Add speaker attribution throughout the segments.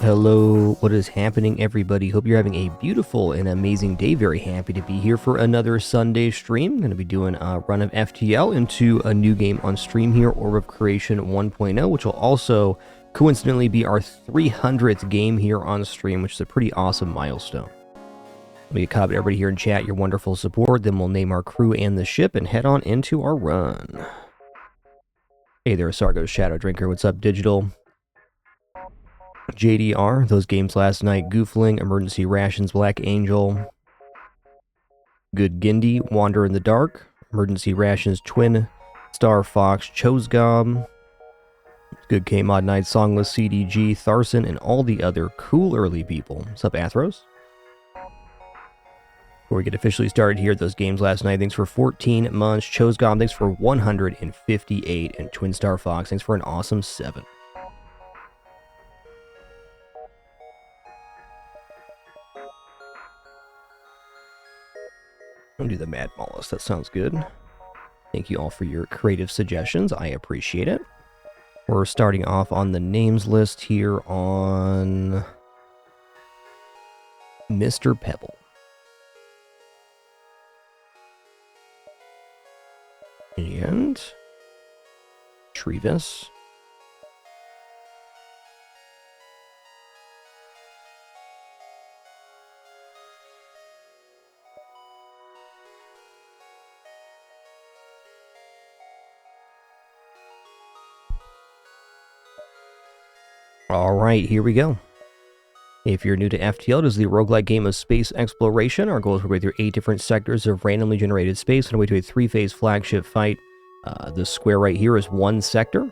Speaker 1: Hello, what is happening, everybody? Hope you're having a beautiful and amazing day. Very happy to be here for another Sunday stream. Going to be doing a run of FTL into a new game on stream here, Orb of Creation 1.0, which will also coincidentally be our 300th game here on stream, which is a pretty awesome milestone. Let me get caught up to everybody here in chat, your wonderful support. Then we'll name our crew and the ship and head on into our run. Hey there, Sargo Shadow Drinker. What's up, Digital? JDR, those games last night, Goofling, Emergency Rations, Black Angel, Good Gindi, Wander in the Dark, Emergency Rations, Twin, Star Fox, Chosgob, Good K-Mod Night, Songless, CDG, Tharson, and all the other cool early people. What's up, Athros? Before we get officially started here, those games last night, thanks for 14 months, Chosgob, thanks for 158, and Twin Star Fox, thanks for an awesome 7. I'll do the Mad Mollusk. That sounds good. Thank you all for your creative suggestions. I appreciate it. We're starting off on the names list here on Mr. Pebble. And Trevis. Alright, here we go. If you're new to FTL, it is the roguelike game of space exploration. Our goal is to go through 8 different sectors of randomly generated space on our way to a 3-phase flagship fight. This square right here is 1 sector.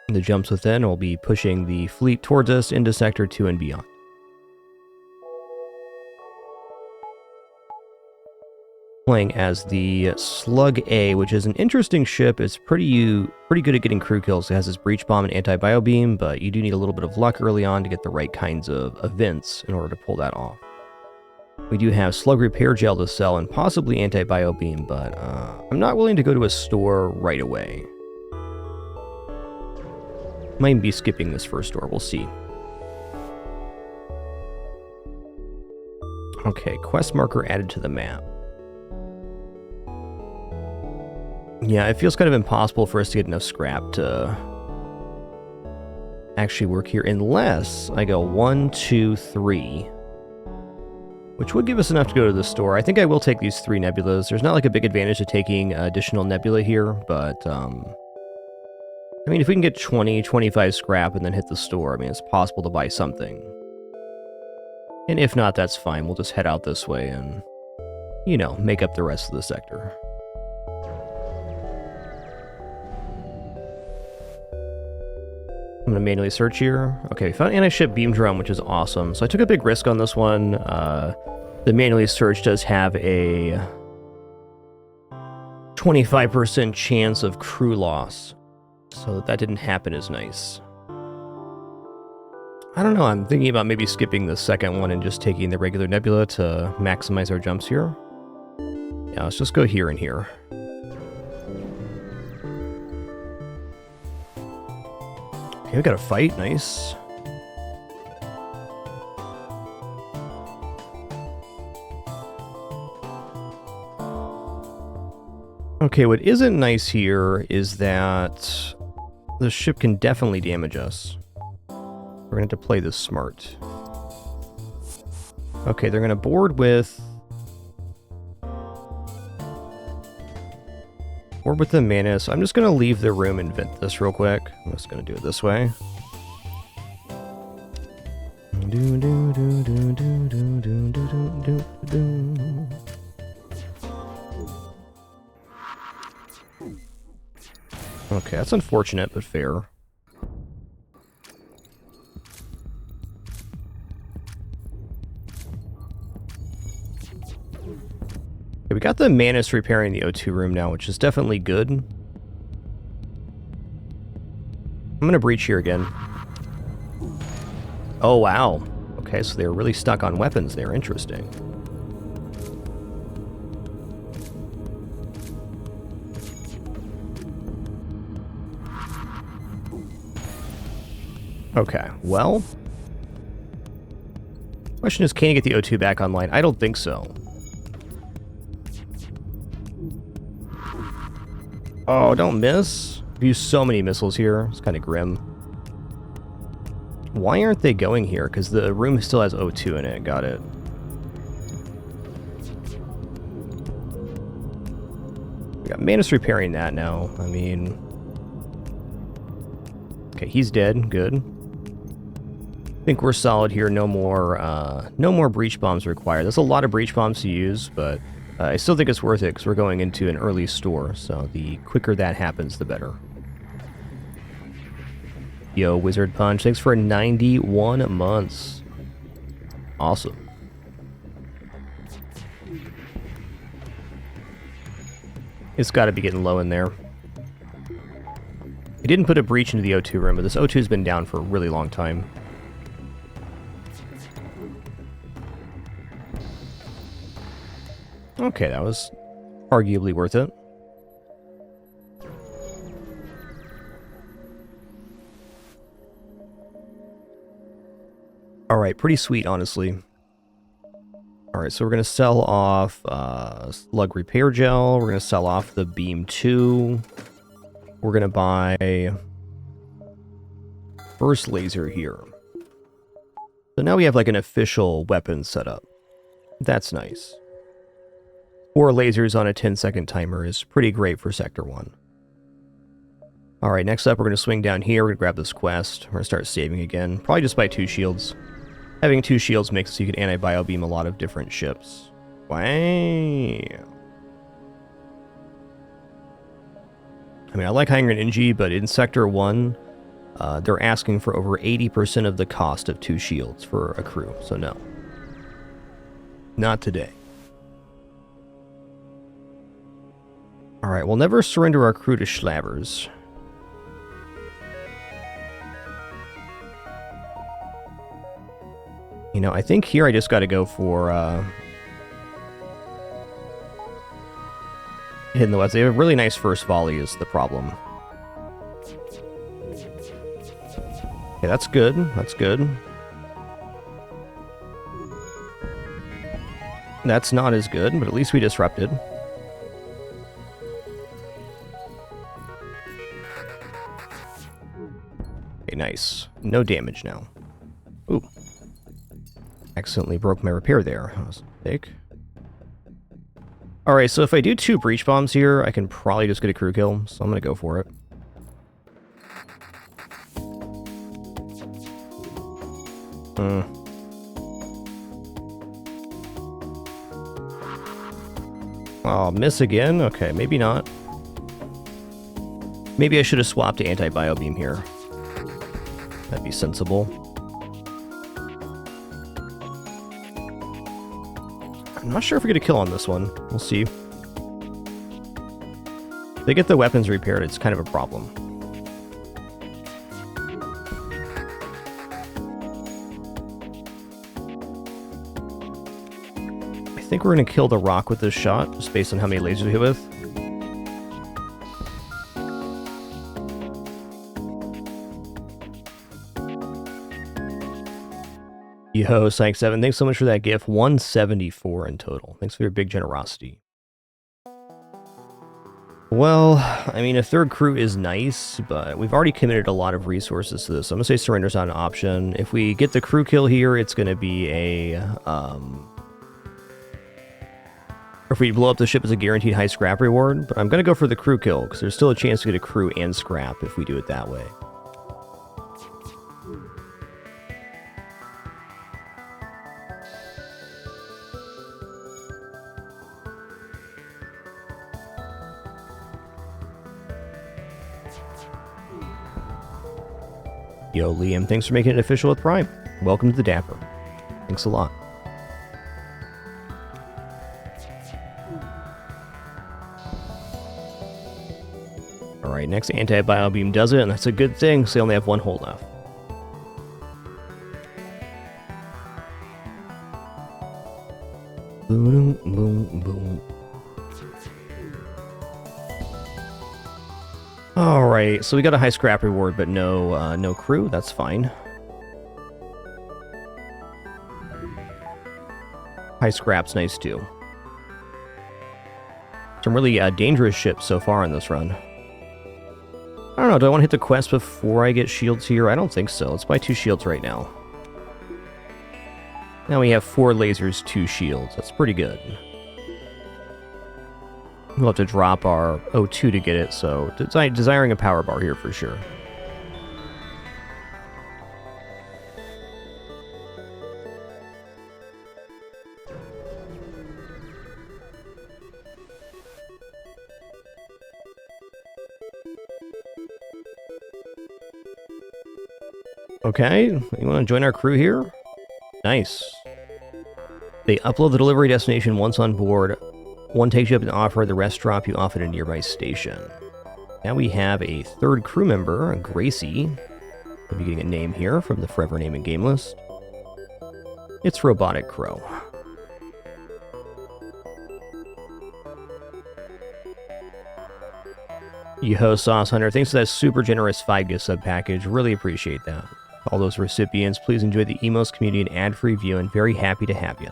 Speaker 1: The jumps within will be pushing the fleet towards us into Sector 2 and beyond. Playing as the Slug A, which is an interesting ship. It's pretty good at getting crew kills. It has its breach bomb and anti-bio beam, but you do need a little bit of luck early on to get the right kinds of events in order to pull that off. We do have slug repair gel to sell and possibly anti-bio beam, but I'm not willing to go to a store right away. Might be skipping this first store, we'll see. Okay, quest marker added to the map. Yeah, it feels kind of impossible for us to get enough scrap to actually work here, unless I go 1, 2, 3, which would give us enough to go to the store. I think I will take these 3 nebulas. There's not like a big advantage to taking additional nebula here, but I mean, if we can get 20, 25 scrap and then hit the store, I mean, it's possible to buy something. And if not, that's fine. We'll just head out this way and, you know, make up the rest of the sector. I'm going to manually search here. Okay, found anti-ship beam drum, which is awesome. So I took a big risk on this one. The manually search does have a 25% chance of crew loss. So that didn't happen is nice. I don't know, I'm thinking about maybe skipping the second one and just taking the regular nebula to maximize our jumps here. Yeah, let's just go here and here. Okay, we got a fight, nice. Okay, what isn't nice here is that the ship can definitely damage us. We're going to have to play this smart. Okay, they're going to board with the mana, so I'm just going to leave the room and vent this real quick. I'm just going to do it this way. Okay, that's unfortunate, but fair. Okay, we got the Manus repairing the O2 room now, which is definitely good. I'm going to breach here again. Oh, wow. Okay, so they're really stuck on weapons there. Interesting. Okay, well, Question is, can you get the O2 back online? I don't think so. Oh, don't miss. I've used so many missiles here. It's kind of grim. Why aren't they going here? Because the room still has O2 in it. Got it. We got Manus repairing that now. I mean... Okay, he's dead. Good. I think we're solid here. No more breach bombs required. That's a lot of breach bombs to use, but I still think it's worth it because we're going into an early store, so the quicker that happens, the better. Yo, Wizard Punch, thanks for 91 months. Awesome. It's got to be getting low in there. I didn't put a breach into the O2 room, but this O2 has been down for a really long time. Okay, that was arguably worth it. Alright, pretty sweet, honestly. Alright, so we're going to sell off Slug Repair Gel. We're going to sell off the Beam 2. We're going to buy Burst Laser here. So now we have like an official weapon setup. That's nice. 4 lasers on a 10-second timer is pretty great for Sector 1. Alright, next up we're going to swing down here. We're going to grab this quest. We're going to start saving again. Probably just buy 2 shields. Having 2 shields makes it so you can anti-bio beam a lot of different ships. Wow. I mean, I like hiring an NG, but in Sector 1, they're asking for over 80% of the cost of 2 shields for a crew, so no. Not today. Alright, we'll never surrender our crew to Schlavers. You know, I think here I just gotta go for, hitting the west. They have a really nice first volley is the problem. Okay, that's good. That's good. That's not as good, but at least we disrupted. Okay, nice. No damage now. Ooh. Accidentally broke my repair there. That was a mistake. Alright, so if I do 2 breach bombs here, I can probably just get a crew kill, so I'm gonna go for it. Oh, miss again? Okay, maybe not. Maybe I should have swapped to anti-bio beam here. That'd be sensible. I'm not sure if we get a kill on this one. We'll see. If they get the weapons repaired, it's kind of a problem. I think we're going to kill the rock with this shot, just based on how many lasers we hit with. Yo, Psych7, thanks so much for that gift. 174 in total. Thanks for your big generosity. Well, I mean, a 3rd crew is nice, but we've already committed a lot of resources to this. So I'm going to say surrender's not an option. If we get the crew kill here, it's going to be a... if we blow up the ship, it's a guaranteed high scrap reward. But I'm going to go for the crew kill, because there's still a chance to get a crew and scrap if we do it that way. Yo, Liam, thanks for making it official with Prime. Welcome to the Dapper. Thanks a lot. Alright, next anti-bio beam does it, and that's a good thing, so they only have 1 hole left. Boom, boom, boom. Alright, so we got a high scrap reward, but no crew. That's fine. High scrap's nice too. Some really dangerous ships so far in this run. I don't know, do I want to hit the quest before I get shields here? I don't think so. Let's buy 2 shields right now. Now we have 4 lasers, 2 shields. That's pretty good. We'll have to drop our O2 to get it, so desiring a power bar here for sure. Okay, you want to join our crew here? Nice. They upload the delivery destination once on board. One takes you up an offer, the rest drop you off at a nearby station. Now we have a 3rd crew member, Gracie. We'll be getting a name here from the Forever Name and Game list. It's Robotic Crow. Yo Sauce Hunter, thanks for that super generous 5-gift sub package. Really appreciate that. All those recipients, please enjoy the Emos community and ad-free view, and very happy to have you.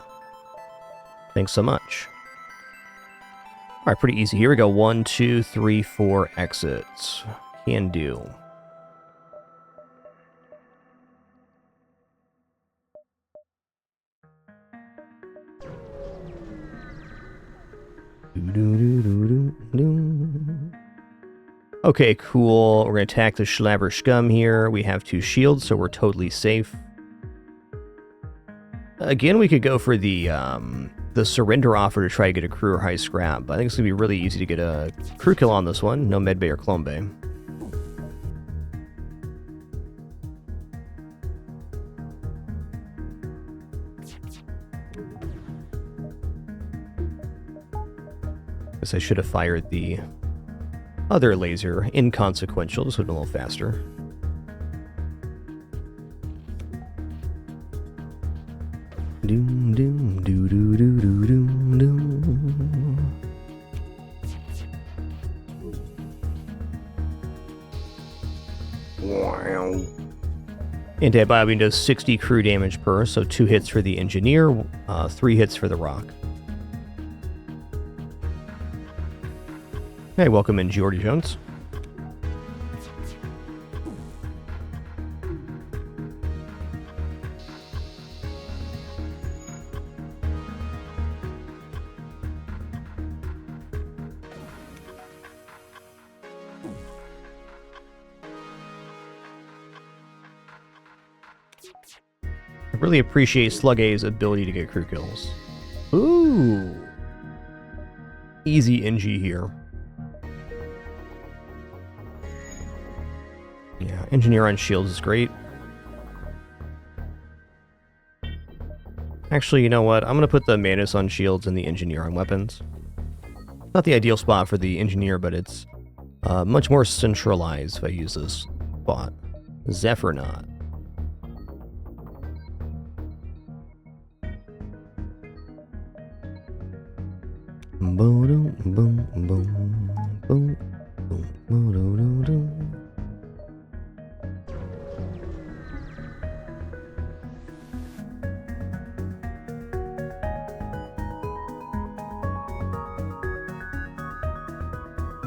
Speaker 1: Thanks so much. Alright, pretty easy. Here we go. 1, 2, 3, 4 exits. Can do. Okay, cool. We're going to attack the Schlabber Scum here. We have 2 shields, so we're totally safe. Again, we could go for the surrender offer to try to get a crew or high scrap, but I think it's going to be really easy to get a crew kill on this one. No medbay or clone bay. Guess I should have fired the other laser. Inconsequential. Just went a little faster. Doom, doom, doo, doo, doo, doo, doom, doom. Wow. Anti-biobeam does 60 crew damage per, so 2 hits for the engineer, 3 hits for the rock. Hey, welcome in, Geordie Jones. I really appreciate Slug A's ability to get crew kills. Ooh. Easy NG here. Yeah, engineer on shields is great. Actually, you know what? I'm going to put the Manus on shields and the engineer on weapons. Not the ideal spot for the engineer, but it's much more centralized if I use this spot. Zephyr not. Boom, boom, boom, boom, boom, boom, boom.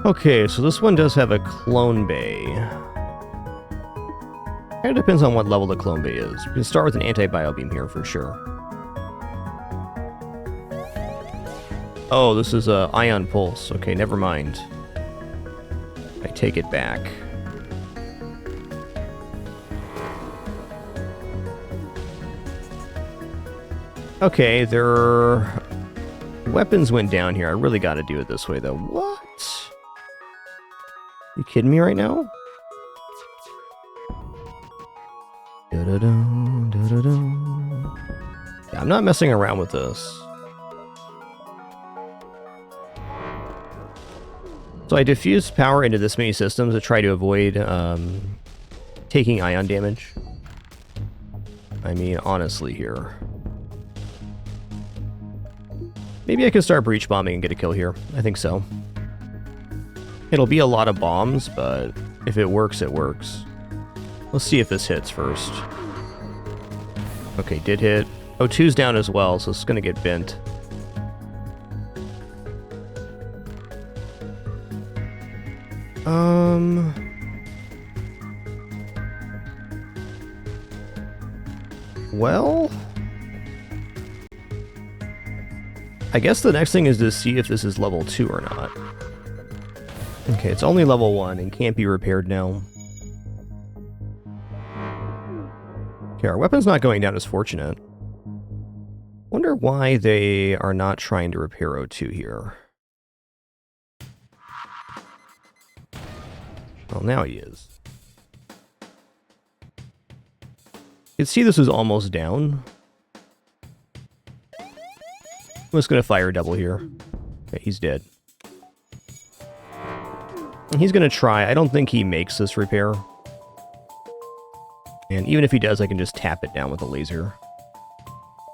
Speaker 1: Okay, so this one does have a clone bay. Kind of depends on what level the clone bay is. We can start with an anti-biobeam here for sure. Oh, this is a ion pulse. Okay, never mind. I take it back. Okay, their weapons went down here. I really got to do it this way, though. What? You kidding me right now? Yeah, I'm not messing around with this. So I diffused power into this many systems to try to avoid taking ion damage. I mean, honestly here. Maybe I can start breach bombing and get a kill here. I think so. It'll be a lot of bombs, but if it works, it works. Let's see if this hits first. Okay, did hit. O2's down as well, so it's going to get bent. Well, I guess the next thing is to see if this is level 2 or not. Okay, it's only level 1 and can't be repaired now. Okay, our weapon's not going down is fortunate. Wonder why they are not trying to repair O2 here. Well, now he is. You can see this is almost down. I'm just going to fire double here. Okay, he's dead. And he's going to try. I don't think he makes this repair. And even if he does, I can just tap it down with a laser.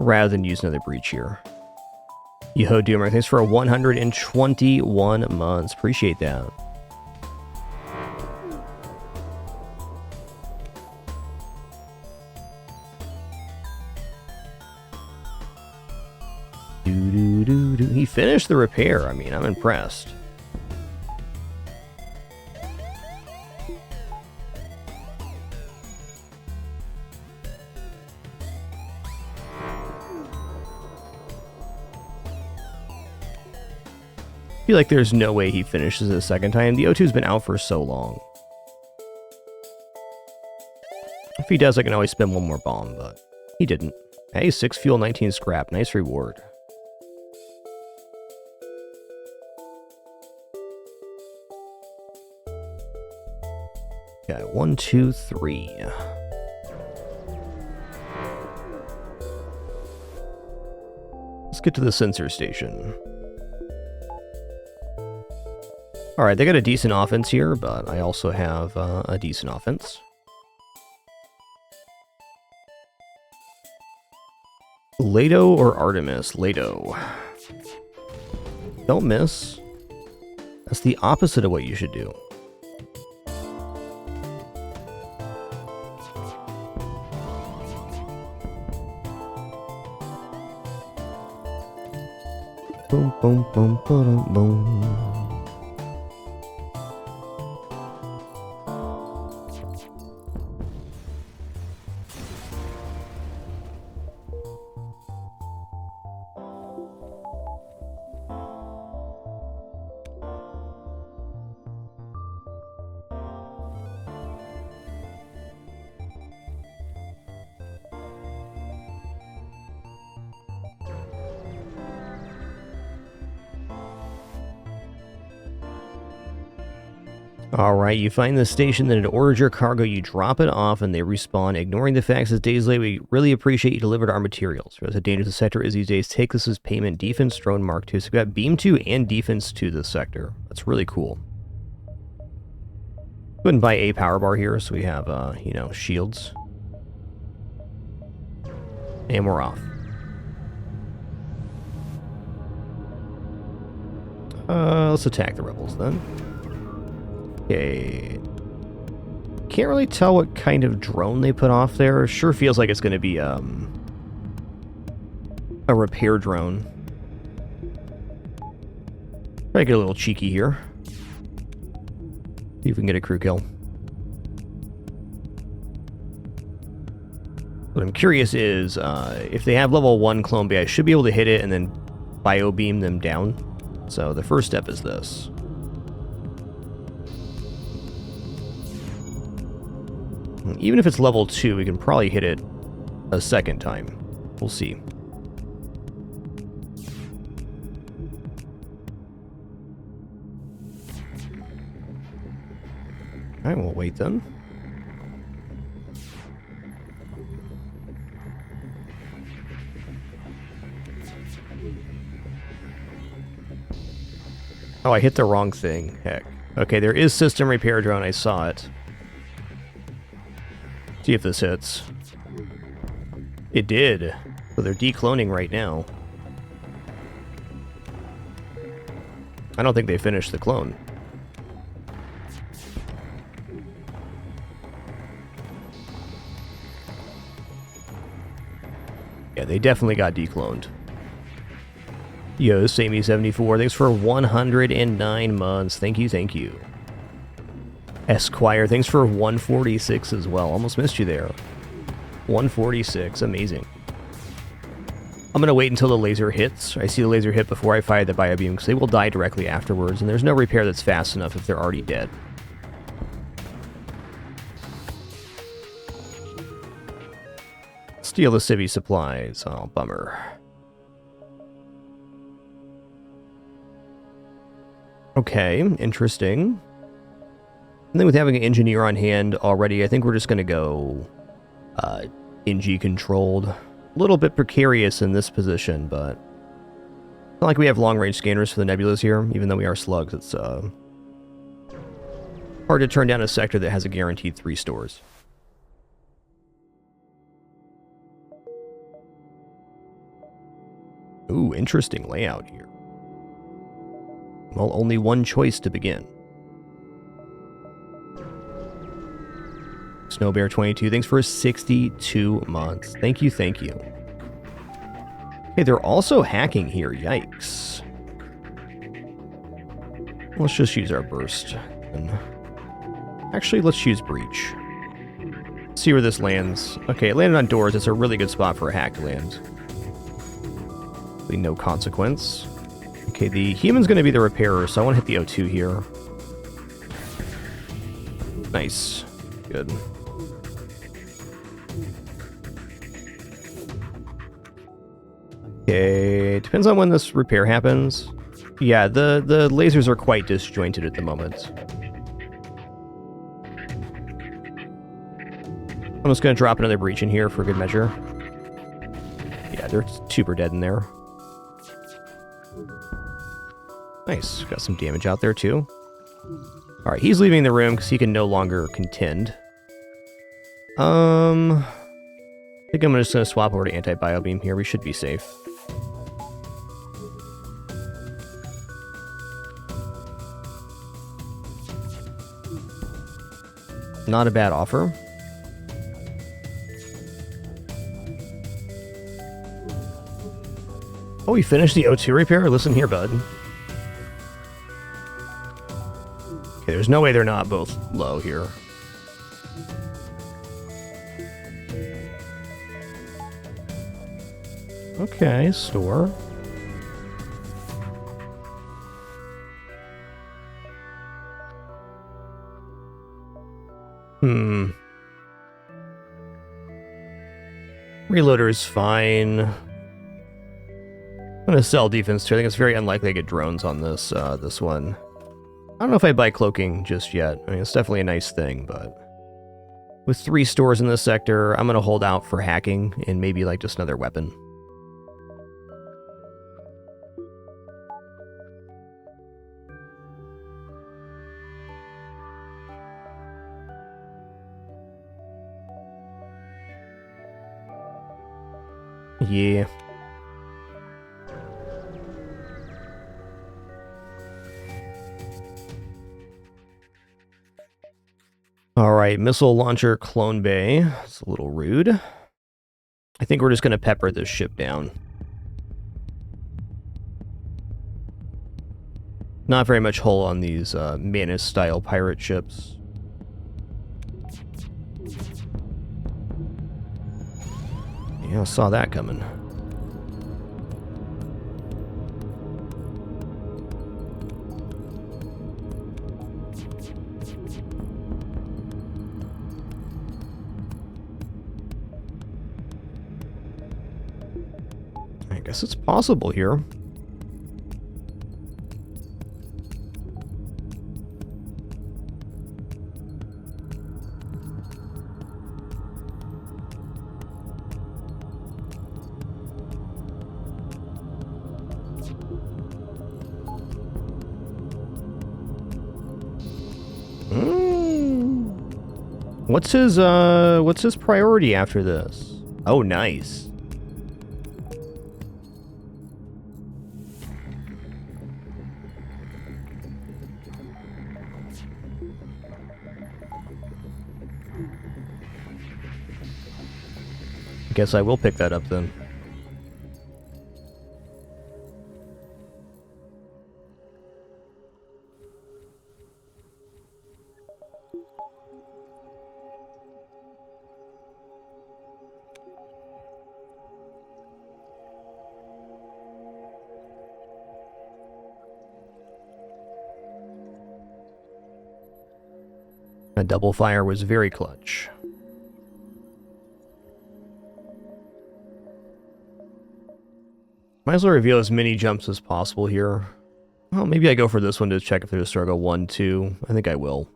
Speaker 1: Rather than use another breach here. Yo, Doomer, thanks for 121 months. Appreciate that. He finished the repair. I mean, I'm impressed. I feel like there's no way he finishes it a second time. The O2's been out for so long. If he does, I can always spend one more bomb, but he didn't. Hey, 6 fuel, 19 scrap. Nice reward. Okay, 1, 2, 3. Let's get to the sensor station. Alright, they got a decent offense here, but I also have a decent offense. Leto or Artemis? Leto. Don't miss. That's the opposite of what you should do. Boom, boom, boom, boom, boom. Alright, you find the station that had ordered your cargo, you drop it off, and they respawn. Ignoring the facts it's days late, we really appreciate you delivered our materials. As a danger to the sector is these days, take this as payment. Defense drone Mark 2. So we got Beam 2 and Defense to the sector. That's really cool. Go ahead and buy a power bar here, so we have, you know, shields. And we're off. Let's attack the rebels then. Okay. Can't really tell what kind of drone they put off there. Sure feels like it's going to be a repair drone. Try to get a little cheeky here. See if we can get a crew kill. What I'm curious is, if they have level 1 clone bay, I should be able to hit it and then bio beam them down. So the first step is this. Even if it's level 2, we can probably hit it a second time. We'll see. Alright, we'll wait then. Oh, I hit the wrong thing. Heck. Okay, there is system repair drone. I saw it. See if this hits. It did. So they're decloning right now. I don't think they finished the clone. Yeah, they definitely got decloned. Yo, Samey74, thanks for 109 months. Thank you, thank you. Esquire, thanks for 146 as well. Almost missed you there. 146, amazing. I'm going to wait until the laser hits. I see the laser hit before I fire the biobeam, because they will die directly afterwards, and there's no repair that's fast enough if they're already dead. Steal the civvy supplies. Oh, bummer. Okay, interesting. And then with having an engineer on hand already, I think we're just going to go NG controlled. A little bit precarious in this position, but it's not like we have long-range scanners for the nebulas here, even though we are slugs. It's hard to turn down a sector that has a guaranteed 3 stores. Ooh, interesting layout here. Well, only one choice to begin. Snowbear22, thanks for 62 months. Thank you, thank you. Hey, they're also hacking here. Yikes. Let's just use our burst. And actually, let's use breach. See where this lands. Okay, it landed on doors. It's a really good spot for a hack to land. No consequence. Okay, the human's going to be the repairer, so I want to hit the O2 here. Nice. Good. Okay, depends on when this repair happens. Yeah, the lasers are quite disjointed at the moment. I'm just going to drop another breach in here for good measure. Yeah, they're super dead in there. Nice, got some damage out there too. Alright, he's leaving the room because he can no longer contend. I think I'm just going to swap over to anti-biobeam here. We should be safe. Not a bad offer. Oh, we finished the O2 repair? Listen here, bud. Okay, there's no way they're not both low here. Okay, store. Reloader is fine. I'm gonna sell defense too. I think it's very unlikely I get drones on this this one. I don't know if I buy cloaking just yet. I mean, it's definitely a nice thing, but with 3 stores in this sector, I'm gonna hold out for hacking and maybe like just another weapon. Yeah. Alright, missile launcher clone bay. It's a little rude. I think we're just going to pepper this ship down. Not very much hull on these Manus-style pirate ships. Yeah, I saw that coming. I guess it's possible here. What's his priority after this? Oh, nice. Guess I will pick that up then. A double fire was very clutch. Might as well reveal as many jumps as possible here. Well, maybe I go for this one to check if there's a struggle. 1, 2. I think I will.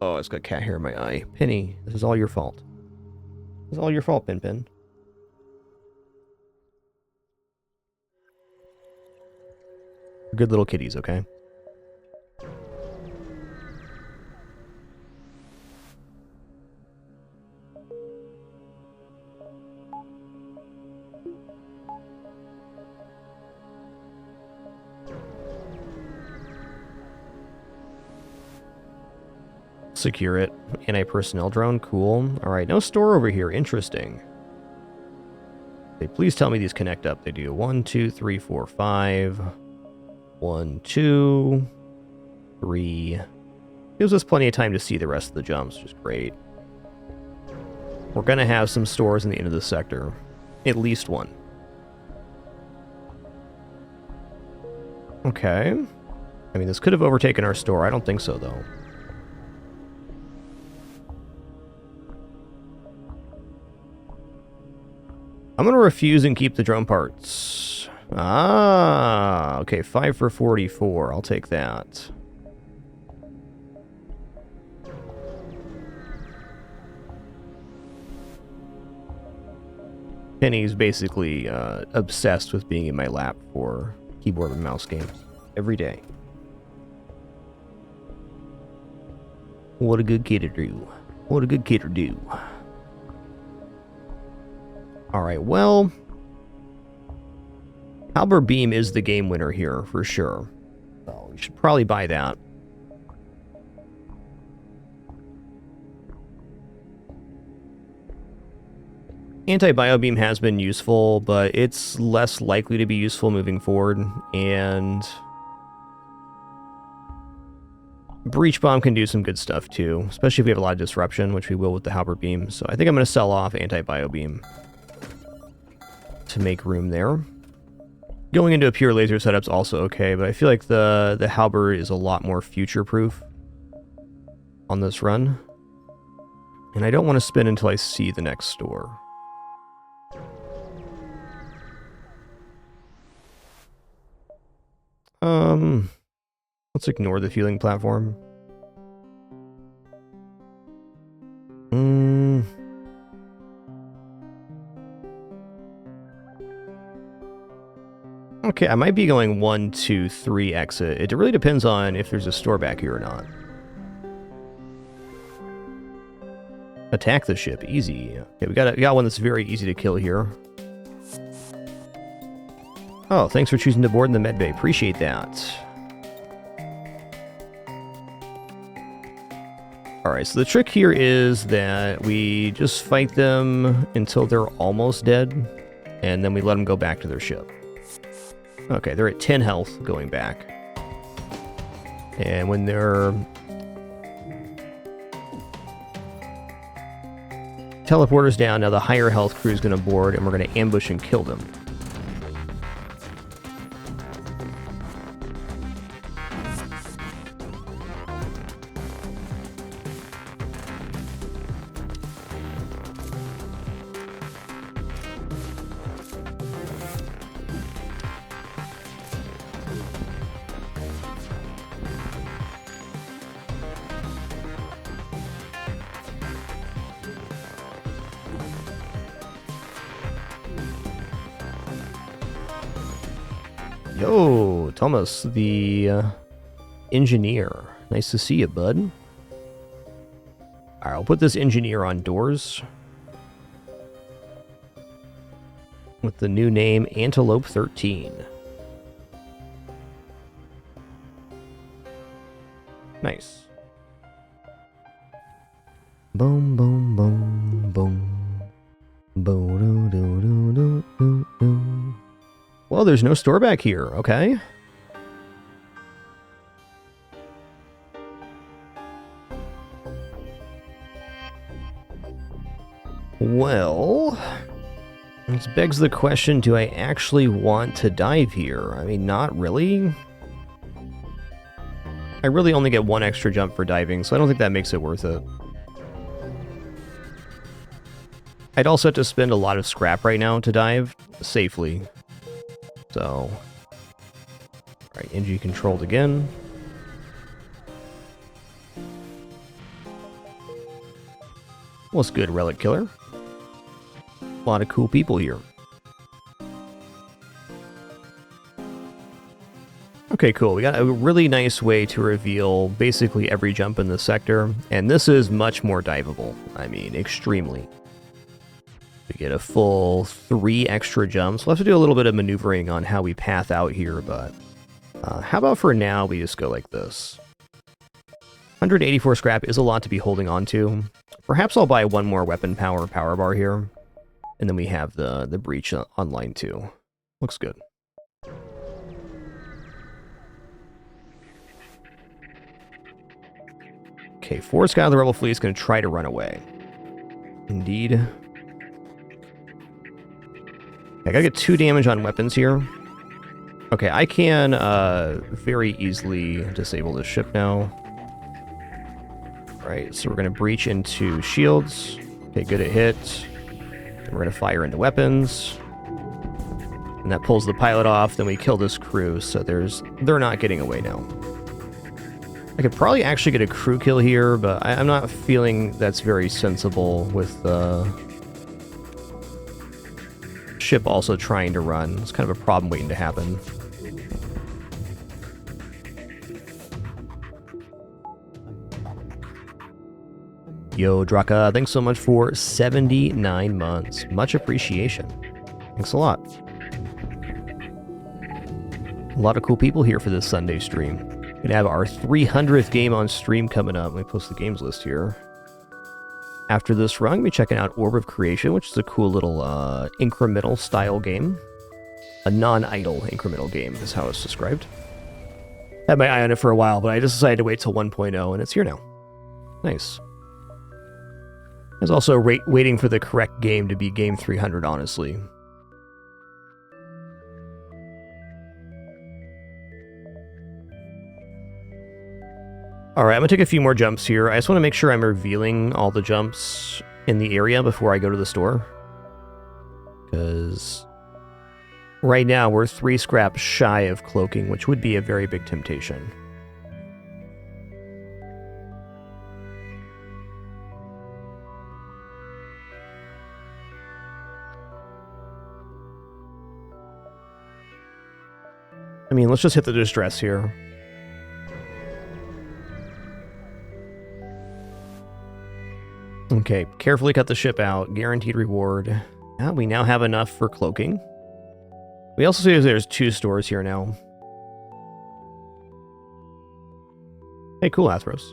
Speaker 1: Oh, it's got cat hair in my eye. Penny, this is all your fault. This is all your fault, Pin Pin. We're good little kitties, okay? Secure it. Anti-personnel drone, cool. Alright, no store over here, interesting. Okay, please tell me these connect up. They do 1, 2, 3, 4, 5. 1, 2, 3. Gives us plenty of time to see the rest of the jumps, which is great. We're gonna have some stores in the end of the sector. At least one. Okay. I mean, this could have overtaken our store. I don't think so, though. I'm going to refuse and keep the drone parts. Ah, okay, 5 for 44. I'll take that. Penny's basically obsessed with being in my lap for keyboard and mouse games every day. What a good kid to do. What a good kid to do. Alright, well, Halberd Beam is the game winner here, for sure. So we should probably buy that. Anti-Bio Beam has been useful, but it's less likely to be useful moving forward, and Breach Bomb can do some good stuff too, especially if we have a lot of disruption, which we will with the Halberd Beam. So I think I'm going to sell off Anti-Bio Beam to make room there. Going into a pure laser setup's also okay, but I feel like the Halberd is a lot more future-proof on this run. And I don't want to spin until I see the next store. Let's ignore the fueling platform. Okay, I might be going 1, 2, 3 exit. It really depends on if there's a store back here or not. Attack the ship, easy. Okay, we got one that's very easy to kill here. Oh, thanks for choosing to board in the medbay. Appreciate that. Alright, so the trick here is that we just fight them until they're almost dead, and then we let them go back to their ship. Okay, they're at 10 health going back. And when they're teleporters down, now the higher health crew is going to board, and we're going to ambush and kill them. Yo, Thomas, the engineer. Nice to see you, bud. Alright, I'll put this engineer on doors. With the new name, Antelope 13. Nice. Boom, boom, boom, boom. Bo-do-do-do-do-do-do. Well, there's no store back here, okay. Well, this begs the question, do I actually want to dive here? I mean, not really. I really only get one extra jump for diving, so I don't think that makes it worth it. I'd also have to spend a lot of scrap right now to dive safely. So, alright, NG controlled again. What's good, Relic Killer? A lot of cool people here. Okay, cool. We got a really nice way to reveal basically every jump in the sector, and this is much more diveable. I mean, extremely. We get a full 3 extra jumps. We'll have to do a little bit of maneuvering on how we path out here, but how about for now we just go like this? 184 scrap is a lot to be holding on to. Perhaps I'll buy one more weapon power bar here, and then we have the breach online too. Looks good. Okay, Forest Guy of the Rebel Fleet is going to try to run away. Indeed. I gotta get 2 damage on weapons here. Okay, I can very easily disable this ship now. Right, so we're going to breach into shields. Okay, good at hit. And we're going to fire into weapons. And that pulls the pilot off, then we kill this crew, so they're not getting away now. I could probably actually get a crew kill here, but I'm not feeling that's very sensible with the ship also trying to run. It's kind of a problem waiting to happen. Yo, Draka, thanks so much for 79 months. Much appreciation. Thanks a lot. A lot of cool people here for this Sunday stream. We're gonna have our 300th game on stream coming up. Let me post the games list here. After this run, we'll be checking out Orb of Creation, which is a cool little incremental style game. A non-idle incremental game is how it's described. Had my eye on it for a while, but I just decided to wait till 1.0, and it's here now. Nice. I was also waiting for the correct game to be game 300, honestly. Alright, I'm going to take a few more jumps here. I just want to make sure I'm revealing all the jumps in the area before I go to the store. Because right now we're 3 scrap shy of cloaking, which would be a very big temptation. I mean, let's just hit the distress here. Okay, carefully cut the ship out. Guaranteed reward. Yeah, we now have enough for cloaking. We also see there's 2 stores here now. Hey, cool, Athros.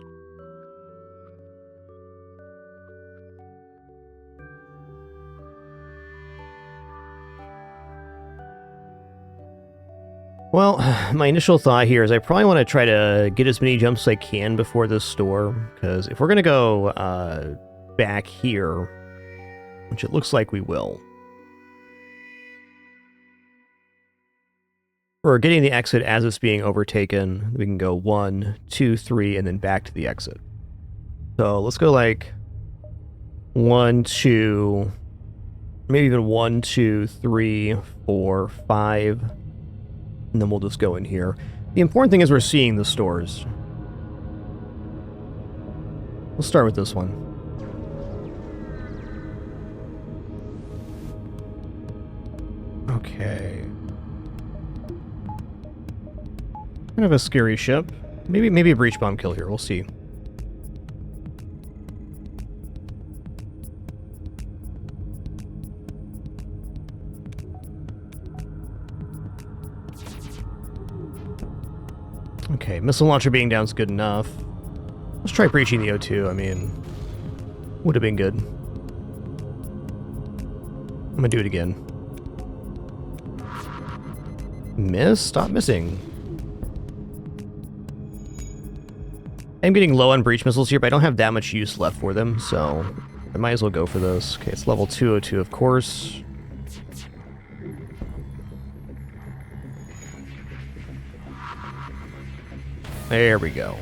Speaker 1: Well, my initial thought here is I probably want to try to get as many jumps as I can before this store, because if we're going to go back here, which it looks like we will, we're getting the exit as it's being overtaken. We can go 1, 2, 3, and then back to the exit. So let's go like 1, 2, maybe even 1, 2, 3, 4, 5. And then we'll just go in here. The important thing is we're seeing the stores. We'll start with this one. Okay. Kind of a scary ship. Maybe a breach bomb kill here. We'll see. Okay, missile launcher being down is good enough. Let's try breaching the O2. I mean, would have been good. I'm gonna do it again. Miss? Stop missing. I'm getting low on breach missiles here, but I don't have that much use left for them, so I might as well go for this. Okay, it's level 202, of course. There we go.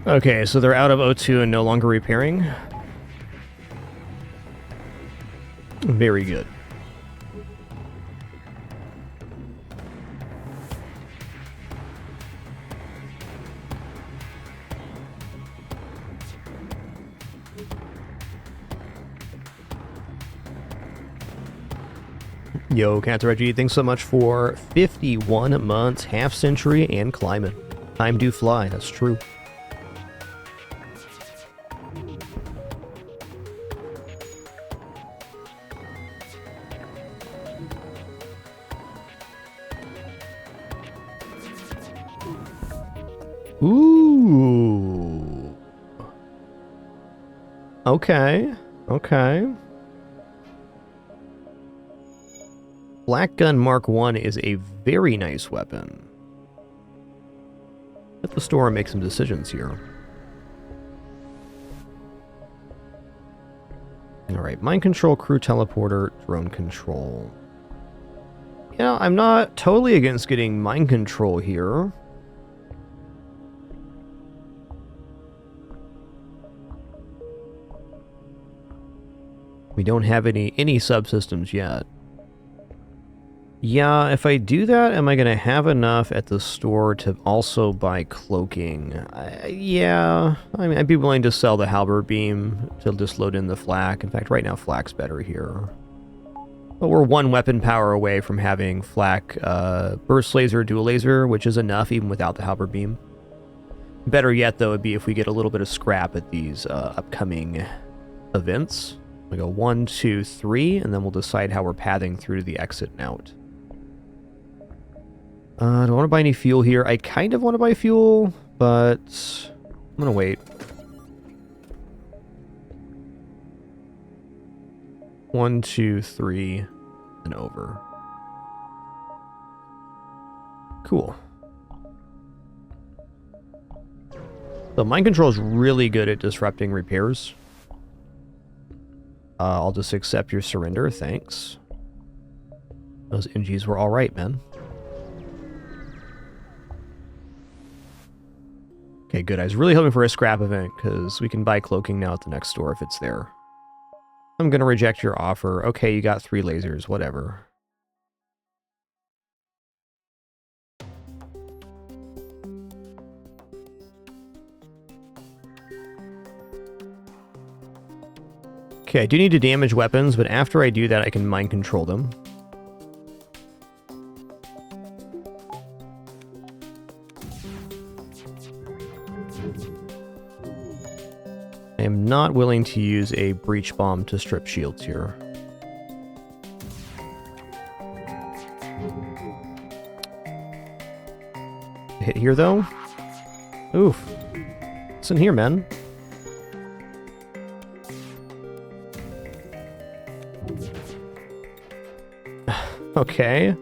Speaker 1: Okay, so they're out of O2 and no longer repairing. Very good. Yo, Cancer Reggie, thanks so much for 51 months, half century, and climbing. Time do fly, that's true. Ooh. Okay. Okay. Black Gun Mark 1 is a very nice weapon. At the store and make some decisions here. Alright, mind control, crew teleporter, drone control. Yeah, I'm not totally against getting mind control here. We don't have any subsystems yet. Yeah, if I do that, am I going to have enough at the store to also buy cloaking? Yeah, I mean, I'd be willing to sell the halberd beam to just load in the flak. In fact, right now flak's better here. But we're one weapon power away from having flak burst laser, dual laser, which is enough even without the halberd beam. Better yet, though, would be if we get a little bit of scrap at these upcoming events. We go 1, 2, 3, and then we'll decide how we're pathing through to the exit and out. Do I want to buy any fuel here? I kind of want to buy fuel, but I'm going to wait. 1, 2, 3, and over. Cool. So mind control is really good at disrupting repairs. I'll just accept your surrender, thanks. Those NGs were alright, man. Okay, good. I was really hoping for a scrap event, because we can buy cloaking now at the next store if it's there. I'm going to reject your offer. Okay, you got 3 lasers, whatever. Okay, I do need to damage weapons, but after I do that, I can mind control them. I am not willing to use a breach bomb to strip shields here. Hit here, though? Oof. What's in here, man? Okay.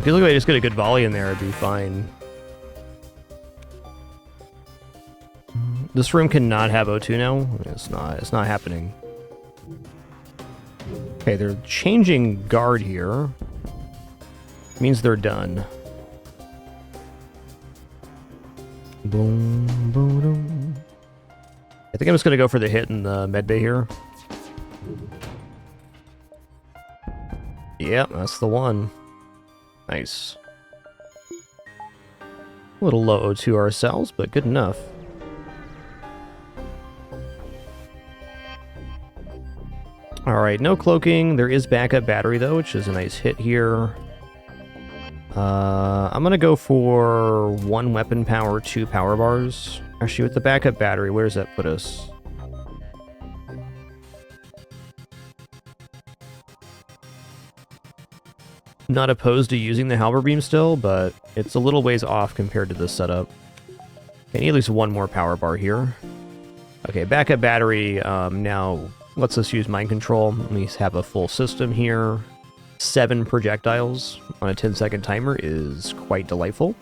Speaker 1: Feels like I just get a good volley in there, it'd be fine. This room cannot have O2 now. It's not happening. Okay, they're changing guard here. Means they're done. Boom, boom, boom. I think I'm just gonna go for the hit in the medbay here. Yep, that's the one. Nice. A little low to ourselves, but good enough. Alright, no cloaking. There is backup battery, though, which is a nice hit here. I'm gonna go for 1 weapon power, 2 power bars. Actually, with the backup battery, where does that put us? Not opposed to using the halberd beam still, but it's a little ways off compared to this setup. I need at least 1 more power bar here. Okay, backup battery now lets us use mind control. Let me have a full system here. 7 projectiles on a 10-second timer is quite delightful.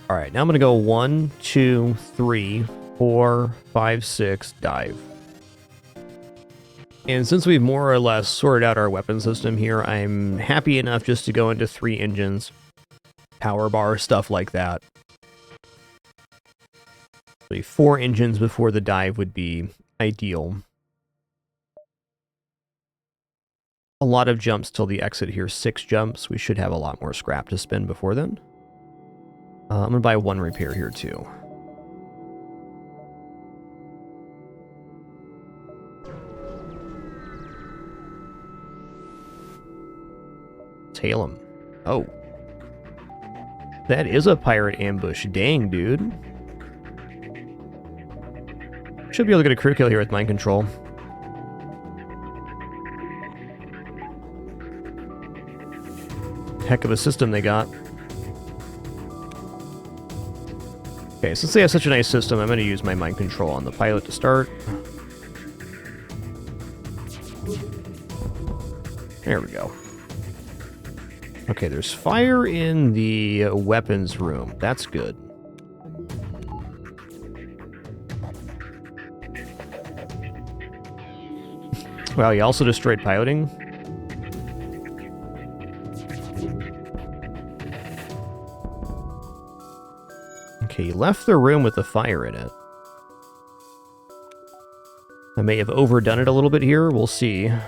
Speaker 1: Alright, now I'm going to go 1, 2, 3, 4, 5, 6, dive. And since we've more or less sorted out our weapon system here, I'm happy enough just to go into 3 engines, power bar, stuff like that. 4 engines before the dive would be ideal. A lot of jumps till the exit here, 6 jumps. We should have a lot more scrap to spend before then. I'm going to buy 1 repair here too. Tail him. Oh. That is a pirate ambush. Dang, dude. Should be able to get a crew kill here with mind control. Heck of a system they got. Okay, since they have such a nice system, I'm going to use my mind control on the pilot to start. There we go. Okay, there's fire in the weapons room. That's good. Wow, he also destroyed piloting? Okay, he left the room with the fire in it. I may have overdone it a little bit here. We'll see. I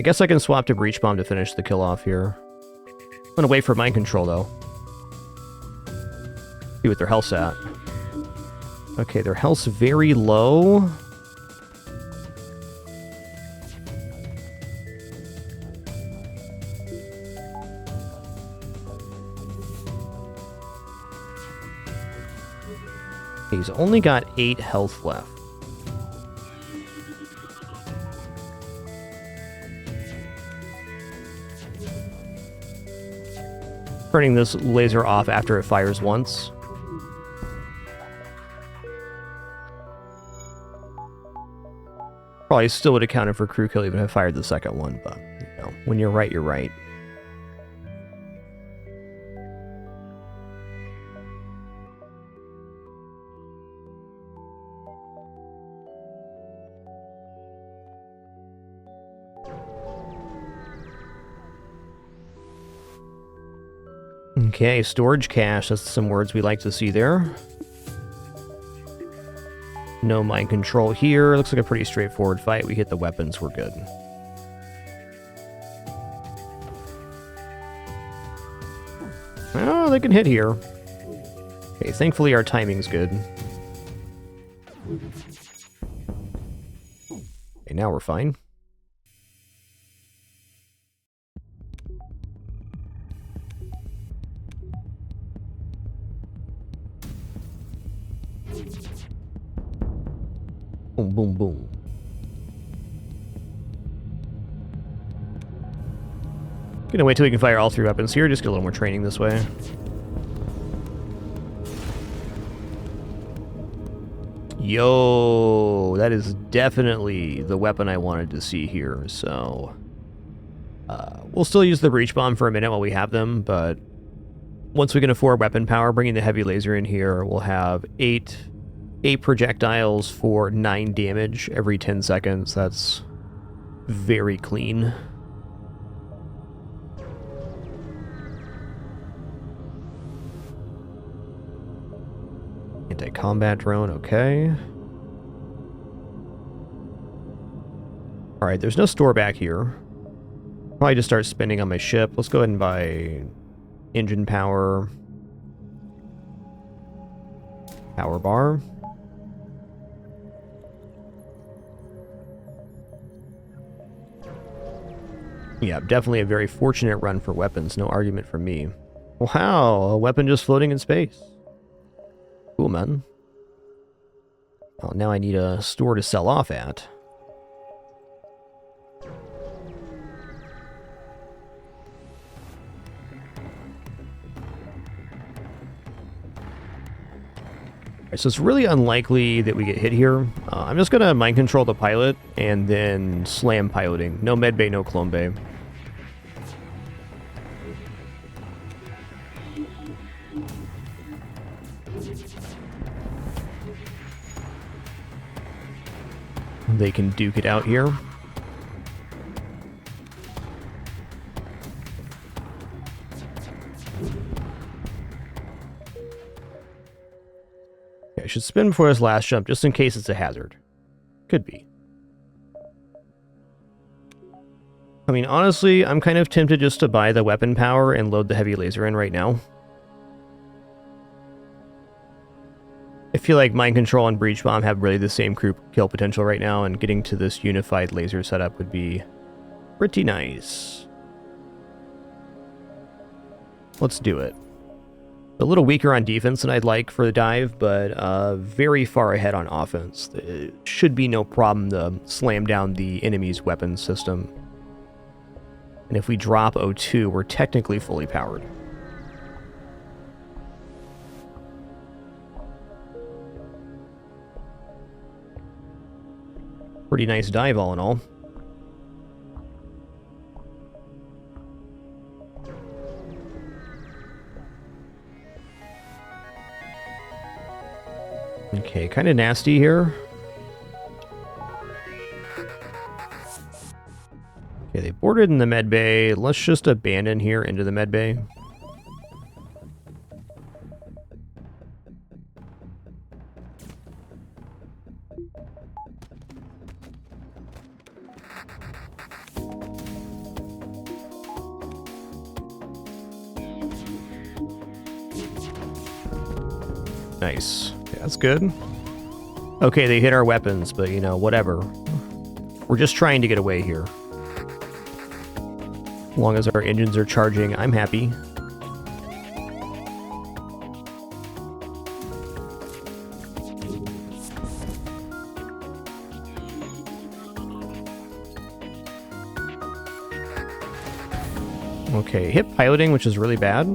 Speaker 1: guess I can swap to Breach Bomb to finish the kill off here. I'm gonna wait for mind control, though. See what their health's at. Okay, their health's very low. He's only got 8 health left. Turning this laser off after it fires once. Probably still would have counted for crew kill even if I fired the second one, but you know, when you're right, you're right. Okay, storage cache, that's some words we like to see there. No mind control here. Looks like a pretty straightforward fight. We hit the weapons, we're good. Oh, they can hit here. Okay, thankfully our timing's good. Okay, now we're fine. Boom, boom, boom. Gonna wait till we can fire all 3 weapons here, just get a little more training this way. Yo, that is definitely the weapon I wanted to see here, so... we'll still use the breach bomb for a minute while we have them, but... once we can afford weapon power, bringing the heavy laser in here, we'll have 8 projectiles for 9 damage every 10 seconds. That's very clean. Anti-combat drone, okay. Alright, there's no store back here. Probably just start spending on my ship. Let's go ahead and buy engine power. Power bar. Yeah, definitely a very fortunate run for weapons. No argument from me. Wow, a weapon just floating in space. Cool, man. Well, now I need a store to sell off at. So it's really unlikely that we get hit here. I'm just going to mind control the pilot and then slam piloting. No medbay, no clone bay. They can duke it out here. Okay, I should spin before this last jump just in case it's a hazard. Could be. I mean, honestly, I'm kind of tempted just to buy the weapon power and load the heavy laser in right now. I feel like Mind Control and Breach Bomb have really the same crew kill potential right now, and getting to this unified laser setup would be pretty nice. Let's do it. A little weaker on defense than I'd like for the dive, but very far ahead on offense. It should be no problem to slam down the enemy's weapon system. And if we drop O2, we're technically fully powered. Pretty nice dive all in all. Okay, kind of nasty here. Okay, they boarded in the med bay. Let's just abandon here into the med bay. Nice. Yeah, that's good. Okay, they hit our weapons, but, you know, whatever. We're just trying to get away here. As long as our engines are charging, I'm happy. Okay, hit piloting, which is really bad.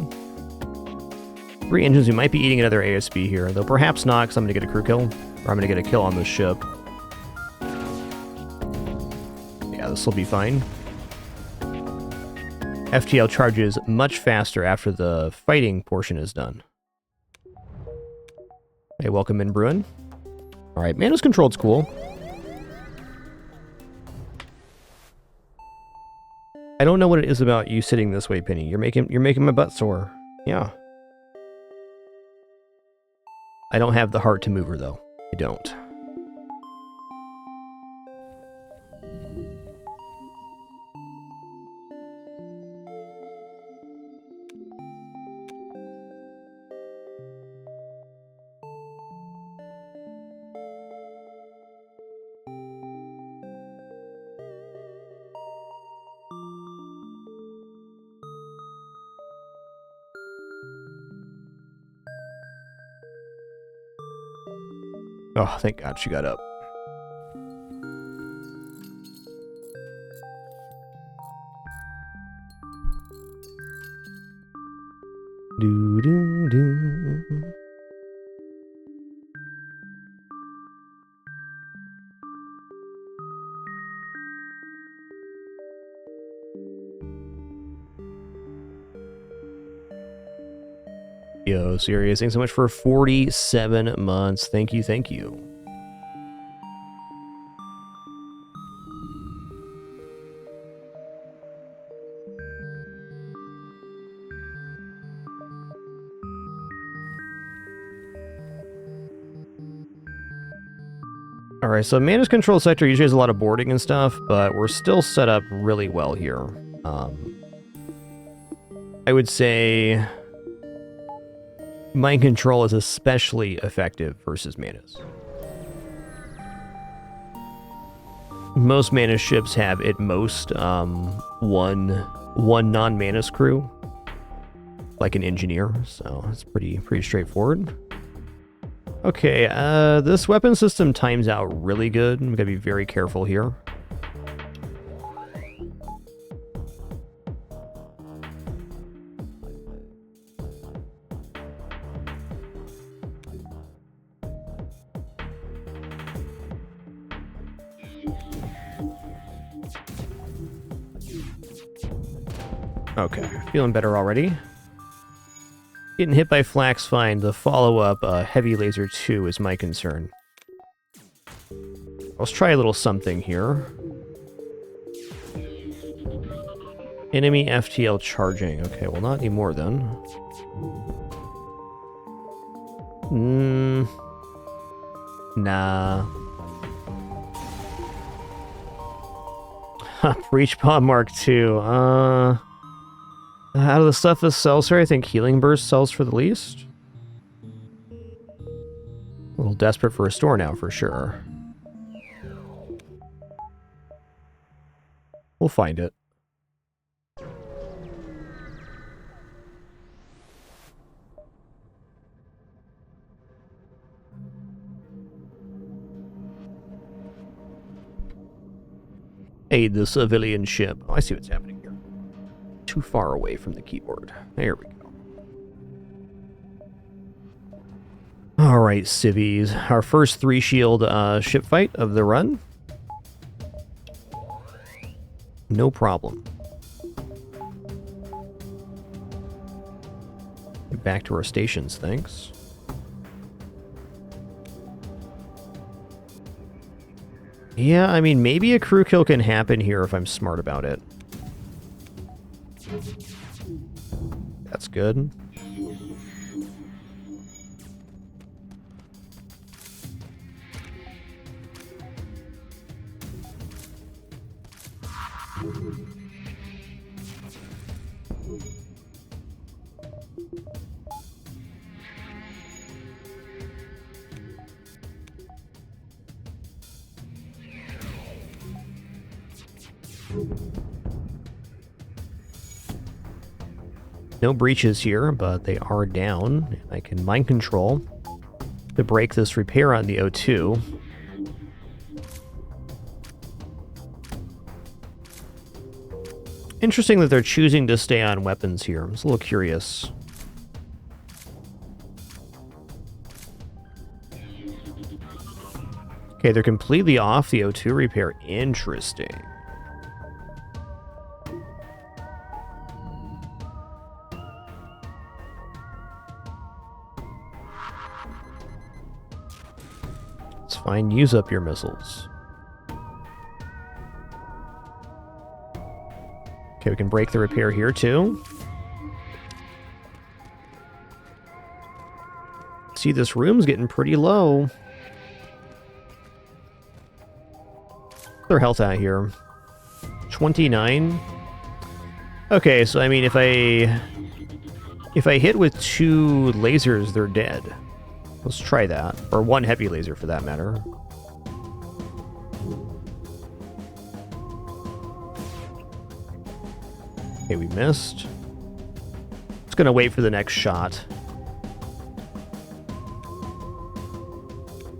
Speaker 1: 3 engines, we might be eating another ASB here, though perhaps not, because I'm going to get a crew kill. Or I'm going to get a kill on this ship. Yeah, this will be fine. FTL charges much faster after the fighting portion is done. Hey, welcome in, Bruin. Alright, Manus controlled's cool. I don't know what it is about you sitting this way, Penny. You're making my butt sore. Yeah. I don't have the heart to move her, though. I don't. Oh, thank God she got up. Do do do. Yo, serious. Thanks so much for 47 months. Thank you, thank you. Alright, so Manus Control Sector usually has a lot of boarding and stuff, but we're still set up really well here. I would say Mind Control is especially effective versus Manus. Most Manus ships have at most one non-Manus crew, like an engineer, so it's pretty straightforward. Okay, this weapon system times out really good. I'm gonna be very careful here. Okay, feeling better already. Getting hit by flak's fine. The follow-up, Heavy Laser 2, is my concern. Let's try a little something here. Enemy FTL charging. Okay, well, not anymore then. Nah. Breach Bomb Mark II. Out of the stuff that sells here, I think Healing Burst sells for the least. A little desperate for a store now, for sure. We'll find it. Aid the civilian ship. Oh, I see what's happening here. Too far away from the keyboard. There we go. Alright, civvies. Our first 3-shield ship fight of the run. No problem. Get back to our stations, thanks. Yeah, I mean, maybe a crew kill can happen here if I'm smart about it. That's good. No breaches here, but they are down. I can mind control to break this repair on the O2. Interesting that they're choosing to stay on weapons here. I'm just a little curious. Okay, they're completely off the O2 repair. Interesting. It's fine. Use up your missiles. Okay, we can break the repair here too. See, this room's getting pretty low. What's their health at here? 29. Okay, so I mean, if I hit with 2 lasers, they're dead. Let's try that. Or 1 heavy laser, for that matter. Okay, we missed. Just gonna wait for the next shot.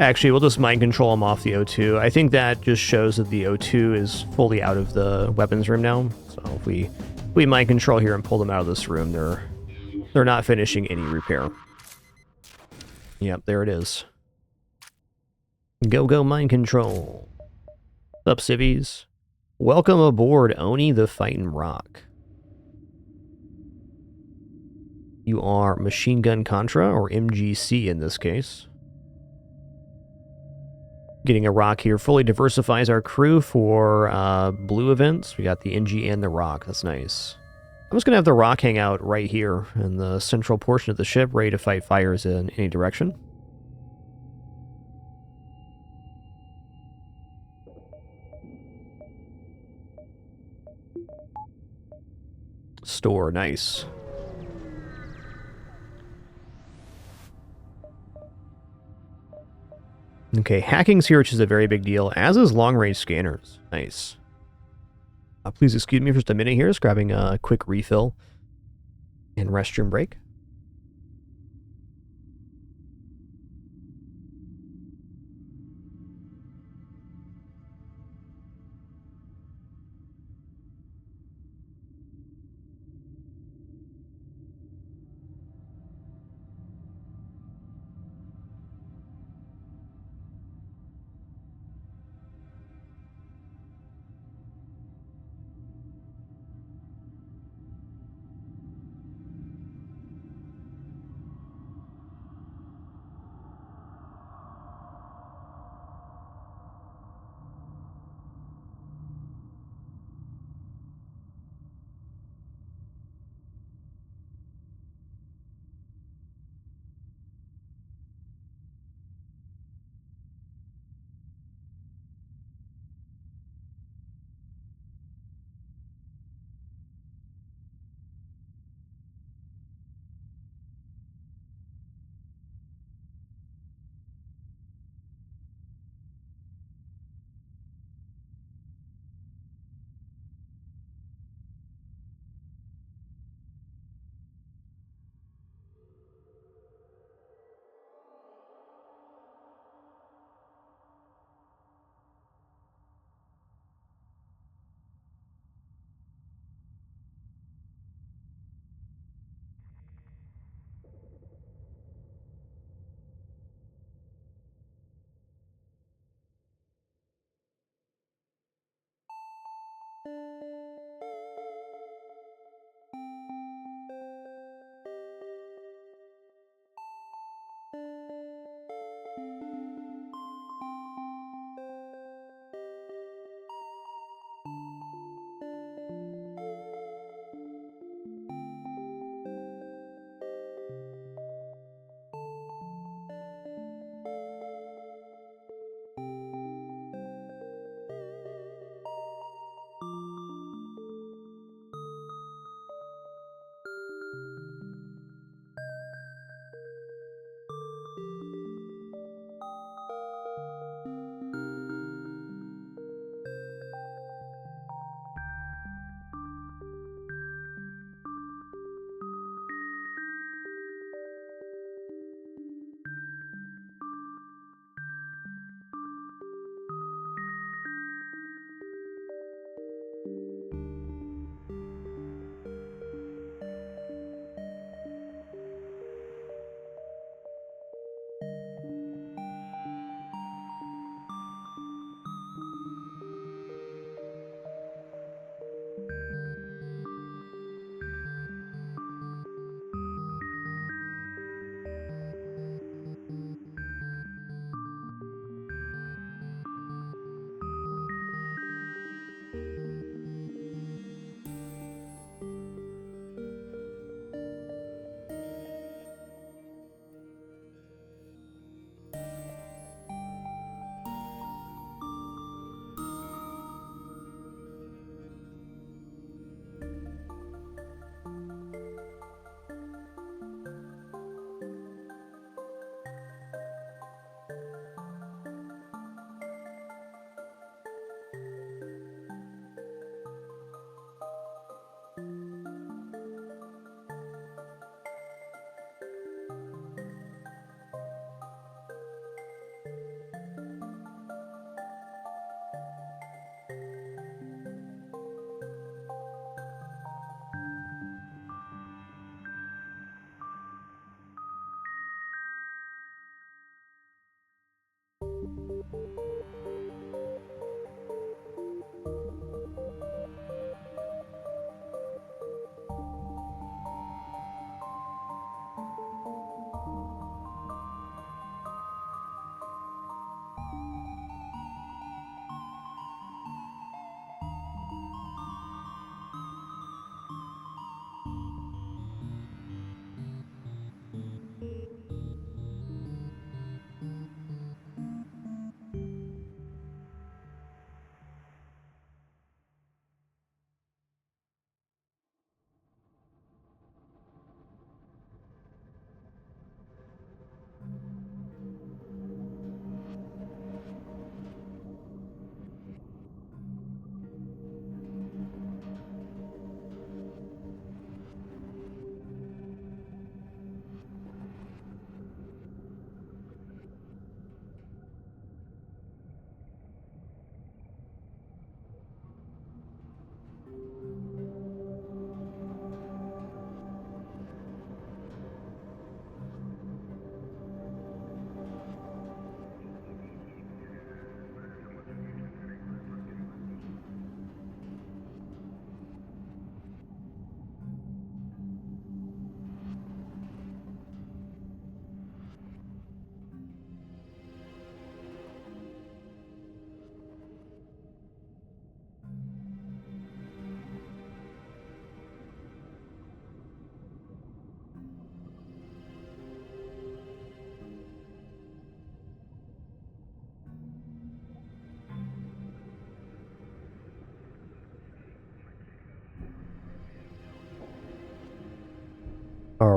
Speaker 1: Actually, we'll just mind control them off the O2. I think that just shows that the O2 is fully out of the weapons room now. So if we mind control here and pull them out of this room, they're not finishing any repair. Yep, there it is. Go mind control. What's up, civvies? Welcome aboard, Oni the Fightin' Rock. You are Machine Gun Contra, or MGC in this case. Getting a rock here fully diversifies our crew for blue events. We got the NG and the rock. That's nice. I'm just going to have the rock hang out right here in the central portion of the ship, ready to fight fires in any direction. Store, nice. Okay, hacking's here, which is a very big deal, as is long-range scanners. Nice. Please excuse me for just a minute here, just grabbing a quick refill and restroom break.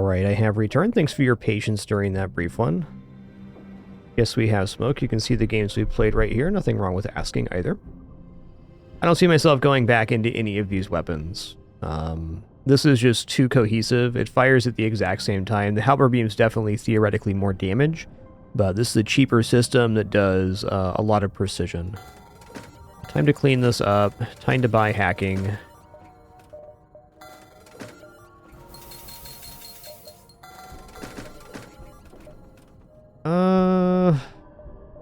Speaker 1: Alright, I have returned. Thanks for your patience during that brief one. Yes, we have smoke. You can see the games we played right here. Nothing wrong with asking either. I don't see myself going back into any of these weapons. This is just too cohesive. It fires at the exact same time. The halberd beam is definitely theoretically more damage, but this is a cheaper system that does a lot of precision. Time to clean this up. Time to buy hacking.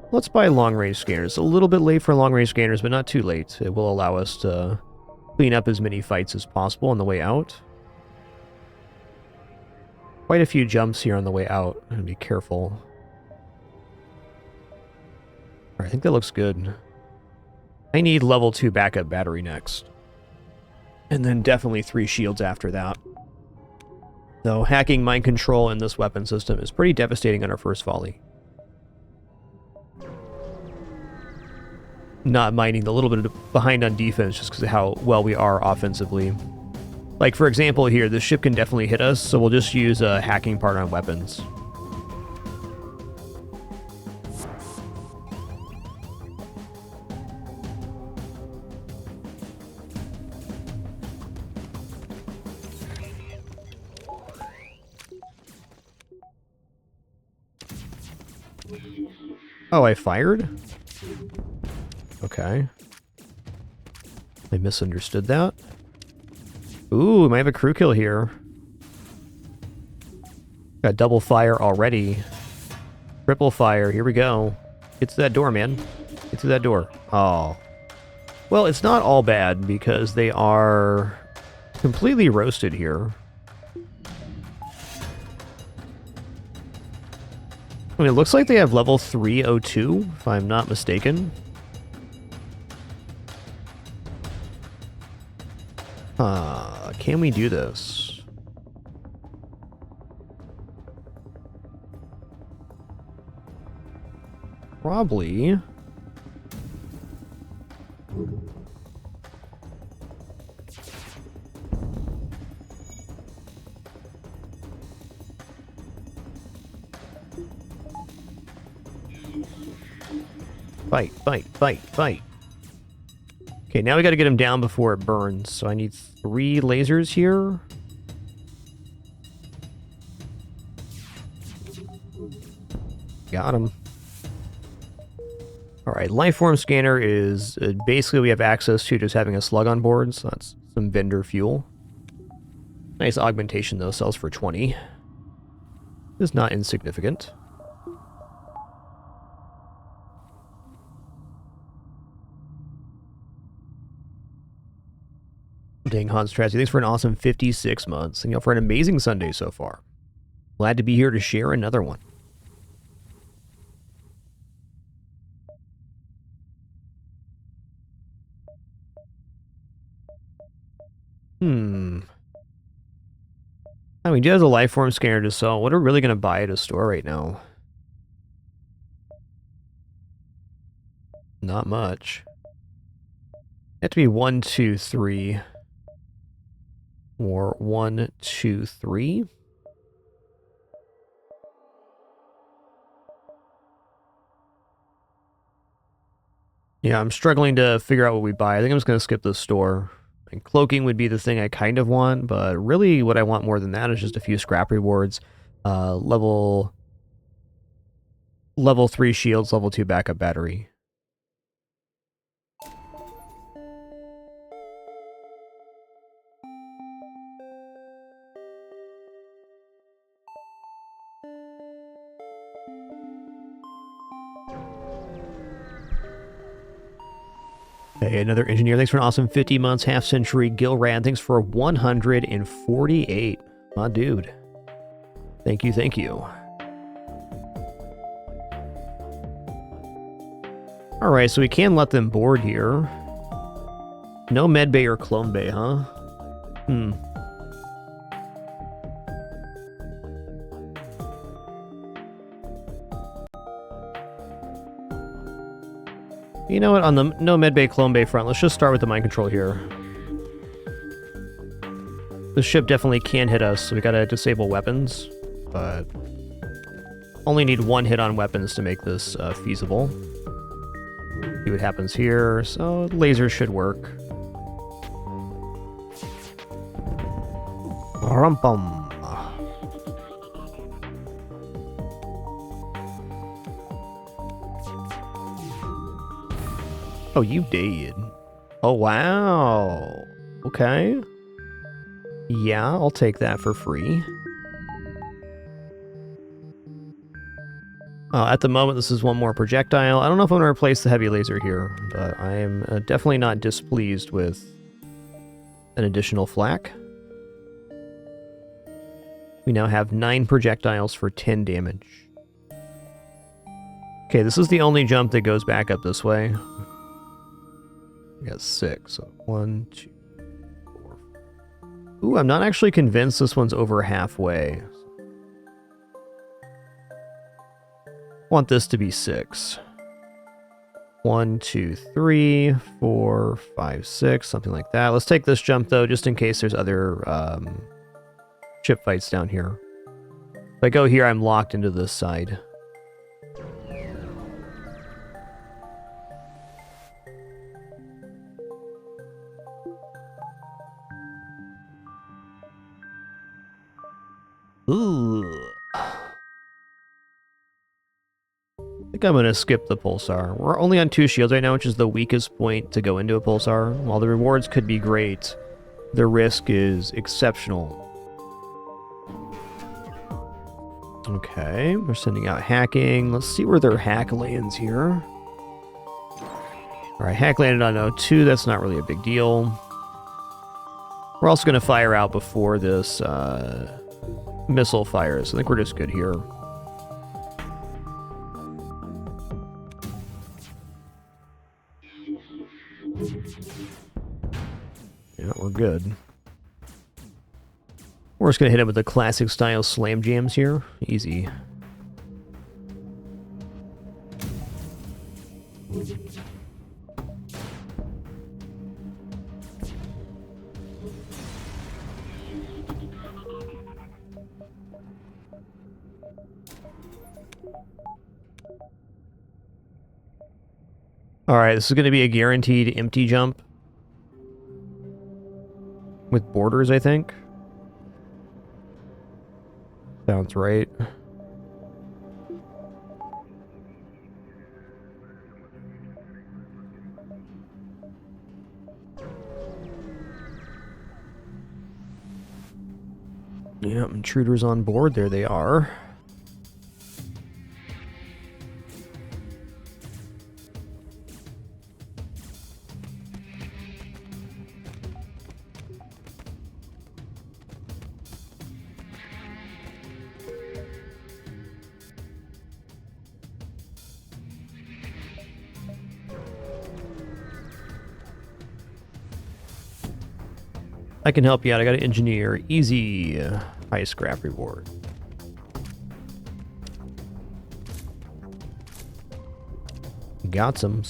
Speaker 1: Let's buy long-range scanners. A little bit late for long-range scanners, but not too late. It will allow us to clean up as many fights as possible on the way out. Quite a few jumps here on the way out. I'm gonna be careful. Alright, I think that looks good. I need level 2 backup battery next. And then definitely 3 shields after that. So hacking mind control in this weapon system is pretty devastating on our first volley. Not minding the little bit of behind on defense just because of how well we are offensively. Like, for example, here, this ship can definitely hit us, so we'll just use a hacking part on weapons. Oh, I fired? Okay. I misunderstood that. Ooh, I might have a crew kill here. Got double fire already. Triple fire, here we go. Get to that door, man. Get to that door. Oh. Well, it's not all bad because they are completely roasted here. I mean, it looks like they have level 3 O2, if I'm not mistaken. Can we do this? Probably. Fight, fight, fight, fight. Okay, now we gotta get him down before it burns. So I need 3 lasers here. Got him. Alright, lifeform scanner is basically we have access to just having a slug on board, so that's some vendor fuel. Nice augmentation though, sells for 20. Is not insignificant. Dang, Hans Trasy, thanks for an awesome 56 months, and for an amazing Sunday so far. Glad to be here to share another one. I mean, he has a lifeform scanner to sell. What are we really going to buy at a store right now? Not much. Have to be 1, 2, 3. Or 1, 2, 3. Yeah, I'm struggling to figure out what we buy. I think I'm just going to skip the store. And cloaking would be the thing I kind of want, but really what I want more than that is just a few scrap rewards. Level 3 shields, level 2 backup battery. Hey, another engineer. Thanks for an awesome 50 months, half century. Gilrad, thanks for 148. My dude. Thank you, thank you. Alright, so we can let them board here. No medbay or clone bay, huh? You know what, on the no medbay clone bay front, let's just start with the mind control here. The ship definitely can hit us, so we gotta disable weapons, but only need one hit on weapons to make this feasible. See what happens here. So laser should work. Rumpum. Oh, you did. Oh, wow. Okay. Yeah, I'll take that for free. At the moment, this is one more projectile. I don't know if I'm going to replace the heavy laser here, but I am definitely not displeased with an additional flak. We now have 9 projectiles for 10 damage. Okay, this is the only jump that goes back up this way. We got 6. So 1, 2, 4. Ooh, I'm not actually convinced this one's over halfway. Want this to be 6. 1, 2, 3, 4, 5, 6, something like that. Let's take this jump though, just in case there's other ship fights down here. If I go here, I'm locked into this side. Ooh. I think I'm going to skip the pulsar. We're only on 2 shields right now, which is the weakest point to go into a pulsar. While the rewards could be great, the risk is exceptional. Okay, we're sending out hacking. Let's see where their hack lands here. Alright, hack landed on O2. That's not really a big deal. We're also going to fire out before this missile fires. I think we're just good here. Yeah, we're good. We're just going to hit him with the classic style slam jams here. Easy. Alright, this is going to be a guaranteed empty jump. With borders, I think. Sounds right. Yep, intruders on board. There they are. I can help you out. I got an engineer. Easy. High scrap reward. Got some.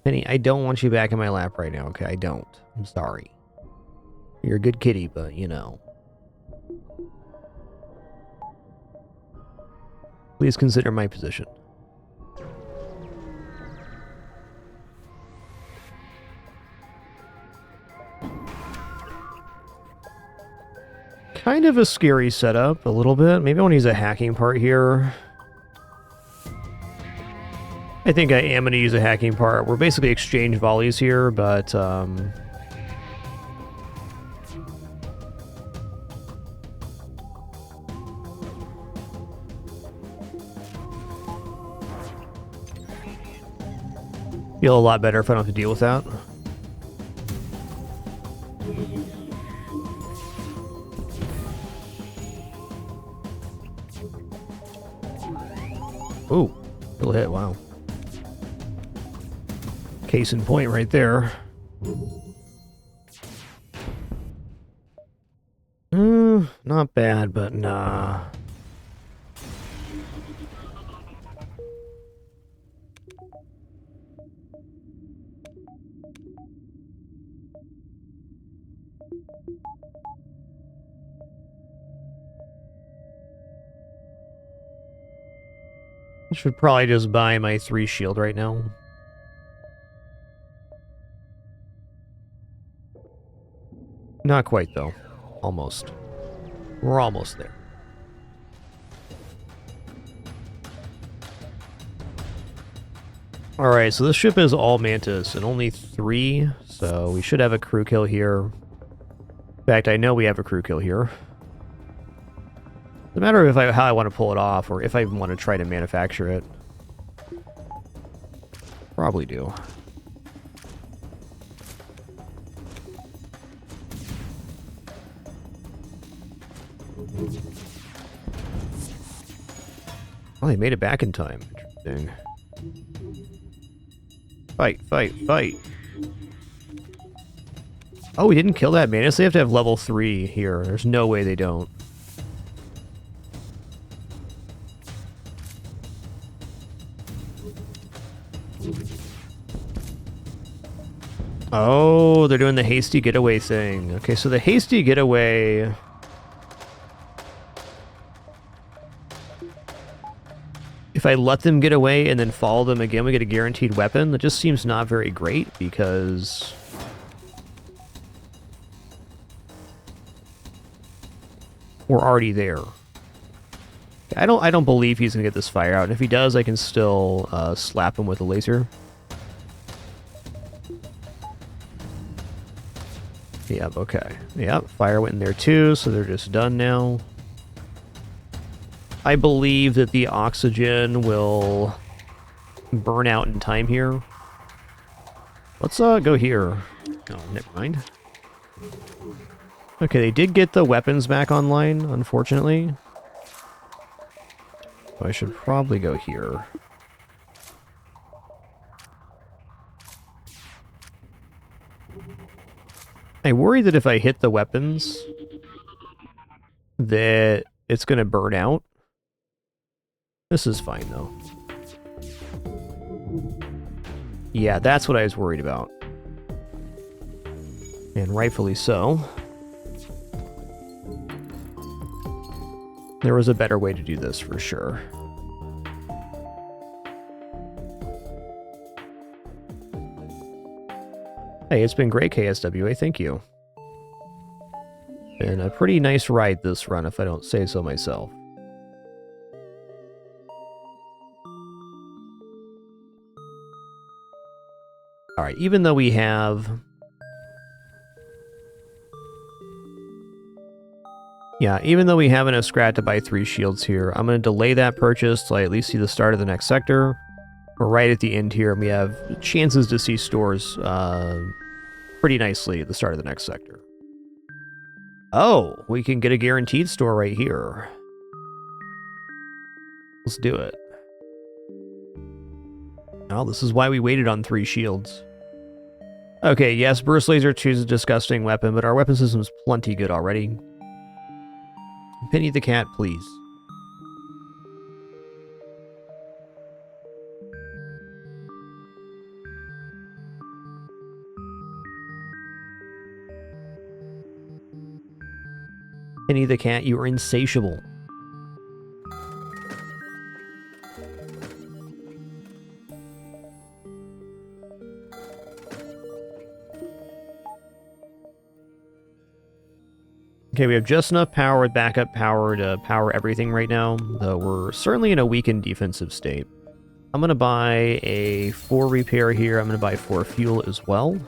Speaker 1: Penny, I don't want you back in my lap right now, okay? I don't. I'm sorry. You're a good kitty, but, you know. Please consider my position. Kind of a scary setup, a little bit. Maybe I want to use a hacking part here. I think I am going to use a hacking part. We're basically exchange volleys here, but feel a lot better if I don't have to deal with that. Ooh, little hit, wow. Case in point right there. Not bad, but nah. I should probably just buy my 3 shield right now. Not quite, though. Almost. We're almost there. Alright, so this ship is all Mantis and only 3, so we should have a crew kill here. In fact, I know we have a crew kill here. No matter if how I want to pull it off, or if I even want to try to manufacture it. Probably do. Oh, they made it back in time. Interesting. Fight, fight, fight. Oh, we didn't kill that Mantis. They have to have level 3 here. There's no way they don't. Oh, they're doing the hasty getaway thing. Okay, so the hasty getaway... If I let them get away and then follow them again, we get a guaranteed weapon. That just seems not very great because... we're already there. I don't believe he's gonna get this fire out, and if he does, I can still slap him with a laser. Yep, okay. Yep, fire went in there too, so they're just done now. I believe that the oxygen will burn out in time here. Let's go here. Oh, never mind. Okay, they did get the weapons back online, unfortunately. So I should probably go here. I worry that if I hit the weapons, that it's going to burn out. This is fine, though. Yeah, that's what I was worried about. And rightfully so. There was a better way to do this, for sure. Hey, it's been great, KSWA, thank you. Been a pretty nice ride this run, if I don't say so myself. Alright, even though we have... Yeah, even though we have enough scrap to buy 3 shields here, I'm going to delay that purchase till I at least see the start of the next sector. We're right at the end here, and we have chances to see stores pretty nicely at the start of the next sector. Oh, we can get a guaranteed store right here. Let's do it. Oh, this is why we waited on 3 shields. Okay, yes, Burst Laser 2 is a disgusting weapon, but our weapon system's plenty good already. Penny the cat, please. Penny the cat, you are insatiable. Okay, we have just enough power with backup power to power everything right now, though we're certainly in a weakened defensive state. I'm going to buy a 4 repair here. I'm going to buy 4 fuel as well.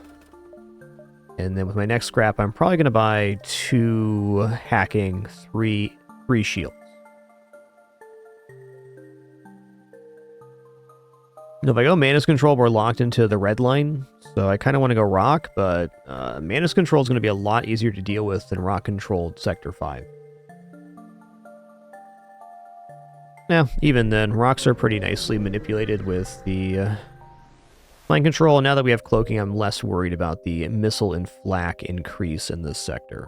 Speaker 1: And then with my next scrap, I'm probably going to buy 2 hacking, 3 shields. Now, if I go Manus Control, we're locked into the red line. So I kind of want to go Rock, but Manus Control is going to be a lot easier to deal with than Rock-controlled Sector 5. Yeah, even then, Rocks are pretty nicely manipulated with the Mind control, now that we have cloaking, I'm less worried about the missile and flak increase in this sector.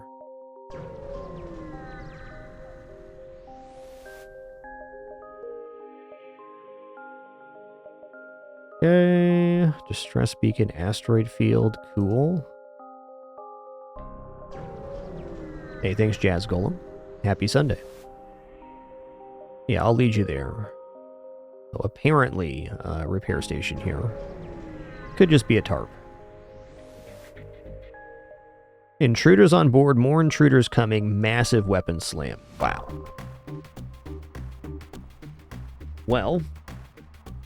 Speaker 1: Okay, distress beacon, asteroid field, cool. Hey, thanks, Jazz Golem. Happy Sunday. Yeah, I'll lead you there. Oh, apparently, repair station here. Could just be a tarp. Intruders on board, more intruders coming, massive weapon slam. Wow. Well,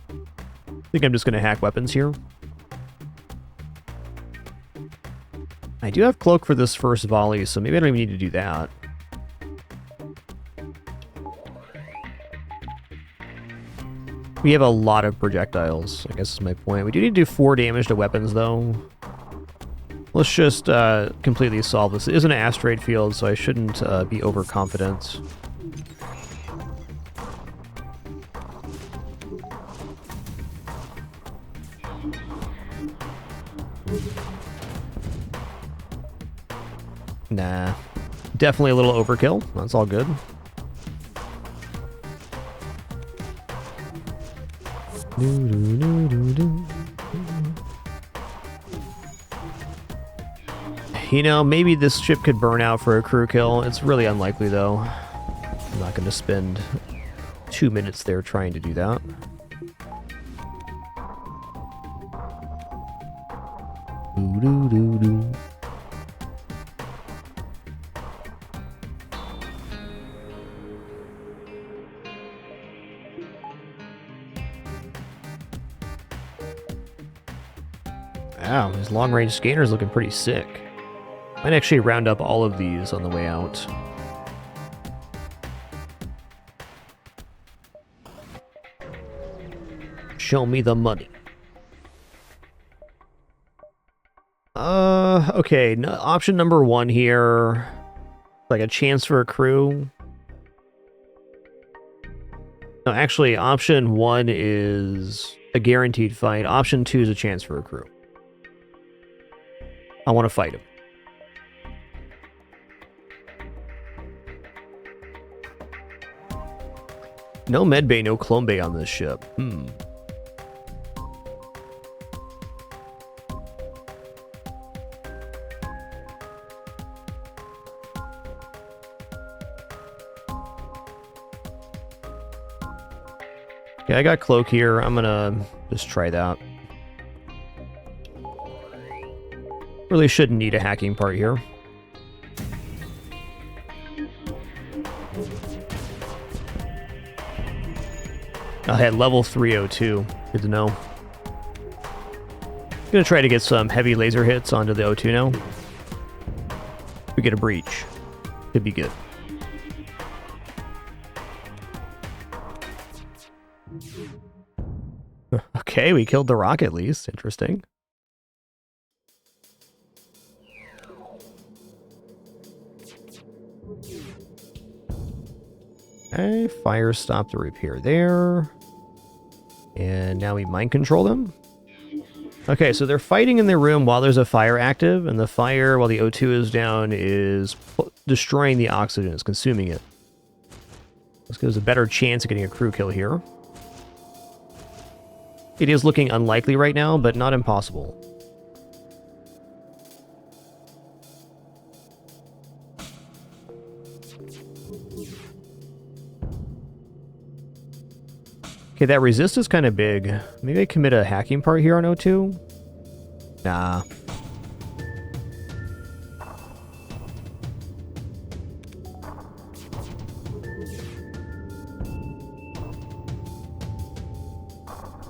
Speaker 1: I think I'm just going to hack weapons here. I do have cloak for this first volley, so maybe I don't even need to do that. We have a lot of projectiles, I guess is my point. We do need to do 4 damage to weapons, though. Let's just completely solve this. It is an asteroid field, so I shouldn't be overconfident. Nah. Definitely a little overkill. That's all good. You know, maybe this ship could burn out for a crew kill. It's really unlikely, though. I'm not going to spend 2 minutes there trying to do that. Wow, these long-range scanners looking pretty sick. Might actually round up all of these on the way out. Show me the money. Okay, no, option number 1 here. Like a chance for a crew. No, actually, option 1 is a guaranteed fight. Option 2 is a chance for a crew. I want to fight him. No medbay, no clone bay on this ship. Okay, I got cloak here. I'm gonna just try that. Really shouldn't need a hacking part here. I had level 302. Good to know. Gonna try to get some heavy laser hits onto the O2 now. We get a breach. Could be good. Okay, we killed the rock at least. Interesting. Okay, fire stopped the repair there. And now we mind control them. Okay, so they're fighting in their room while there's a fire active, and the fire, while the O2 is down, is destroying the oxygen. It's consuming it. This gives a better chance of getting a crew kill here. It is looking unlikely right now, but not impossible. Okay, that resist is kind of big. Maybe I commit a hacking part here on O2? Nah.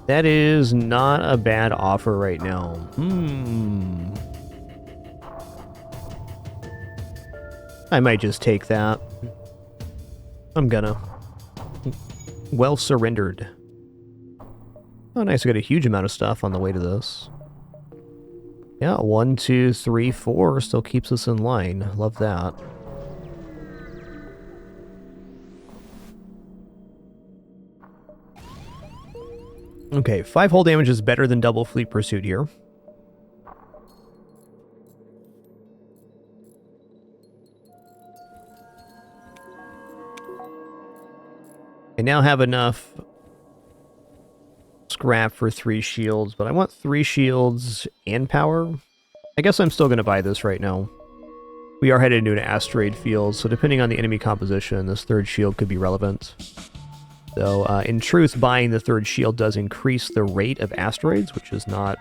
Speaker 1: That is not a bad offer right now. I might just take that. I'm gonna. Well surrendered. Oh, nice. I got a huge amount of stuff on the way to this. Yeah, 1, 2, 3, 4 still keeps us in line. Love that. Okay, 5 hull damage is better than double fleet pursuit here. I now have enough scrap for 3 shields, but I want 3 shields and power. I guess I'm still going to buy this right now. We are headed into an asteroid field, so depending on the enemy composition, this 3rd shield could be relevant. Though, in truth, buying the 3rd shield does increase the rate of asteroids, which is not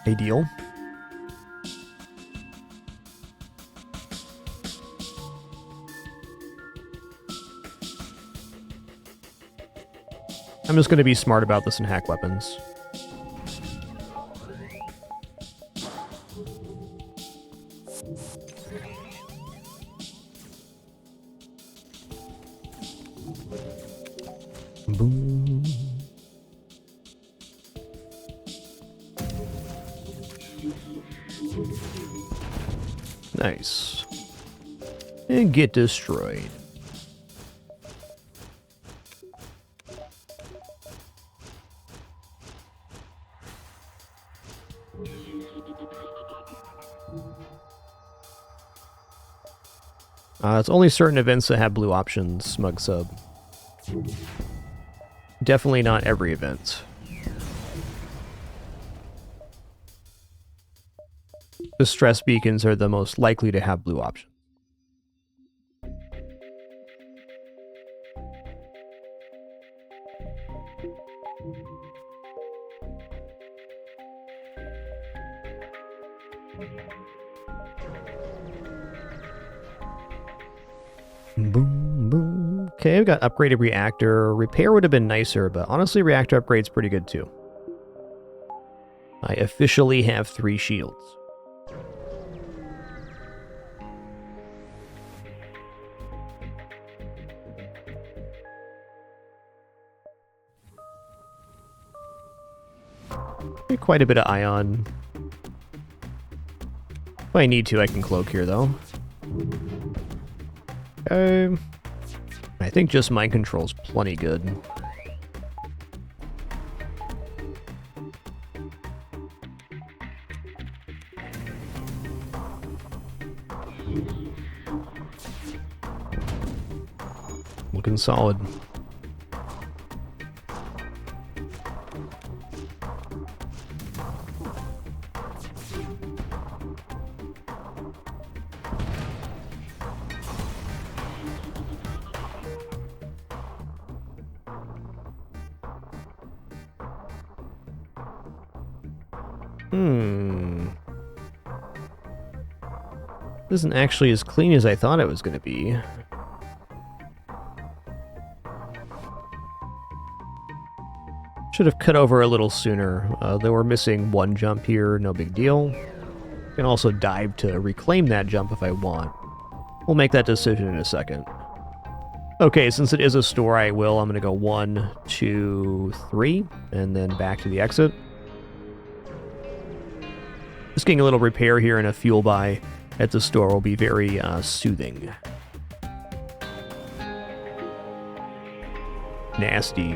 Speaker 1: ideal. I'm just going to be smart about this and hack weapons. Boom. Nice. And get destroyed. It's only certain events that have blue options, Smug Sub. Definitely not every event. The stress beacons are the most likely to have blue options. Boom, boom. Okay, we got upgraded reactor. Repair would have been nicer, but honestly, reactor upgrade's pretty good too. I officially have 3 shields. Quite a bit of ion. If I need to, I can cloak here, though. I think just mind control's plenty good. Looking solid. This isn't actually as clean as I thought it was going to be. Should have cut over a little sooner. They were missing 1 jump here, no big deal. Can also dive to reclaim that jump if I want. We'll make that decision in a second. Okay, since it is a store, I'm going to go 1, 2, 3, and then back to the exit. Just getting a little repair here and a fuel buy at the store will be very soothing. Nasty.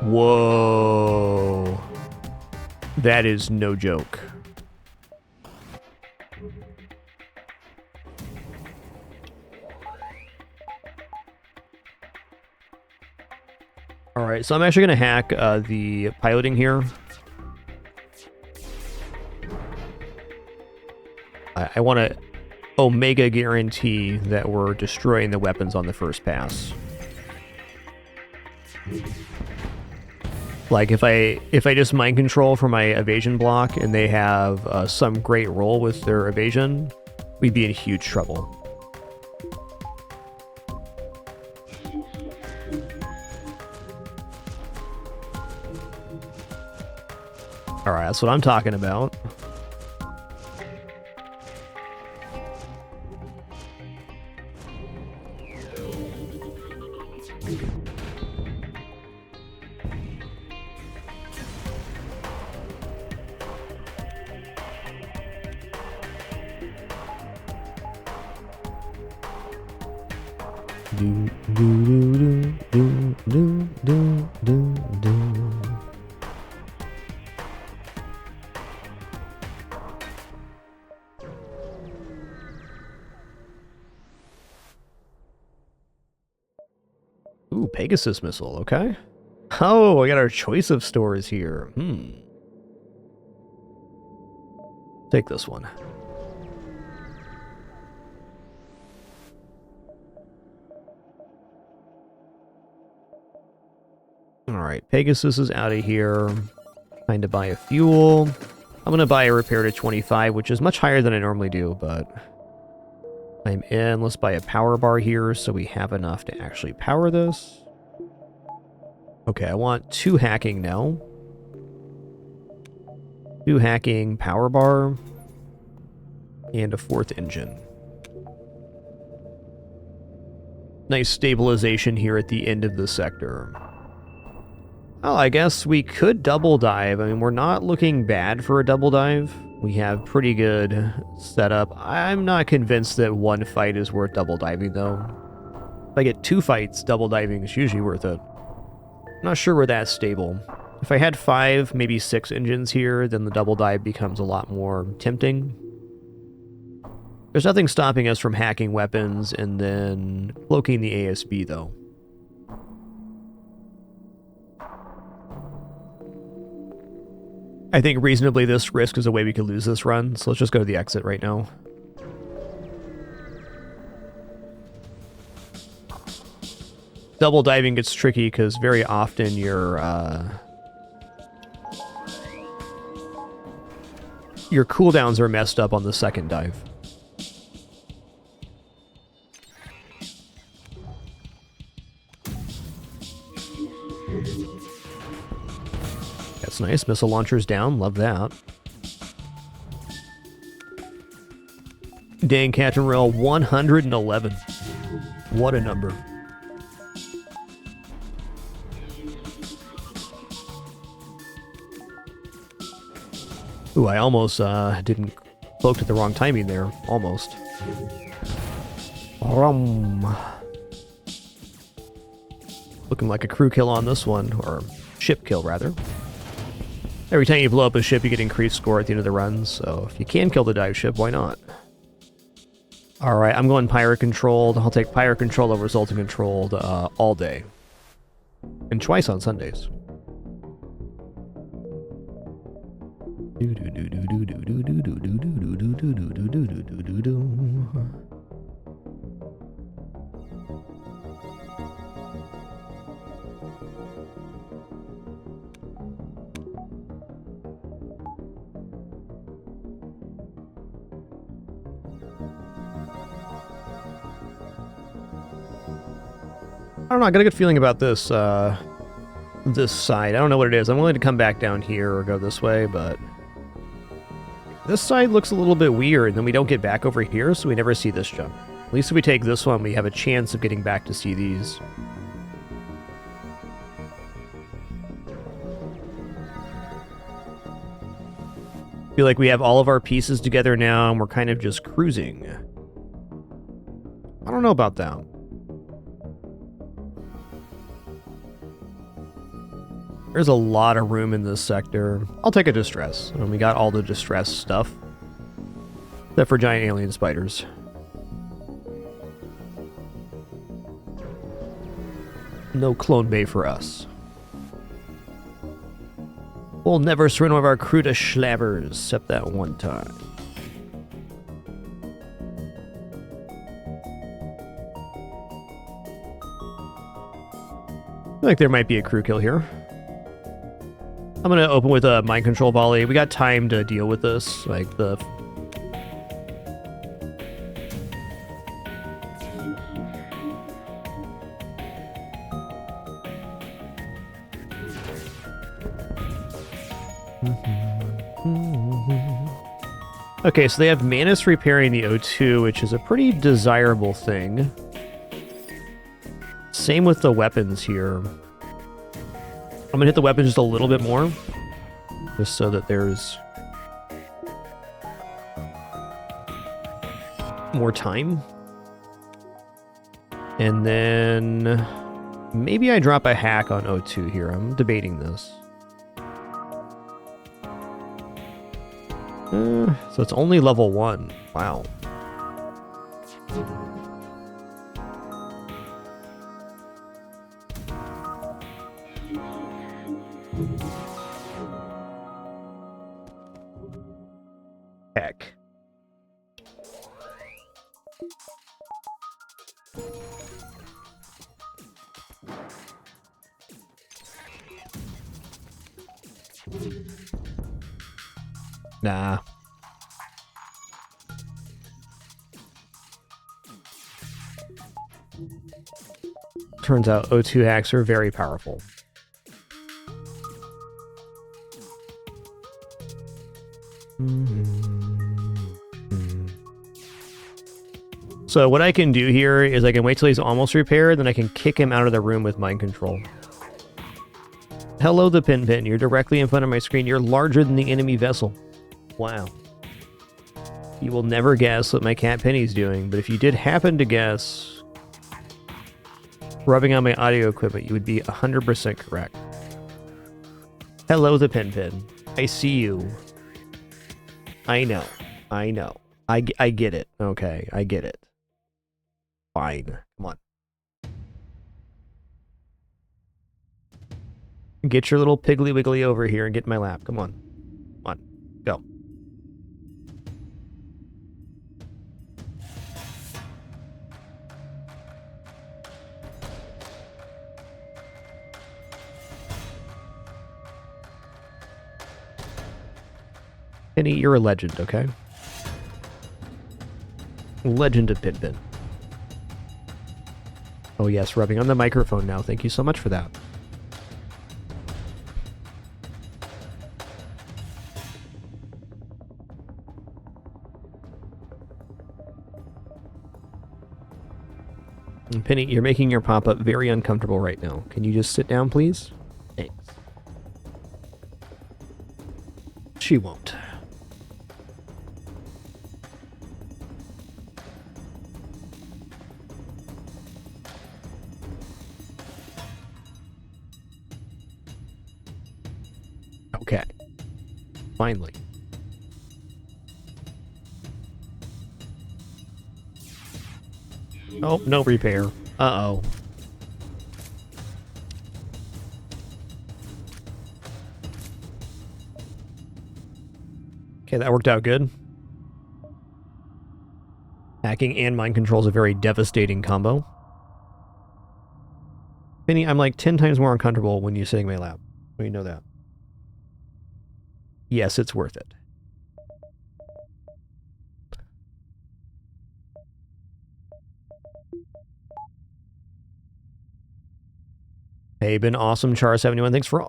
Speaker 1: Whoa. That is no joke. Alright, so I'm actually going to hack the piloting here. I want to Omega guarantee that we're destroying the weapons on the first pass. Like if I just mind control for my evasion block and they have some great roll with their evasion, we'd be in huge trouble. Alright, that's what I'm talking about. Ooh, Pegasus missile, okay. Oh, we got our choice of stores here. Take this one. Alright, Pegasus is out of here. Trying to buy a fuel. I'm going to buy a repair to 25, which is much higher than I normally do, but I'm in. Let's buy a power bar here so we have enough to actually power this. Okay, I want 2 hacking now. 2 hacking, power bar, and a 4th engine. Nice stabilization here at the end of the sector. Oh, I guess we could double dive. I mean, we're not looking bad for a double dive. We have pretty good setup. I'm not convinced that 1 fight is worth double diving, though. If I get 2 fights, double diving is usually worth it. I'm not sure we're that stable. If I had 5, maybe 6 engines here, then the double dive becomes a lot more tempting. There's nothing stopping us from hacking weapons and then cloaking the ASB, though. I think reasonably this risk is a way we could lose this run, so let's just go to the exit right now. Double diving gets tricky because very often your cooldowns are messed up on the second dive. That's nice. Missile launchers down. Love that. Dang, Captain Rail, 111. What a number. Ooh, I almost didn't cloak at the wrong timing there. Almost. Looking like a crew kill on this one, or ship kill, rather. Every time you blow up a ship, you get increased score at the end of the run, so if you can kill the dive ship, why not? Alright, I'm going pirate controlled. I'll take pirate controlled over Sultan controlled all day. And twice on Sundays. I don't know, I got a good feeling about this, this side. I don't know what it is. I'm willing to come back down here or go this way, but this side looks a little bit weird, and then we don't get back over here, so we never see this jump. At least if we take this one, we have a chance of getting back to see these. I feel like we have all of our pieces together now, and we're kind of just cruising. I don't know about that. There's a lot of room in this sector. I'll take a distress. And we got all the distress stuff. Except for giant alien spiders. No clone bay for us. We'll never surrender one of our crew to schlabbers, except that one time. I feel like there might be a crew kill here. I'm going to open with a mind control volley. We got time to deal with this. Like the... Okay, so they have Manus repairing the O2, which is a pretty desirable thing. Same with the weapons here. I'm going to hit the weapon just a little bit more, just so that there's more time. And then maybe I drop a hack on O2 here. I'm debating this. So it's only level 1. Wow. Heck. Nah. Turns out O2 hacks are very powerful. So what I can do here is I can wait till he's almost repaired, then I can kick him out of the room with mind control. Hello, the Pin. You're directly in front of my screen. You're larger than the enemy vessel. Wow. You will never guess what my cat Penny's doing, but if you did happen to guess rubbing on my audio equipment, you would be 100% correct. Hello, the Pin. I see you. I know. I get it. Okay, I get it. Fine. Come on. Get your little piggly wiggly over here and get in my lap. Come on. Come on. Go. Penny, you're a legend, okay? Legend of Pin. Oh yes, rubbing on the microphone now. Thank you so much for that. And Penny, you're making your pop-up very uncomfortable right now. Can you just sit down, please? Thanks. She won't. Okay. Finally. Oh, no repair. Uh-oh. Okay, that worked out good. Hacking and mind control is a very devastating combo. Penny, I'm like 10 times more uncomfortable when you're sitting in my lap. Well, you know that. Yes, it's worth it. Hey, been awesome, Char71. Thanks for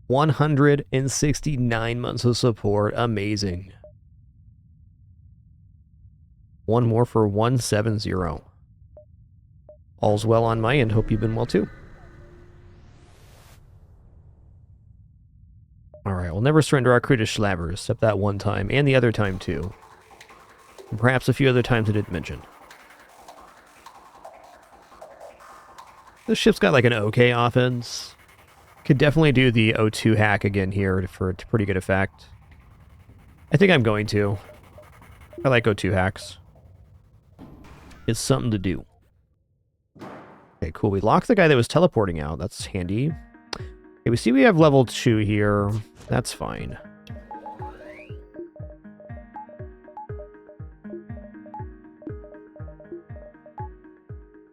Speaker 1: 169 months of support. Amazing. One more for 170. All's well on my end. Hope you've been well too. Alright, we'll never surrender our crew to Schlabbers, except that one time, and the other time too. And perhaps a few other times I didn't mention. This ship's got like an okay offense. Could definitely do the O2 hack again here for a pretty good effect. I think I'm going to. I like O2 hacks. It's something to do. Okay, cool. We locked the guy that was teleporting out. That's handy. Okay, we see we have level 2 here. That's fine.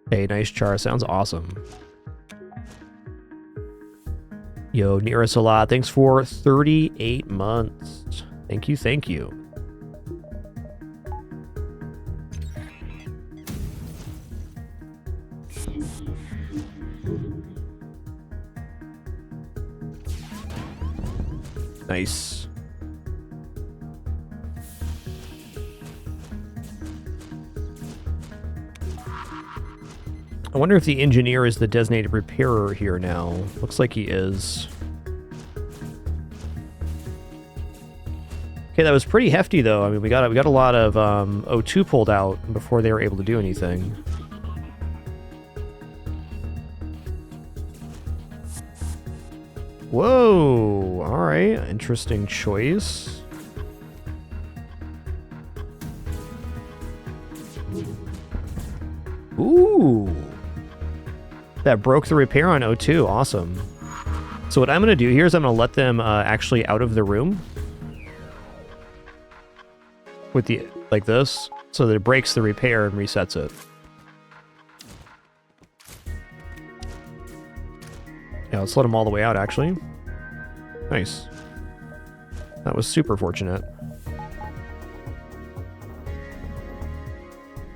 Speaker 1: Hey, nice char. Sounds awesome. Yo, near us a lot. Thanks for 38 months. Thank you, thank you. Nice. I wonder if the engineer is the designated repairer here now. Looks like he is. Okay, that was pretty hefty though. I mean, we got a lot of O2 pulled out before they were able to do anything. Whoa! All right, interesting choice. Ooh. That broke the repair on O2. Awesome. So what I'm going to do here is I'm going to let them actually out of the room with the like this, so that it breaks the repair and resets it. Yeah, let's let them all the way out, actually. Nice. That was super fortunate.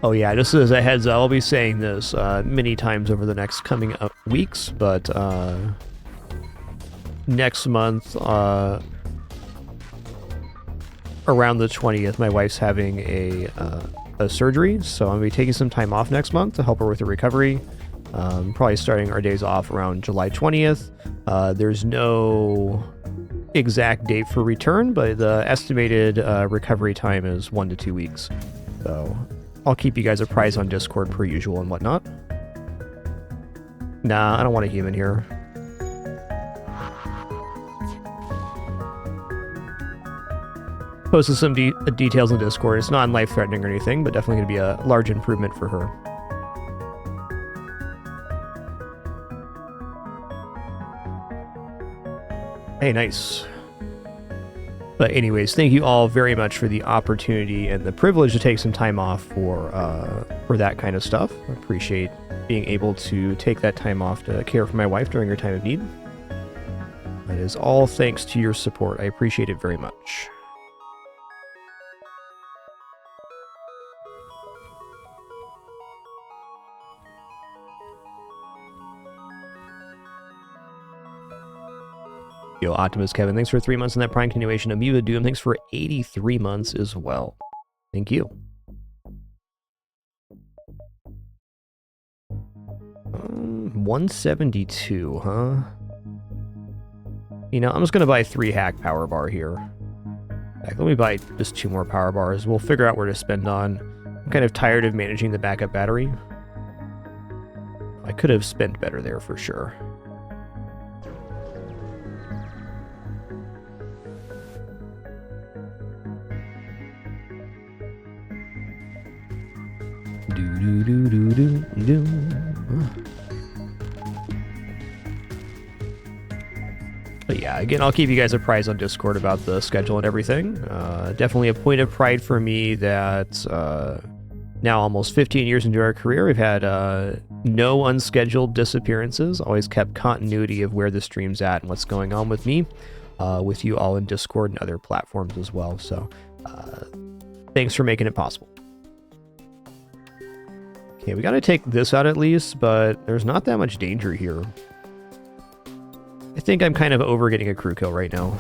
Speaker 1: Oh yeah, just as a heads up, I'll be saying this many times over the next coming up weeks, but next month, around the 20th, my wife's having a surgery, so I'm going to be taking some time off next month to help her with the recovery. Probably starting our days off around July 20th. There's no exact date for return, but the estimated recovery time is 1 to 2 weeks. So I'll keep you guys apprised on Discord per usual and whatnot. Nah, I don't want a human here. Posted some details in Discord. It's not life-threatening or anything, but definitely going to be a large improvement for her. Hey, nice. But anyways, thank you all very much for the opportunity and the privilege to take some time off for that kind of stuff. I appreciate being able to take that time off to care for my wife during her time of need. It is all thanks to your support. I appreciate it very much. Yo, Optimus Kevin, thanks for 3 months in that Prime continuation. Amoeba Doom, thanks for 83 months as well. Thank you. 172, huh? You know, I'm just going to buy 3 hack power bar here. Heck, let me buy just 2 more power bars. We'll figure out where to spend on. I'm kind of tired of managing the backup battery. I could have spent better there for sure. But yeah, again, I'll keep you guys apprised on Discord about the schedule and everything. Definitely a point of pride for me that now almost 15 years into our career, we've had no unscheduled disappearances, always kept continuity of where the stream's at and what's going on with me, with you all in Discord and other platforms as well. So thanks for making it possible. Okay, we gotta take this out at least, but there's not that much danger here. I think I'm kind of over getting a crew kill right now.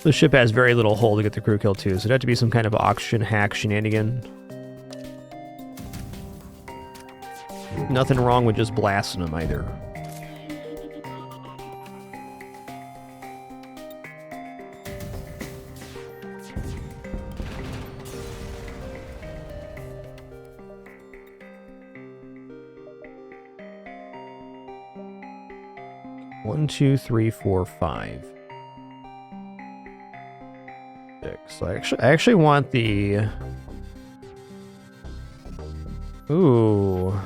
Speaker 1: The ship has very little hull to get the crew kill too, so it'd have to be some kind of auction hack shenanigan. Nothing wrong with just blasting them either. One, two, three, four, 5. 6. So I actually want the... Ooh.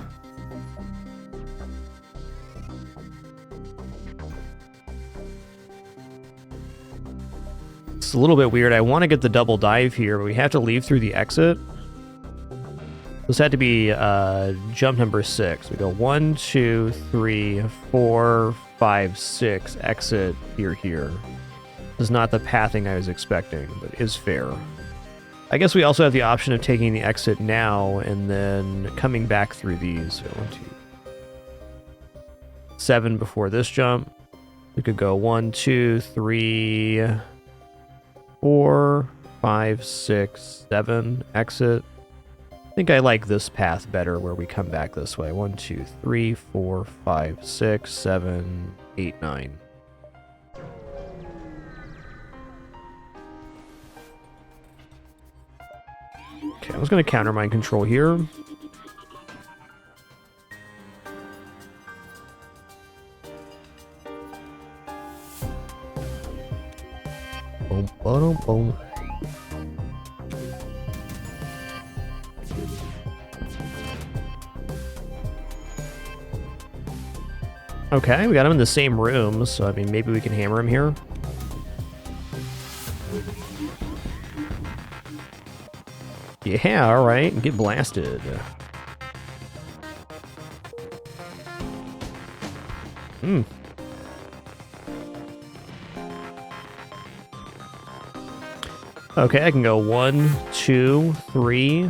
Speaker 1: It's a little bit weird. I want to get the double dive here, but we have to leave through the exit. This had to be jump number 6. We go 1, 2, 3, 4, 5, 6, exit here. This is not the pathing I was expecting, but is fair. I guess we also have the option of taking the exit now and then coming back through these. So 1, 2, 7 before this jump. We could go 1, 2, 3, 4, 5, 6, 7, exit. I think I like this path better where we come back this way. 1, 2, 3, 4, 5, 6, 7, 8, 9. Okay, I was going to counter mind control here. Boom, boom, boom. Okay, we got him in the same room, so I mean, maybe we can hammer him here. Yeah, alright, get blasted. Hmm. Okay, I can go 1, 2, 3.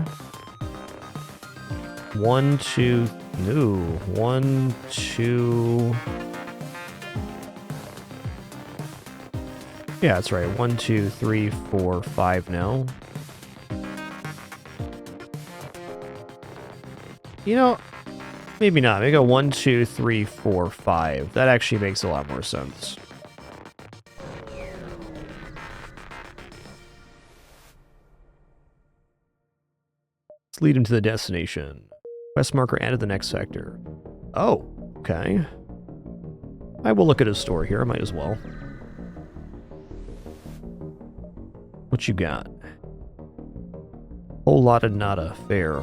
Speaker 1: 1, 2. No. 1, 2. Yeah, that's right. 1, 2, 3, 4, 5 now. You know, maybe not. Maybe go 1, 2, 3, 4, 5. That actually makes a lot more sense. Let's lead him to the destination. Quest marker added the next sector. Oh, okay. I will look at his store here. I might as well. What you got? Whole lot of nada. Fair.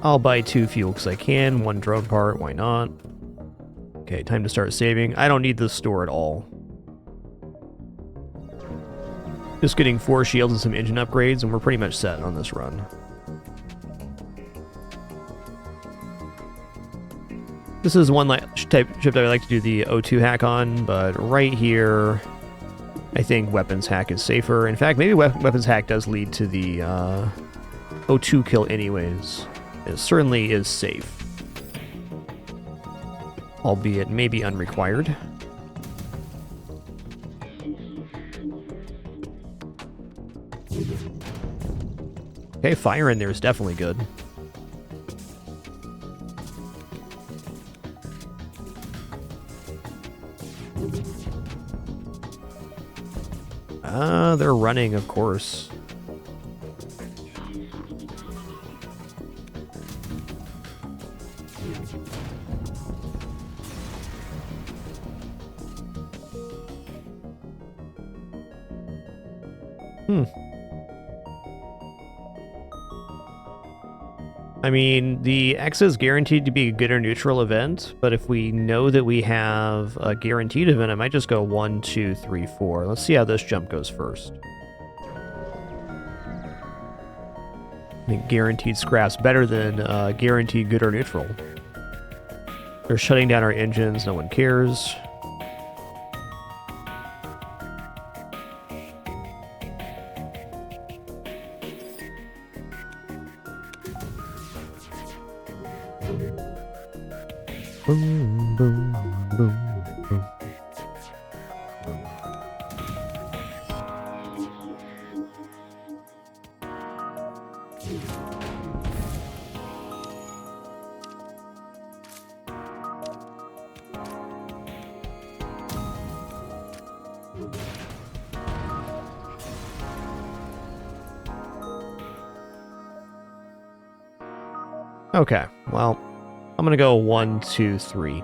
Speaker 1: I'll buy 2 fuel because I can. 1 drone part. Why not? Okay, time to start saving. I don't need this store at all. Just getting 4 shields and some engine upgrades, and we're pretty much set on this run. This is one type ship that I like to do the O2 hack on, but right here, I think weapons hack is safer. In fact, maybe weapons hack does lead to the O2 kill anyways. It certainly is safe. Albeit maybe unrequired. Okay, fire in there is definitely good. They're running, of course. I mean, the X is guaranteed to be a good or neutral event, but if we know that we have a guaranteed event, I might just go 1, 2, 3, 4. Let's see how this jump goes first. I think guaranteed scrap's better than guaranteed good or neutral. They're shutting down our engines, no one cares. Boom, boom, boom, boom. Okay, well, I'm gonna go 1, 2, 3.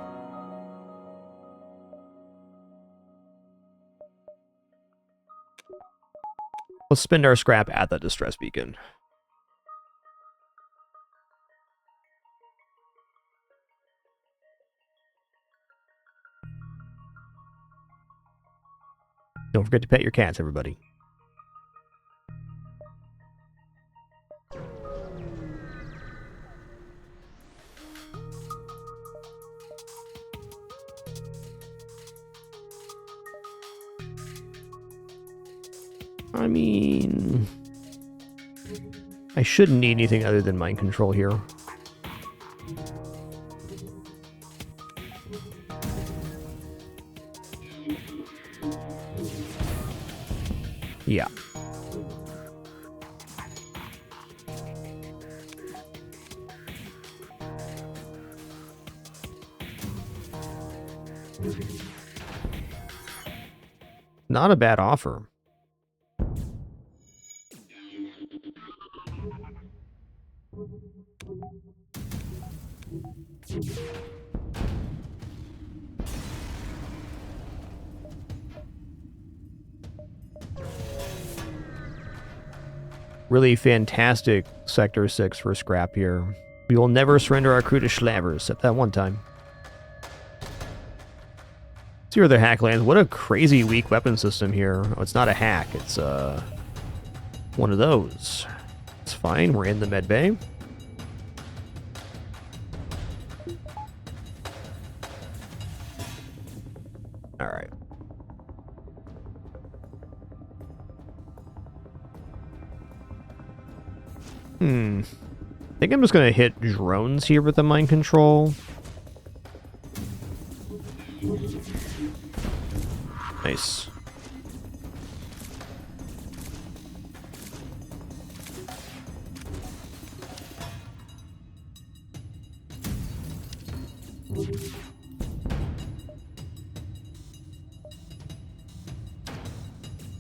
Speaker 1: Let's spend our scrap at the distress beacon. Don't forget to pet your cats, everybody. I mean, I shouldn't need anything other than mind control here. Yeah. Not a bad offer. Really fantastic Sector 6 for scrap here. We will never surrender our crew to Schlavers, except that one time. See where the hack lands. What a crazy weak weapon system here. Oh, it's not a hack. It's one of those. It's fine. We're in the med bay. All right. I think I'm just going to hit drones here with the mind control. Nice.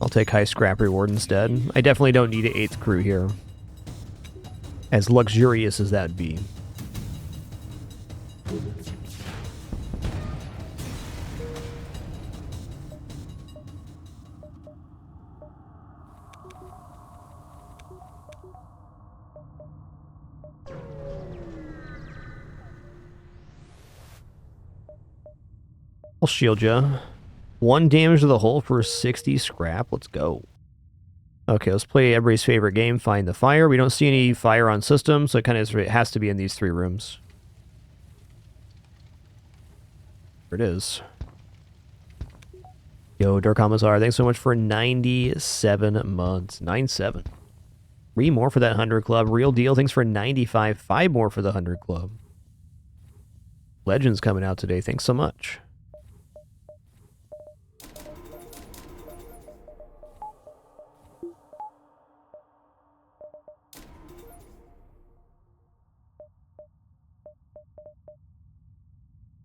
Speaker 1: I'll take high scrap reward instead. I definitely don't need an 8th crew here. As luxurious as that'd be. I'll shield ya. 1 damage to the hull for 60 scrap. Let's go. Okay, let's play everybody's favorite game, Find the Fire. We don't see any fire on system, so it has to be in these 3 rooms. There it is. Yo, Dark Commissar, thanks so much for 97 months. 97. 3 more for that 100 club. Real deal, thanks for 95. 5 more for the 100 club. Legends coming out today, thanks so much.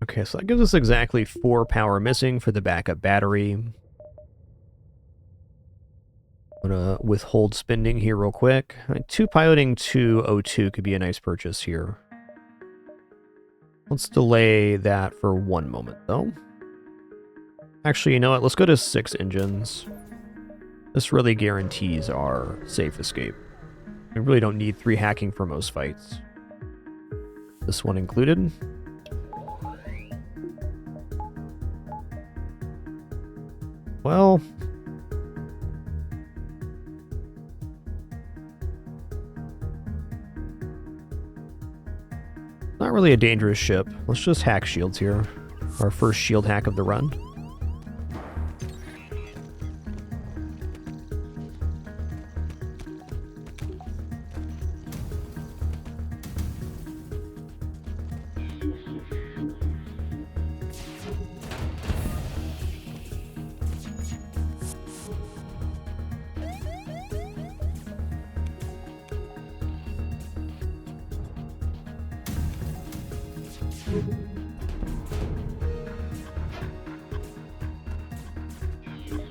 Speaker 1: Okay, so that gives us exactly 4 power missing for the backup battery. I'm gonna withhold spending here real quick. 2 piloting to O2 could be a nice purchase here. Let's delay that for 1 moment, though. Actually, you know what? Let's go to 6 engines. This really guarantees our safe escape. We really don't need 3 hacking for most fights. This one included. Well, not really a dangerous ship. Let's just hack shields here. Our first shield hack of the run.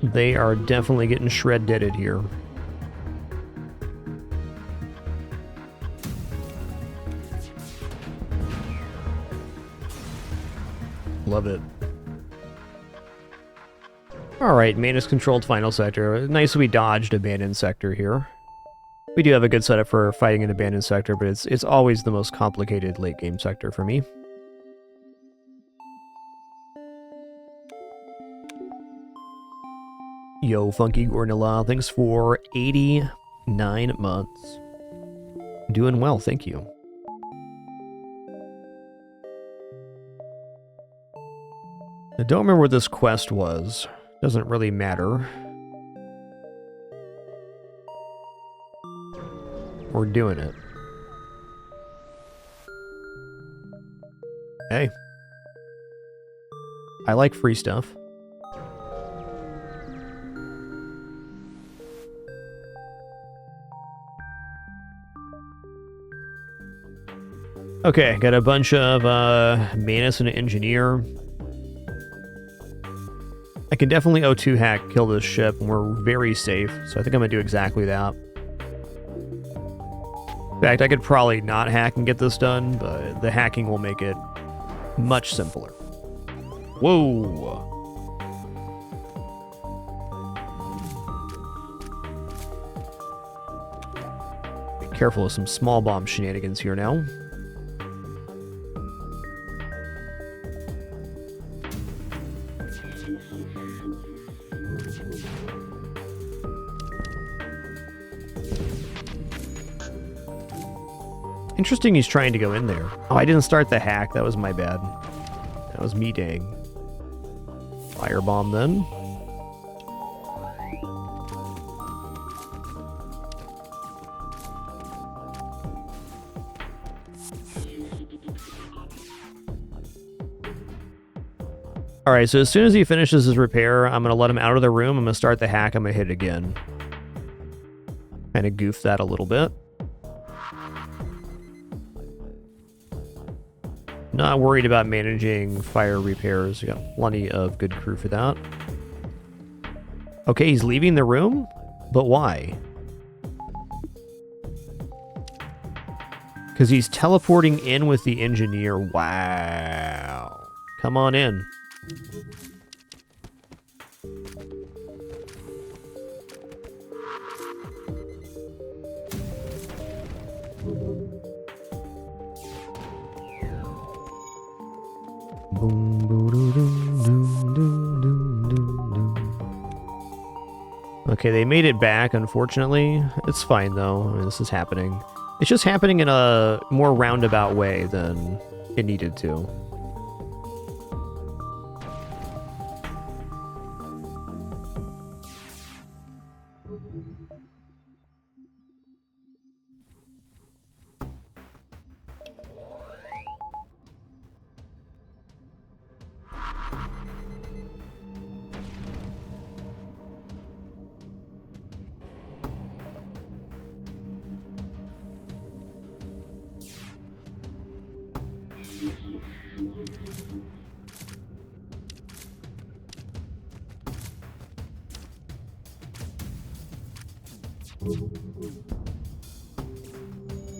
Speaker 1: They are definitely getting shred-deaded here. Love it. Alright, Manus-controlled final sector. Nice we dodged abandoned sector here. We do have a good setup for fighting an abandoned sector, but it's always the most complicated late-game sector for me. Yo, Funky Gornilla, thanks for 89 months. Doing well, thank you. I don't remember what this quest was. Doesn't really matter. We're doing it. Hey. I like free stuff. Okay, got a bunch of Manus and an engineer. I can definitely O2 hack, kill this ship, and we're very safe, so I think I'm going to do exactly that. In fact, I could probably not hack and get this done, but the hacking will make it much simpler. Whoa! Be careful of some small bomb shenanigans here now. Interesting he's trying to go in there. Oh, I didn't start the hack. That was my bad. That was me dang. Firebomb then. Alright, so as soon as he finishes his repair, I'm going to let him out of the room. I'm going to start the hack. I'm going to hit it again. Kind of goof that a little bit. Not worried about managing fire repairs. We got plenty of good crew for that. Okay, he's leaving the room? But why? Because he's teleporting in with the engineer. Wow. Come on in. Okay, they made it back, unfortunately. It's fine, though. I mean, this is happening. It's just happening in a more roundabout way than it needed to.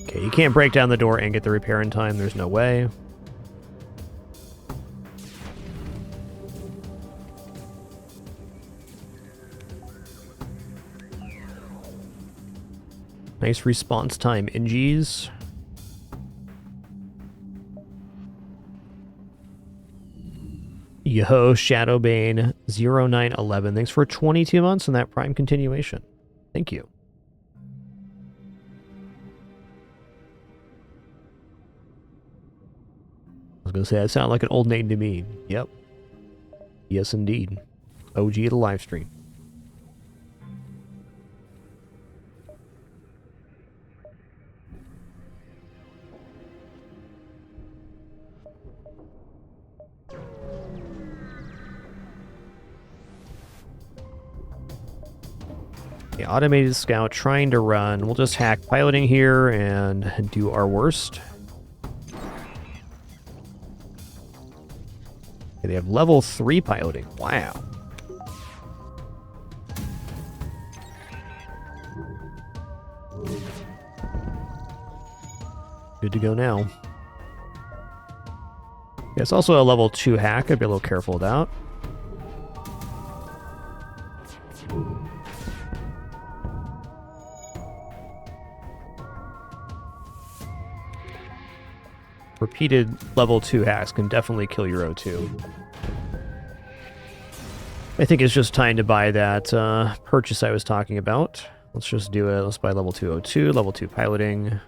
Speaker 1: Okay, you can't break down the door and get the repair in time. There's no way. Nice response time, NGs. Yo, Shadowbane 0911. Thanks for 22 months on that Prime continuation. Thank you. I was going to say, that sounded like an old name to me. Yep. Yes, indeed. OG of the live stream. The automated scout trying to run. We'll just hack piloting here and do our worst. Okay, they have level 3 piloting. Wow. Good to go now. Yeah, it's also a level 2 hack. I'd be a little careful of that. Repeated level 2 hacks can definitely kill your O2. I think it's just time to buy that purchase I was talking about. Let's just do it. Let's buy level 2 O2, level 2 piloting.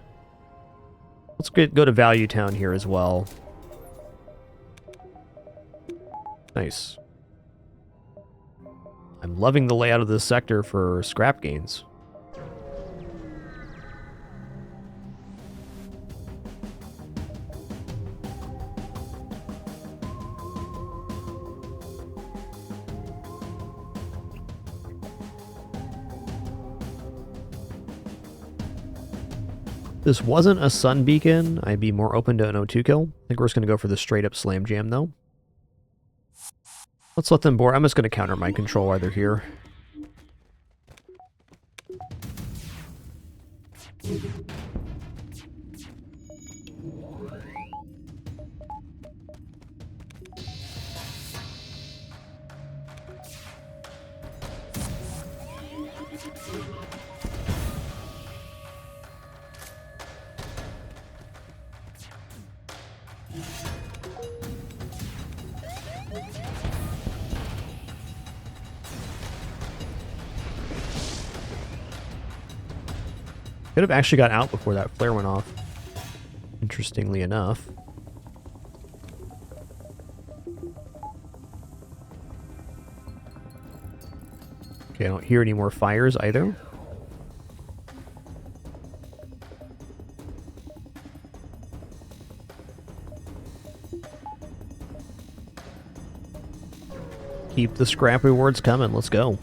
Speaker 1: Let's go to Value Town here as well. Nice. I'm loving the layout of this sector for scrap gains. This wasn't a sun beacon, I'd be more open to an O2 kill. I think we're just going to go for the straight up slam jam though. Let's let them board. I'm just going to counter my control while they're here. Could have actually got out before that flare went off. interestingly enough. Okay, I don't hear any more fires either. Keep the scrap rewards coming. Let's go.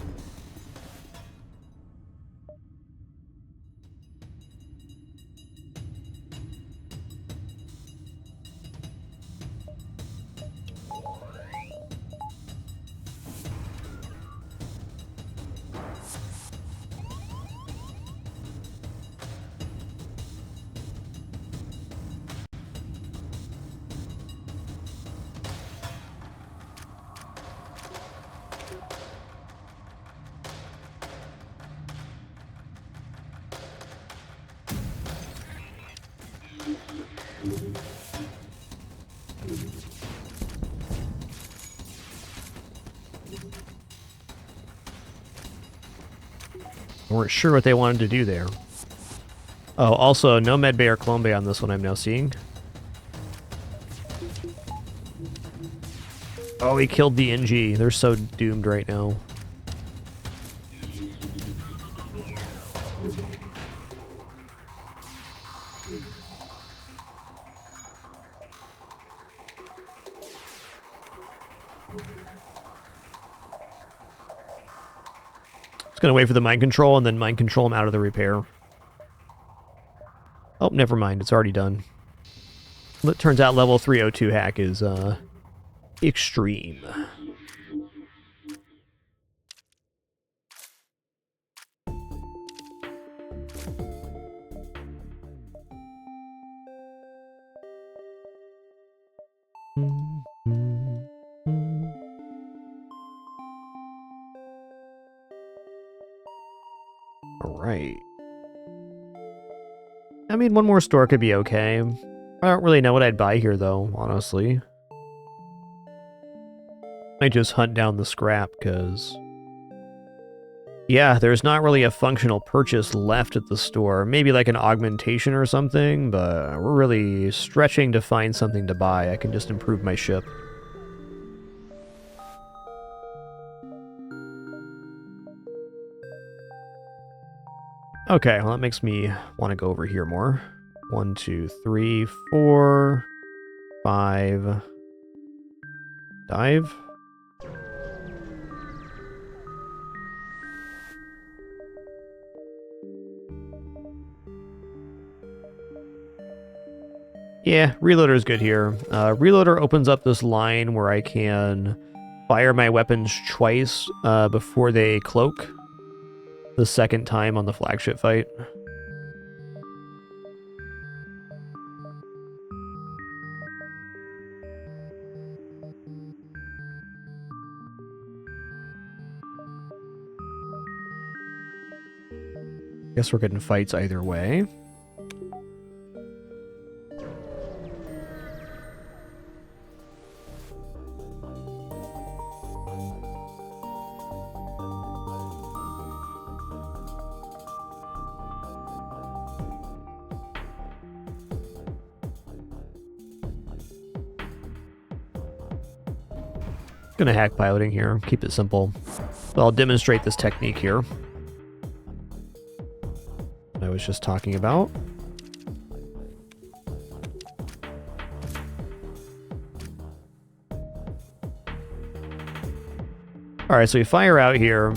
Speaker 1: Weren't sure what they wanted to do there. Oh, also, no med bay or clone bay on this one I'm now seeing. Oh, he killed the NG. They're so doomed right now. Just gonna wait for the mind control and then mind control him out of the repair. Oh, never mind. It's already done. It turns out level 302 hack is extreme. All right. I mean, one more store could be okay. I don't really know what I'd buy here, though, honestly. I just hunt down the scrap, because... yeah, there's not really a functional purchase left at the store. Maybe like an augmentation or something, but we're really stretching to find something to buy. I can just improve my ship. Okay, well that makes me want to go over here more. 1, 2, 3, 4, 5. Dive. Yeah, reloader is good here. Reloader opens up this line where I can fire my weapons twice before they cloak. The second time on the flagship fight. Guess we're getting fights either way. Gonna hack piloting here, keep it simple. So I'll demonstrate this technique here I was just talking about. Alright, so we fire out here, and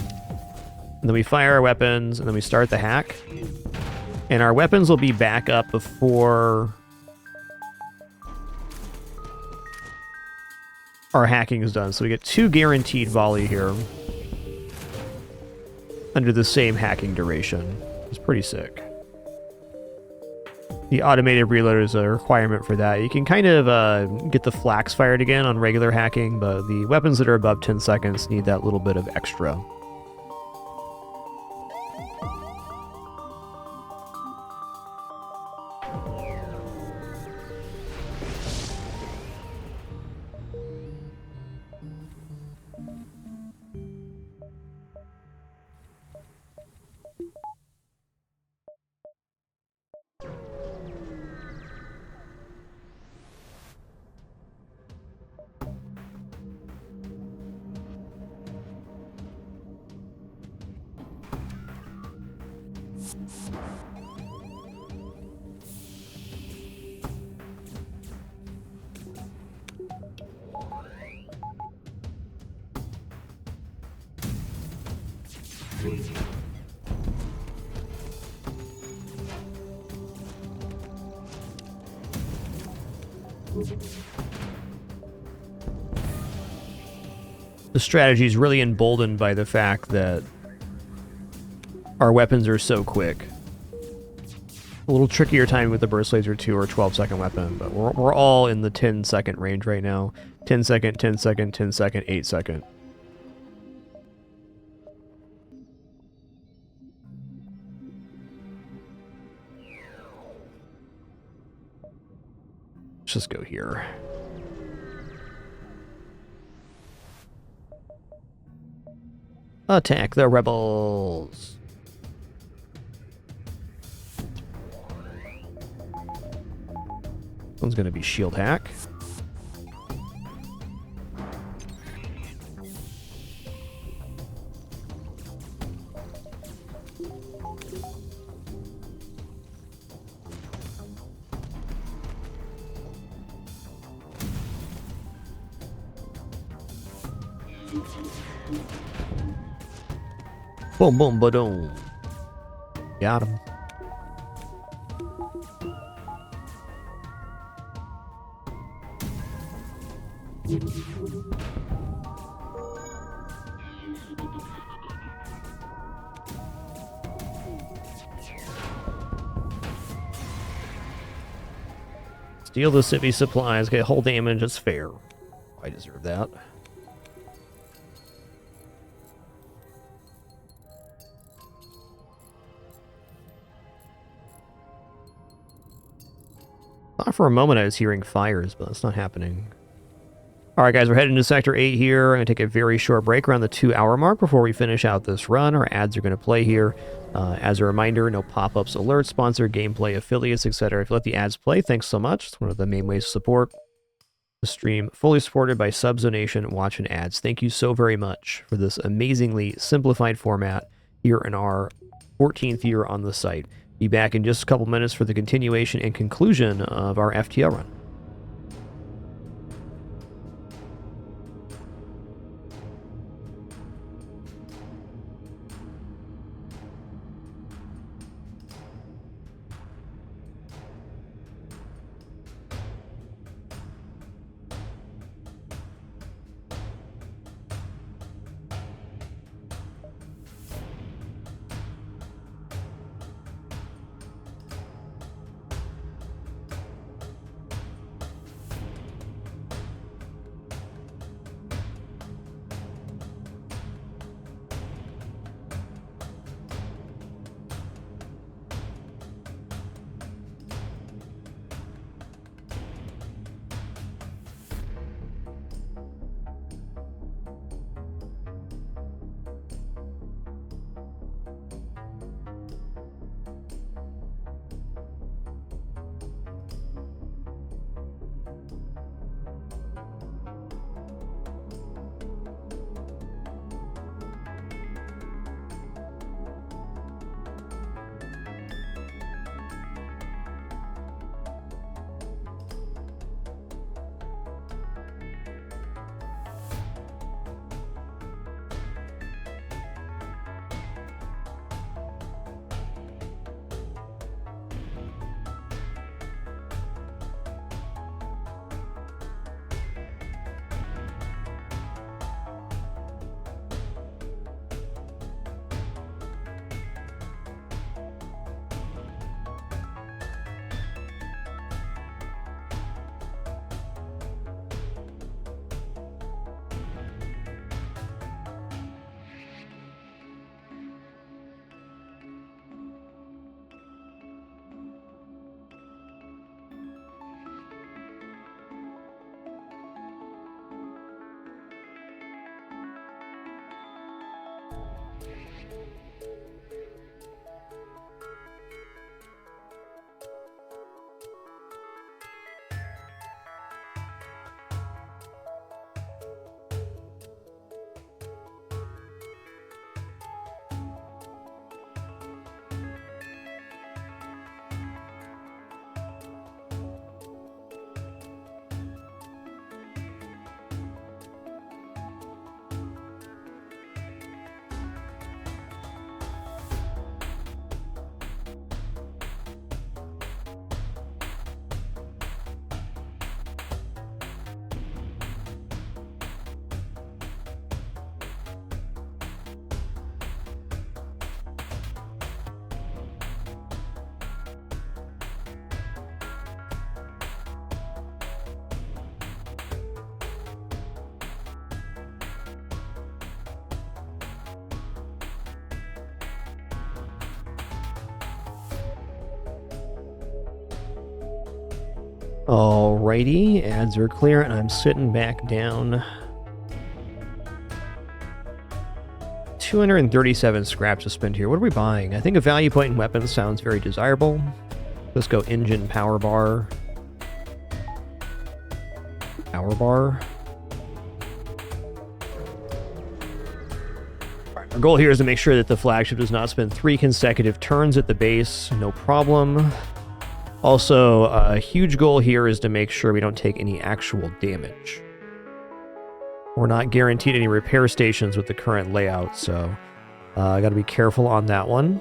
Speaker 1: then we fire our weapons, and then we start the hack. And our weapons will be back up before our hacking is done. So we get 2 guaranteed volley here under the same hacking duration. It's pretty sick. The automated reload is a requirement for that. You can kind of get the flax fired again on regular hacking, but the weapons that are above 10 seconds need that little bit of extra. The strategy is really emboldened by the fact that our weapons are so quick. A little trickier timing with the burst laser 2 or 12-second weapon, but we're all in the 10-second range right now. 10 second, 10 second, 10 second, 8 second. Let's just go here. Attack the rebels! One's gonna be shield hack. Boom, boom, ba-doom. Got him. Steal the city supplies, get whole damage, it's fair. I deserve that. Thought for a moment I was hearing fires, but that's not happening. Alright guys, we're heading to Sector 8 here. I'm going to take a very short break around the 2-hour mark before we finish out this run. Our ads are going to play here. As a reminder, no pop-ups, alerts, sponsor, gameplay, affiliates, etc. If you let the ads play, thanks so much. It's one of the main ways to support the stream. Fully supported by subs, donation, watch, and ads. Thank you so very much for this amazingly simplified format here in our 14th year on the site. Be back in just a couple minutes for the continuation and conclusion of our FTL run. Alrighty, ads are clear, and I'm sitting back down. 237 scrap to spend here. What are we buying? I think a value point in weapons sounds very desirable. Let's go engine, power bar. Power bar. Our goal here is to make sure that the flagship does not spend 3 consecutive turns at the base. No problem. Also, a huge goal here is to make sure we don't take any actual damage. We're not guaranteed any repair stations with the current layout, so I gotta be careful on that one.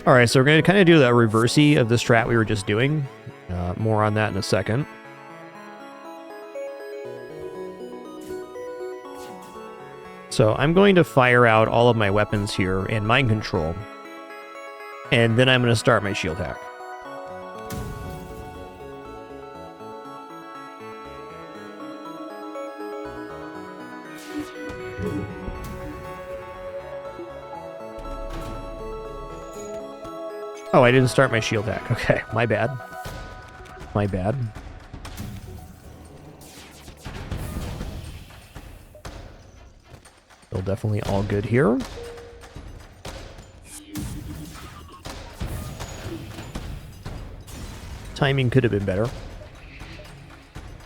Speaker 1: Alright, so we're gonna kind of do the reversey of the strat we were just doing. More on that in a second. So I'm going to fire out all of my weapons here and mind control. And then I'm going to start my shield hack. Oh, I didn't start my shield hack. Okay, my bad. My bad. Still definitely all good here. Timing could have been better.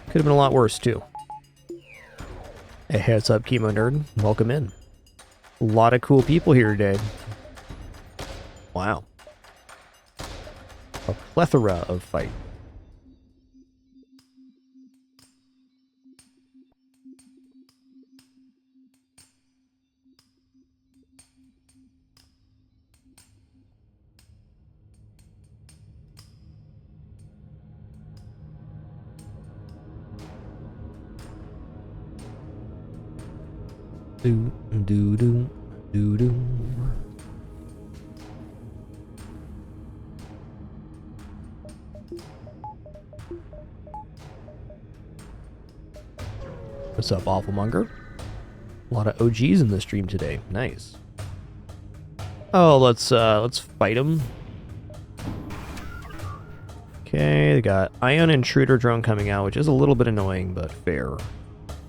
Speaker 1: Could have been a lot worse, too. Hey, what's up, Chemo Nerd? Welcome in. A lot of cool people here today. Wow. A plethora of fight. Do do do do do. What's up, Awfulmonger? A lot of OGs in the stream today. Nice. Oh, let's fight them. Okay, they got Ion Intruder drone coming out, which is a little bit annoying, but fair.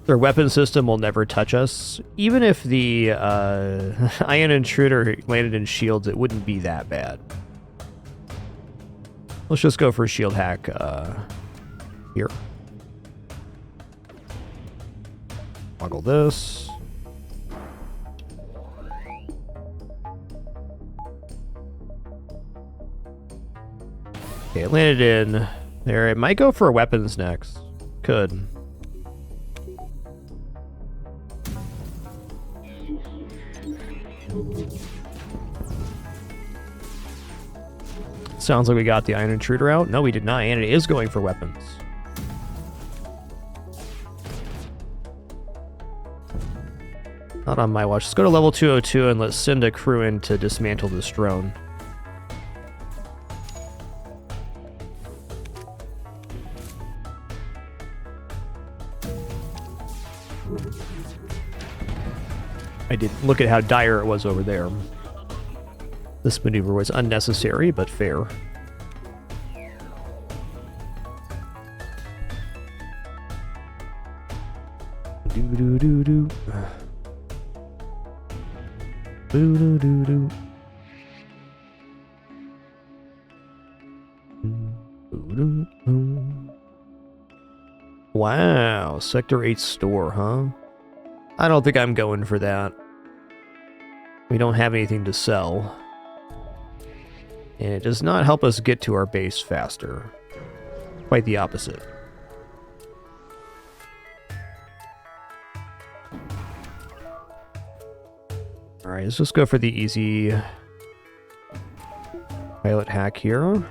Speaker 1: Their weapon system will never touch us. Even if the Ion Intruder landed in shields, it wouldn't be that bad. Let's just go for shield hack here. Toggle this. Okay, it landed in there. It might go for weapons next. Could. Sounds like we got the Iron Intruder out. No, we did not, and it is going for weapons. Not on my watch. Let's go to level 202 and let's send a crew in to dismantle this drone. I did look at how dire it was over there. This maneuver was unnecessary, but fair. Do-do-do-do. Do-do-do-do. Wow, Sector 8 store, huh? I don't think I'm going for that. We don't have anything to sell. And it does not help us get to our base faster. Quite the opposite. Alright, let's just go for the easy pilot hack here.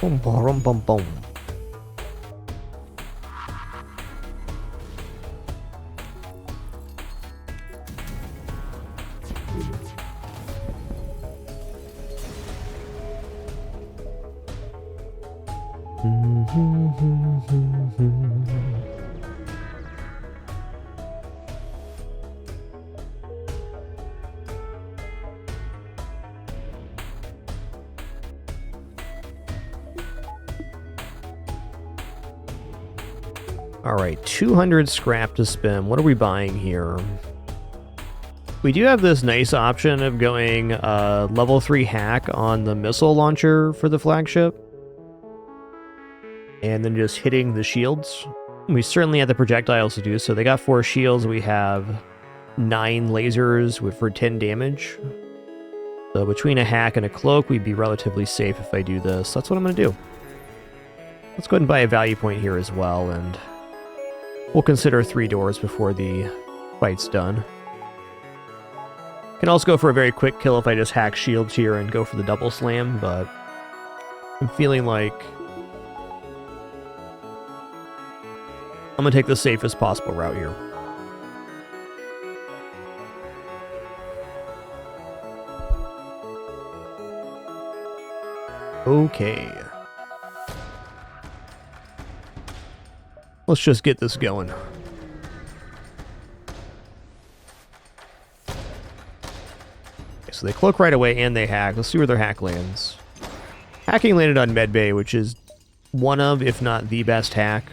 Speaker 1: Boom, boom, boom, boom. All right, 200 scrap to spend. What are we buying here? We do have this nice option of going level 3 hack on the missile launcher for the flagship. And then just hitting the shields. We certainly have the projectiles to do so. They got 4 shields. We have 9 lasers for 10 damage. So between a hack and a cloak, we'd be relatively safe if I do this. That's what I'm going to do. Let's go ahead and buy a value point here as well, and we'll consider 3 doors before the fight's done. Can also go for a very quick kill if I just hack shields here and go for the double slam, but I'm feeling like I'm going to take the safest possible route here. Okay. Let's just get this going. Okay, so they cloak right away and they hack. Let's see where their hack lands. Hacking landed on medbay, which is one of, if not the best hack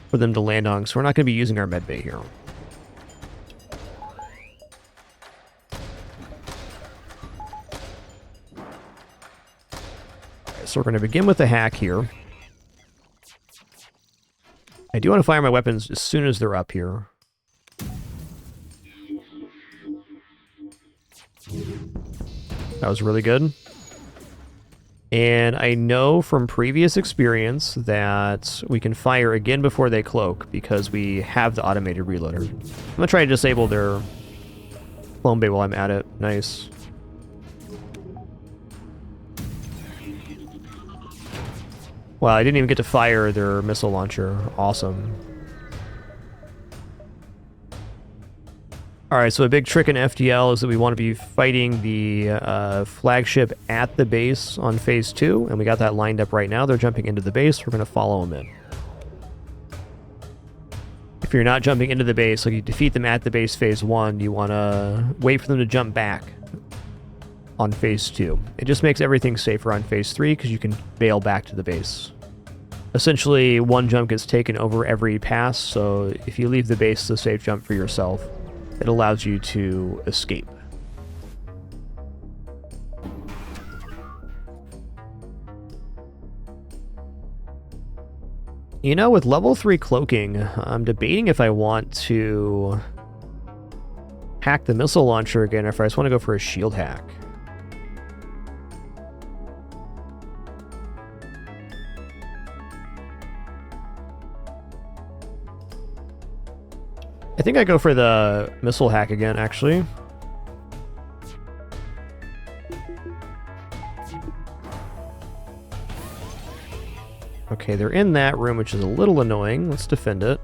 Speaker 1: for them to land on, so we're not going to be using our medbay here. Okay, so we're going to begin with the hack here. I do want to fire my weapons as soon as they're up here. That was really good. And I know from previous experience that we can fire again before they cloak because we have the automated reloader. I'm going to try to disable their clone bay while I'm at it. Nice. Wow, I didn't even get to fire their missile launcher. Awesome. Alright, so a big trick in FTL is that we want to be fighting the flagship at the base on phase 2, and we got that lined up right now. They're jumping into the base. We're going to follow them in. If you're not jumping into the base, like you defeat them at the base phase 1, you want to wait for them to jump back on phase 2. It just makes everything safer on phase 3 because you can bail back to the base. Essentially, one jump gets taken over every pass, so if you leave the base, it's a safe jump for yourself. It allows you to escape. You know, with level 3 cloaking, I'm debating if I want to hack the missile launcher again or if I just want to go for a shield hack. I think I go for the missile hack again, actually. Okay, they're in that room, which is a little annoying. Let's defend it.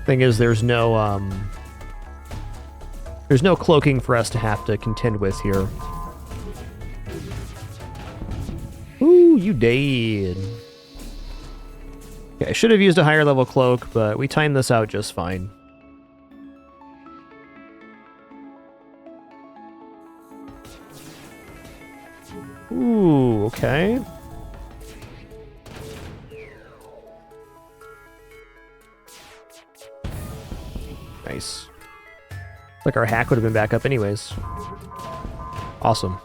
Speaker 1: Thing is, there's no cloaking for us to have to contend with here. Ooh, you dead. Okay, I should have used a higher level cloak, but we timed this out just fine. Ooh, okay. Nice. Like our hack would have been back up anyways. Awesome.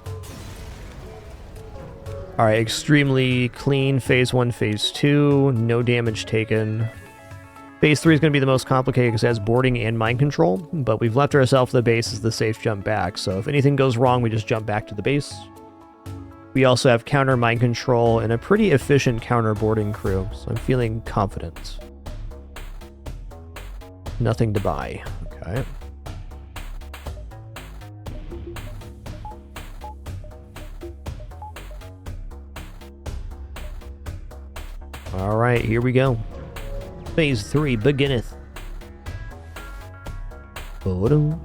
Speaker 1: Alright, extremely clean phase 1, phase 2, no damage taken. Phase 3 is going to be the most complicated because it has boarding and mind control, but we've left ourselves the base as the safe jump back, so if anything goes wrong, we just jump back to the base. We also have counter mind control and a pretty efficient counter boarding crew, so I'm feeling confident. Nothing to buy. Okay. All right, here we go. Phase 3 beginneth. Boom.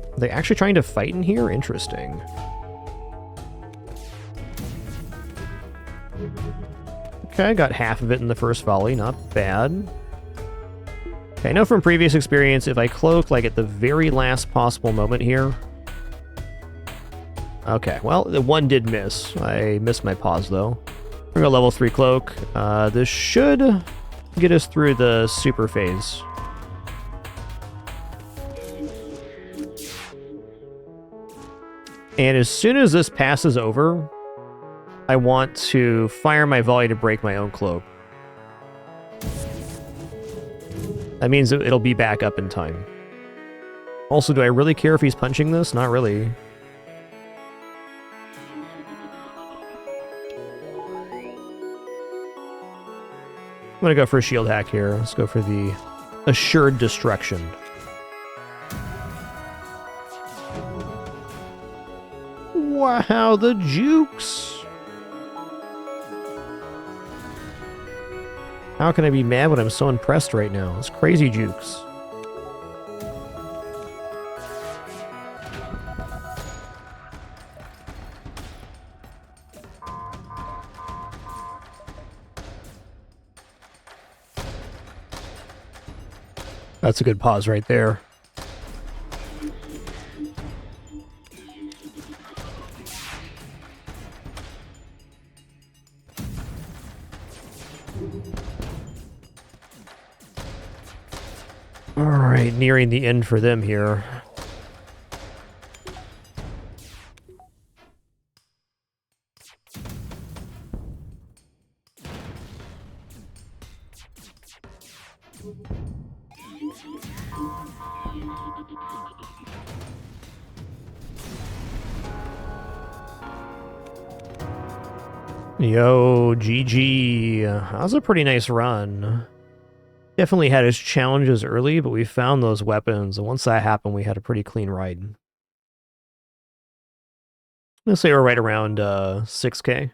Speaker 1: Are they actually trying to fight in here? Interesting. Okay, got half of it in the first volley. Not bad. Okay, I know from previous experience, if I cloak, like, at the very last possible moment here... Okay, well, the one did miss. I missed my pause, though. We're gonna level 3 cloak. This should get us through the super phase. And as soon as this passes over, I want to fire my volley to break my own cloak. That means it'll be back up in time. Also, do I really care if he's punching this? Not really. I'm gonna go for a shield hack here. Let's go for the assured destruction. Wow, the jukes! How can I be mad when I'm so impressed right now? It's crazy jukes. That's a good pause right there. Alright, nearing the end for them here. Yo, GG. That was a pretty nice run. Definitely had its challenges early, but we found those weapons, and once that happened, we had a pretty clean ride. I'm gonna say we're right around 6K.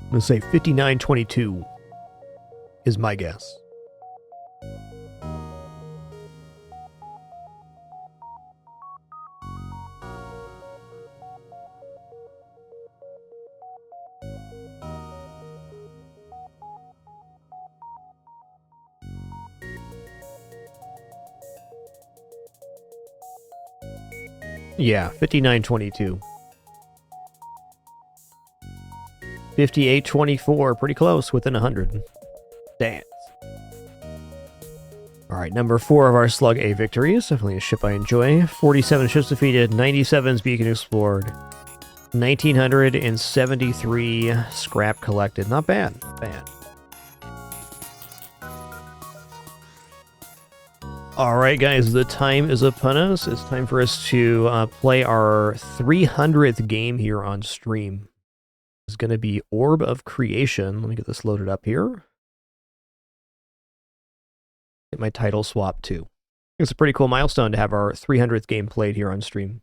Speaker 1: I'm gonna say 59.22 is my guess. Yeah, 59.22. 58.24, pretty close, within 100. Dance. Alright, number 4 of our Slug A victories. Definitely a ship I enjoy. 47 ships defeated, 97 beacon explored, 1,973 scrap collected. Not bad, not bad. Alright guys, the time is upon us. It's time for us to play our 300th game here on stream. It's going to be Orb of Creation. Let me get this loaded up here. Get my title swap too. It's a pretty cool milestone to have our 300th game played here on stream.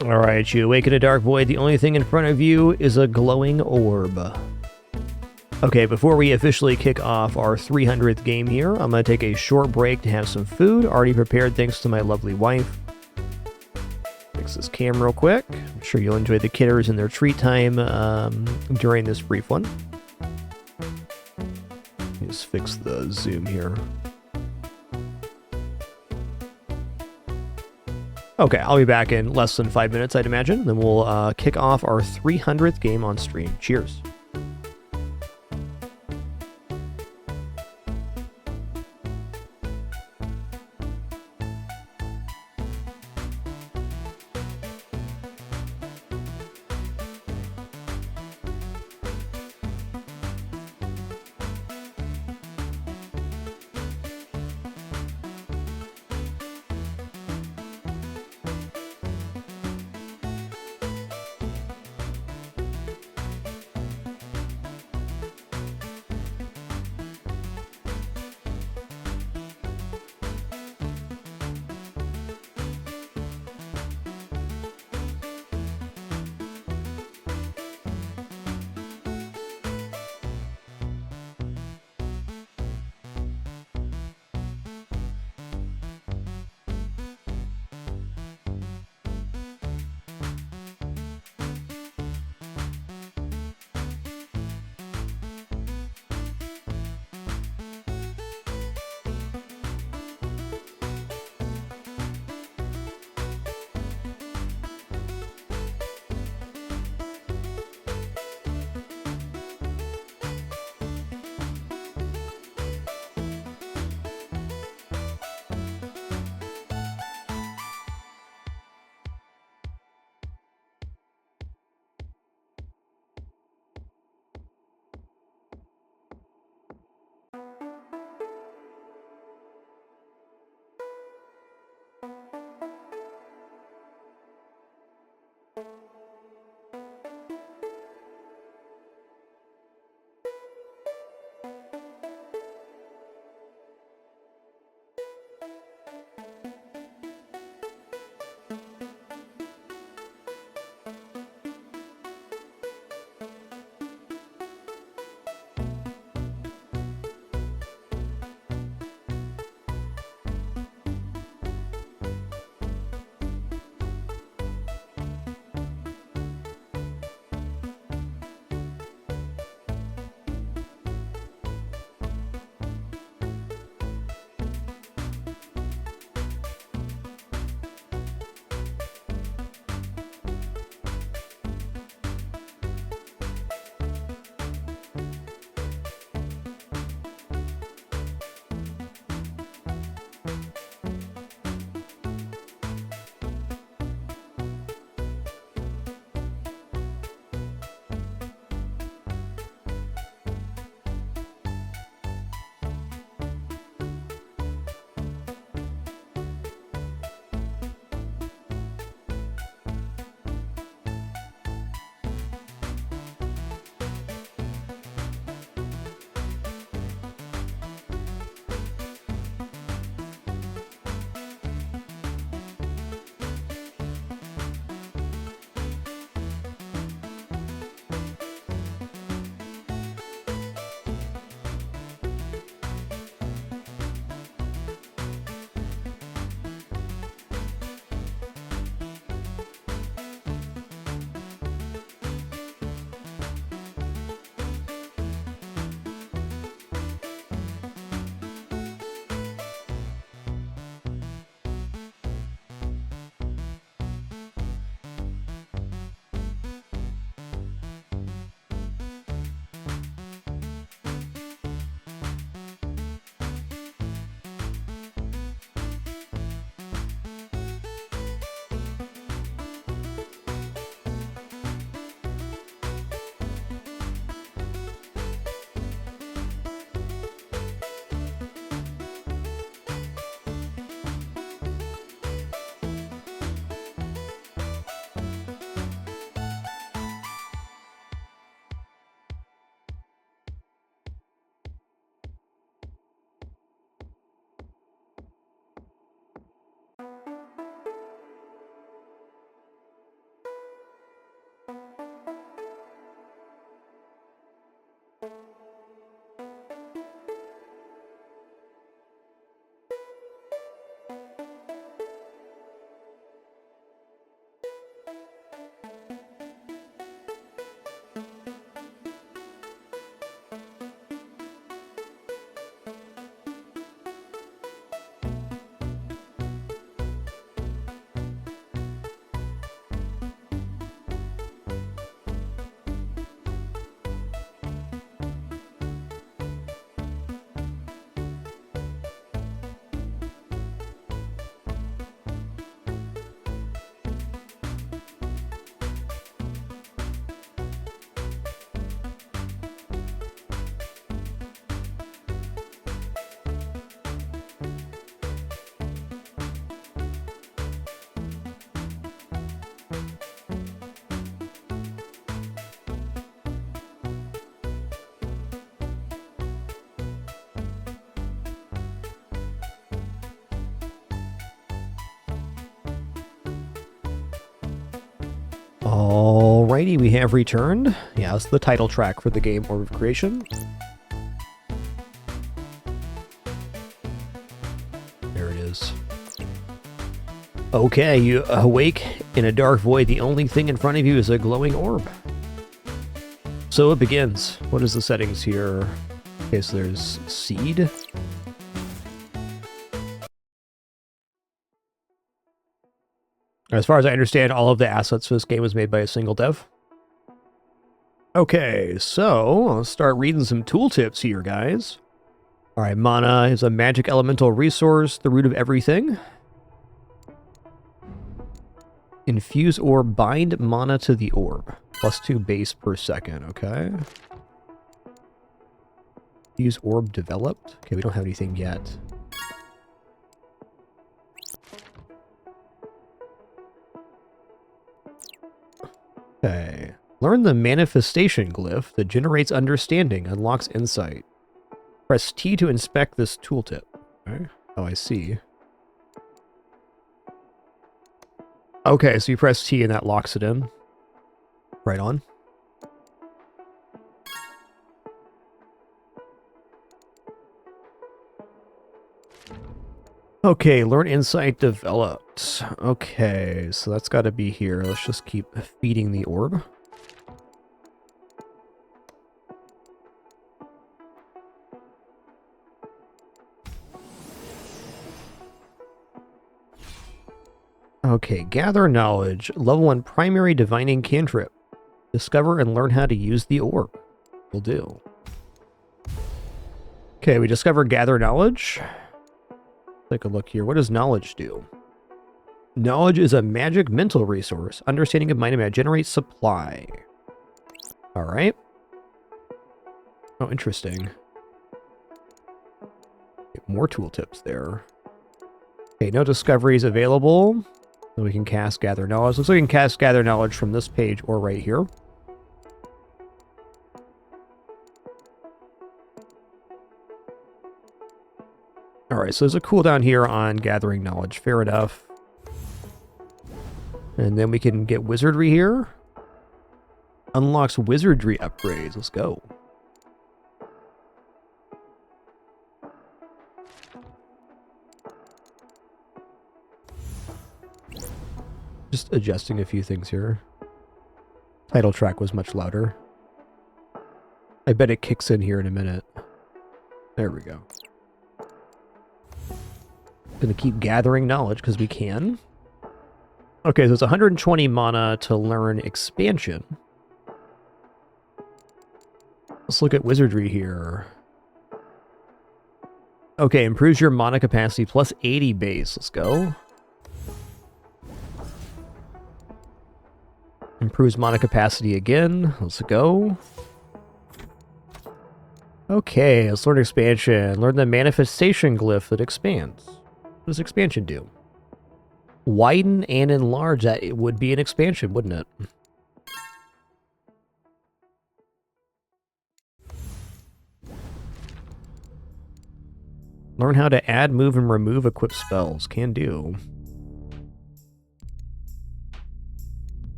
Speaker 1: All right, you awake in a dark void. The only thing in front of you is a glowing orb. Okay, before we officially kick off our 300th game here, I'm going to take a short break to have some food, already prepared thanks to my lovely wife. Fix this cam real quick. I'm sure you'll enjoy the kidders and their treat time during this brief one. Just fix the zoom here. Okay, I'll be back in less than 5 minutes, I'd imagine. Then we'll kick off our 300th game on stream. Cheers. Alrighty, we have returned. Yeah, it's the title track for the game Orb of Creation. There it is. Okay, you awake in a dark void. The only thing in front of you is a glowing orb. So it begins. What is the settings here? Okay, so there's seed. As far as I understand, all of the assets for this game was made by a single dev. Okay, so let's start reading some tooltips here, guys. All right, mana is a magic elemental resource, the root of everything. Infuse orb, bind mana to the orb. +2 base per second, okay. Use orb developed. Okay, we don't have anything yet. Okay. Learn the manifestation glyph that generates understanding, unlocks insight. Press T to inspect this tooltip. Okay. Oh, I see. Okay, so you press T and that locks it in. Right on. Okay, learn insight developed. Okay, so that's got to be here. Let's just keep feeding the orb. Okay, gather knowledge. Level 1 primary divining cantrip. Discover and learn how to use the orb. Will do. Okay, we discovered gather knowledge. Take a look here. What does knowledge do? Knowledge is a magic mental resource. Understanding of mind and matter generates supply. Alright. Oh, interesting. Get more tooltips there. Okay, no discoveries available. So we can cast Gather Knowledge. Looks like we can cast Gather Knowledge from this page or right here. Alright, so there's a cooldown here on Gathering Knowledge. Fair enough. And then we can get Wizardry here. Unlocks Wizardry upgrades. Let's go. Just adjusting a few things here. Title track was much louder. I bet it kicks in here in a minute. There we go. Gonna keep gathering knowledge because we can. Okay, so it's 120 mana to learn expansion. Let's look at wizardry here. Okay, improves your mana capacity plus 80 base. Let's go. Improves mana capacity again. Let's go. Okay, let's learn expansion. Learn the manifestation glyph that expands. What does expansion do? Widen and enlarge. That it would be an expansion, wouldn't it? Learn how to add, move, and remove equipped spells. Can do.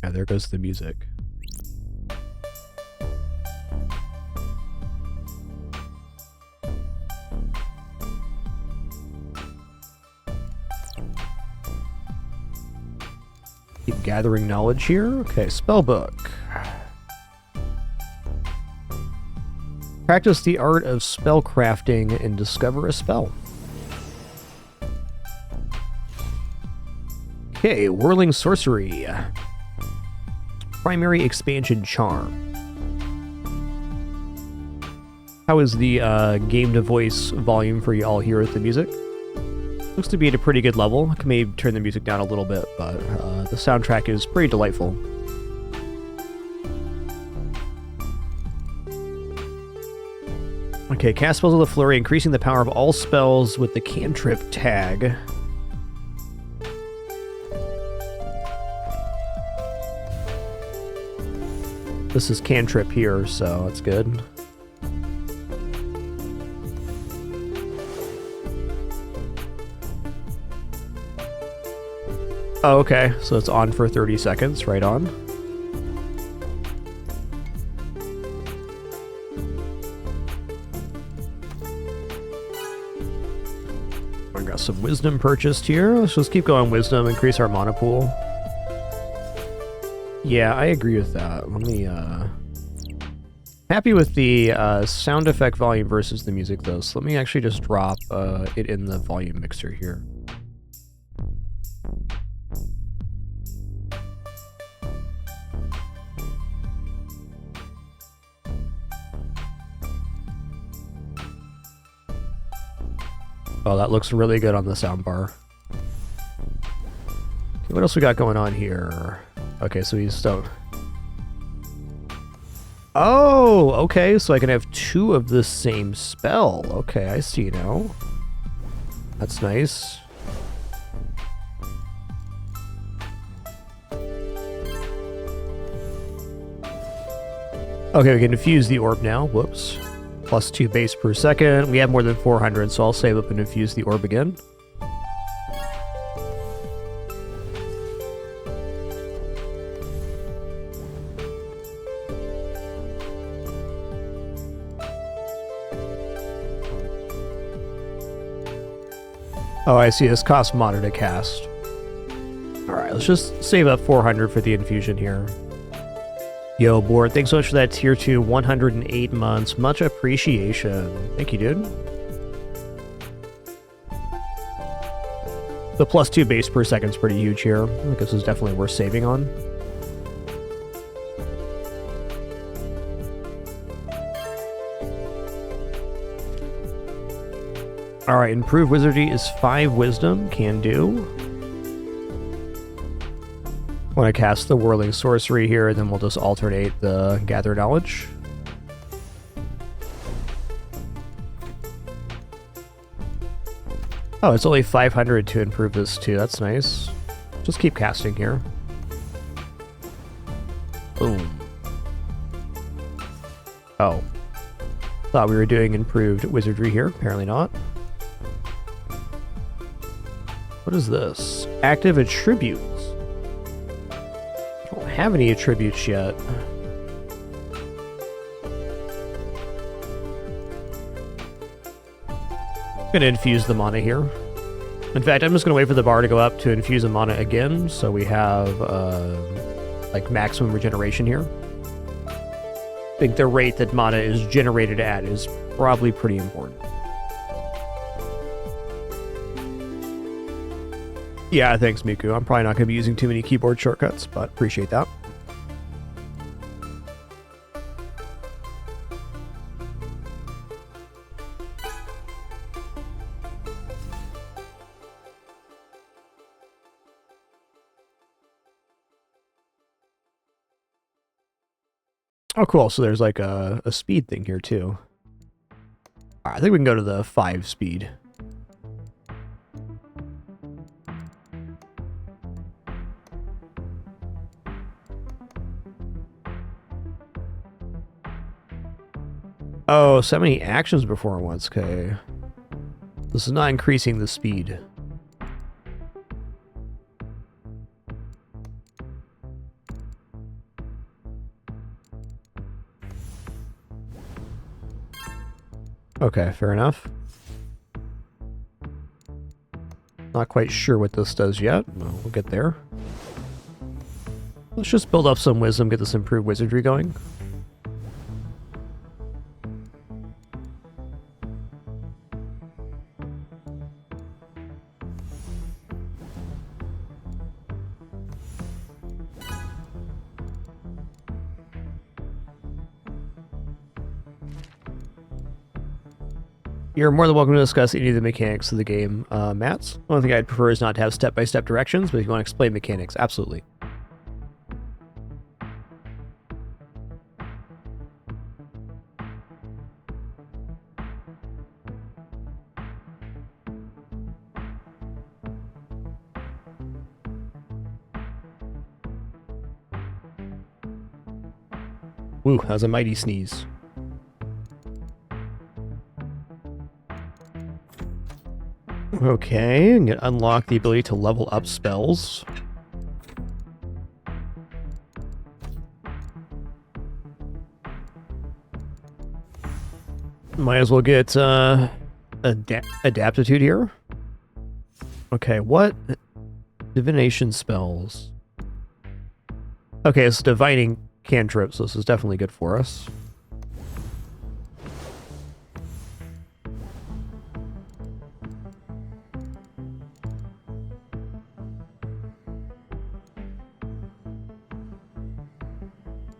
Speaker 1: Yeah, there goes the music. Keep gathering knowledge here. Okay, spellbook. Practice the art of spell crafting and discover a spell. Okay, whirling sorcery. Primary expansion charm. How is the game to voice volume for y'all here with the music? Looks to be at a pretty good level. I can maybe turn the music down a little bit, but the soundtrack is pretty delightful. Okay, cast spells with a flurry, increasing the power of all spells with the cantrip tag. This is cantrip here, so that's good. Oh, okay, so it's on for 30 seconds, right on. I got some wisdom purchased here. Let's just keep going wisdom, increase our mana pool. Yeah, I agree with that. Let me, happy with the sound effect volume versus the music, though, so let me actually just drop it in the volume mixer here. Oh, that looks really good on the soundbar. Okay, what else we got going on here? Okay, so he's stoked. Oh, okay, so I can have two of the same spell. Okay, I see now. That's nice. Okay, we can infuse the orb now. Whoops. +2 base per second. We have more than 400, so I'll save up and infuse the orb again. Oh, I see. This costs mana to cast. Alright, let's just save up 400 for the infusion here. Yo, Board, thanks so much for that tier 2, 108 months. Much appreciation. Thank you, dude. The +2 base per second is pretty huge here. I think this is definitely worth saving on. Alright, improved wizardry is 5 wisdom. Can do. Want to cast the whirling sorcery here, and then we'll just alternate the gather knowledge. Oh, it's only 500 to improve this too. That's nice. Just keep casting here. Boom. Oh. Thought we were doing improved wizardry here. Apparently not. What is this? Active attributes. I don't have any attributes yet. I'm gonna infuse the mana here. In fact, I'm just gonna wait for the bar to go up to infuse a mana again, so we have like maximum regeneration here. I think the rate that mana is generated at is probably pretty important. Yeah, thanks, Miku. I'm probably not going to be using too many keyboard shortcuts, but appreciate that. Oh, cool. So there's like a speed thing here, too. All right, I think we can go to the 5 speed. Oh, so many actions before once. Okay. This is not increasing the speed. Okay, fair enough. Not quite sure what this does yet. Well, we'll get there. Let's just build up some wisdom, get this improved wizardry going. You're more than welcome to discuss any of the mechanics of the game, Mats. The only thing I'd prefer is not to have step-by-step directions, but if you want to explain mechanics, absolutely. Woo, that was a mighty sneeze. Okay, and unlock the ability to level up spells. Might as well get adaptitude here. Okay, what? Divination spells. Okay, it's divining cantrip, so this is definitely good for us.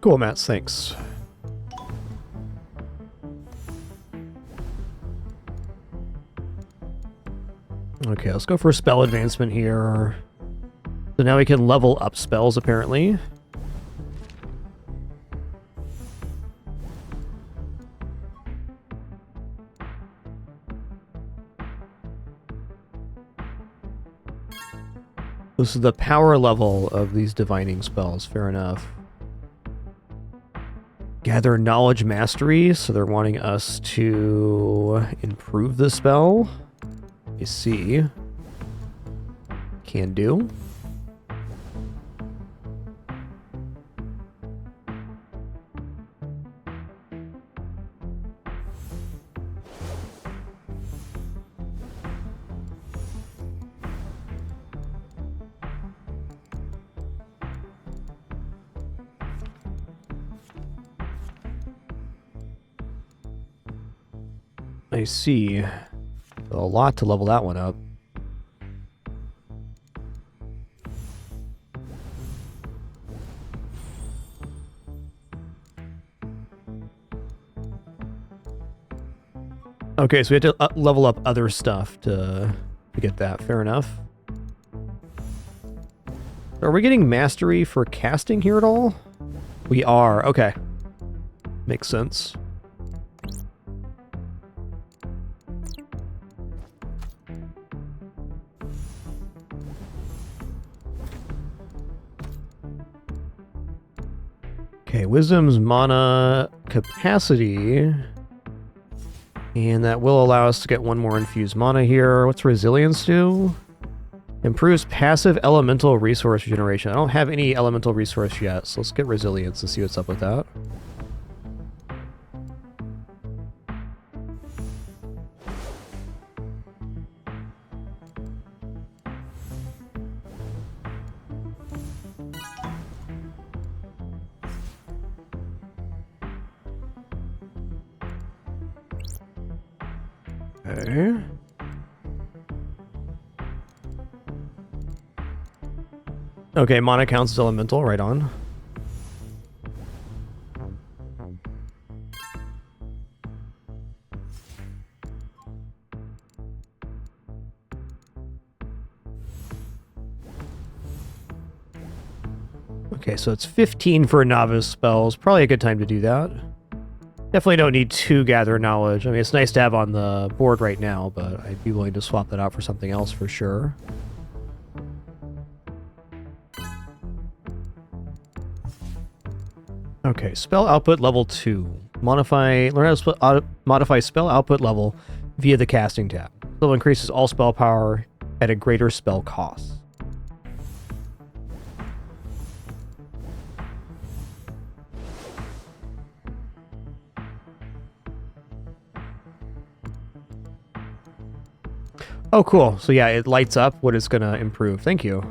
Speaker 1: Cool, Mats, thanks. Okay, let's go for spell advancement here. So now we can level up spells, apparently. This is the power level of these divining spells, fair enough. Gather knowledge mastery, so they're wanting us to improve the spell. You see. Can do. I see. A lot to level that one up. Okay, so we have to level up other stuff to get that. Fair enough. Are we getting mastery for casting here at all? We are. Okay. Makes sense. Okay, wisdom's mana capacity. And that will allow us to get one more infused mana here. What's resilience do? Improves passive elemental resource regeneration. I don't have any elemental resource yet, so let's get resilience and see what's up with that. Okay. Okay, mana counts as elemental, right on. Okay, so it's 15 for novice spells. Probably a good time to do that. Definitely don't need 2 gather knowledge. I mean, it's nice to have on the board right now, but I'd be willing to swap that out for something else for sure. Okay, spell output level 2. Learn how to modify spell output level via the casting tab. This level increases all spell power at a greater spell cost. Oh, cool. So yeah, it lights up what it's going to improve. Thank you.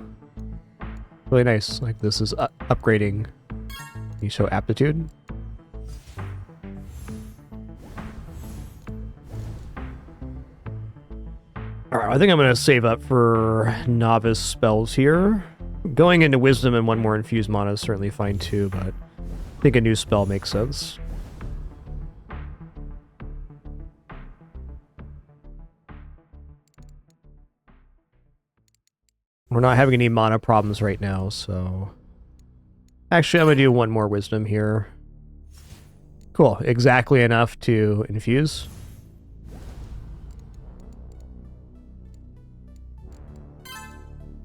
Speaker 1: Really nice. Like this is upgrading. You show aptitude. Alright, I think I'm going to save up for novice spells here. Going into wisdom and one more infused mana is certainly fine too, but I think a new spell makes sense. We're not having any mana problems right now, so... Actually, I'm going to do one more wisdom here. Cool, exactly enough to infuse.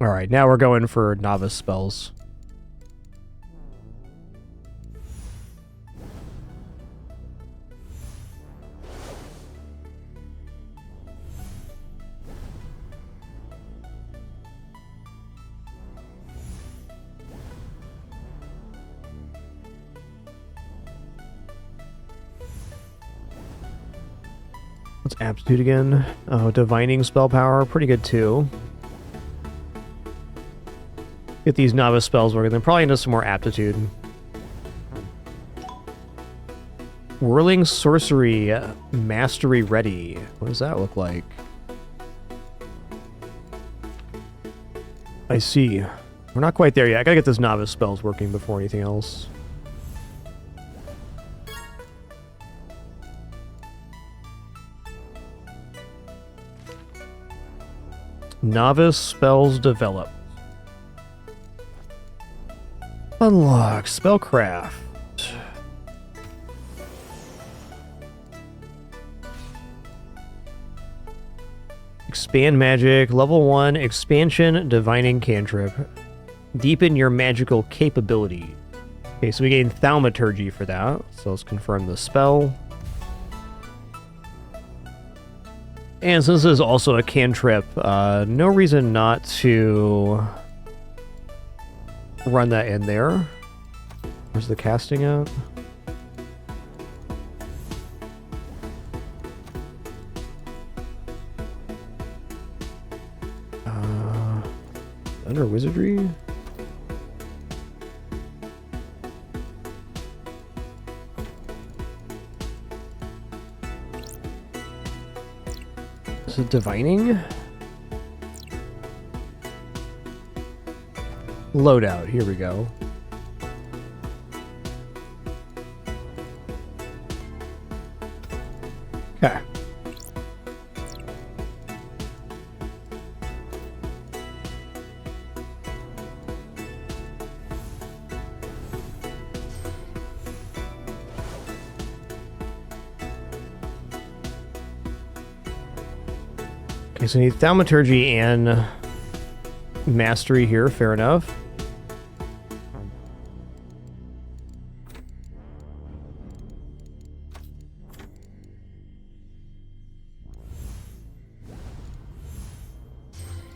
Speaker 1: Alright, now we're going for novice spells. What's aptitude again? Oh, divining spell power, pretty good too. Get these novice spells working, then probably into some more aptitude. Whirling sorcery, mastery ready. What does that look like? I see. We're not quite there yet. I gotta get those novice spells working before anything else. Novice spells develop. Unlock spellcraft. Expand magic. Level 1 expansion divining cantrip. Deepen your magical capability. Okay, so we gain thaumaturgy for that. So let's confirm the spell. And since this is also a cantrip, no reason not to run that in there. Where's the casting at? Under wizardry? Is it divining? Loadout, here we go. Okay. Okay, so we need thaumaturgy and mastery here, fair enough.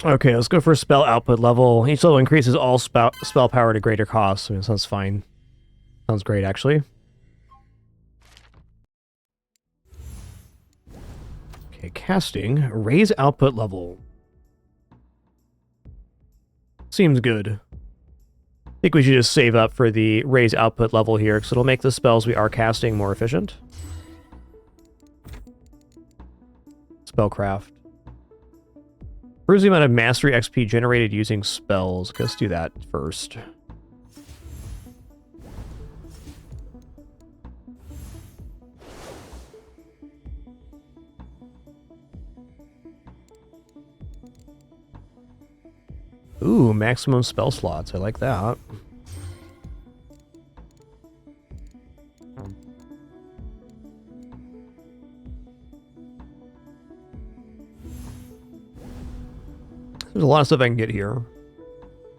Speaker 1: Okay, let's go for spell output level. Each level increases all spell power at a greater cost. I mean, sounds fine. Sounds great, actually. Okay, casting. Raise output level. Seems good. I think we should just save up for the raise output level here, because it'll make the spells we are casting more efficient. Spellcraft. Improves the amount of mastery XP generated using spells. Let's do that first. Ooh, maximum spell slots. I like that. There's a lot of stuff I can get here.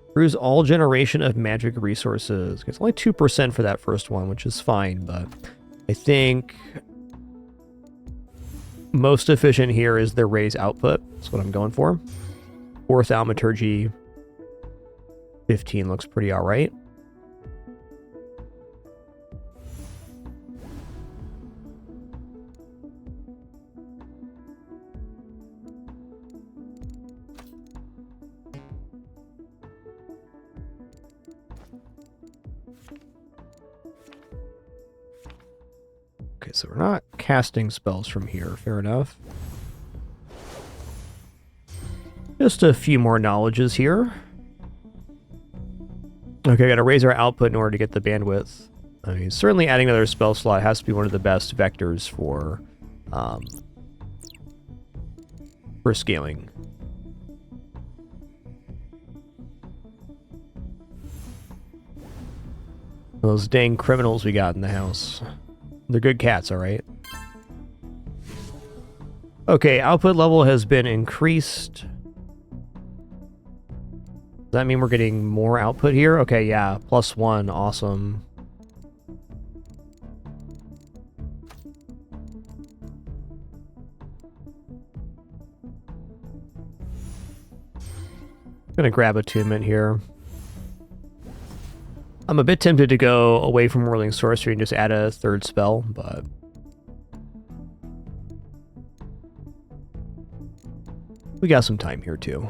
Speaker 1: Improves all generation of magic resources. It's only 2% for that first one, which is fine, but I think most efficient here is the raise output. That's what I'm going for. 4 thaumaturgy. 15 looks pretty alright. Okay, so we're not casting spells from here. Fair enough. Just a few more knowledges here. Okay, gotta raise our output in order to get the bandwidth. I mean, certainly adding another spell slot has to be one of the best vectors for scaling. Those dang criminals we got in the house. They're good cats, alright? Okay, output level has been increased. Does that mean we're getting more output here? Okay, yeah, +1, awesome. Gonna grab attunement here. I'm a bit tempted to go away from Whirling Sorcery and just add a third spell, but we got some time here too.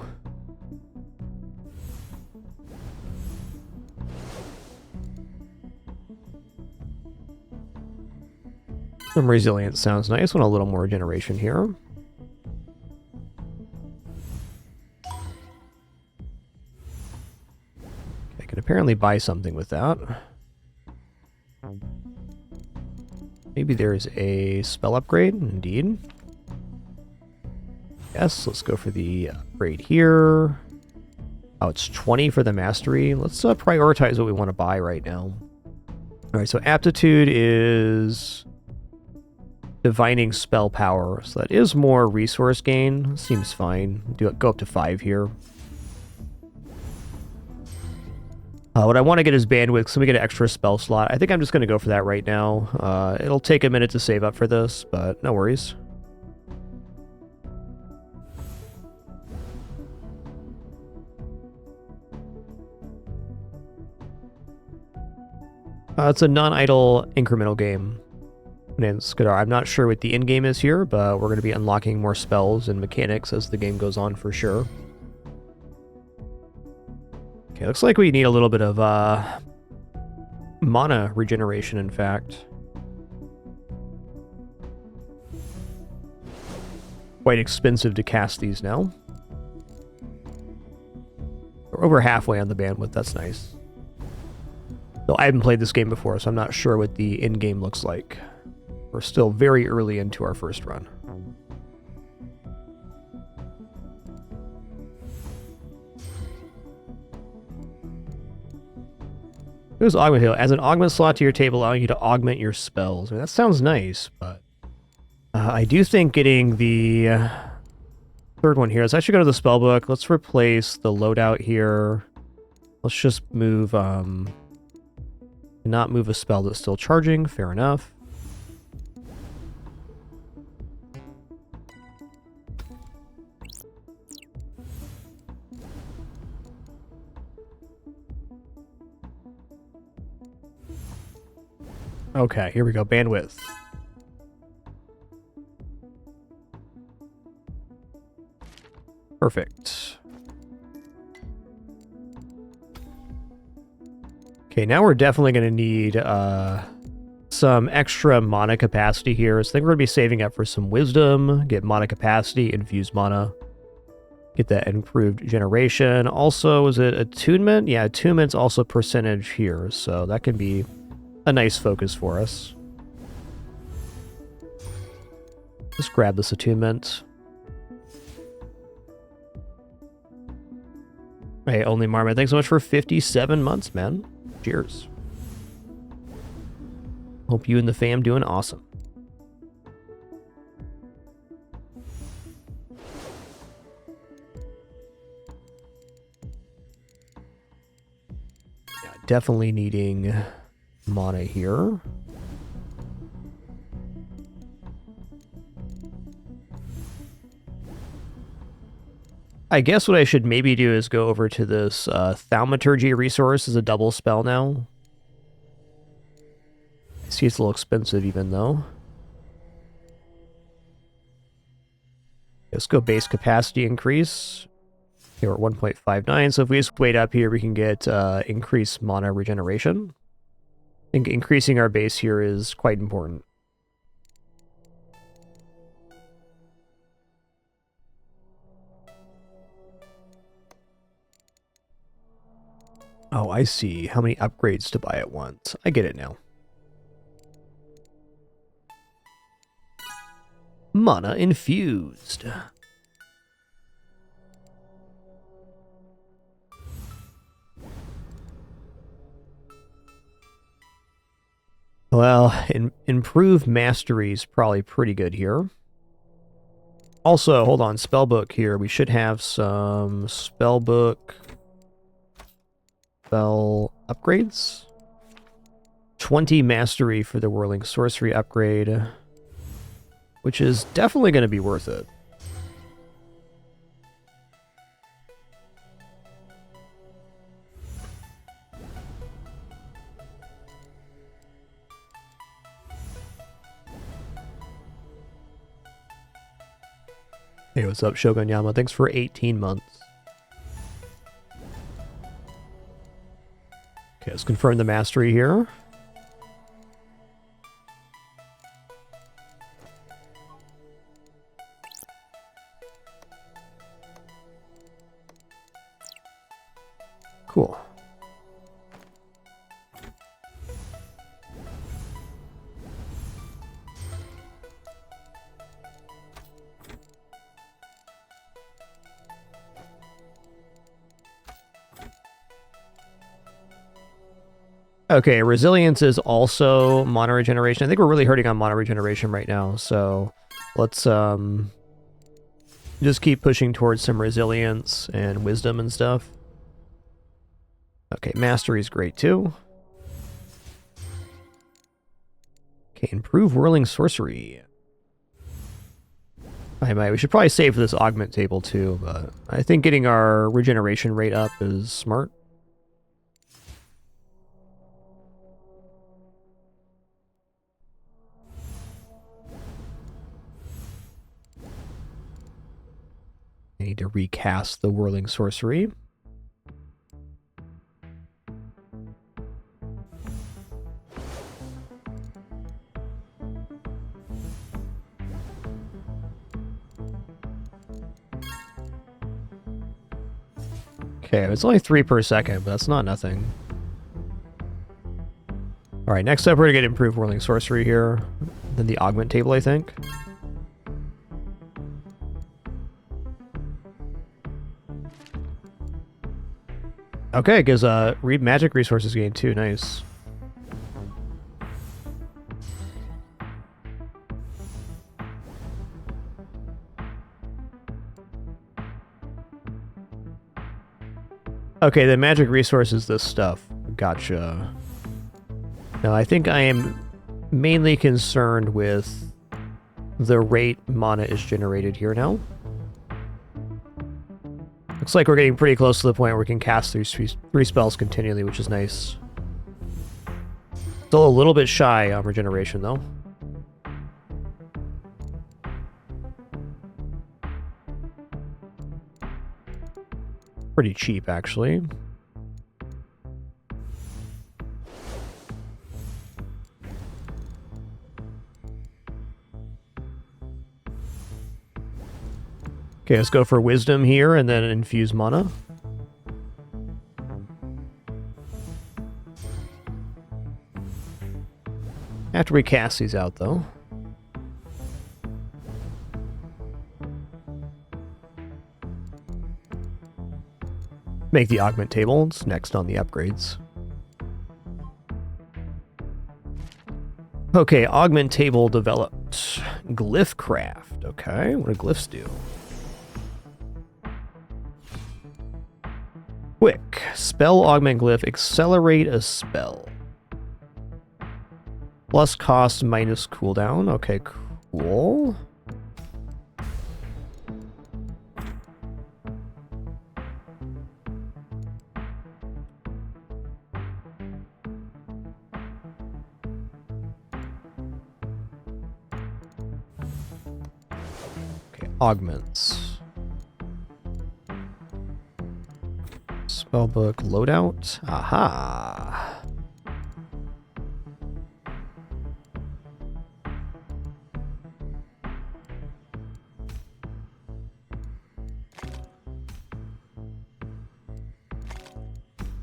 Speaker 1: Some resilience sounds nice. Want a little more regeneration here. I can apparently buy something with that. Maybe there's a spell upgrade, indeed. Yes, let's go for the upgrade here. Oh, it's 20 for the mastery. Let's prioritize what we want to buy right now. All right, so aptitude is divining spell power, so that is more resource gain. Seems fine. Go up to 5 here. What I want to get is bandwidth, so we get an extra spell slot. I think I'm just going to go for that right now. It'll take a minute to save up for this, but no worries. It's a non-idle incremental game. I'm not sure what the end game is here, but we're going to be unlocking more spells and mechanics as the game goes on for sure. Okay, looks like we need a little bit of mana regeneration, in fact. Quite expensive to cast these now. We're over halfway on the bandwidth, that's nice. Though I haven't played this game before, so I'm not sure what the end game looks like. We're still very early into our first run. Here's Augment Hill. As an augment slot to your table, allowing you to augment your spells. I mean, that sounds nice, but I do think getting the third one here. Let's actually go to the spell book. Let's replace the loadout here. Let's just move, not move a spell that's still charging. Fair enough. Okay, here we go. Bandwidth. Perfect. Okay, now we're definitely going to need some extra mana capacity here. So I think we're going to be saving up for some wisdom, get mana capacity, infuse mana, get that improved generation. Also, is it attunement? Yeah, attunement's also percentage here, so that can be a nice focus for us. Just grab this attunement. Hey, Only Marmot, thanks so much for 57 months, man. Cheers. Hope you and the fam doing awesome. Yeah, definitely needing mana here. I guess what I should maybe do is go over to this Thaumaturgy resource as a double spell now. I see it's a little expensive even though. Let's go base capacity increase. Here we're at 1.59, so if we just wait up here we can get increased mana regeneration. I think increasing our base here is quite important. Oh, I see. How many upgrades to buy at once. I get it now. Mana infused. Well, improved mastery is probably pretty good here. Also, hold on, spellbook here. We should have some spellbook spell upgrades. 20 mastery for the whirling sorcery upgrade, which is definitely going to be worth it. Hey, what's up, Shogun Yama? Thanks for 18 months. Okay, let's confirm the mastery here. Cool. Okay, resilience is also mana regeneration. I think we're really hurting on mana regeneration right now, so let's just keep pushing towards some resilience and wisdom and stuff. Okay, mastery is great too. Okay, improve whirling sorcery. We should probably save for this augment table too, but I think getting our regeneration rate up is smart. I need to recast the whirling sorcery. Okay, it's only 3 per second, but that's not nothing. Alright, next up we're gonna get improved whirling sorcery here. Then the augment table, I think. Okay, it gives read magic resources gain too, nice. Okay, the magic resource is this stuff. Gotcha. Now, I think I am mainly concerned with the rate mana is generated here now. Looks like we're getting pretty close to the point where we can cast three spells continually, which is nice. Still a little bit shy on regeneration, though. Pretty cheap, actually. Okay, let's go for wisdom here and then infuse mana. After we cast these out, though. Make the augment table. It's next on the upgrades. Okay, augment table developed. Glyph craft. Okay, what do glyphs do? Quick. Spell augment glyph. Accelerate a spell. Plus cost minus cooldown. Okay, cool. Okay, augments. Spellbook loadout. Aha.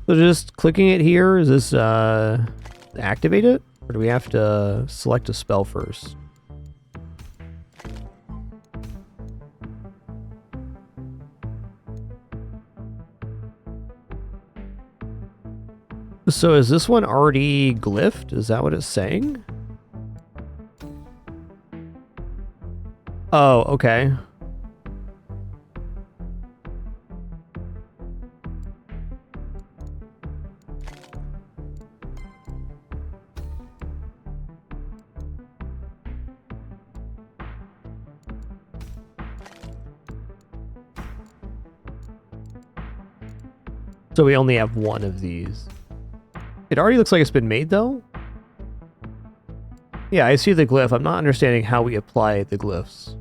Speaker 1: So just clicking it here, is this activate it? Or do we have to select a spell first? So is this one already glyphed? Is that what it's saying? Oh, okay. So we only have one of these. It already looks like it's been made, though. Yeah, I see the glyph. I'm not understanding how we apply the glyphs.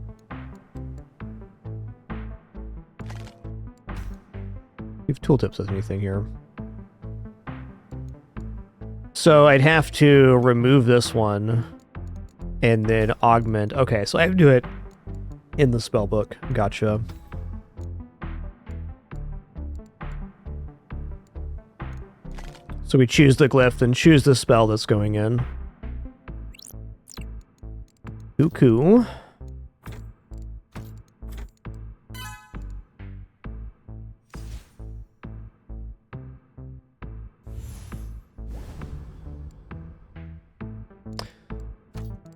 Speaker 1: We have tooltips with anything here. So I'd have to remove this one and then augment. Okay, so I have to do it in the spell book. Gotcha. So we choose the glyph and choose the spell that's going in. Cuckoo.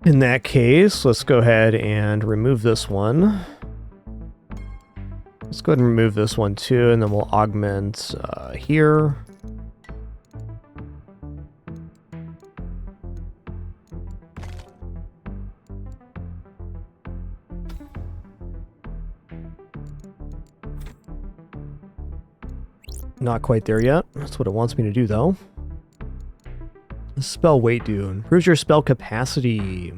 Speaker 1: In that case, let's go ahead and remove this one. Let's go ahead and remove this one too, and then we'll augment here. Not quite there yet. That's what it wants me to do, though. Spell weight do. Improves your spell capacity.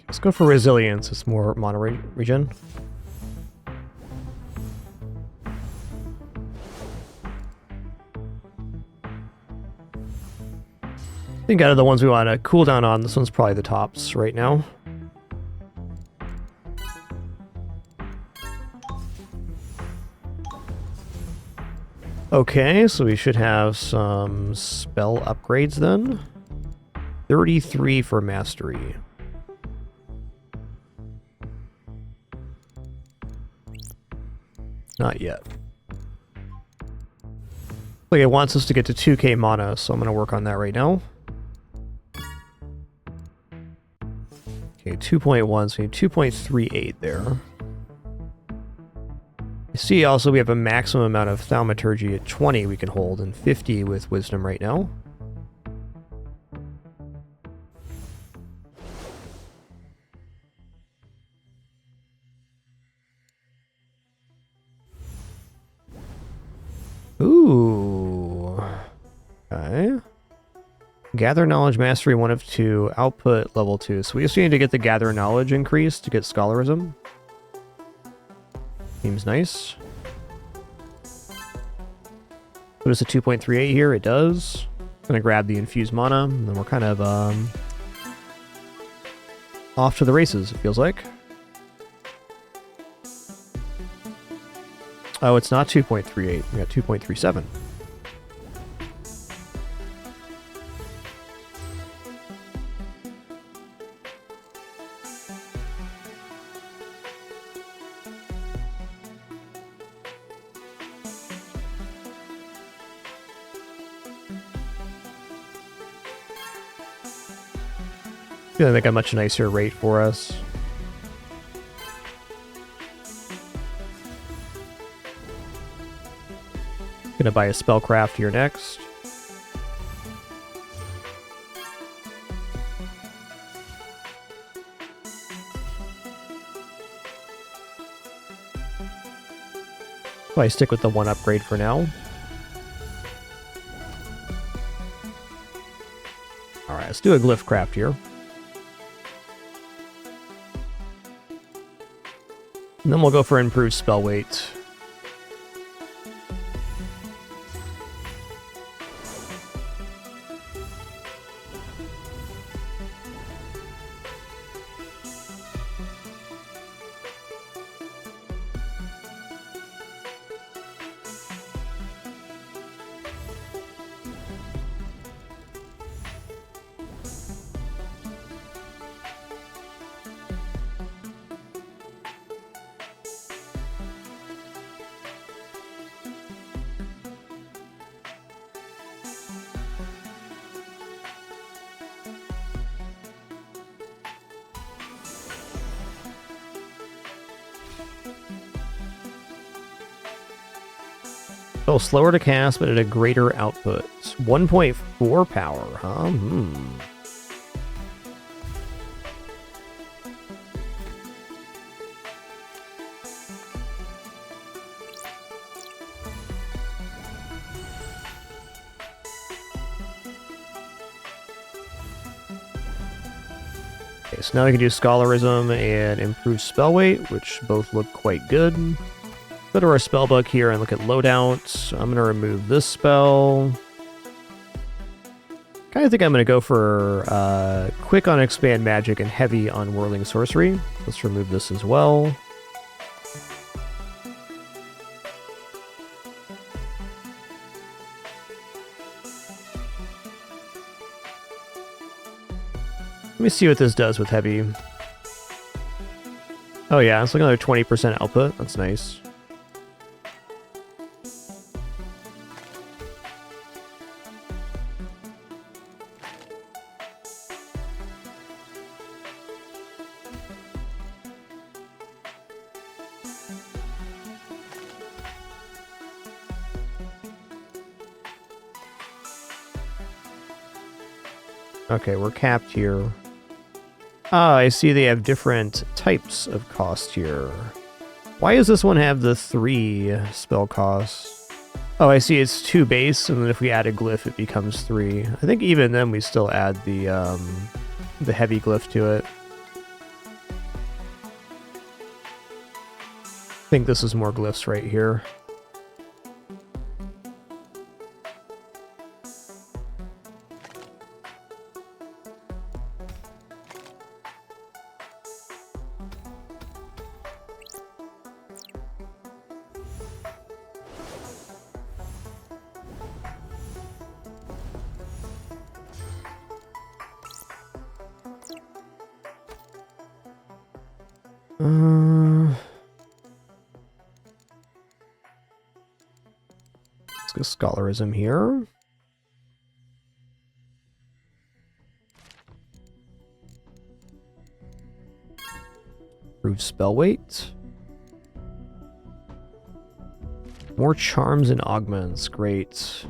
Speaker 1: Let's go for resilience. It's more mana regen. I think out of the ones we want to cool down on, this one's probably the tops right now. Okay, so we should have some spell upgrades then. 33 for mastery. Not yet. Like it wants us to get to 2k mana, so I'm going to work on that right now. Okay, 2.1, so we need 2.38 there. You see also we have a maximum amount of thaumaturgy at 20 we can hold, and 50 with wisdom right now. Ooh. Okay. Gather knowledge mastery 1 of 2, output level 2. So we just need to get the gather knowledge increase to get scholarism. Seems nice. Put us a 2.38 here, it does. Gonna grab the infused mana, and then we're kind of off to the races, it feels like. Oh, it's not 2.38, we got 2.37. Gonna make a much nicer rate for us. Gonna buy a spellcraft here next. Probably stick with the 1 upgrade for now. Alright, let's do a glyph craft here. And then we'll go for improved spell weight. Oh, slower to cast, but at a greater output. 1.4 power, huh? Okay, so now we can do Scholarism and improve spell weight, which both look quite good. Go to our spellbook here and look at loadouts. I'm going to remove this spell. Kind of think I'm going to go for quick on Expand Magic and heavy on Whirling Sorcery. Let's remove this as well. Let me see what this does with heavy. Oh yeah, it's like another 20% output. That's nice. Okay, we're capped here. Ah, I see they have different types of cost here. Why does this one have the 3 spell costs? Oh, I see it's 2 base, and then if we add a glyph, it becomes 3. I think even then we still add the heavy glyph to it. I think this is more glyphs right here. Let's go Scholarism here. Improve spell weight. More charms and augments. Great.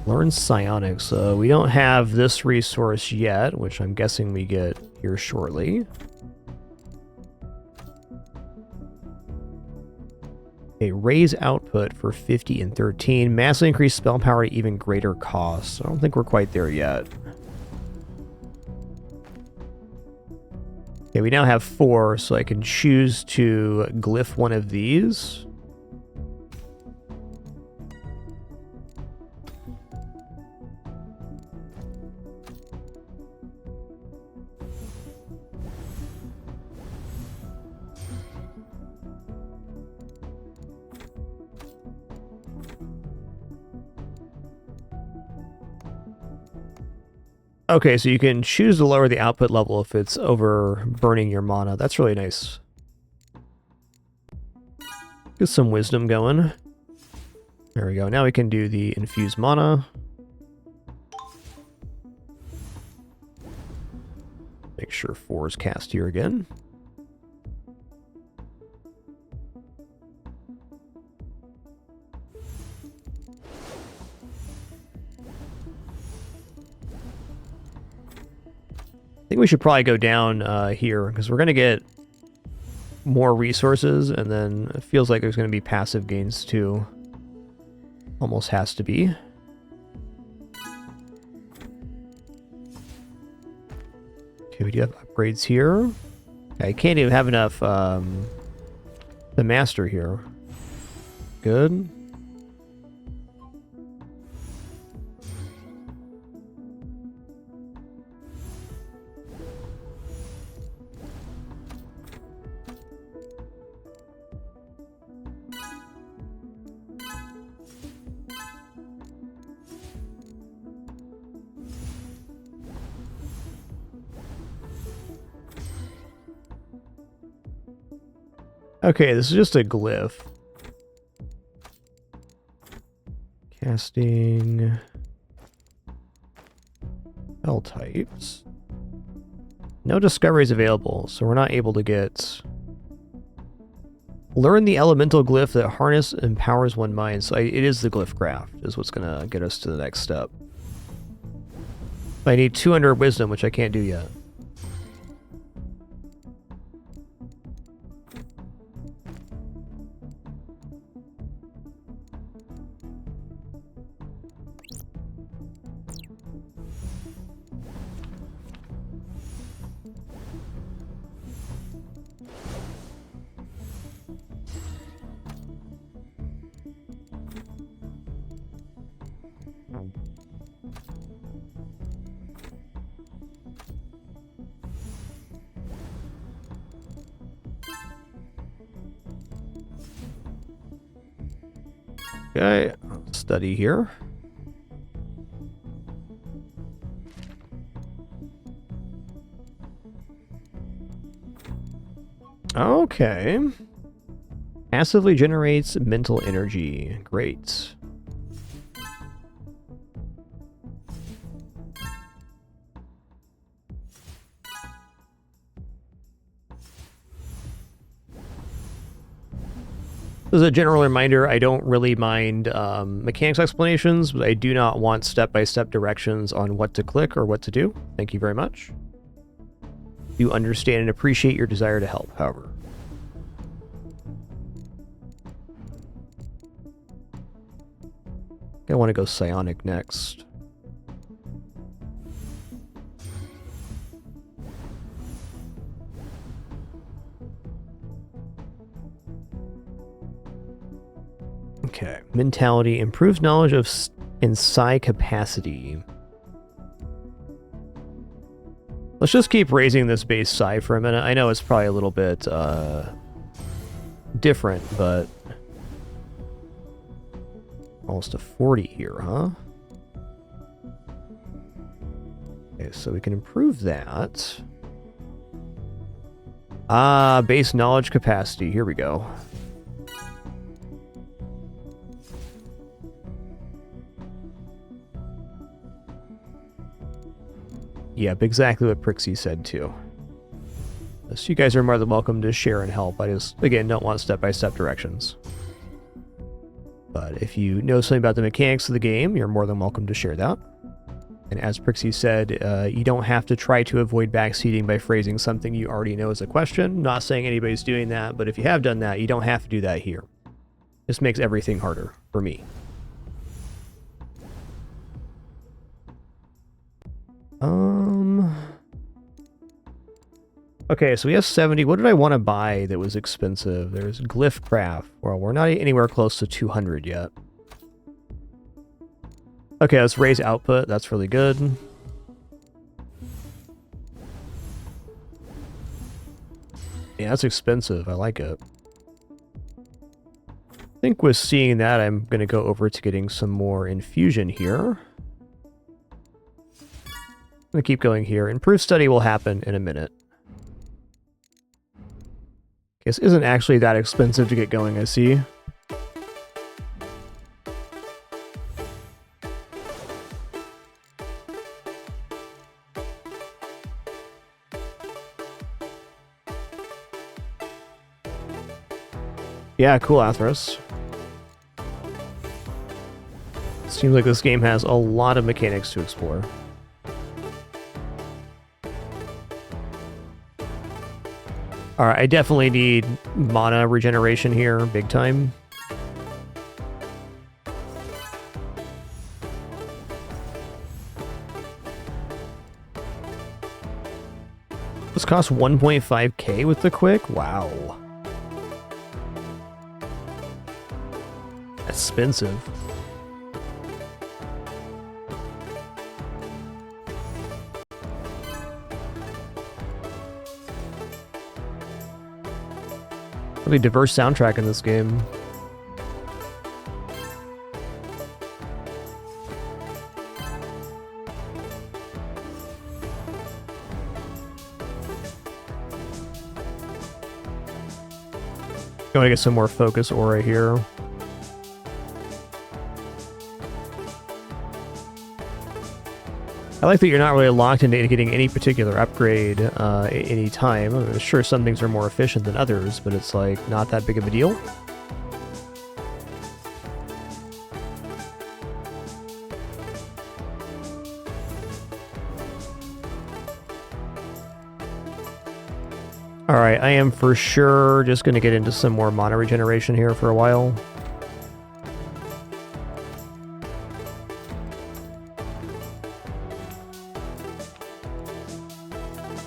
Speaker 1: Learn psionics. We don't have this resource yet, which I'm guessing we get here shortly. Okay, raise output for 50 and 13. Massively increase spell power to even greater cost. I don't think we're quite there yet. Okay, we now have 4, so I can choose to glyph one of these. Okay, so you can choose to lower the output level if it's over burning your mana. That's really nice. Get some wisdom going. There we go. Now we can do the infused mana. Make sure 4 is cast here again. I think we should probably go down here, because we're going to get more resources, and then it feels like there's going to be passive gains too. Almost has to be. Okay, we do have upgrades here. I can't even have enough the master here. Good. Okay, this is just a glyph. Casting spell types. No discoveries available, so we're not able to get Learn the elemental glyph that harness and powers one mind. So it is the glyph craft is what's going to get us to the next step. I need 200 wisdom, which I can't do yet. Okay, study here. Okay. Passively generates mental energy. Great. As a general reminder, I don't really mind mechanics explanations, but I do not want step-by-step directions on what to click or what to do. Thank you very much. Do understand and appreciate your desire to help, however. I want to go psionic next. Okay, mentality improves knowledge of and psi capacity. Let's just keep raising this base psi for a minute. I know it's probably a little bit different, but almost a 40 here, huh? Okay, so we can improve that. Base knowledge capacity. Here we go. Yep, exactly what Prixie said too. So you guys are more than welcome to share and help. I just, again, don't want step-by-step directions. But if you know something about the mechanics of the game, you're more than welcome to share that. And as Prixie said, you don't have to try to avoid backseating by phrasing something you already know as a question. Not saying anybody's doing that, but if you have done that, you don't have to do that here. This makes everything harder for me. Okay, so we have 70. What did I want to buy that was expensive? There's Glyph Craft. Well, we're not anywhere close to 200 yet. Okay, let's raise output. That's really good. Yeah, that's expensive. I like it. I think with seeing that, I'm going to go over to getting some more infusion here. I'm going to keep going here. Improved study will happen in a minute. This isn't actually that expensive to get going, I see. Yeah, cool, Athros. Seems like this game has a lot of mechanics to explore. Alright, I definitely need mana regeneration here, big time. This costs 1.5k with the quick? Wow. That's expensive. Really diverse soundtrack in this game. Going to get some more focus aura here. I like that you're not really locked into getting any particular upgrade any time. I mean, sure, some things are more efficient than others, but it's like not that big of a deal. Alright, I am for sure just going to get into some more mana regeneration here for a while.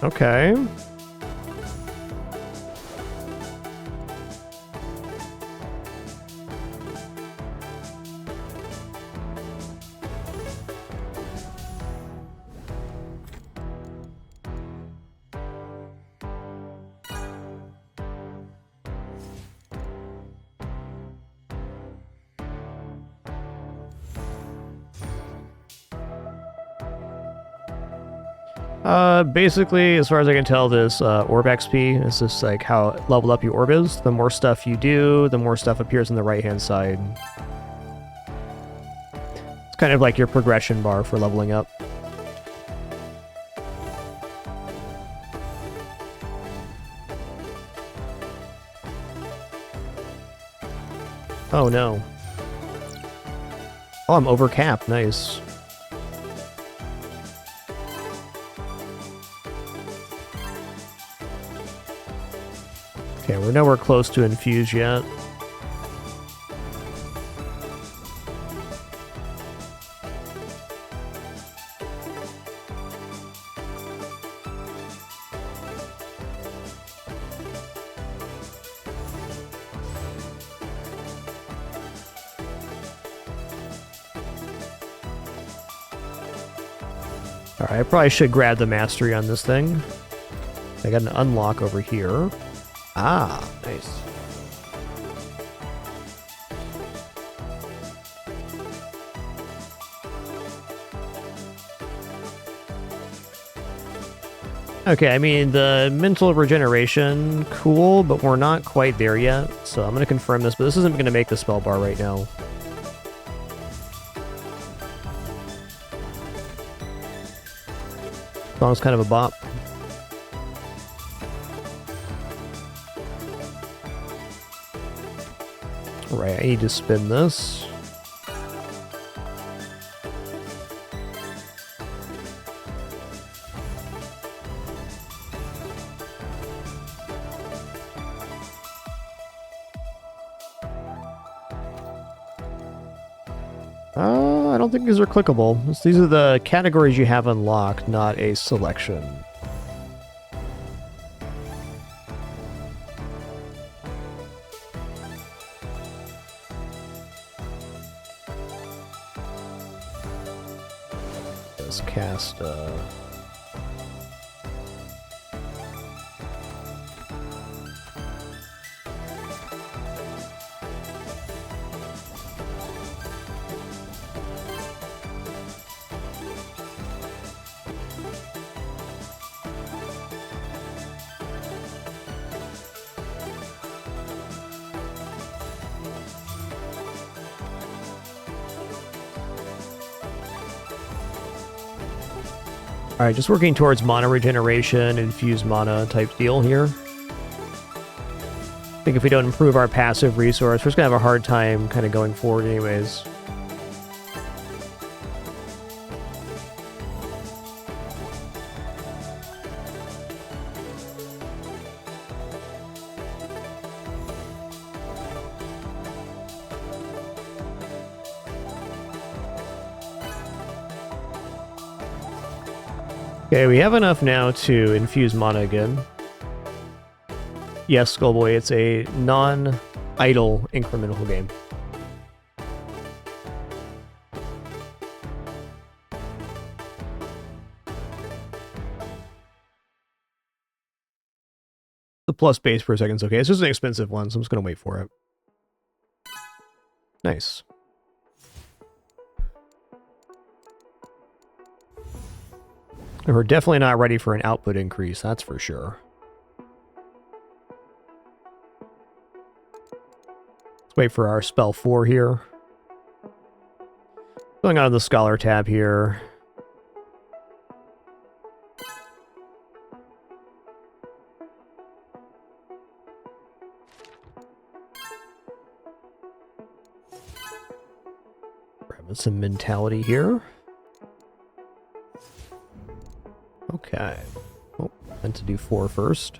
Speaker 1: Okay. Basically, as far as I can tell, this orb XP is just like how leveled up your orb is. The more stuff you do, the more stuff appears on the right-hand side. It's kind of like your progression bar for leveling up. Oh no. Oh, I'm over capped. Nice. Okay, we're nowhere close to infuse yet. Alright, I probably should grab the mastery on this thing. I got an unlock over here. Ah, nice. Okay, I mean, the mental regeneration, cool, but we're not quite there yet, so I'm going to confirm this, but this isn't going to make the spell bar right now. Song's kind of a bop. Right, I need to spin this. I don't think these are clickable. These are the categories you have unlocked, not a selection. Let's cast Alright, just working towards mana regeneration, infused mana type deal here. I think if we don't improve our passive resource, we're just going to have a hard time kind of going forward anyways. Okay, we have enough now to infuse mana again. Yes, Skullboy, it's a non-idle incremental game. The plus base per second is okay. It's just an expensive one, so I'm just going to wait for it. Nice. And we're definitely not ready for an output increase, that's for sure. Let's wait for our spell 4 here. Going on to the Scholar tab here. some mentality here. Okay. Oh, meant to do 4 first.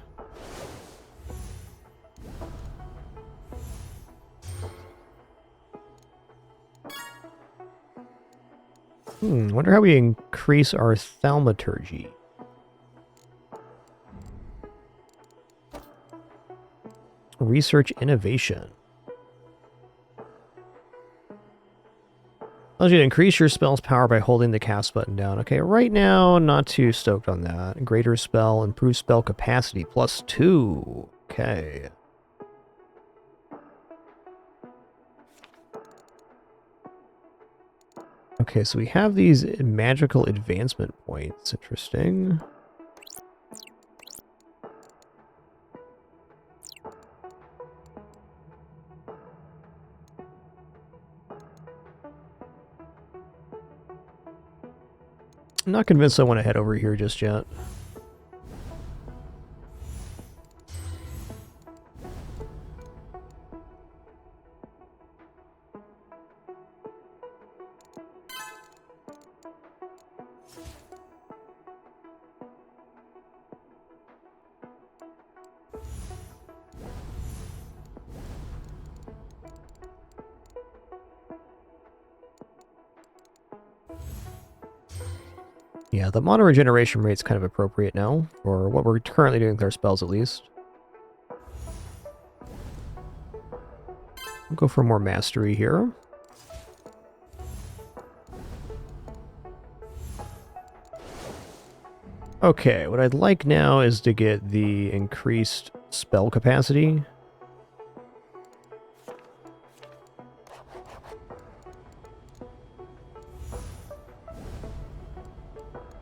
Speaker 1: Wonder how we increase our thaumaturgy. Research innovation. Allows you to increase your spell's power by holding the cast button down. Okay, right now, not too stoked on that. Greater spell, improved spell capacity, +2. Okay. Okay, so we have these magical advancement points. Interesting. I'm not convinced I want to head over here just yet. Yeah, the mana regeneration rate's kind of appropriate now, for what we're currently doing with our spells at least. We'll go for more mastery here. Okay, what I'd like now is to get the increased spell capacity.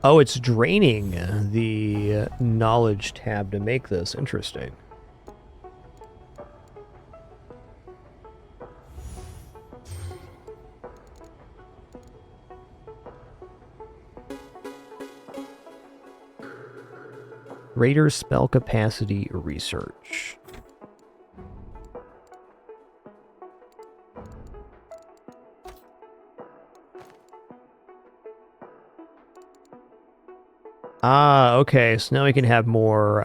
Speaker 1: Oh, it's draining the knowledge tab to make this. Interesting. Greater spell capacity research. Ah, okay, so now we can have more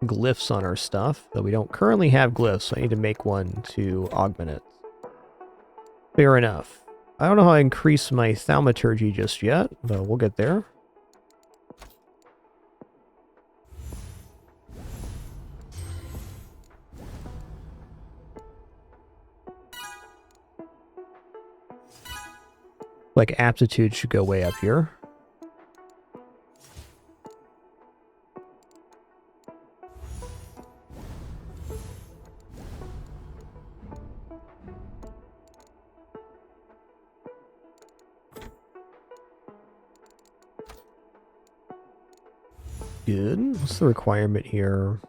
Speaker 1: glyphs on our stuff, though we don't currently have glyphs, so I need to make one to augment it. Fair enough. I don't know how I increase my thaumaturgy just yet, but we'll get there. Like, aptitude should go way up here. Good. What's the requirement here?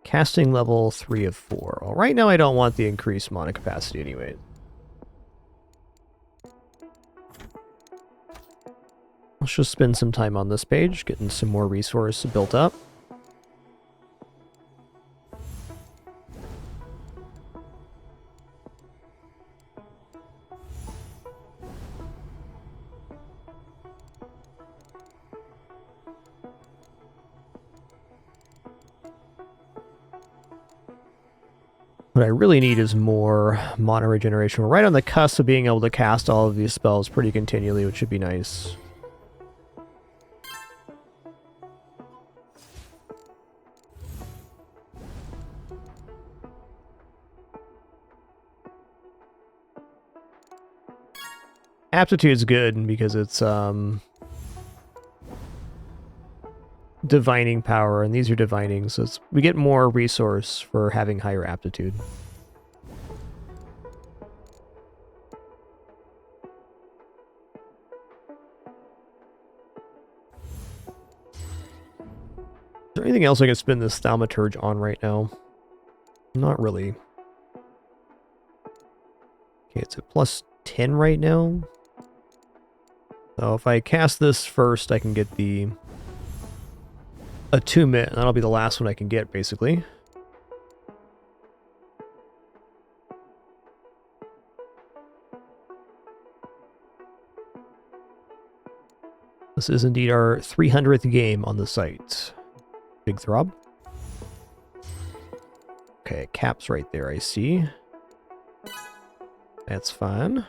Speaker 1: Casting level 3 of 4. Well, right now I don't want the increased mana capacity anyway. Let's just spend some time on this page, getting some more resource built up. What I really need is more mana regeneration. We're right on the cusp of being able to cast all of these spells pretty continually, which should be nice. Aptitude's good because it's divining power, and these are divining, so we get more resource for having higher aptitude. Is there anything else I can spend this thaumaturge on right now? Not really. Okay, it's at +10 right now. So if I cast this first, I can get the attunement, and that'll be the last one I can get, basically. This is indeed our 300th game on the site. Big throb. Okay, cap's right there, I see. That's fine.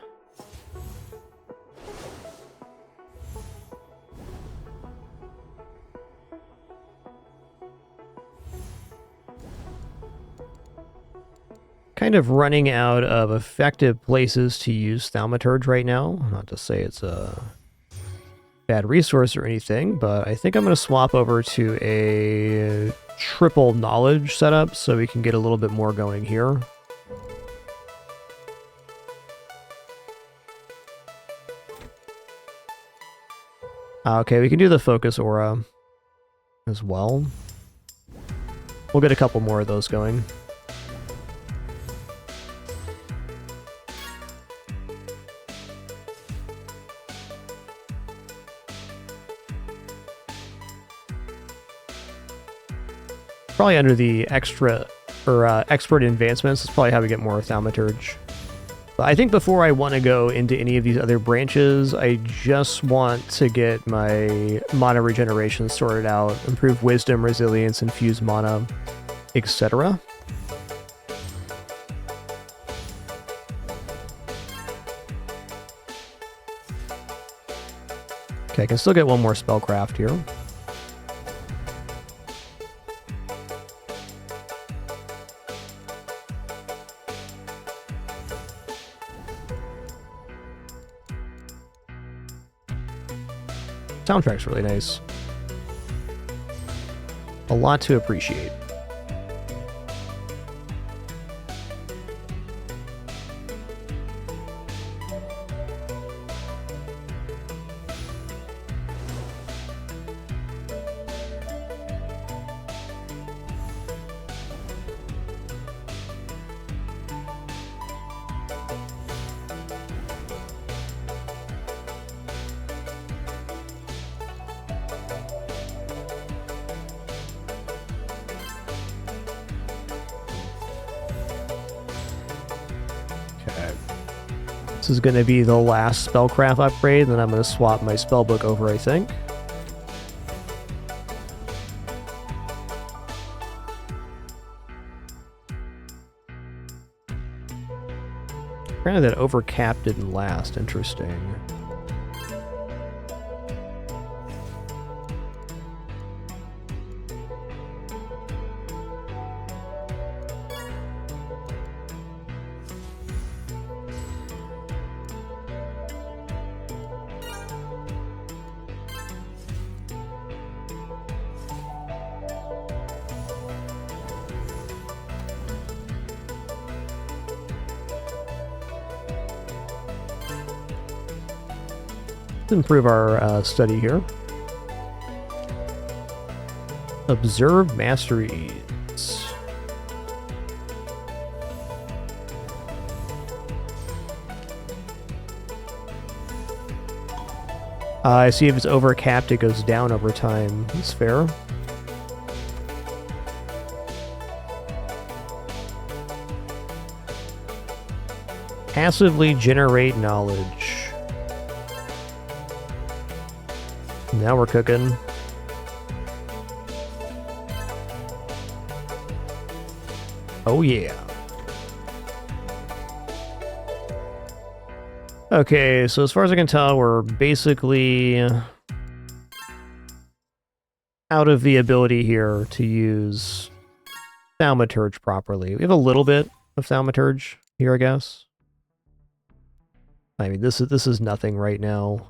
Speaker 1: Kind of running out of effective places to use Thaumaturge right now. Not to say it's a bad resource or anything, but I think I'm going to swap over to a triple knowledge setup so we can get a little bit more going here. Okay, we can do the focus aura as well. We'll get a couple more of those going. Probably under the extra or expert advancements is probably how we get more Thaumaturge. But I think before I want to go into any of these other branches, I just want to get my mana regeneration sorted out, improve wisdom, resilience, infuse mana, etc. Okay, I can still get one more spellcraft here. Soundtrack's really nice. A lot to appreciate. This is going to be the last spellcraft upgrade, then I'm going to swap my spellbook over, I think. Apparently that overcap didn't last. Interesting. Improve our study here. Observe masteries. I see if it's overcapped, it goes down over time. That's fair. Passively generate knowledge. Now we're cooking. Oh yeah. Okay, so as far as I can tell, we're basically out of the ability here to use Thaumaturge properly. We have a little bit of Thaumaturge here, I guess. I mean, this is nothing right now.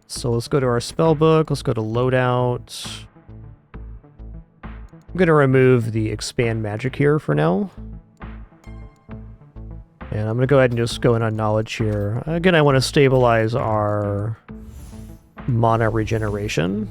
Speaker 1: So let's go to our spellbook, let's go to loadout. I'm going to remove the expand magic here for now. And I'm going to go ahead and just go in on knowledge here. Again, I want to stabilize our mana regeneration.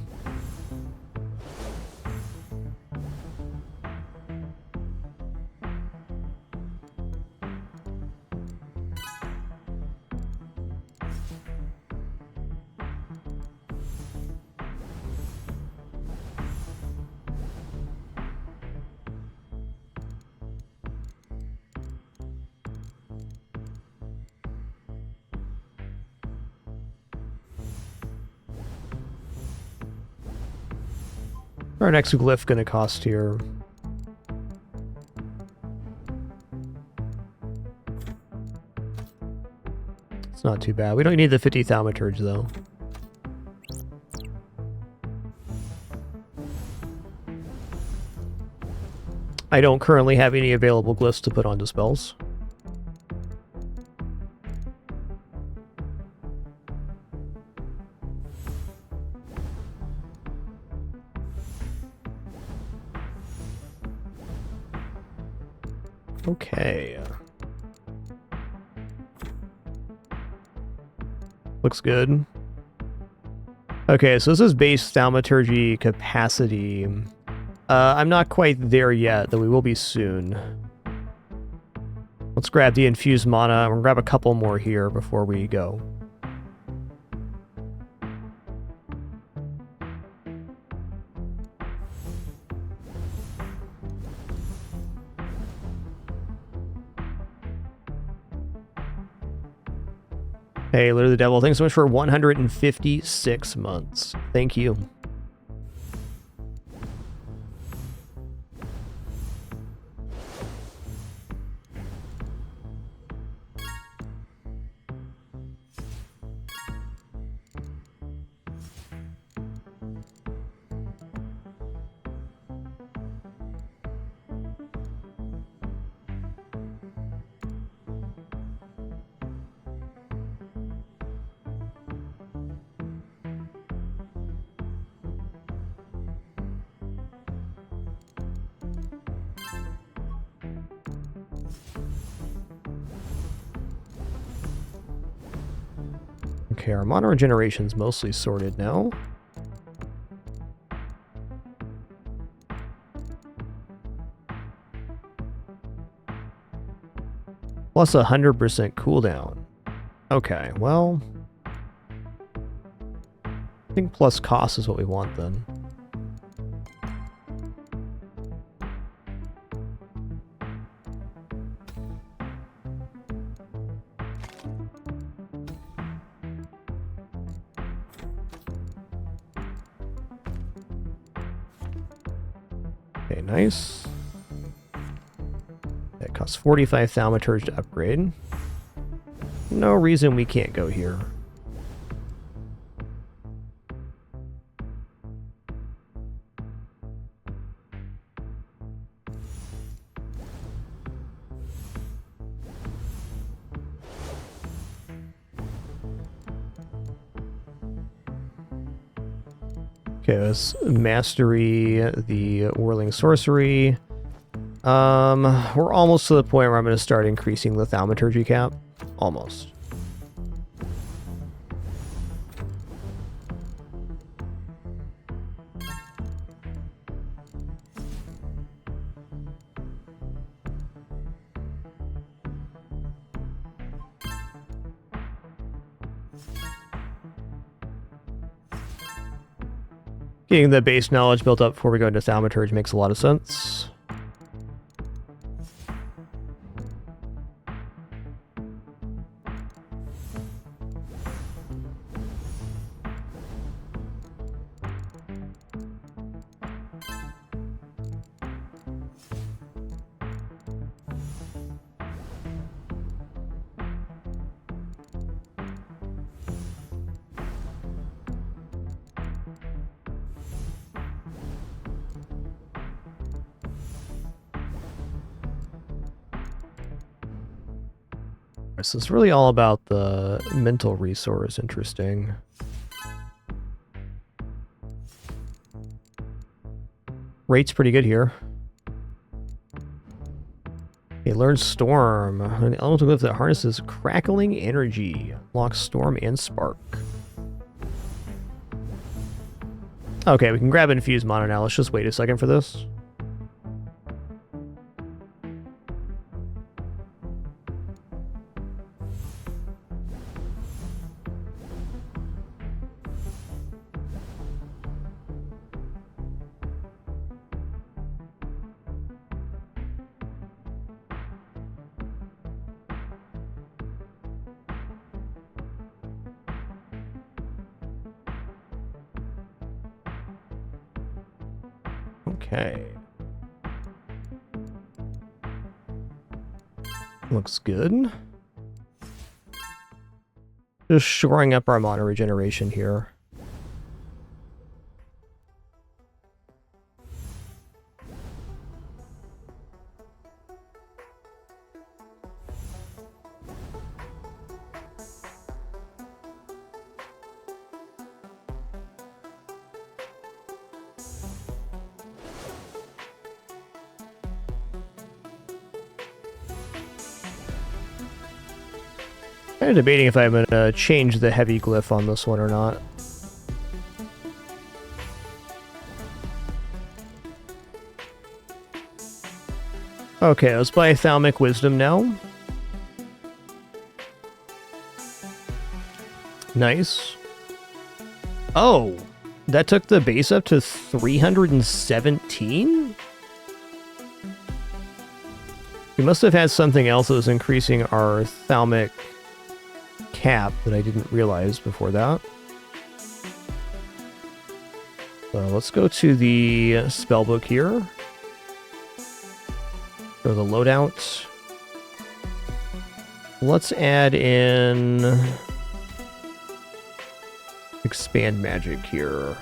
Speaker 1: our next glyph going to cost here? It's not too bad. We don't need the 50 thaumaturge, though. I don't currently have any available glyphs to put onto spells. Okay. Looks good. Okay, so this is base thaumaturgy capacity. I'm not quite there yet, though we will be soon. Let's grab the infused mana. We'll grab a couple more here before we go. Hey, Lord of the Devil, thanks so much for 156 months. Thank you. Okay, our mana regeneration's mostly sorted now. Plus 100% cooldown. Okay, well... I think plus cost is what we want then. Okay, nice. That costs 45 thaumaturge to upgrade. No reason we can't go here. Okay, let's mastery the Whirling Sorcery. We're almost to the point where I'm going to start increasing the thaumaturgy cap. Almost. Getting the base knowledge built up before we go into thaumaturge makes a lot of sense. So it's really all about the mental resource. Interesting. Rate's pretty good here. Okay, learn Storm. An elemental glyph that harnesses crackling energy. Locks Storm and Spark. Okay, we can grab infused mana now. Let's just wait a second for this. Okay. Looks good. Just shoring up our mana regeneration here. Kind of debating if I'm going to change the heavy glyph on this one or not. Okay, let's buy Thalmic Wisdom now. Nice. Oh, that took the base up to 317? We must have had something else that was increasing our Thalmic cap that I didn't realize before that. So let's go to the spellbook here. Go to the loadout. Let's add in expand magic here.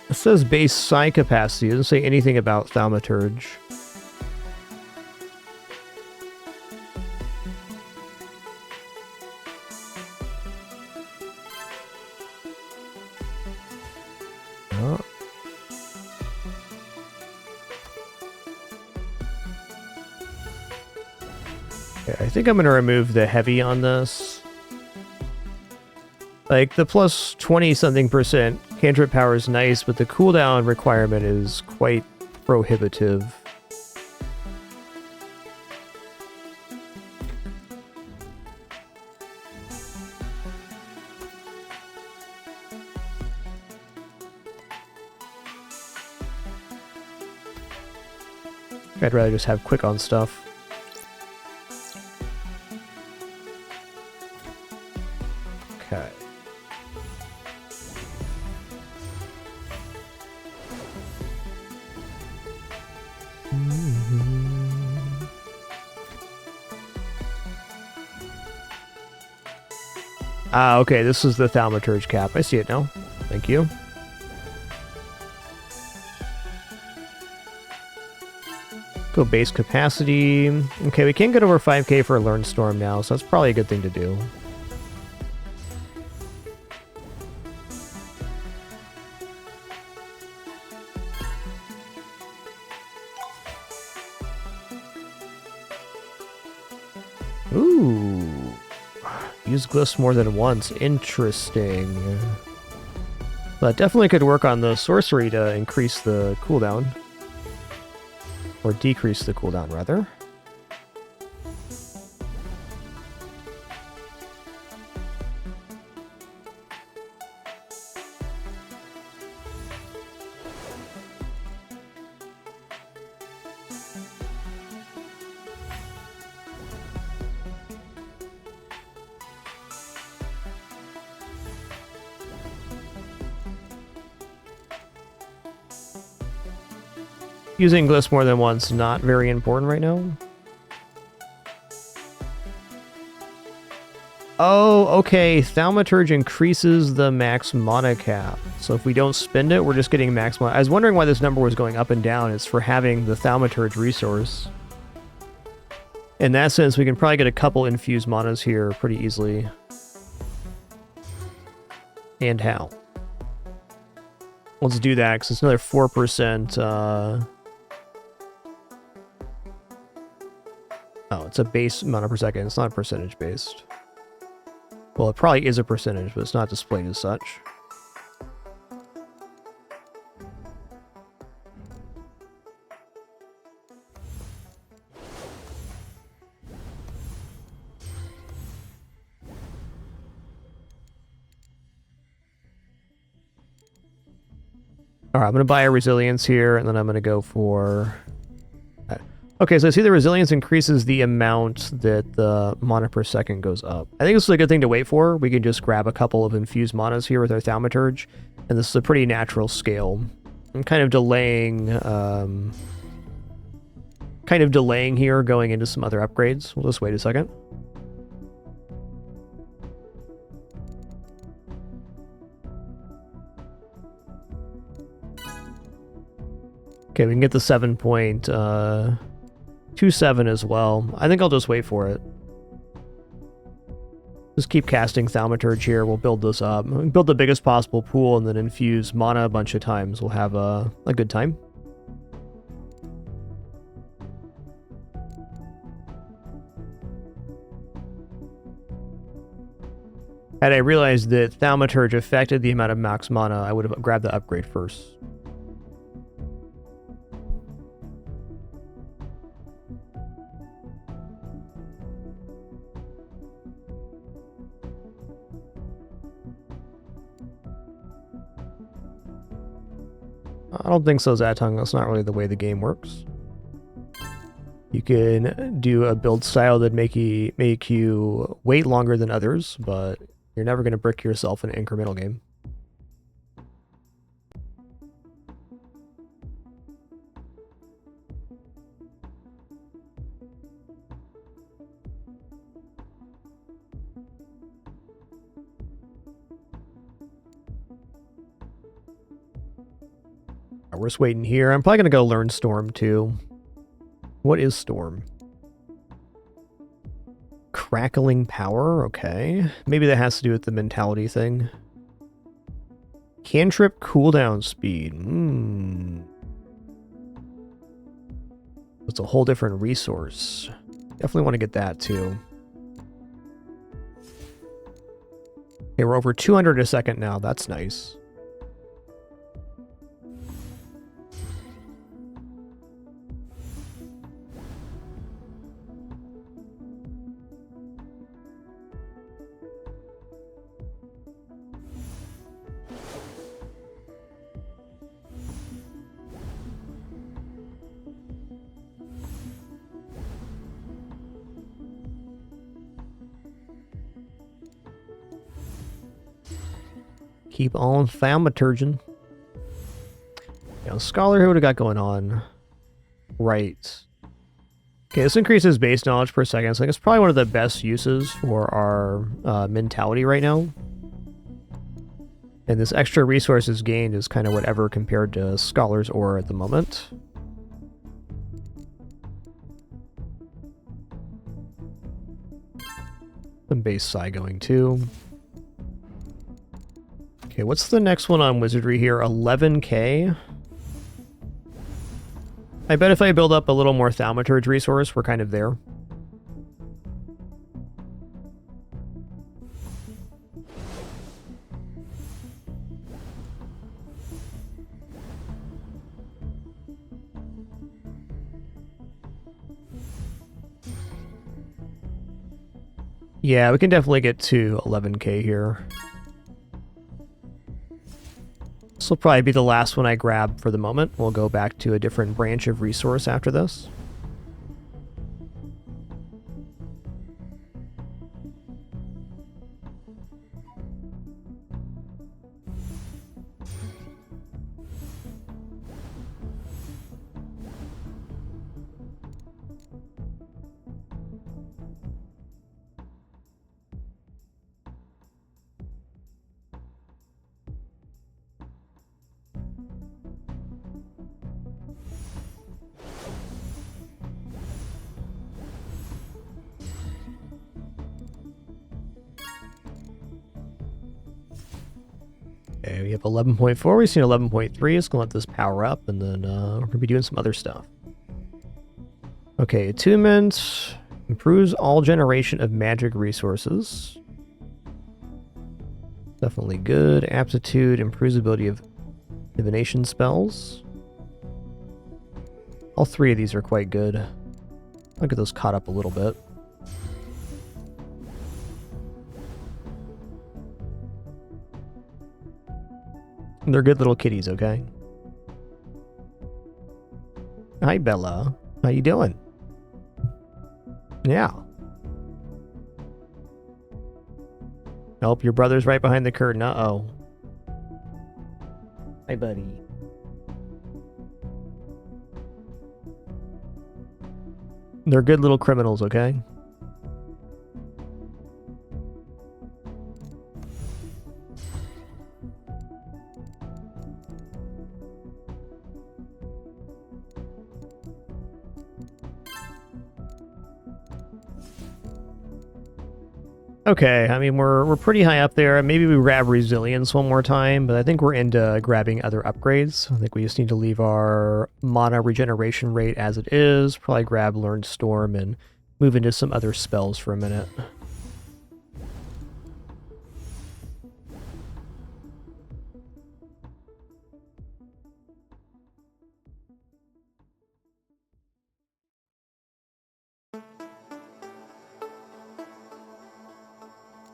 Speaker 1: It says base psi capacity. It doesn't say anything about thaumaturge. Oh. Okay, I think I'm going to remove the heavy on this. Like, the plus 20-something% cantrip power is nice, but the cooldown requirement is quite prohibitive. I'd rather just have quick on stuff. Okay. Ah, okay, this is the thaumaturge cap. I see it now. Thank you. Go base capacity. Okay, we can't get over 5k for a Learn Storm now, so that's probably a good thing to do. Ooh. Use glyphs more than once. Interesting. But definitely could work on the sorcery to increase the cooldown. Or decrease the cooldown, rather. Using glyphs more than once, not very important right now. Oh, okay. Thaumaturge increases the max mana cap. So if we don't spend it, we're just getting max mana. I was wondering why this number was going up and down. It's for having the Thaumaturge resource. In that sense, we can probably get a couple infused manas here pretty easily. And how? Let's do that, because it's another 4%, Oh, it's a base mana per second. It's not percentage based. Well, it probably is a percentage, but it's not displayed as such. Alright, I'm going to buy a resilience here, and then I'm going to go for... Okay, so I see the resilience increases the amount that the mana per second goes up. I think this is a good thing to wait for. We can just grab a couple of infused manas here with our Thaumaturge, and this is a pretty natural scale. I'm kind of delaying here going into some other upgrades. We'll just wait a second. Okay, we can get the 7.27 as well. I think I'll just wait for it. Just keep casting Thaumaturge here. We'll build this up. We'll build the biggest possible pool and then infuse mana a bunch of times. We'll have a good time. Had I realized that Thaumaturge affected the amount of max mana, I would have grabbed the upgrade first. I don't think so, Zatong. That's not really the way the game works. You can do a build style that make you wait longer than others, but you're never going to brick yourself in an incremental game. We're just waiting here. I'm probably going to go learn Storm too. What is Storm? Crackling power? Okay. Maybe that has to do with the mentality thing. Cantrip cooldown speed. It's a whole different resource. Definitely want to get that too. Okay, we're over 200 a second now. That's nice. Keep on Thaumaturging. Scholar, who would have got going on? Right. Okay, this increases base knowledge per second. So I think it's probably one of the best uses for our mentality right now. And this extra resources gained is kind of whatever compared to Scholar's Aura at the moment. Some base psi going too. Okay, what's the next one on Wizardry here? 11k? I bet if I build up a little more Thaumaturge resource, we're kind of there. Yeah, we can definitely get to 11k here. This will probably be the last one I grab for the moment. We'll go back to a different branch of resource after this. Okay, we have 11.4, we've seen 11.3, it's gonna let this power up, and then we're gonna be doing some other stuff. Okay, attunement improves all generation of magic resources. Definitely good. Aptitude improves ability of divination spells. All three of these are quite good. I'll get those caught up a little bit. They're good little kitties, okay? Hi, Bella. How you doing? Yeah. Help, your brother's right behind the curtain. Uh-oh. Hi, buddy. They're good little criminals, okay? Okay, I mean, we're pretty high up there. Maybe we grab resilience one more time, but I think we're into grabbing other upgrades. I think we just need to leave our mana regeneration rate as it is, probably grab Learn Storm, and move into some other spells for a minute.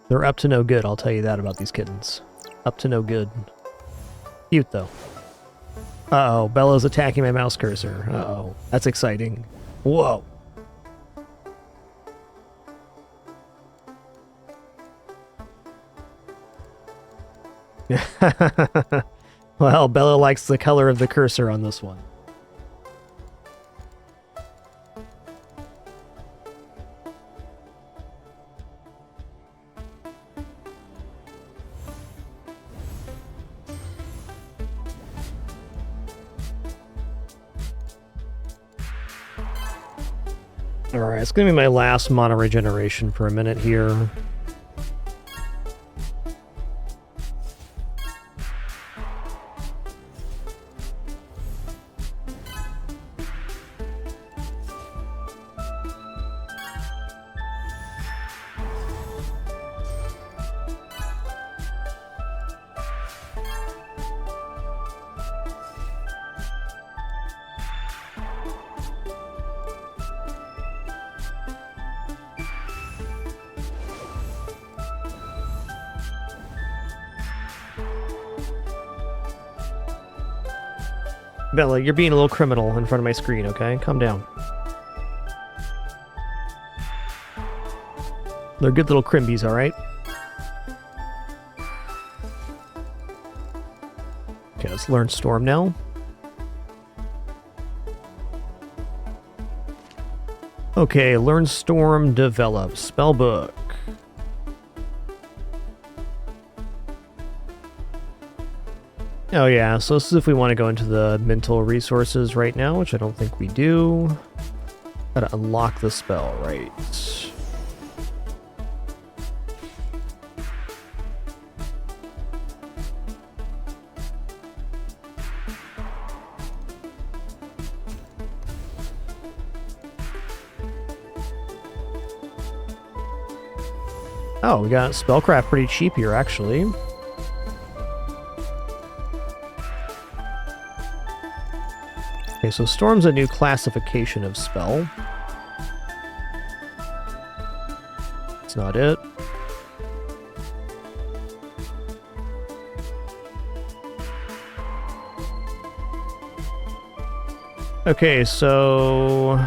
Speaker 1: They're up to no good, I'll tell you that about these kittens. Up to no good. Cute, though. Uh-oh, Bella's attacking my mouse cursor. Uh-oh, that's exciting. Whoa. Well, Bella likes the color of the cursor on this one. Alright, it's going to be my last mana regeneration for a minute here. Bella, you're being a little criminal in front of my screen, okay? Calm down. They're good little crimbies, alright? Okay, let's learn Storm now. Okay, learn Storm, develop. Spellbook. Oh yeah, so this is if we want to go into the mental resources right now, which I don't think we do. Gotta unlock the spell, right? Oh, we got Spellcraft pretty cheap here, actually. Okay, so Storm's a new classification of spell. That's not it. Okay, so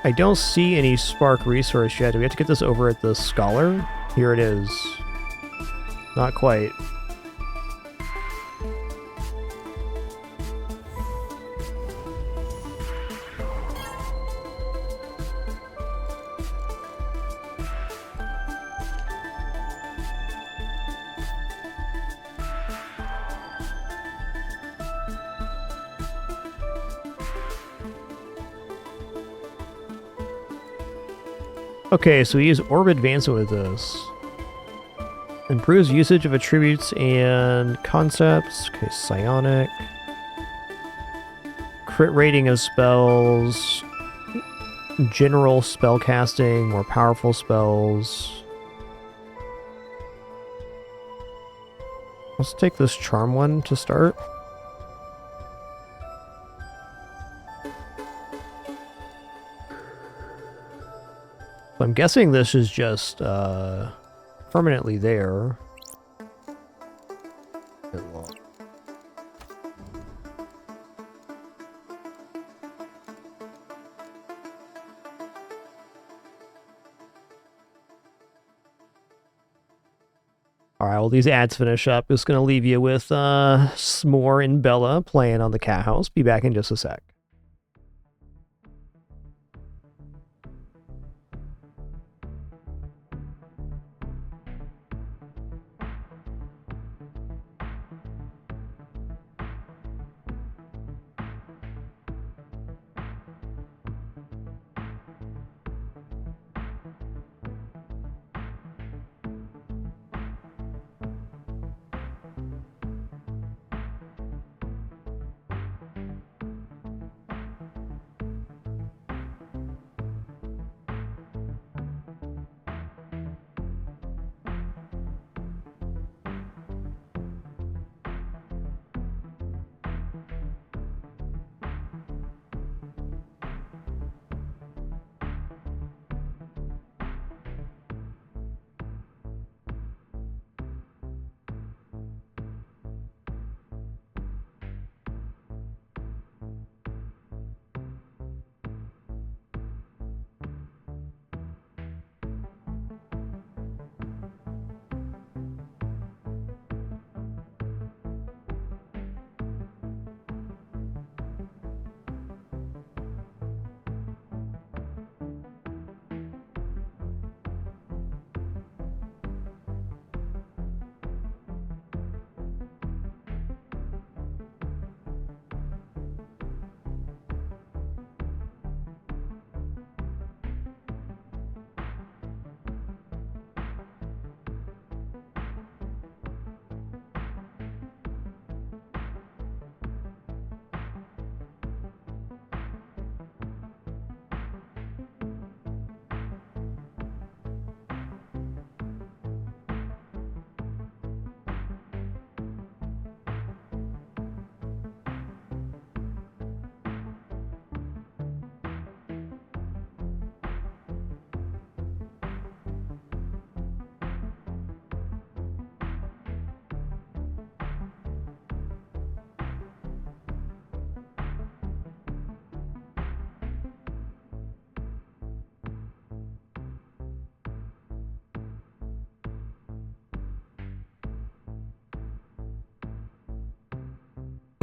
Speaker 1: I don't see any Spark resource yet. Do we have to get this over at the Scholar? Here it is. Not quite. Okay, so we use Orb Advancement with this. Improves usage of attributes and concepts. Okay, Psionic. Crit rating of spells. General spell casting, more powerful spells. Let's take this Charm one to start. I'm guessing this is just permanently there. All right, well, these ads finish up. Just going to leave you with S'more and Bella playing on the cat house. Be back in just a sec.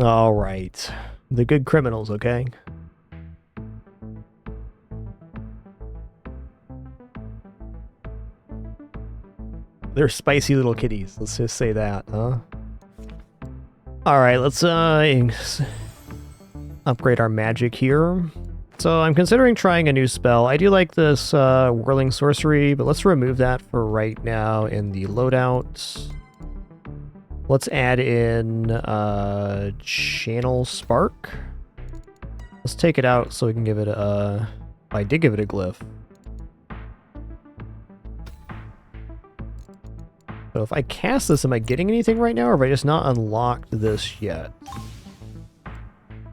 Speaker 1: All right. The good criminals, okay? They're spicy little kitties. Let's just say that, huh? All right, let's upgrade our magic here. So I'm considering trying a new spell. I do like this whirling sorcery, but let's remove that for right now in the loadout. Let's add in channel spark. Let's take it out so we can give it a... I did give it a glyph. So if I cast this, am I getting anything right now, or have I just not unlocked this yet?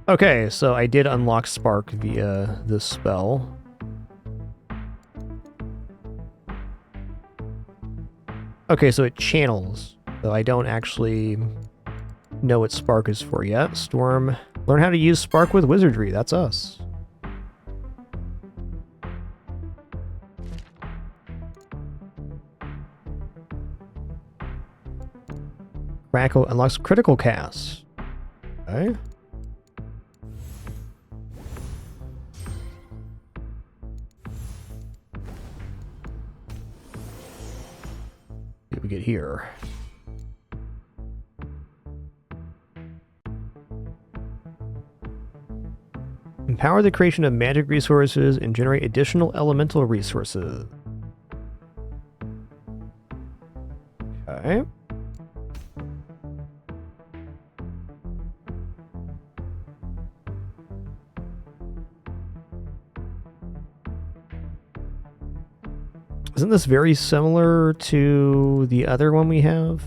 Speaker 1: Okay, so I did unlock Spark via this spell. Okay, so it channels. So I don't actually know what Spark is for yet. Storm. Learn how to use Spark with Wizardry. That's us. Crackle unlocks critical cast. Okay. What do we get here? Empower the creation of magic resources and generate additional elemental resources. Okay. Isn't this very similar to the other one we have?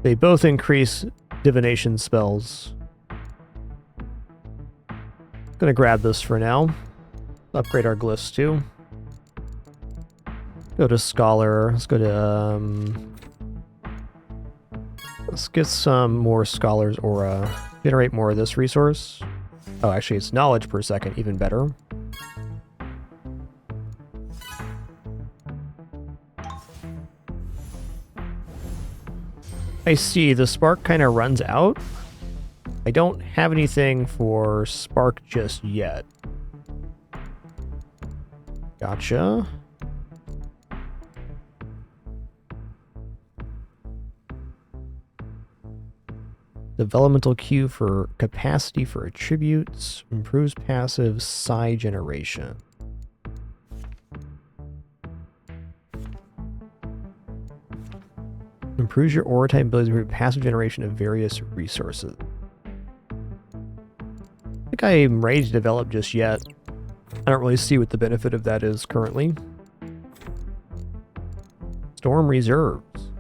Speaker 1: They both increase divination spells. Gonna grab this for now. Upgrade our glyphs too. Go to Scholar. Let's go to let's get some more Scholar's Aura. Generate more of this resource. Oh, actually it's knowledge per second, even better. I see, the spark kind of runs out. I don't have anything for spark just yet. Gotcha. Developmental queue for capacity for attributes. Improves passive psi generation. Improves your aura type ability to improve passive generation of various resources. I think I'm ready to develop just yet. I don't really see what the benefit of that is currently. Storm reserves.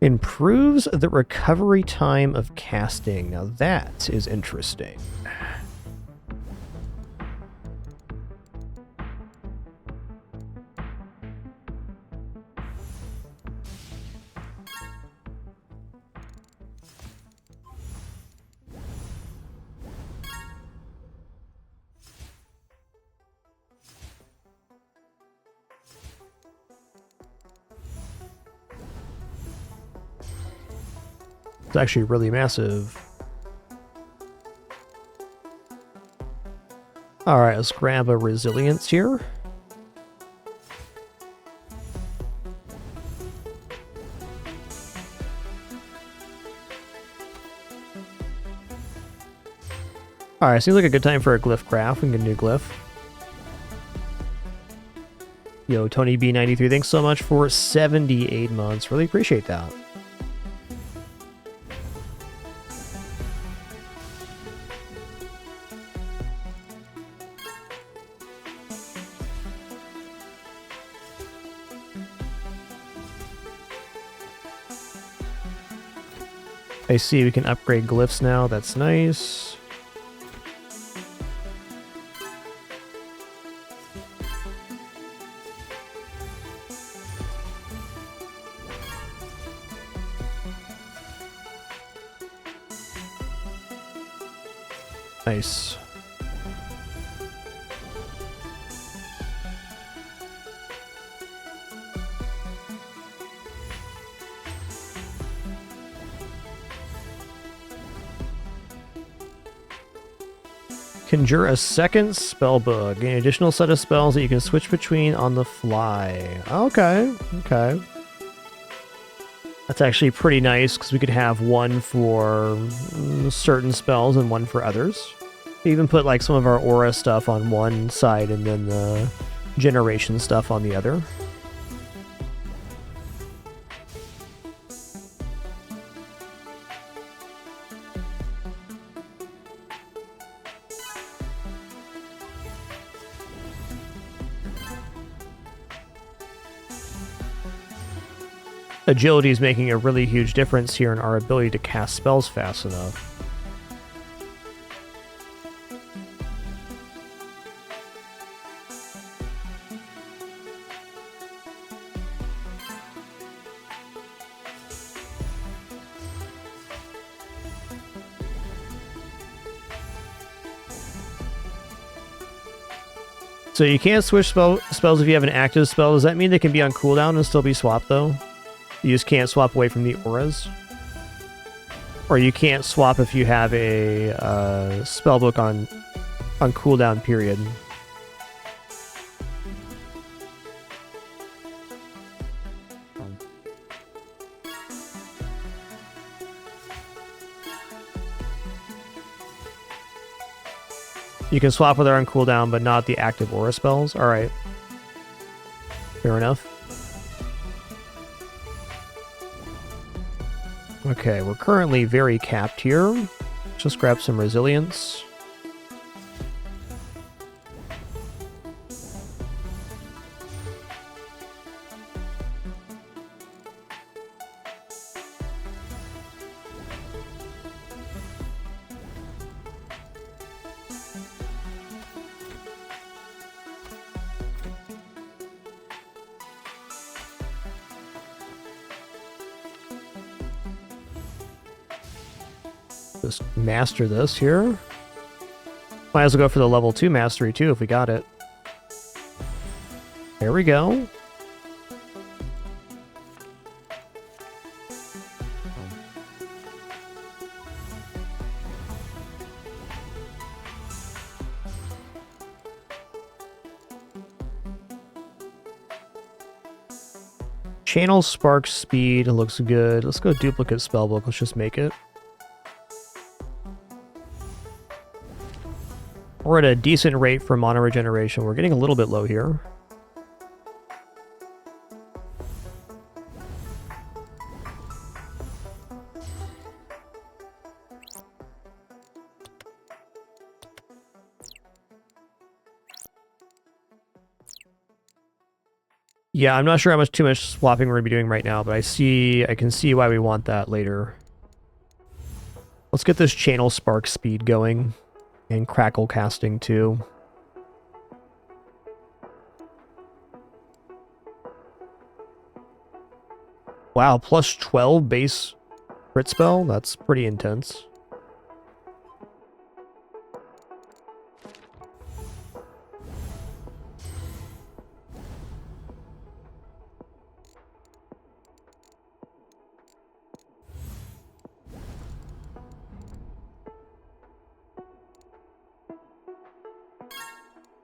Speaker 1: Improves the recovery time of casting. Now that is interesting. It's actually really massive. Alright, let's grab a resilience here. Alright, seems like a good time for a glyph craft. We can get a new glyph. Yo, Tony B93, thanks so much for 78 months. Really appreciate that. I see we can upgrade glyphs now. That's nice. Nice. Conjure a second spellbook. Gain an additional set of spells that you can switch between on the fly. Okay, okay. That's actually pretty nice because we could have one for certain spells and one for others. Even put like some of our aura stuff on one side and then the generation stuff on the other. Agility is making a really huge difference here in our ability to cast spells fast enough. So you can't switch spells if you have an active spell. Does that mean they can be on cooldown and still be swapped though? You just can't swap away from the auras? Or you can't swap if you have a spellbook on cooldown period. You can swap with her on cooldown, but not the active aura spells? Alright. Fair enough. Okay, we're currently very capped here. Just grab some resilience. Just master this here. Might as well go for the level 2 mastery too if we got it. There we go. Channel spark speed looks good. Let's go duplicate spellbook. Let's just make it. We're at a decent rate for mana regeneration. We're getting a little bit low here. Yeah, I'm not sure how much too much swapping we're gonna be doing right now, but I can see why we want that later. Let's get this channel spark speed going and crackle casting too. Wow, plus 12 base crit spell? That's pretty intense.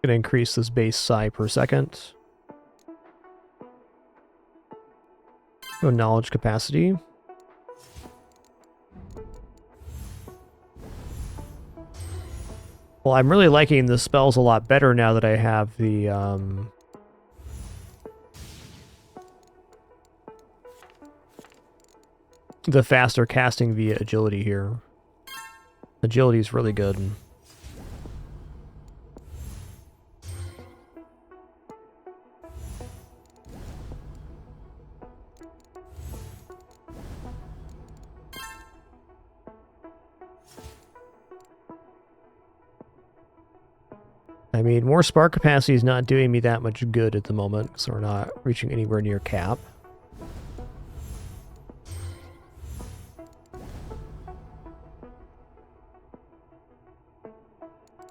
Speaker 1: Gonna increase this base psi per second. Go knowledge capacity. Well, I'm really liking the spells a lot better now that I have the faster casting via agility here. Agility is really good. I mean, more spark capacity is not doing me that much good at the moment, so we're not reaching anywhere near cap.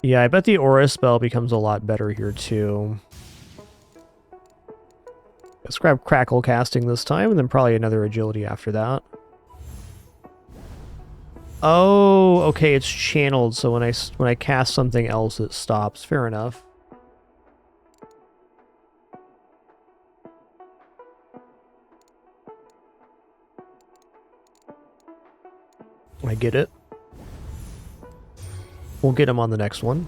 Speaker 1: Yeah, I bet the aura spell becomes a lot better here too. Let's grab crackle casting this time, and then probably another agility after that. Oh, okay, it's channeled, so when I cast something else, it stops. Fair enough. I get it. We'll get him on the next one.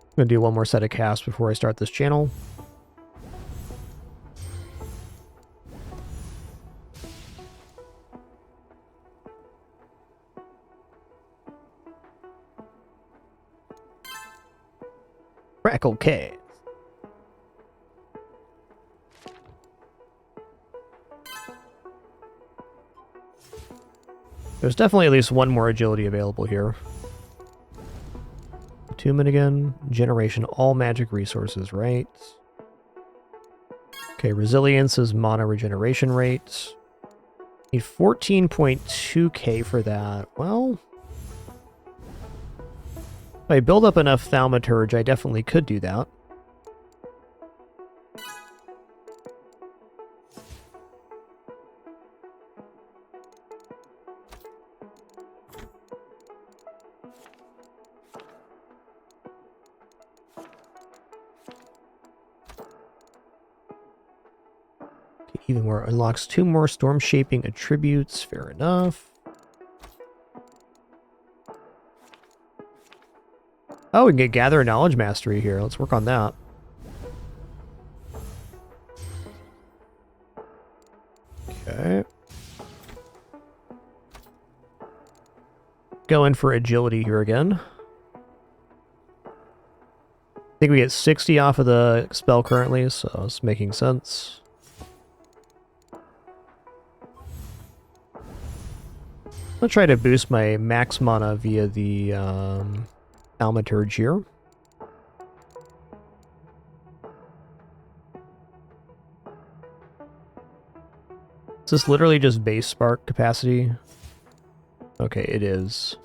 Speaker 1: I'm gonna do one more set of casts before I start this channel. Crackle cast. There's definitely at least one more agility available here. Attunement again. Generation all magic resources, right? Okay, resilience is mana regeneration rate. Need 14.2k for that. Well, if I build up enough thaumaturge, I definitely could do that. Even more, unlocks 2 more storm shaping attributes. Fair enough. Oh, we can get gather knowledge mastery here. Let's work on that. Okay. Going for agility here again. I think we get 60 off of the spell currently, so it's making sense. I'll try to boost my max mana via the thaumaturge here. Is this literally just base spark capacity? Okay, it is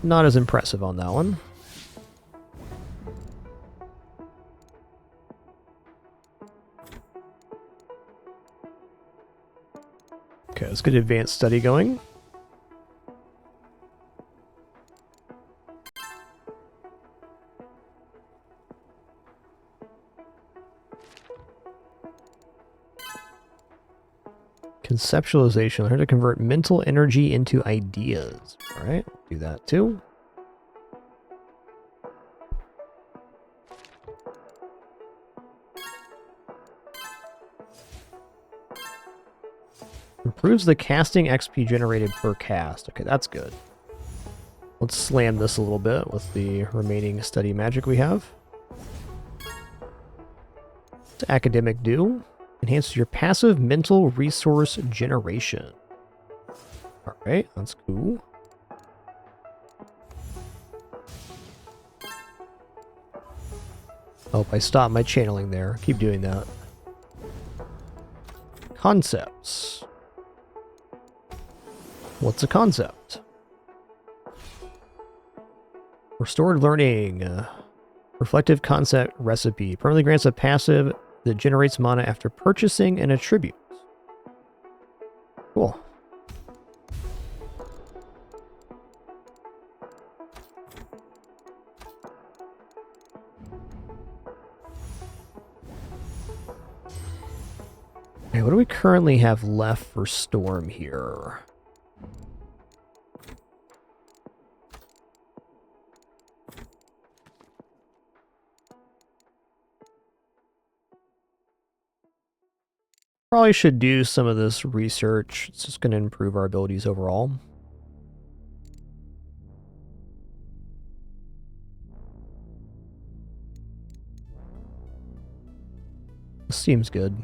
Speaker 1: not as impressive on that one. Okay, let's get advanced study going. Conceptualization. Learn how to convert mental energy into ideas. All right, do that too. Improves the casting XP generated per cast. Okay, that's good. Let's slam this a little bit with the remaining study magic we have. What's academic do? Enhances your passive mental resource generation. Alright, that's cool. Oh, I stopped my channeling there. Keep doing that. Concepts. What's a concept? Restored learning. Reflective concept recipe. Permanently grants a passive that generates mana after purchasing an attribute. Cool. Okay, what do we currently have left for Storm here? Probably should do some of this research. It's just going to improve our abilities overall. Seems good.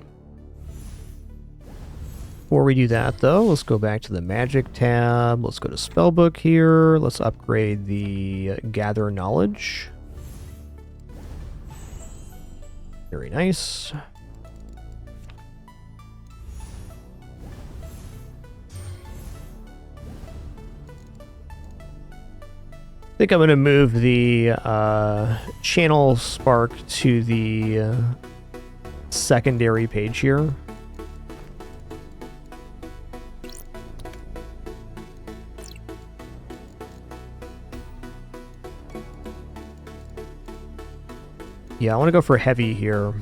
Speaker 1: Before we do that, though, let's go back to the Magic tab. Let's go to Spellbook here. Let's upgrade the Gather Knowledge. Very nice. I think I'm going to move the channel spark to the secondary page here. Yeah, I want to go for heavy here.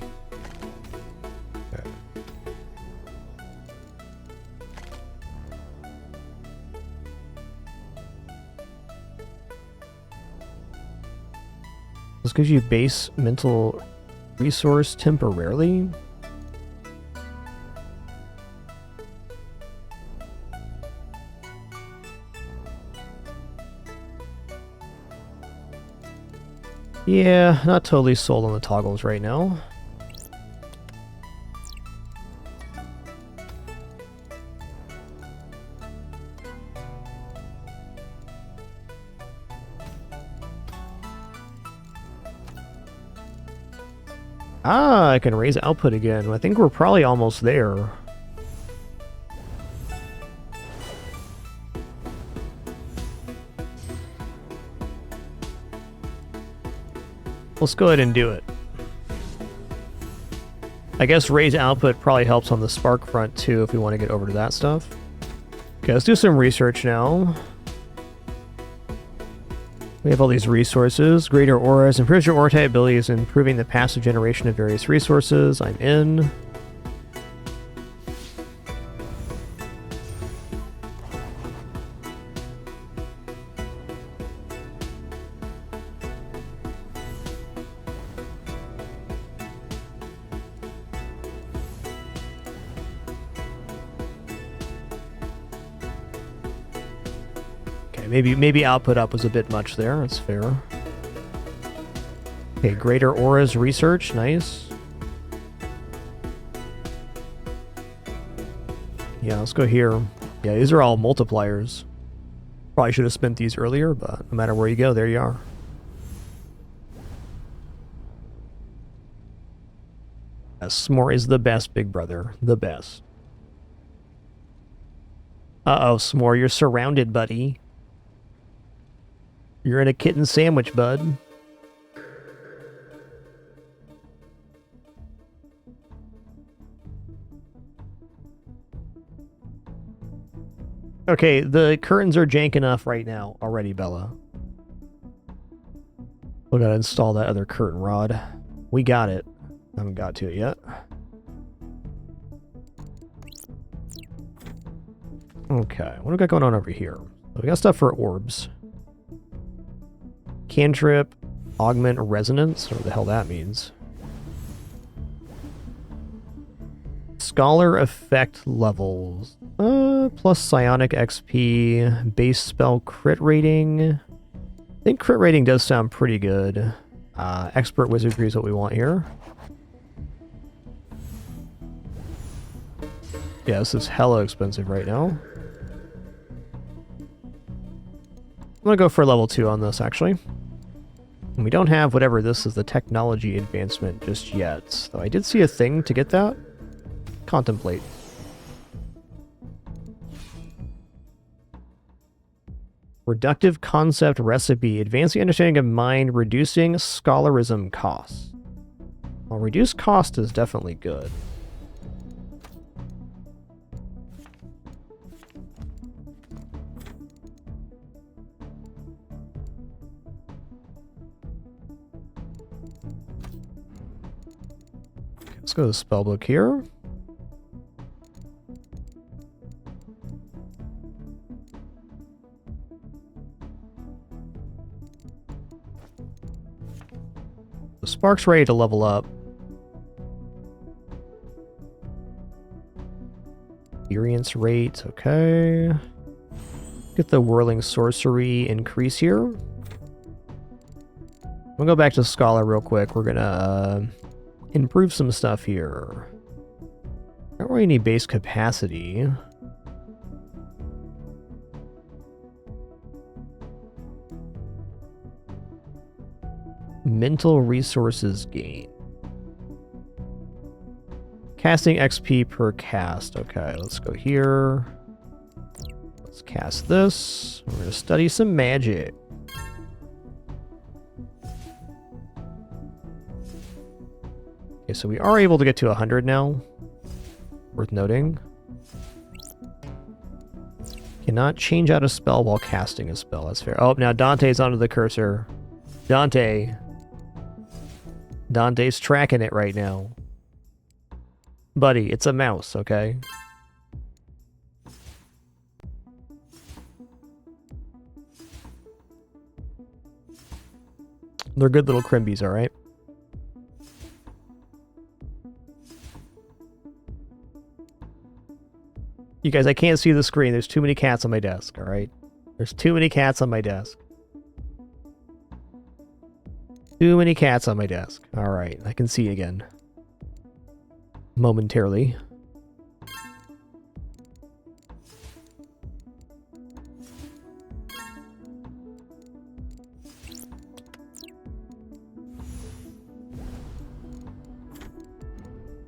Speaker 1: This gives you base mental resource temporarily. Yeah, not totally sold on the toggles right now. Ah, I can raise output again. I think we're probably almost there. Let's go ahead and do it. I guess raise output probably helps on the spark front too if we want to get over to that stuff. Okay, let's do some research now. We have all these resources. Greater auras. Improves your aura type abilities, improving the passive generation of various resources. I'm in. Maybe output up was a bit much there. That's fair. Okay, greater auras research. Nice. Yeah, let's go here. Yeah, these are all multipliers. Probably should have spent these earlier, but no matter where you go, there you are. Yes, S'more is the best, big brother. The best. Uh-oh, S'more, you're surrounded, buddy. You're in a kitten sandwich, bud. Okay, the curtains are jank enough right now already, Bella. We gotta install that other curtain rod. We got it. Haven't got to it yet. Okay, what do we got going on over here? We got stuff for orbs. Cantrip, augment resonance, whatever the hell that means. Scholar effect levels. Plus psionic XP, base spell crit rating. I think crit rating does sound pretty good. Expert wizardry is what we want here. Yeah, this is hella expensive right now. I'm gonna go for level 2 on this, actually. And we don't have whatever this is, the technology advancement, just yet. Though I did see a thing to get that. Contemplate. Reductive concept recipe. Advancing understanding of mind, reducing scholarism costs. Well, reduced cost is definitely good. Okay, let's go to the spellbook here. The Spark's ready to level up. Experience rate, okay. Get the Whirling Sorcery increase here. We'll go back to Scholar real quick. We're gonna improve some stuff here. I don't really need base capacity. Mental resources gain. Casting XP per cast. Okay, let's go here. Let's cast this. We're going to study some magic. Okay, so we are able to get to 100 now. Worth noting. Cannot change out a spell while casting a spell. That's fair. Oh, now Dante's onto the cursor. Dante's tracking it right now. Buddy, it's a mouse, okay? They're good little crimbies, alright? You guys, I can't see the screen. There's too many cats on my desk, alright? There's too many cats on my desk. Too many cats on my desk. Alright, I can see again. Momentarily.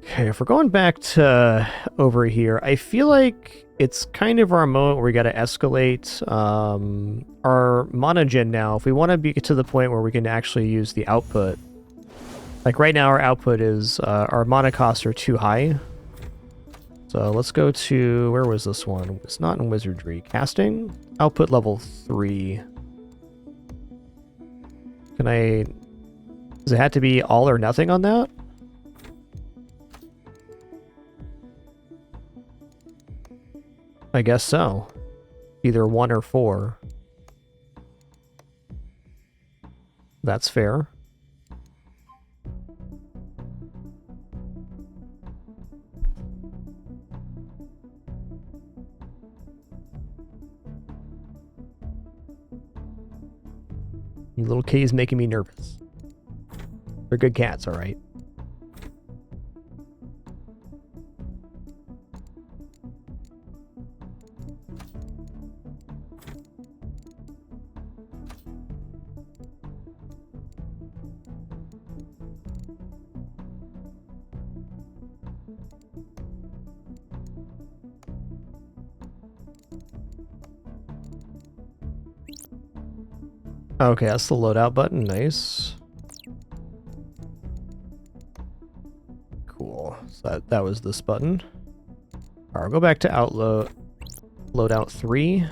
Speaker 1: Okay, if we're going back to over here, I feel like it's kind of our moment where we got to escalate our mana gen now. If we want to get to the point where we can actually use the output. Like right now our output is, our mana costs are too high. So let's go to, where was this one? It's not in wizardry. Casting? Output level 3. Can I, does it have to be all or nothing on that? I guess so. Either 1 or 4. That's fair. You little kitty's making me nervous. They're good cats, alright. Okay, that's the loadout button. Nice. Cool. So that was this button. All right, I'll go back to loadout 3.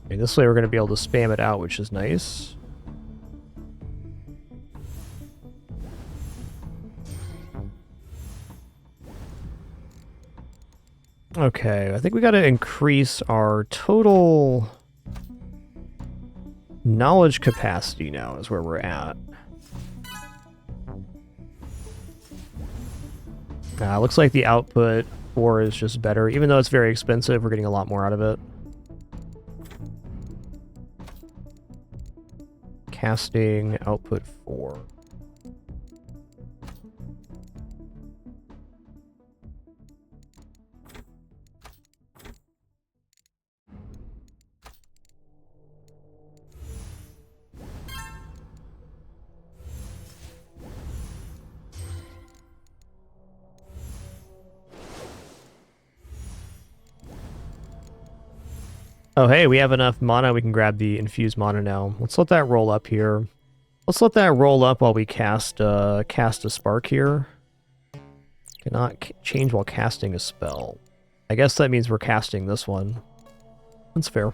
Speaker 1: Okay, this way we're going to be able to spam it out, which is nice. Okay, I think we got to increase our total knowledge capacity now is where we're at. Looks like the output 4 is just better. Even though it's very expensive, we're getting a lot more out of it. Casting output 4. Oh, hey, we have enough mana. We can grab the infused mana now. Let's let that roll up here. Let's let that roll up while we cast a spark here. Cannot change while casting a spell. I guess that means we're casting this one. That's fair.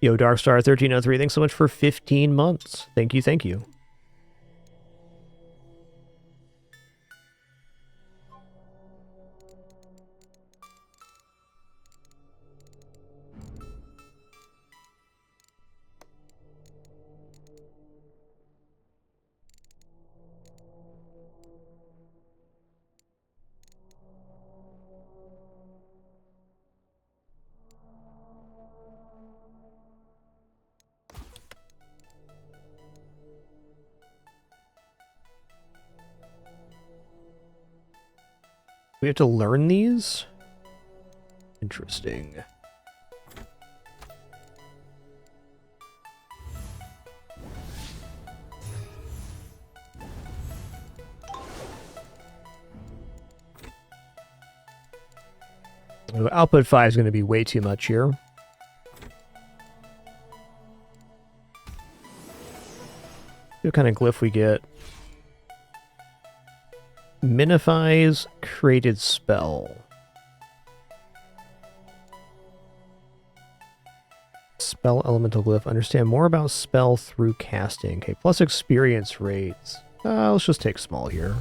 Speaker 1: Yo, Darkstar1303, thanks so much for 15 months. Thank you, thank you. We have to learn these? Interesting. Output 5 is going to be way too much here. What kind of glyph we get? Minifies created spell. Spell elemental glyph. Understand more about spell through casting. Okay, plus experience rates. Let's just take small here.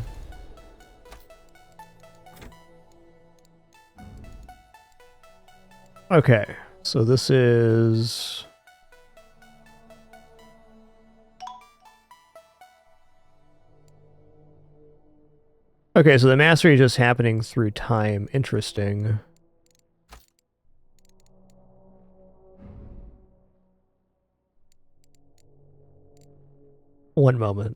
Speaker 1: Okay, so this is... Okay, so the mastery is just happening through time. Interesting. One moment.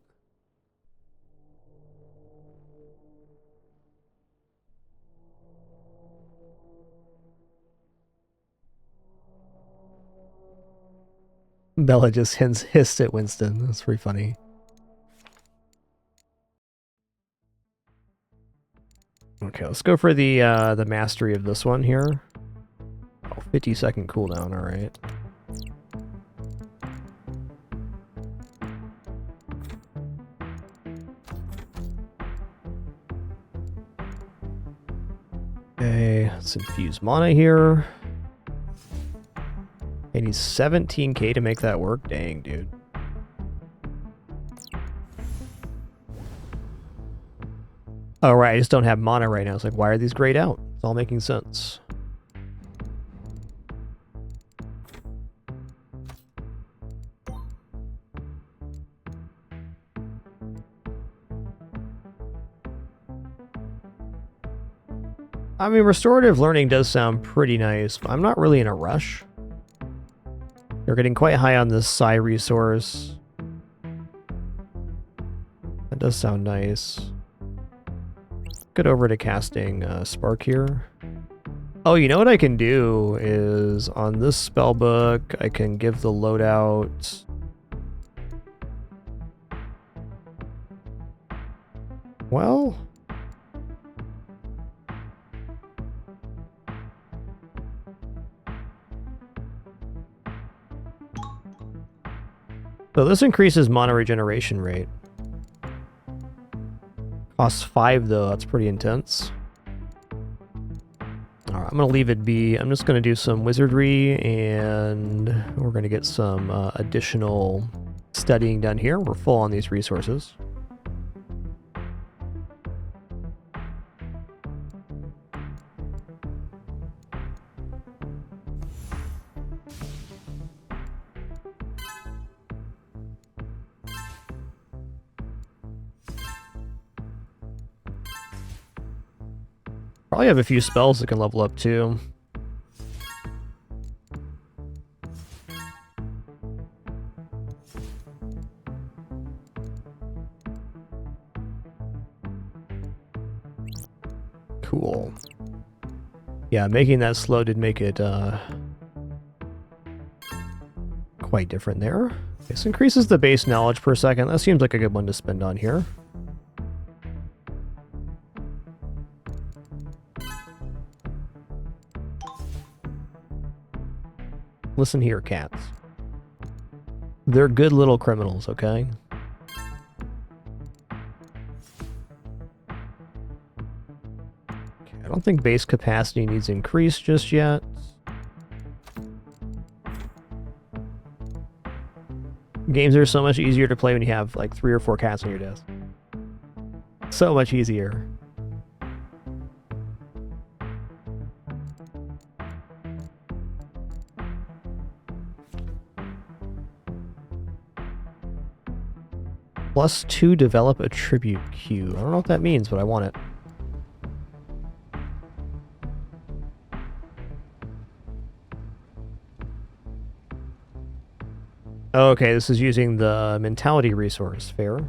Speaker 1: Bella just hissed at Winston. That's pretty funny. Okay, let's go for the mastery of this one here. Oh, 50-second cooldown, alright. Okay, let's infuse mana here. I need 17k to make that work? Dang, dude. Oh, right, I just don't have mana right now. It's like, why are these grayed out? It's all making sense. I mean, restorative learning does sound pretty nice, but I'm not really in a rush. They're getting quite high on this psi resource. That does sound nice. Get over to casting Spark here. Oh, you know what I can do is on this spell book, I can give the loadout Well... So this increases mana regeneration rate. Costs 5 though, that's pretty intense. Alright, I'm going to leave it be. I'm just going to do some wizardry, and we're going to get some additional studying done here. We're full on these resources. Probably have a few spells that can level up too. Cool. Yeah, making that slow did make it quite different there. This increases the base knowledge per second. That seems like a good one to spend on here. Listen here, cats. They're good little criminals, okay? I don't think base capacity needs increase just yet. Games are so much easier to play when you have like 3 or 4 cats on your desk. So much easier. +2 develop a tribute queue. I don't know what that means, but I want it. Okay, this is using the mentality resource. Fair.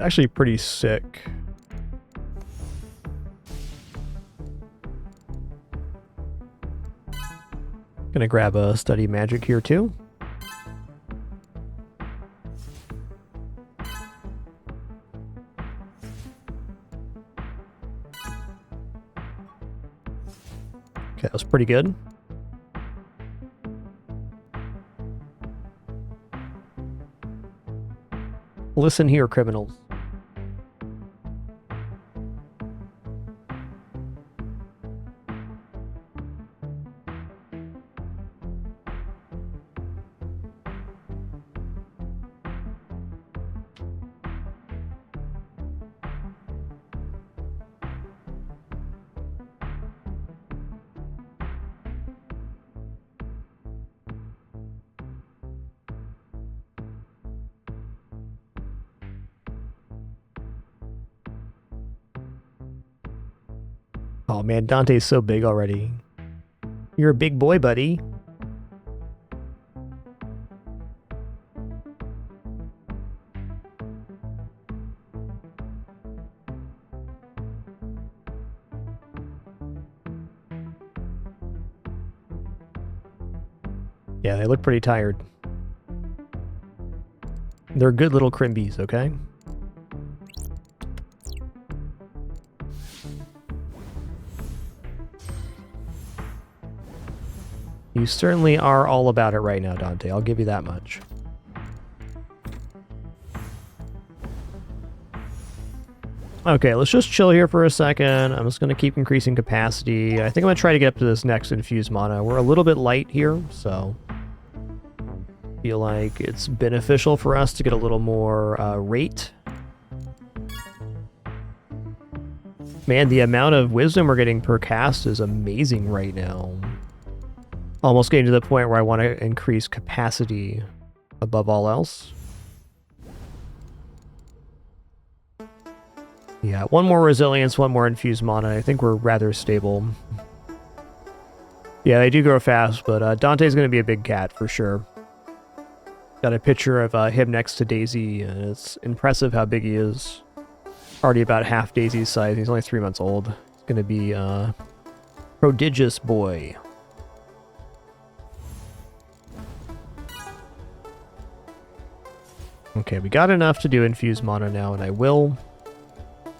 Speaker 1: Actually pretty sick. Gonna grab a study magic here too. Okay, that was pretty good. Listen here, criminals. Oh man, Dante's so big already. You're a big boy, buddy. Yeah, they look pretty tired. They're good little crimbies, okay? You certainly are all about it right now, Dante. I'll give you that much. Okay, let's just chill here for a second. I'm just going to keep increasing capacity. I think I'm going to try to get up to this next infused mana. We're a little bit light here, so I feel like it's beneficial for us to get a little more rate. Man, the amount of wisdom we're getting per cast is amazing right now. Almost getting to the point where I want to increase capacity above all else. Yeah, one more resilience, one more infused mana. I think we're rather stable. Yeah, they do grow fast, but Dante's going to be a big cat for sure. Got a picture of him next to Daisy, and it's impressive how big he is. Already about half Daisy's size. He's only 3 months old. He's going to be a prodigious boy. Okay, we got enough to do infused mana now, and I will.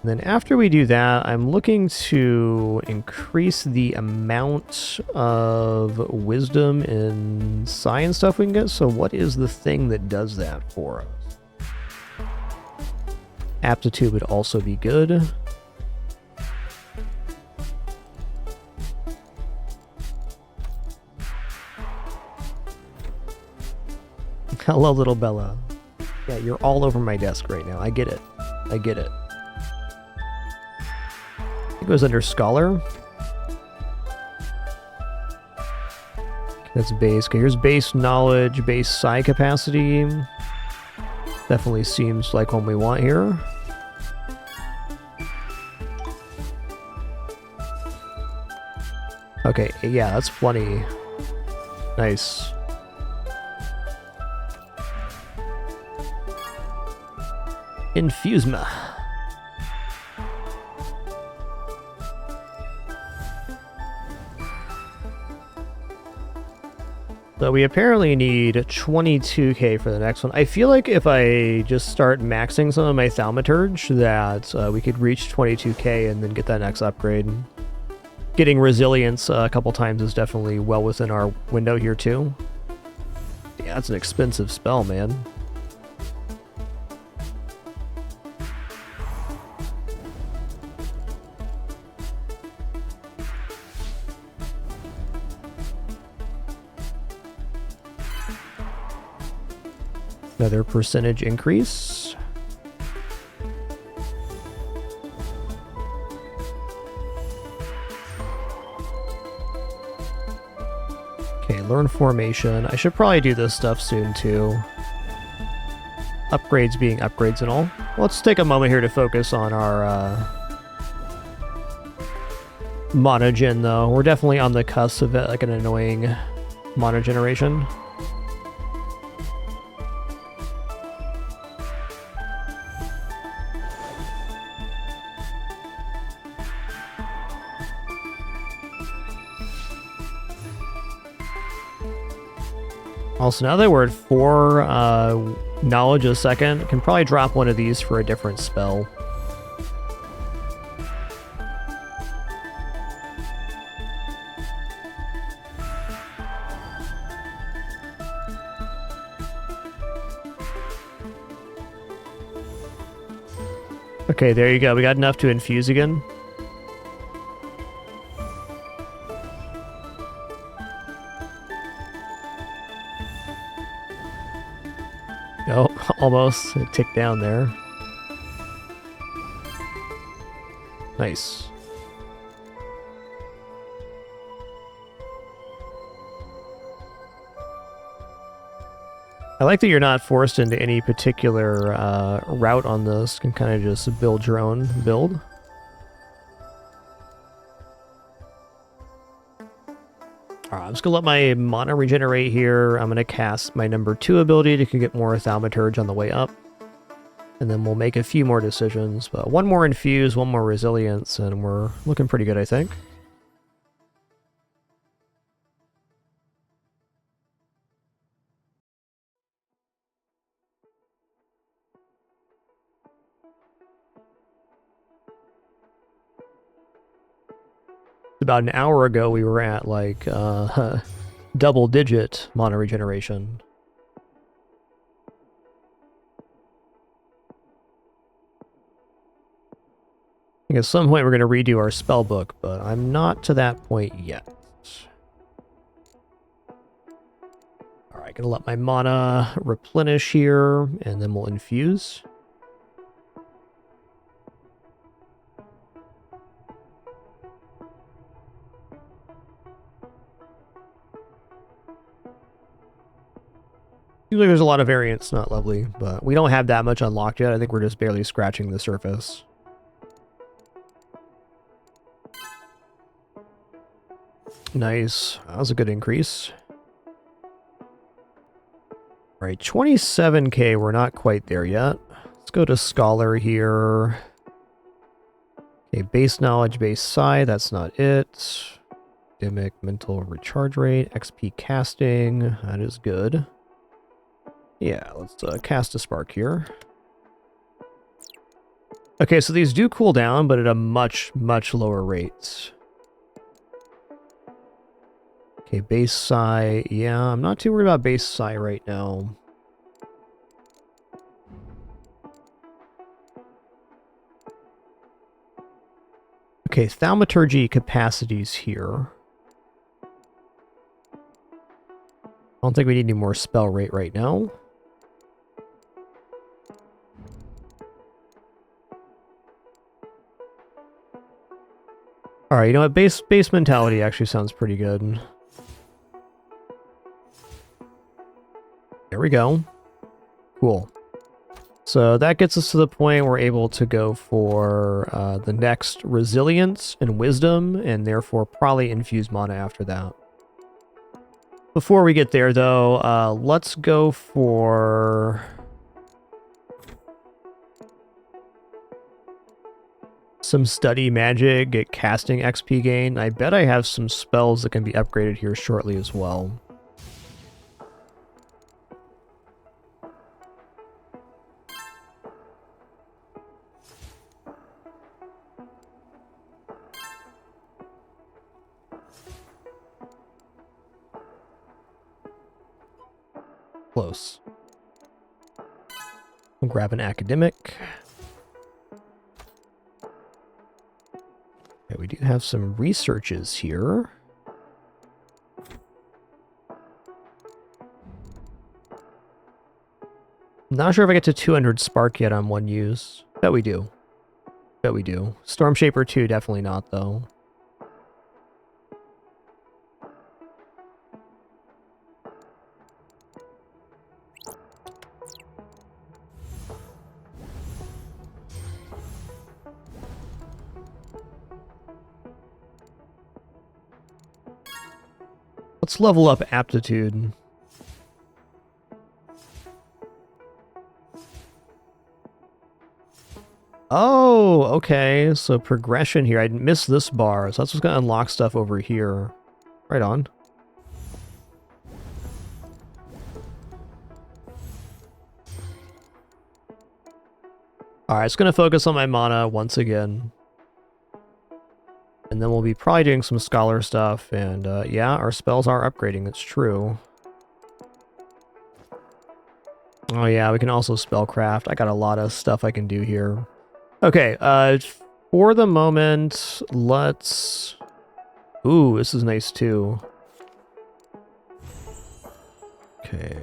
Speaker 1: And then after we do that, I'm looking to increase the amount of wisdom and science stuff we can get. So what is the thing that does that for us? Aptitude would also be good. Hello, little Bella. Yeah, you're all over my desk right now. I get it. I get it. It goes under Scholar. That's base. Okay, here's base knowledge, base psi capacity. Definitely seems like one we want here. Okay, yeah, that's plenty. Nice. Infusema. So we apparently need 22k for the next one. I feel like if I just start maxing some of my thaumaturge that we could reach 22k and then get that next upgrade. Getting resilience a couple times is definitely well within our window here too. Yeah, that's an expensive spell, man. Another percentage increase. Okay, learn formation. I should probably do this stuff soon too. Upgrades being upgrades and all. Let's take a moment here to focus on our mana gen though. We're definitely on the cusp of it, like an annoying mana generation. Also, now that we're at 4 knowledge a second, I can probably drop one of these for a different spell. Okay, there you go. We got enough to infuse again. Oh, almost. It ticked down there. Nice. I like that you're not forced into any particular route on this. You can kind of just build your own build. Alright, I'm just going to let my mana regenerate here. I'm going to cast my number 2 ability to get more thaumaturge on the way up. And then we'll make a few more decisions. But one more infuse, one more resilience, and we're looking pretty good, I think. About an hour ago, we were at like double-digit mana regeneration. I think at some point we're going to redo our spell book, but I'm not to that point yet. Alright, gonna let my mana replenish here, and then we'll infuse. Seems like there's a lot of variants, not lovely, but we don't have that much unlocked yet. I think we're just barely scratching the surface. Nice. That was a good increase. All right, 27k, we're not quite there yet. Let's go to Scholar here. Okay, base knowledge, base psi, that's not it. Academic, mental recharge rate, XP casting, that is good. Yeah, let's cast a spark here. Okay, so these do cool down, but at a much, much lower rate. Okay, base psi, yeah, I'm not too worried about base psi right now. Okay, thaumaturgy capacities here. I don't think we need any more spell rate right now. Alright, you know what? Base mentality actually sounds pretty good. There we go. Cool. So that gets us to the point we're able to go for the next resilience and wisdom, and therefore probably infuse mana after that. Before we get there, though, let's go for some study magic, get casting XP gain. I bet I have some spells that can be upgraded here shortly as well. Close. We'll grab an academic. Okay, we do have some researches here. Not sure if I get to 200 spark yet on one use. Bet we do. Bet we do. Storm Shaper 2, definitely not, though. Let's level up aptitude. Oh, okay. So progression here. I missed this bar, so that's what's going to unlock stuff over here. Right on. Alright, it's going to focus on my mana once again. And then we'll be probably doing some scholar stuff, and yeah, our spells are upgrading, it's true. Oh yeah, we can also spellcraft. I got a lot of stuff I can do here. Okay, for the moment, let's... Ooh, this is nice too. Okay.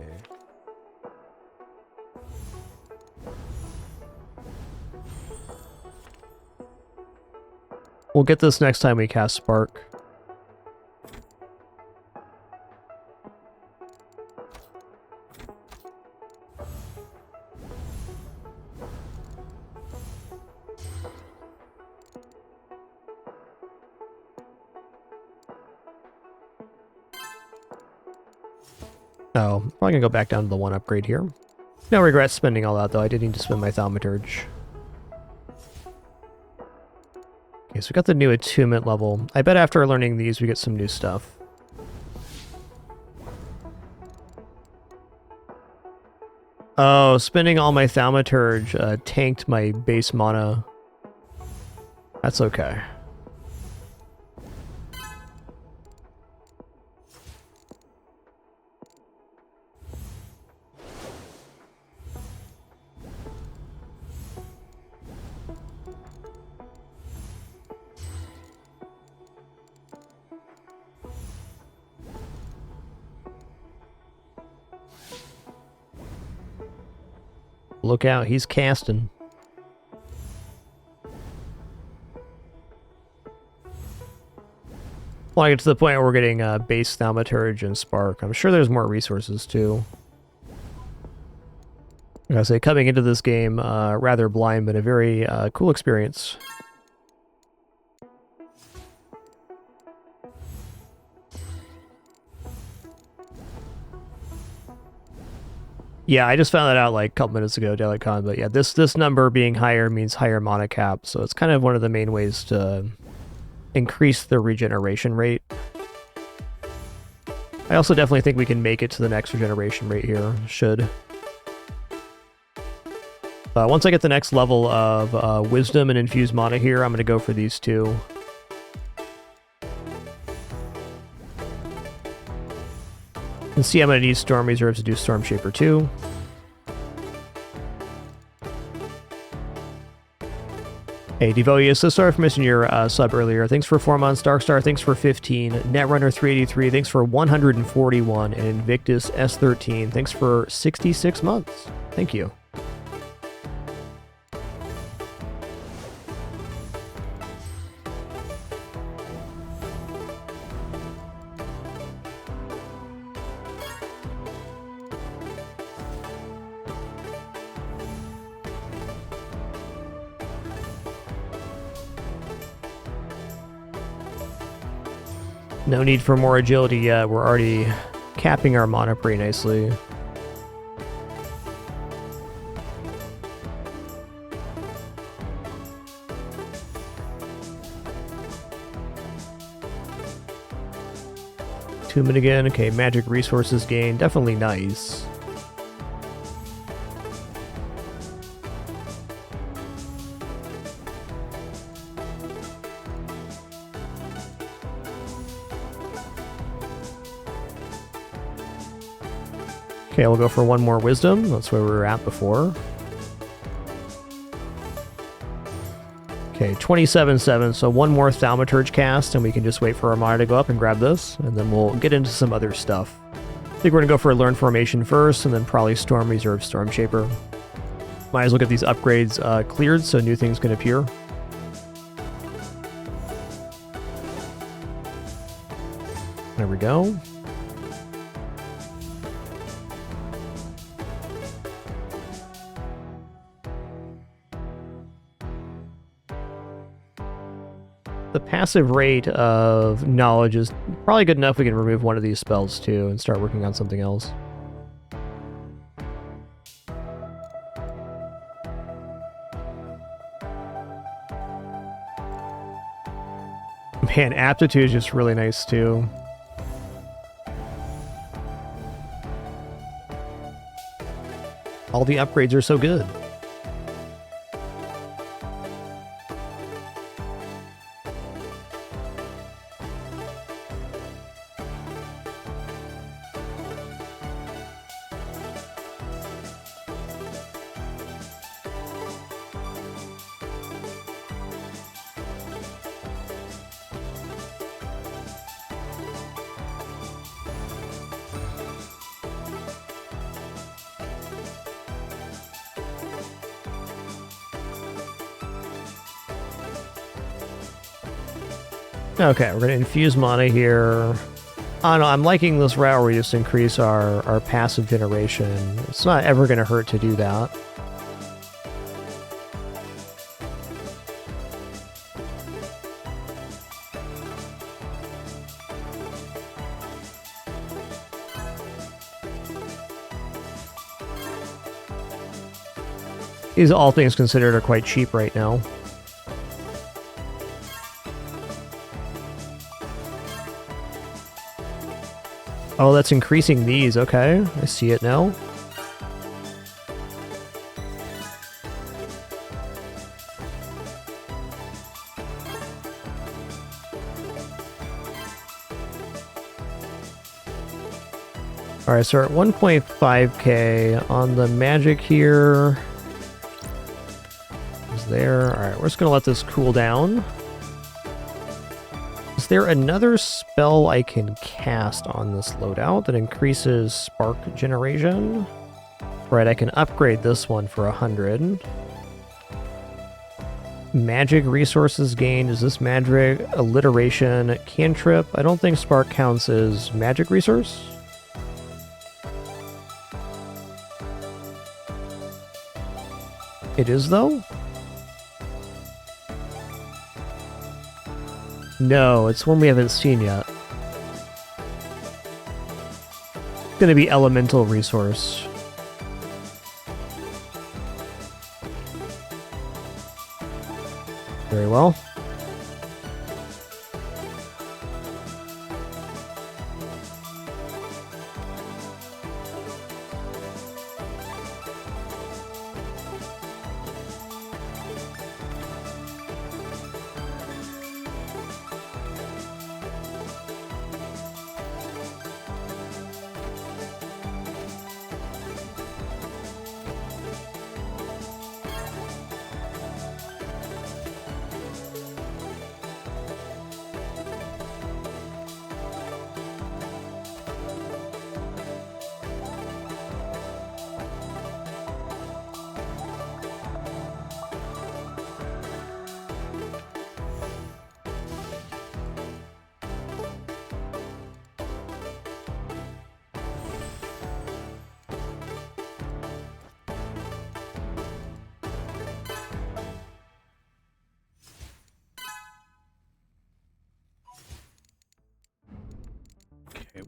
Speaker 1: We'll get this next time we cast Spark. Oh, probably gonna go back down to the one upgrade here. No regrets spending all that though. I did need to spend my Thaumaturge. Okay, so we got the new attunement level. I bet after learning these we get some new stuff. Oh, spending all my Thaumaturge tanked my base mana. That's okay. Look out, he's casting. Well, I get to the point where we're getting base Thaumaturge and Spark. I'm sure there's more resources too. Like I say, coming into this game rather blind, but a very cool experience.
Speaker 2: Yeah, I just found that out like a couple minutes ago, DailyCon, but yeah, this number being higher means higher mana cap, so it's kind of one of the main ways to increase the regeneration rate. I also definitely think we can make it to the next regeneration rate here, should. Once I get the next level of Wisdom and Infused Mana here, I'm going to go for these two. And see, I'm going to need Storm Reserves to do Storm Shaper too. Hey, Devolia, so sorry for missing your sub earlier. Thanks for 4 months. Darkstar, thanks for 15. Netrunner 383, thanks for 141. And Invictus S13, thanks for 66 months. Thank you. No need for more agility yet. We're already capping our mana pretty nicely. Attunement again. Okay, magic resources gain. Definitely nice. Okay, we'll go for one more wisdom. That's where we were at before. Okay, 27-7, so one more Thaumaturge cast, and we can just wait for our mana to go up and grab this, and then we'll get into some other stuff. I think we're going to go for a Learn Formation first, and then probably Storm Reserve Storm Shaper. Might as well get these upgrades cleared so new things can appear. There we go. The passive rate of knowledge is probably good enough we can remove one of these spells too and start working on something else. Man, aptitude is just really nice too. All the upgrades are so good. Okay, we're going to infuse mana here. I don't know, I'm liking this route where we just increase our passive generation. It's not ever going to hurt to do that. These, all things considered, are quite cheap right now. Oh, that's increasing these. Okay, I see it now. Alright, so we're at 1.5k on the magic here. Is there? Alright, we're just going to let this cool down. Is there another spell I can cast on this loadout that increases spark generation? Right, I can upgrade this one for 100. Magic resources gained. Is this magic? Alliteration, cantrip. I don't think spark counts as magic resource. It is, though? No, it's one we haven't seen yet. It's gonna be elemental resource. Very well.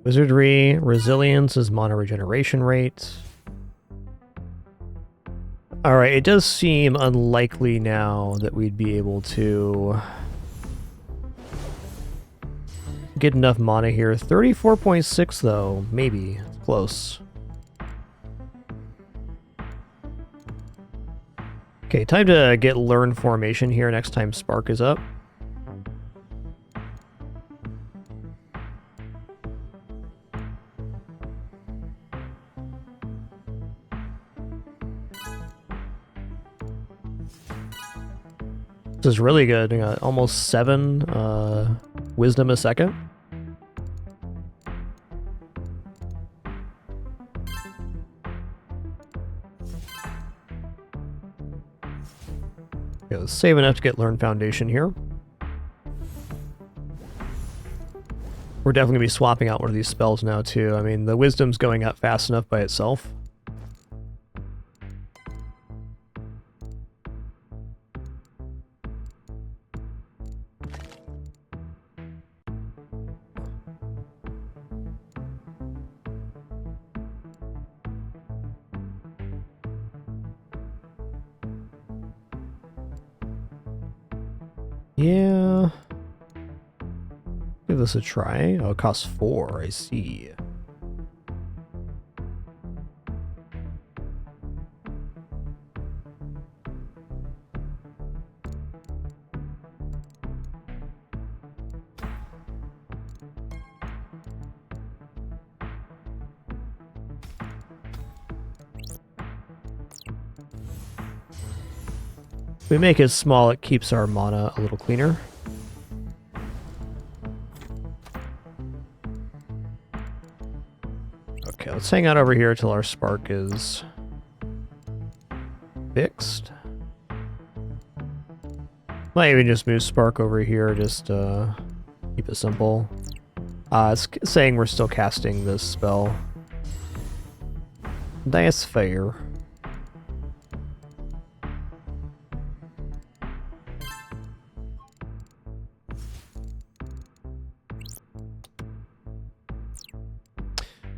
Speaker 2: Wizardry, resilience is mana regeneration rate. Alright, it does seem unlikely now that we'd be able to get enough mana here. 34.6 though, maybe. Close. Okay, time to get Learn Formation here next time Spark is up. This is really good. We got almost 7 wisdom a second. Okay, let's save enough to get Learn Foundation here. We're definitely going to be swapping out one of these spells now too. I mean, the wisdom's going up fast enough by itself. Yeah. Give this a try. Oh, it costs 4, I see. If we make it small, it keeps our mana a little cleaner. Okay, let's hang out over here till our spark is fixed. Might even just move spark over here, just keep it simple. It's saying we're still casting this spell. That's fair.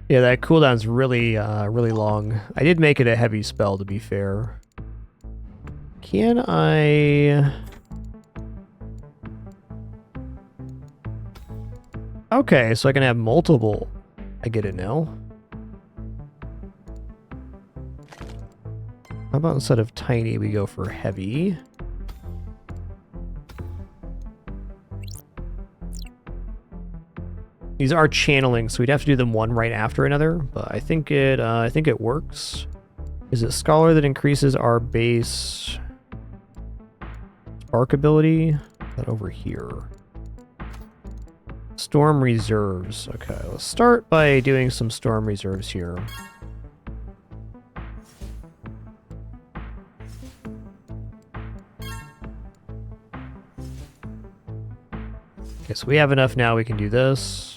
Speaker 2: Yeah, that cooldown's really, really long. I did make it a heavy spell, to be fair. Can I... Okay, so I can have multiple. I get it now. How about instead of tiny, we go for heavy? These are channeling, so we'd have to do them one right after another, but I think it works. Is it Scholar that increases our base spark ability? That over here. Storm reserves. Okay, let's start by doing some storm reserves here. Okay, so we have enough now, we can do this.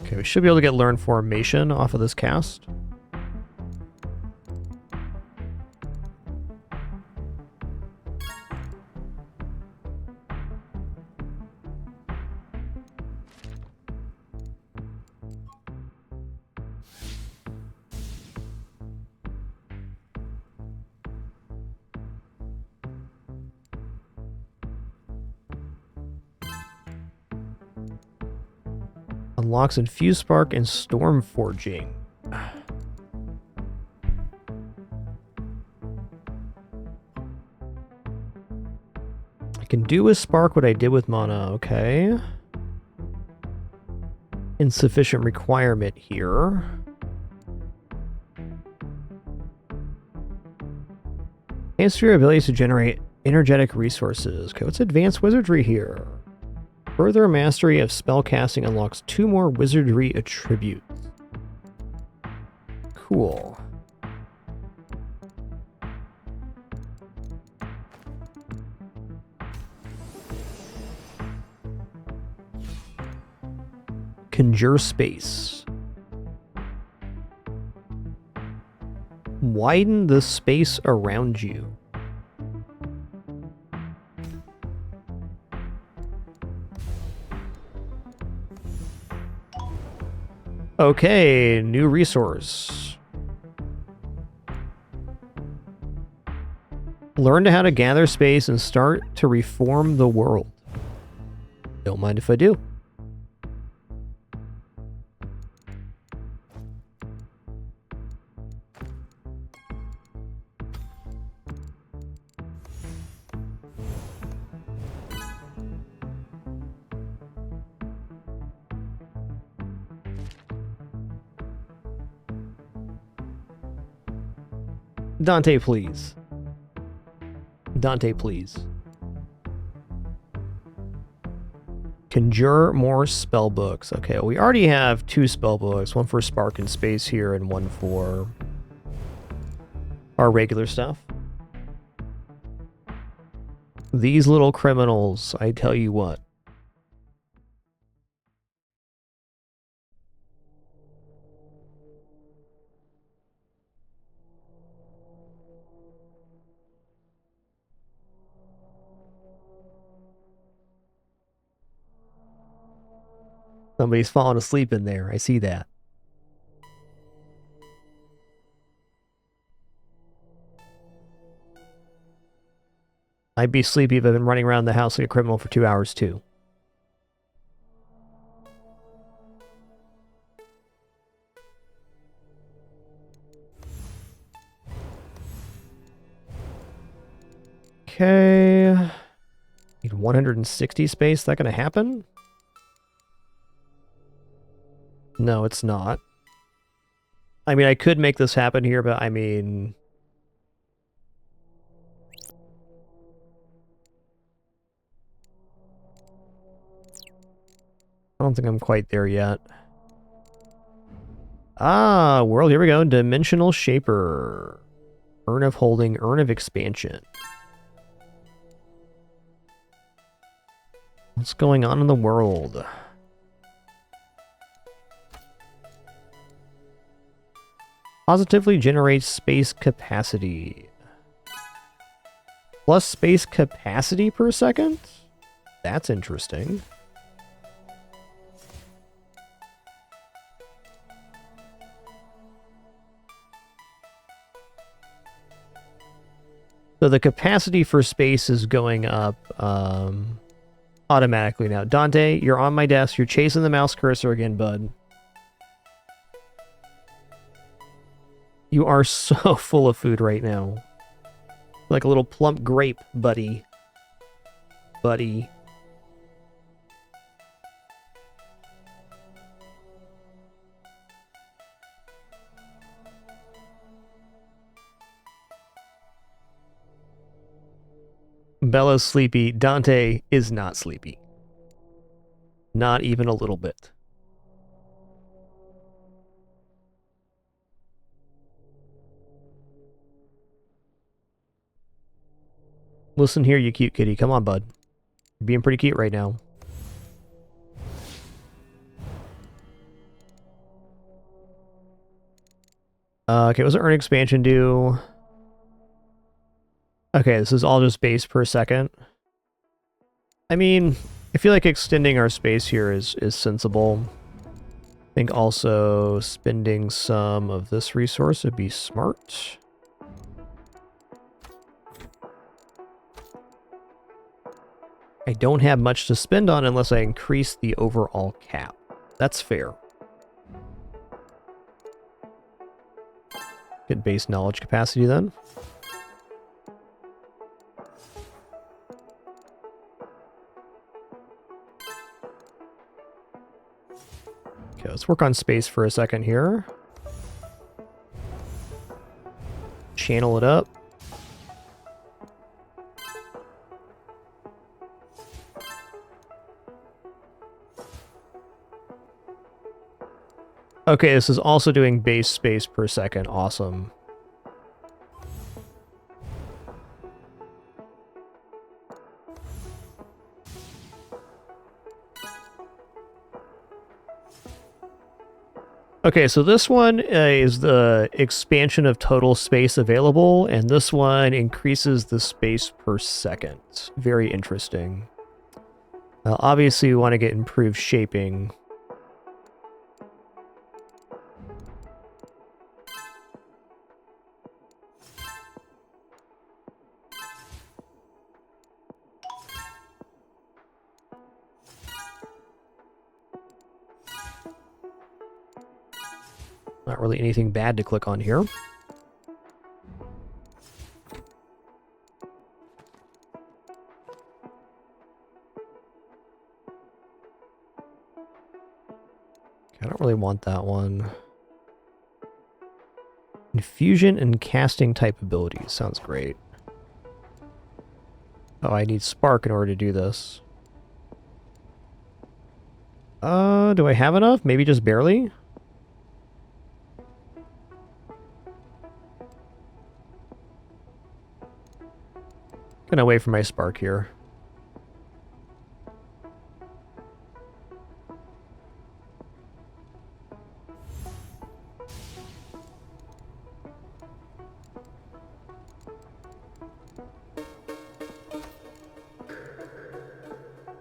Speaker 2: Okay, we should be able to get Learn Formation off of this cast. Unlocks Infused Spark and Storm Forging. I can do with Spark what I did with Mana, okay. Insufficient requirement here. Enhance your abilities to generate energetic resources. Okay, what's advanced wizardry here? Further mastery of spellcasting unlocks 2 more wizardry attributes. Cool. Conjure space. Widen the space around you. Okay, new resource. Learn how to gather space and start to reform the world. Don't mind if I do. Dante, please. Dante, please. Conjure more spell books. Okay, we already have 2 spell books. One for Spark and Space here, and one for our regular stuff. These little criminals, I tell you what. Somebody's falling asleep in there. I see that. I'd be sleepy if I've been running around the house like a criminal for 2 hours, too. Okay. Need 160 space. Is that going to happen? No, it's not. I mean, I could make this happen here, but I mean... I don't think I'm quite there yet. Ah, world, here we go. Dimensional Shaper. Urn of Holding, Urn of Expansion. What's going on in the world? Positively generates space capacity. Plus space capacity per second? That's interesting. So the capacity for space is going up automatically now. Dante, you're on my desk. You're chasing the mouse cursor again, bud. You are so full of food right now. Like a little plump grape, buddy. Buddy. Bella's sleepy. Dante is not sleepy. Not even a little bit. Listen here, you cute kitty. Come on, bud. You're being pretty cute right now. Okay, what's the earn expansion do? Okay, this is all just base per second. I mean, I feel like extending our space here is sensible. I think also spending some of this resource would be smart. I don't have much to spend on unless I increase the overall cap. That's fair. Get base knowledge capacity then. Okay, let's work on space for a second here. Channel it up. Okay, this is also doing base space per second. Awesome. Okay, so this one is the expansion of total space available, and this one increases the space per second. Very interesting. Obviously, we want to get improved shaping. Not really anything bad to click on here. I don't really want that one. Infusion and casting type abilities. Sounds great. Oh, I need spark in order to do this. Do I have enough? Maybe just barely? Gonna wait for my spark here.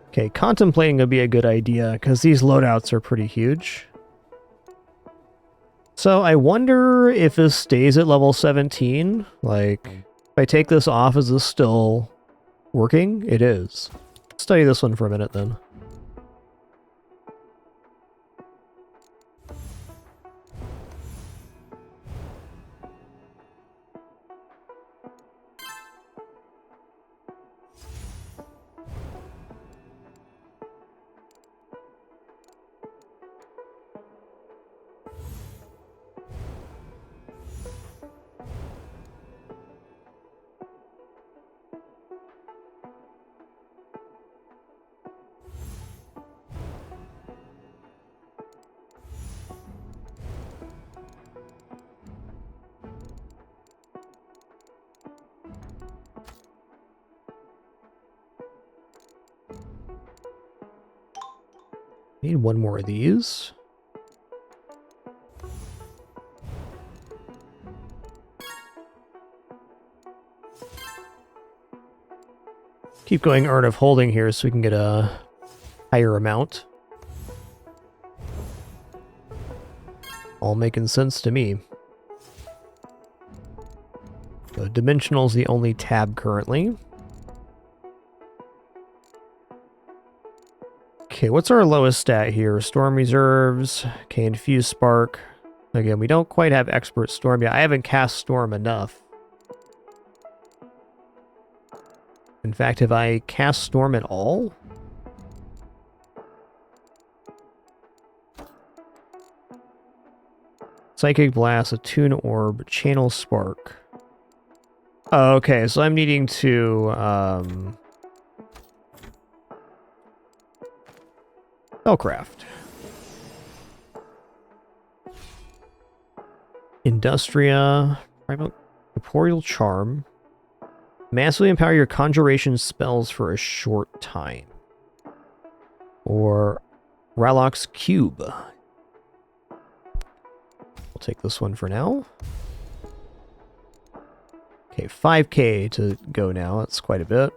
Speaker 2: Okay, contemplating would be a good idea, because these loadouts are pretty huge. So I wonder if this stays at level 17. Like, if I take this off, is this still working? It is. Study this one for a minute then. Need one more of these. Keep going Urn of Holding here so we can get a higher amount. All making sense to me. So Dimensional's the only tab currently. Okay, what's our lowest stat here? Storm Reserves. Okay, Infuse Spark. Again, we don't quite have Expert Storm yet. I haven't cast Storm enough. In fact, have I cast Storm at all? Psychic Blast, Attune Orb, Channel Spark. Oh, okay, so I'm needing to, Spellcraft. Industria, Corporeal Charm. Massively empower your conjuration spells for a short time. Or Ralock's Cube. We'll take this one for now. Okay, 5k to go now. That's quite a bit.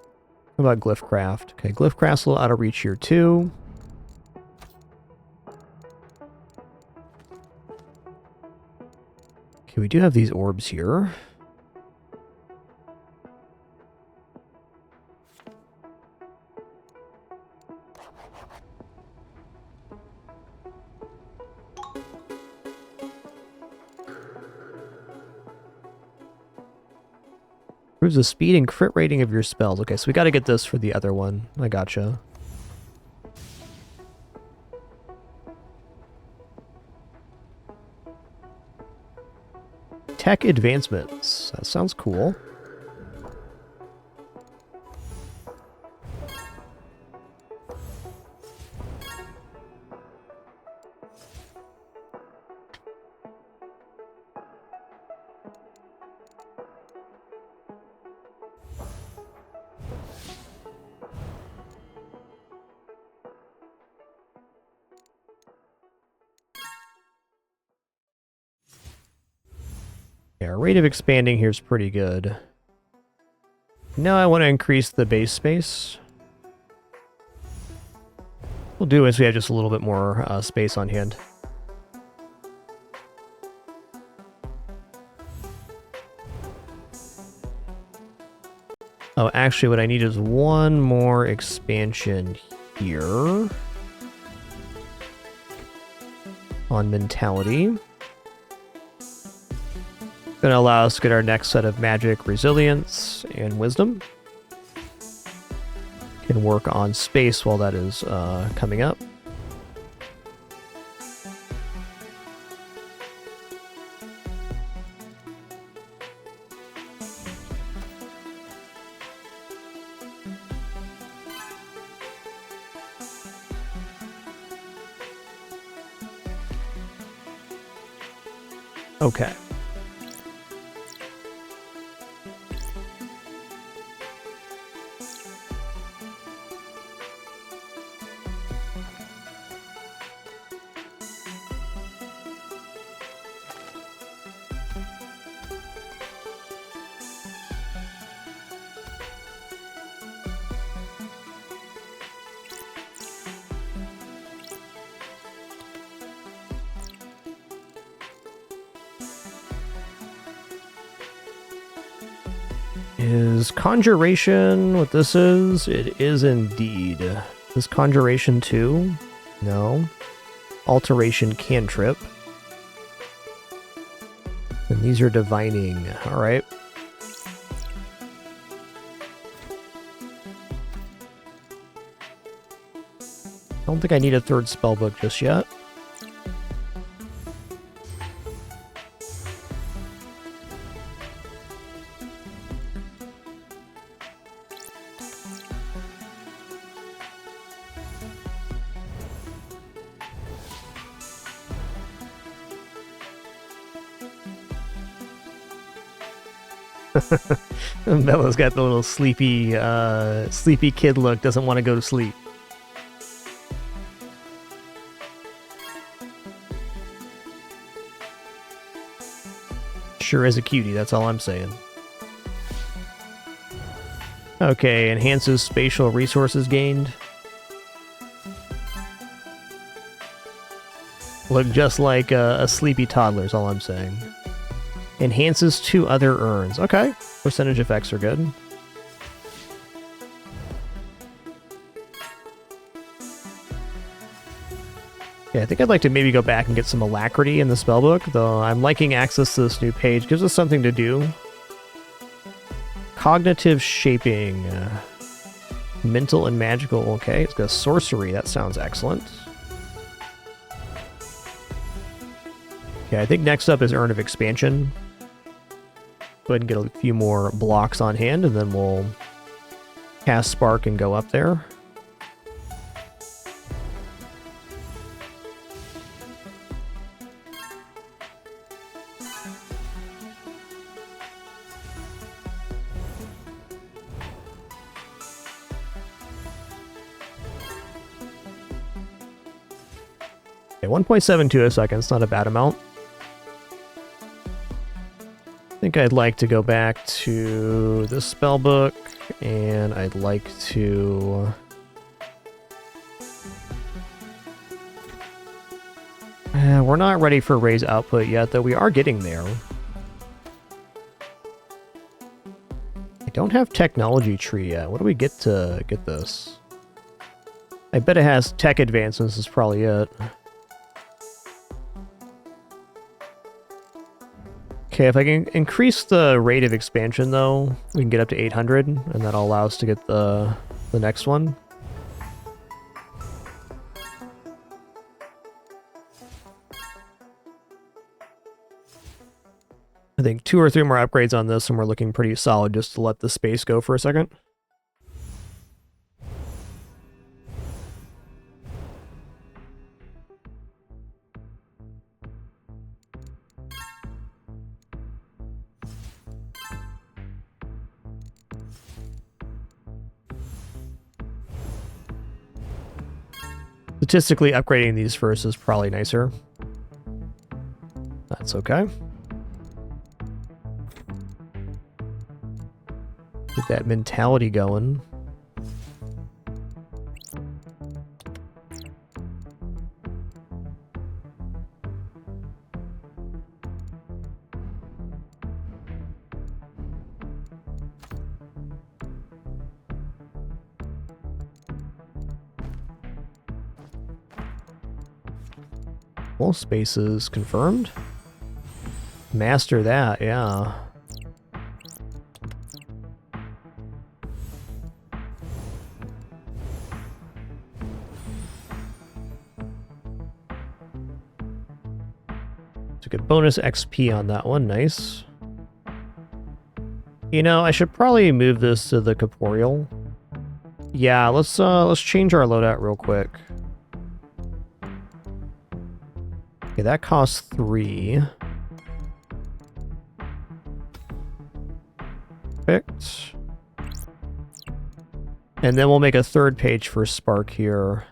Speaker 2: What about Glyphcraft? Okay, Glyphcraft's a little out of reach here too. Okay, we do have these orbs here. Improves the speed and crit rating of your spells. Okay, so we got to get this for the other one. I gotcha. Tech advancements. That sounds cool. Yeah, our rate of expanding here is pretty good. Now I want to increase the base space. We'll do as we have just a little bit more space on hand. Oh, actually what I need is one more expansion here. On mentality. Going to allow us to get our next set of magic, resilience, and wisdom. Can work on space while that is coming up. Okay. Is Conjuration what this is? It is indeed. Is Conjuration 2? No. Alteration Cantrip. And these are Divining. Alright. I don't think I need a third spellbook just yet. Bella's got the little sleepy kid look, doesn't want to go to sleep. Sure is a cutie, that's all I'm saying. Okay, enhances spatial resources gained. Look just like a sleepy toddler is all I'm saying. Enhances 2 other urns. Okay, percentage effects are good. Yeah, I think I'd like to maybe go back and get some alacrity in the spellbook, though I'm liking access to this new page. Gives us something to do. Cognitive shaping. Mental and magical. Okay, it's got sorcery. That sounds excellent. Okay, I think next up is Urn of Expansion. Go ahead and get a few more blocks on hand, and then we'll cast Spark and go up there. Okay, 1.72 a second, it's not a bad amount. I think I'd like to go back to the spellbook, and I'd like to... we're not ready for raise output yet, though we are getting there. I don't have technology tree yet. What do we get to get this? I bet it has tech advancements is probably it. Okay, if I can increase the rate of expansion, though, we can get up to 800, and that'll allow us to get the next one. I think 2 or 3 more upgrades on this, and we're looking pretty solid just to let the space go for a second. Statistically, upgrading these first is probably nicer. That's okay. Get that mentality going. Well, spaces confirmed. Master that, yeah. To get bonus XP on that one, nice. You know, I should probably move this to the corporeal. Yeah, let's change our loadout real quick. Okay, that costs 3. Perfect. And then we'll make a 3rd page for Spark here.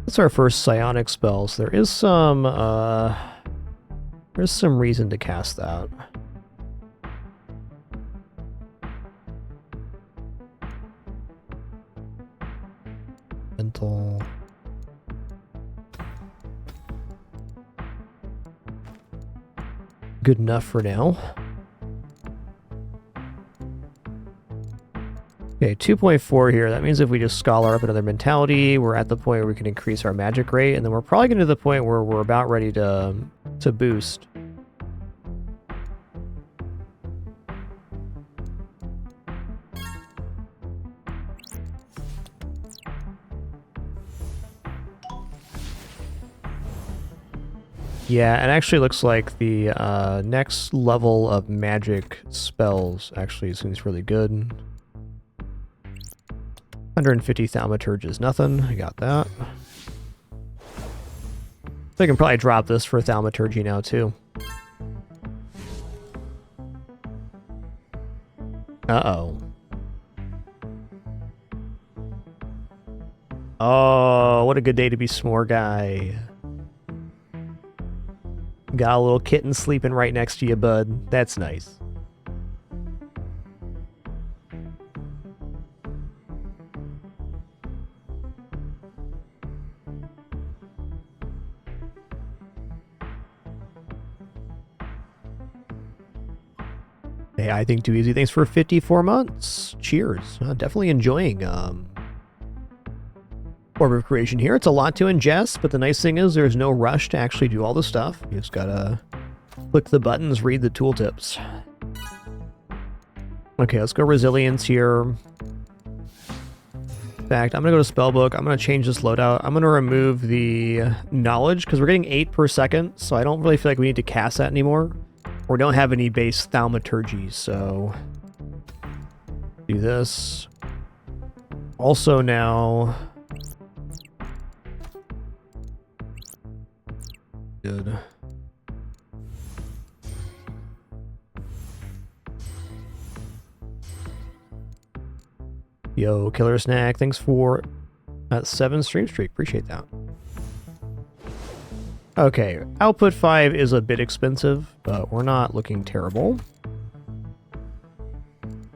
Speaker 2: That's our first psionic spell, so there's some reason to cast that. Mental. Good enough for now. Okay, 2.4 here. That means if we just scholar up another mentality, we're at the point where we can increase our magic rate, and then we're probably getting to the point where we're about ready to boost. Yeah, it actually looks like the next level of magic spells actually seems really good. 150 Thaumaturge is nothing. I got that. So I can probably drop this for Thaumaturgy now, too. Uh-oh. Oh, what a good day to be S'more Guy. Got a little kitten sleeping right next to you, bud. That's nice. Hey, I think too easy. Thanks for 54 months. Cheers. Definitely enjoying Orb of Creation here. It's a lot to ingest, but the nice thing is there's no rush to actually do all the stuff. You just gotta click the buttons, read the tooltips. Okay, let's go Resilience here. In fact, I'm gonna go to Spellbook. I'm gonna change this loadout. I'm gonna remove the Knowledge, because we're getting 8 per second, so I don't really feel like we need to cast that anymore. Or don't have any base Thaumaturgy, so do this. Also now... Good. Yo, Killer Snack, thanks for that 7 stream streak. Appreciate that. Okay, output 5 is a bit expensive, but we're not looking terrible.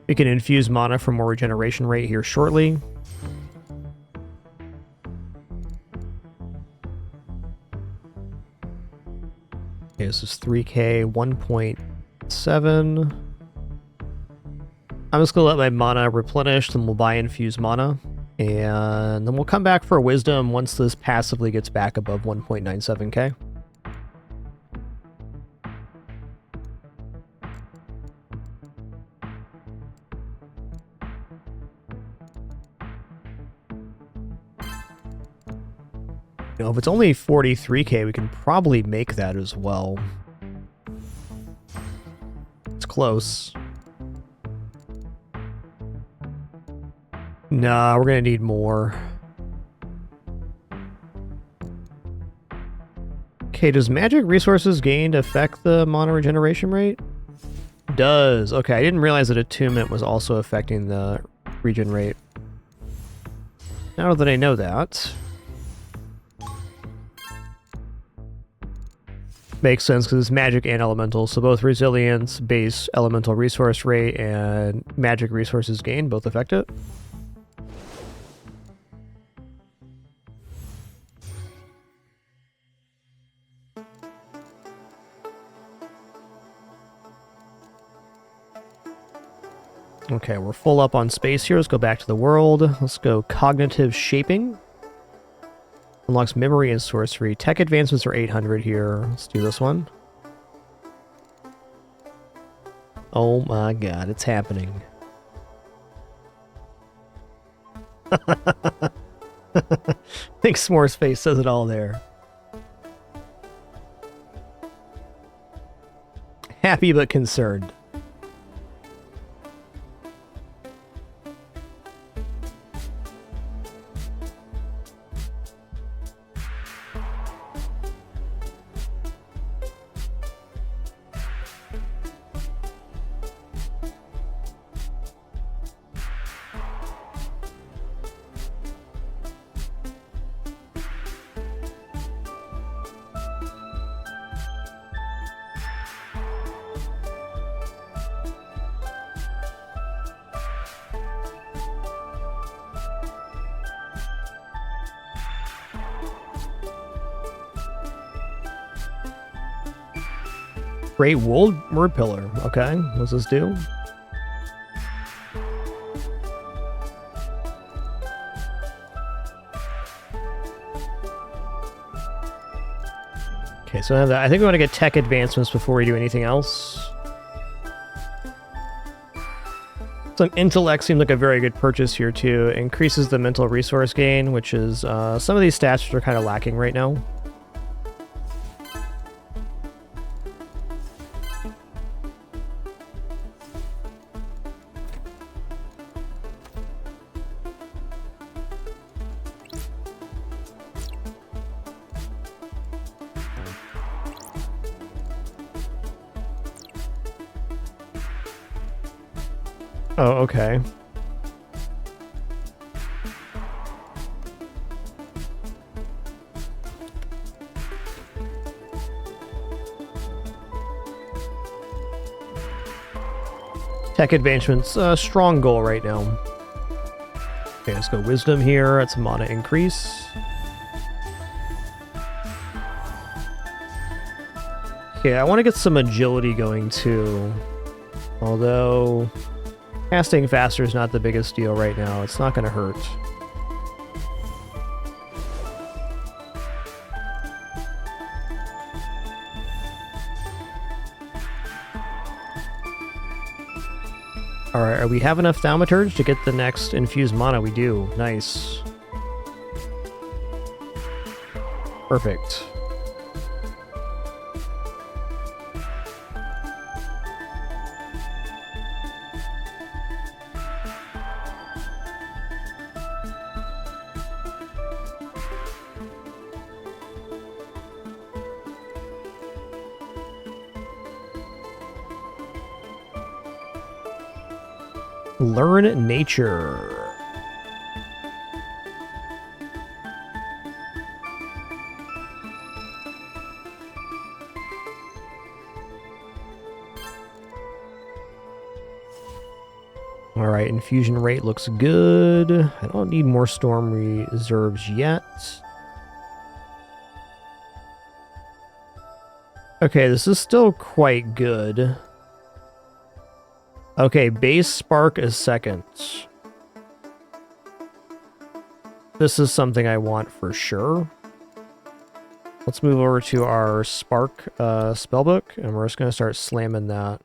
Speaker 2: We can infuse mana for more regeneration rate here shortly. Okay, this is 3k, 1.7. I'm just going to let my mana replenish, then we'll buy infused mana. And then we'll come back for wisdom once this passively gets back above 1.97k. You know, if it's only 43k, we can probably make that as well. It's close. Nah, we're gonna need more. Okay, does magic resources gained affect the mana regeneration rate? Does. Okay, I didn't realize that attunement was also affecting the regen rate. Now that I know that... Makes sense, because it's magic and elemental, so both resilience, base, elemental resource rate, and magic resources gained both affect it. Okay, we're full up on space here. Let's go back to the world. Let's go cognitive shaping. Unlocks memory and sorcery. Tech advancements are 800 here. Let's do this one. Oh my god, it's happening. I think S'more's face says it all there. Happy but concerned. Great word pillar. Okay, what's this do? Okay, so I think we want to get tech advancements before we do anything else. Some intellect seemed like a very good purchase here too. Increases the mental resource gain, which is some of these stats which are kind of lacking right now. Oh, okay. Tech advancements, strong goal right now. Okay, let's go wisdom here. That's a mana increase. Okay, I want to get some agility going too. Although... casting faster is not the biggest deal right now. It's not going to hurt. Alright, we have enough thaumaturge to get the next infused mana? We do. Nice. Perfect. Learn nature. Alright, infusion rate looks good. I don't need more storm reserves yet. Okay, this is still quite good. Okay, base spark is second. This is something I want for sure. Let's move over to our spark spellbook, and we're just going to start slamming that.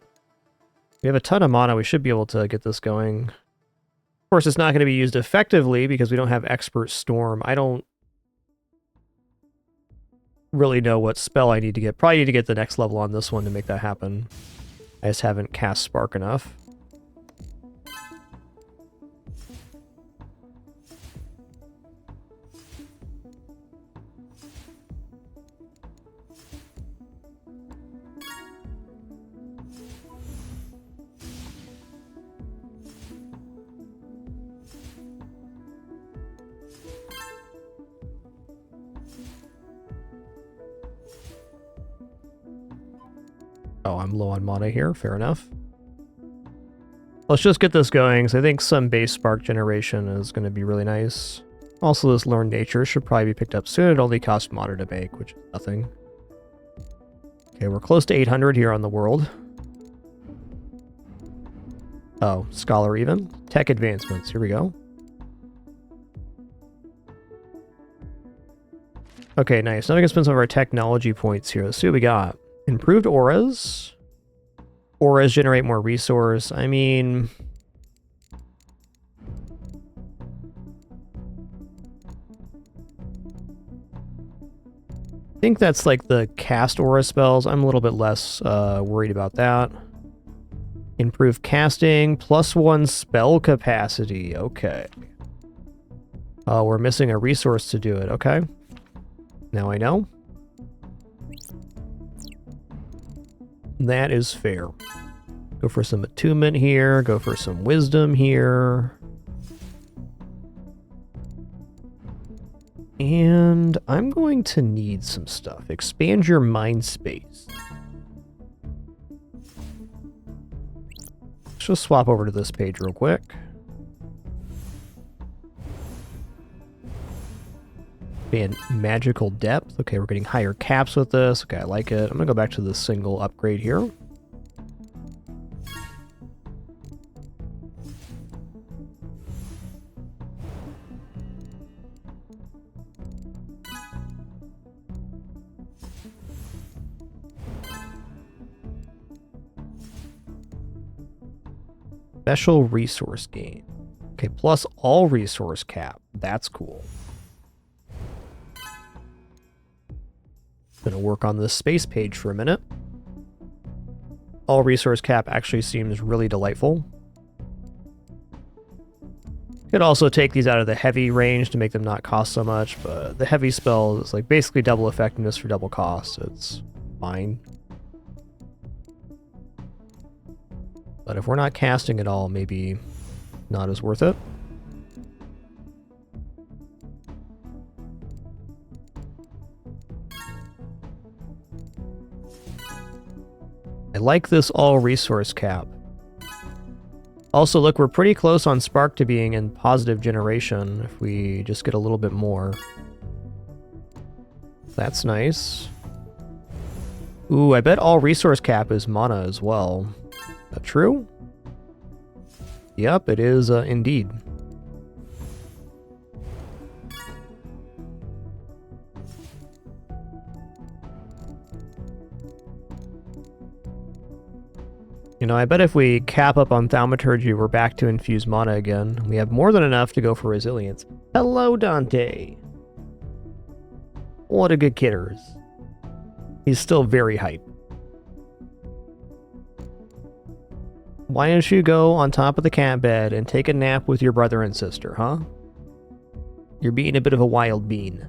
Speaker 2: We have a ton of mana. We should be able to get this going. Of course, it's not going to be used effectively because we don't have Expert Storm. I don't really know what spell I need to get. Probably need to get the next level on this one to make that happen. I just haven't cast Spark enough. Oh, I'm low on mana here. Fair enough. Let's just get this going, because I think some base spark generation is going to be really nice. Also, this Learn Nature should probably be picked up soon. It only costs mana to make, which is nothing. Okay, we're close to 800 here on the world. Oh, Scholar even. Tech advancements. Here we go. Okay, nice. Now we can spend some of our technology points here. Let's see what we got. Improved auras. Auras generate more resource. I mean... I think that's like the cast aura spells. I'm a little bit less worried about that. Improved casting. +1 spell capacity. Okay. Oh, we're missing a resource to do it. Okay. Now I know. That is fair. Go for some attunement here. Go for some wisdom here. And I'm going to need some stuff. Expand your mind space. Let's just swap over to this page real quick. And magical depth. Okay, we're getting higher caps with this. Okay, I like it. I'm gonna go back to the single upgrade here. Special resource gain. Okay, plus all resource cap. That's cool. Gonna work on this space page for a minute. All resource cap actually seems really delightful. Could also take these out of the heavy range to make them not cost so much, but the heavy spell is like basically double effectiveness for double cost. So it's fine. But if we're not casting at all, maybe not as worth it. I like this all resource cap. Also, look, we're pretty close on Spark to being in positive generation if we just get a little bit more. That's nice. Ooh, I bet all resource cap is mana as well. Is that true? Yep, it is indeed. You know, I bet if we cap up on Thaumaturgy, we're back to infused mana again. We have more than enough to go for resilience. Hello, Dante. What a good kidders. He's still very hype. Why don't you go on top of the cat bed and take a nap with your brother and sister, huh? You're being a bit of a wild bean.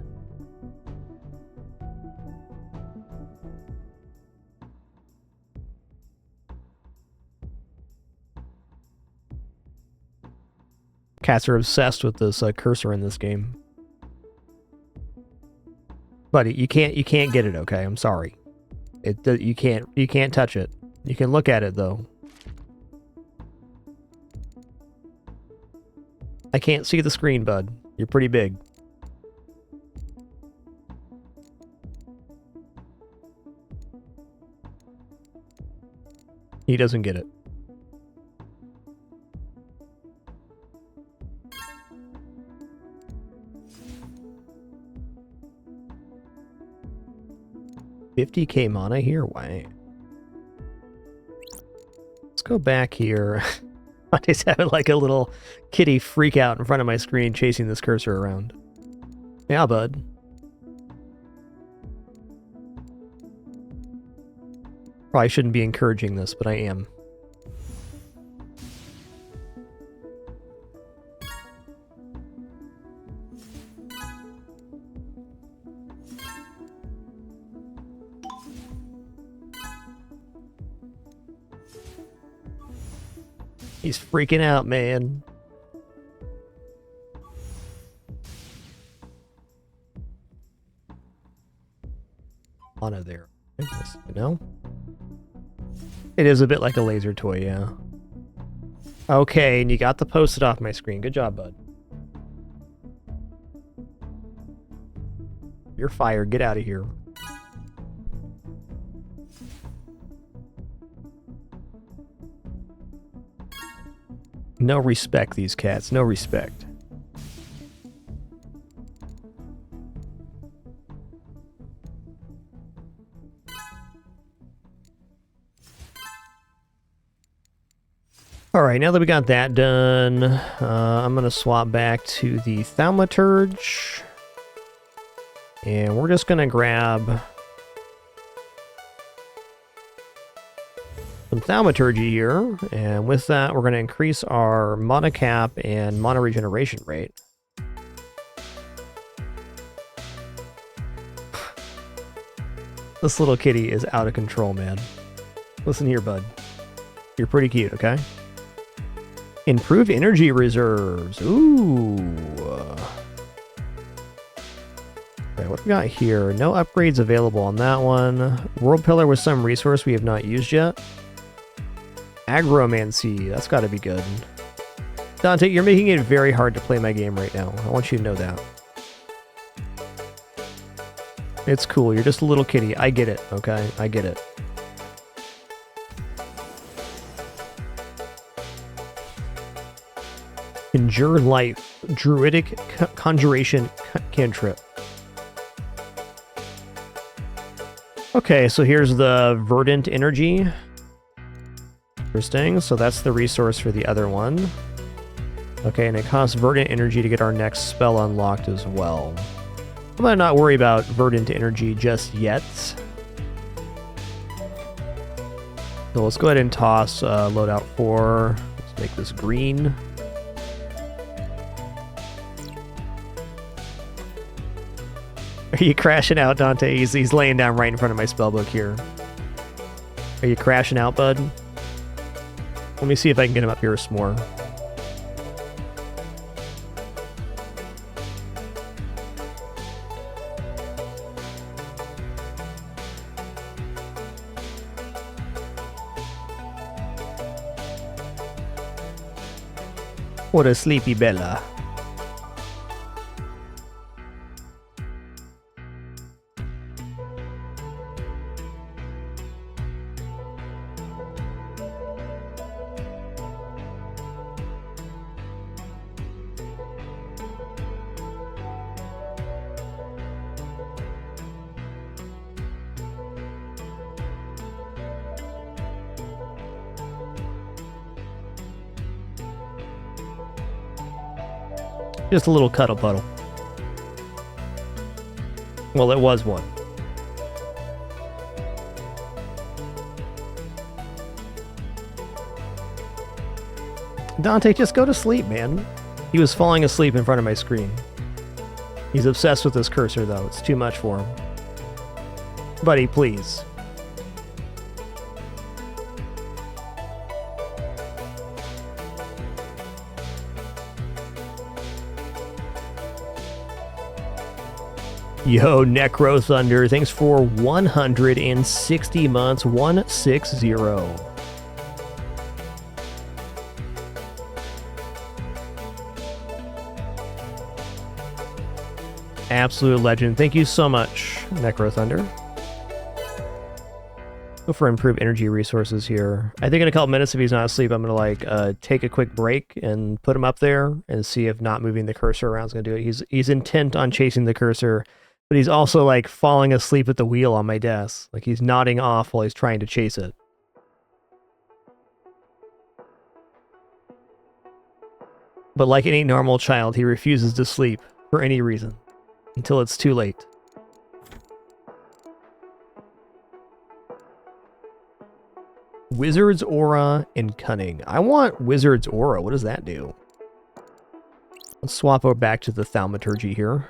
Speaker 2: Cats are obsessed with this cursor in this game. Buddy, you can't get it, okay? I'm sorry. You can't touch it. You can look at it though. I can't see the screen, bud. You're pretty big. He doesn't get it. $50K mana here? Why? Let's go back here. I just having like a little kitty freak out in front of my screen chasing this cursor around. Yeah, bud. Probably shouldn't be encouraging this, but I am. He's freaking out, man. Mana there. No? It is a bit like a laser toy, yeah. Okay, and you got the post-it off my screen. Good job, bud. You're fired. Get out of here. No respect, these cats. No respect. Alright, now that we got that done, I'm going to swap back to the Thaumaturge. And we're just going to grab some Thaumaturgy here. And with that, we're going to increase our mana cap and mana regeneration rate. This little kitty is out of control, man. Listen here, bud. You're pretty cute, okay? Improved energy reserves. Ooh. Okay, what we got here? No upgrades available on that one. World Pillar with some resource we have not used yet. Agromancy. That's got to be good. Dante, you're making it very hard to play my game right now. I want you to know that. It's cool. You're just a little kitty. I get it, okay? I get it. Endure Life. Druidic Conjuration Cantrip. Okay, so here's the Verdant Energy. Interesting. So that's the resource for the other one. Okay, and it costs Verdant Energy to get our next spell unlocked as well. I'm gonna not worry about Verdant Energy just yet. So let's go ahead and toss loadout 4. Let's make this green. Are you crashing out, Dante? He's laying down right in front of my spellbook here. Are you crashing out, bud? Let me see if I can get him up here some more. What a sleepy Bella. Just a little cuddle puddle. Well, it was one. Dante, just go to sleep, man. He was falling asleep in front of my screen. He's obsessed with this cursor, though. It's too much for him. Buddy, please. Yo, Necro Thunder, thanks for 160 months, 160. Absolute legend. Thank you so much, Necro Thunder. Go for improved energy resources here. I think in a couple minutes, if he's not asleep, I'm going to like take a quick break and put him up there and see if not moving the cursor around is going to do it. He's intent on chasing the cursor, but he's also like falling asleep at the wheel on my desk. Like he's nodding off while he's trying to chase it. But like any normal child, he refuses to sleep for any reason until it's too late. Wizard's Aura and Cunning. I want Wizard's Aura. What does that do? Let's swap over back to the Thaumaturgy here.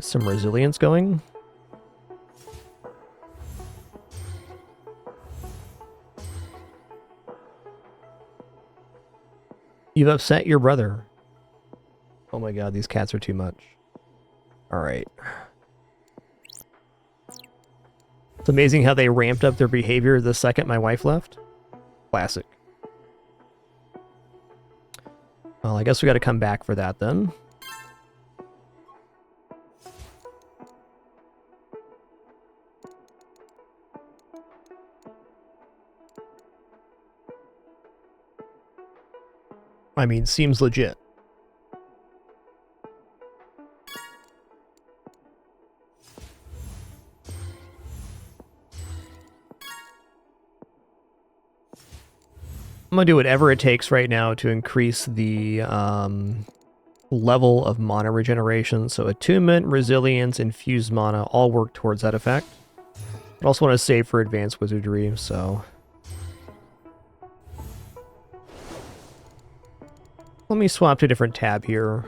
Speaker 2: Some resilience going. You've upset your brother. Oh my god, these cats are too much. Alright. It's amazing how they ramped up their behavior the second my wife left. Classic. Well, I guess we gotta come back for that then. I mean, seems legit. I'm gonna do whatever it takes right now to increase the level of mana regeneration. So attunement, resilience, infused mana all work towards that effect. I also want to save for advanced wizardry, so let me swap to a different tab here.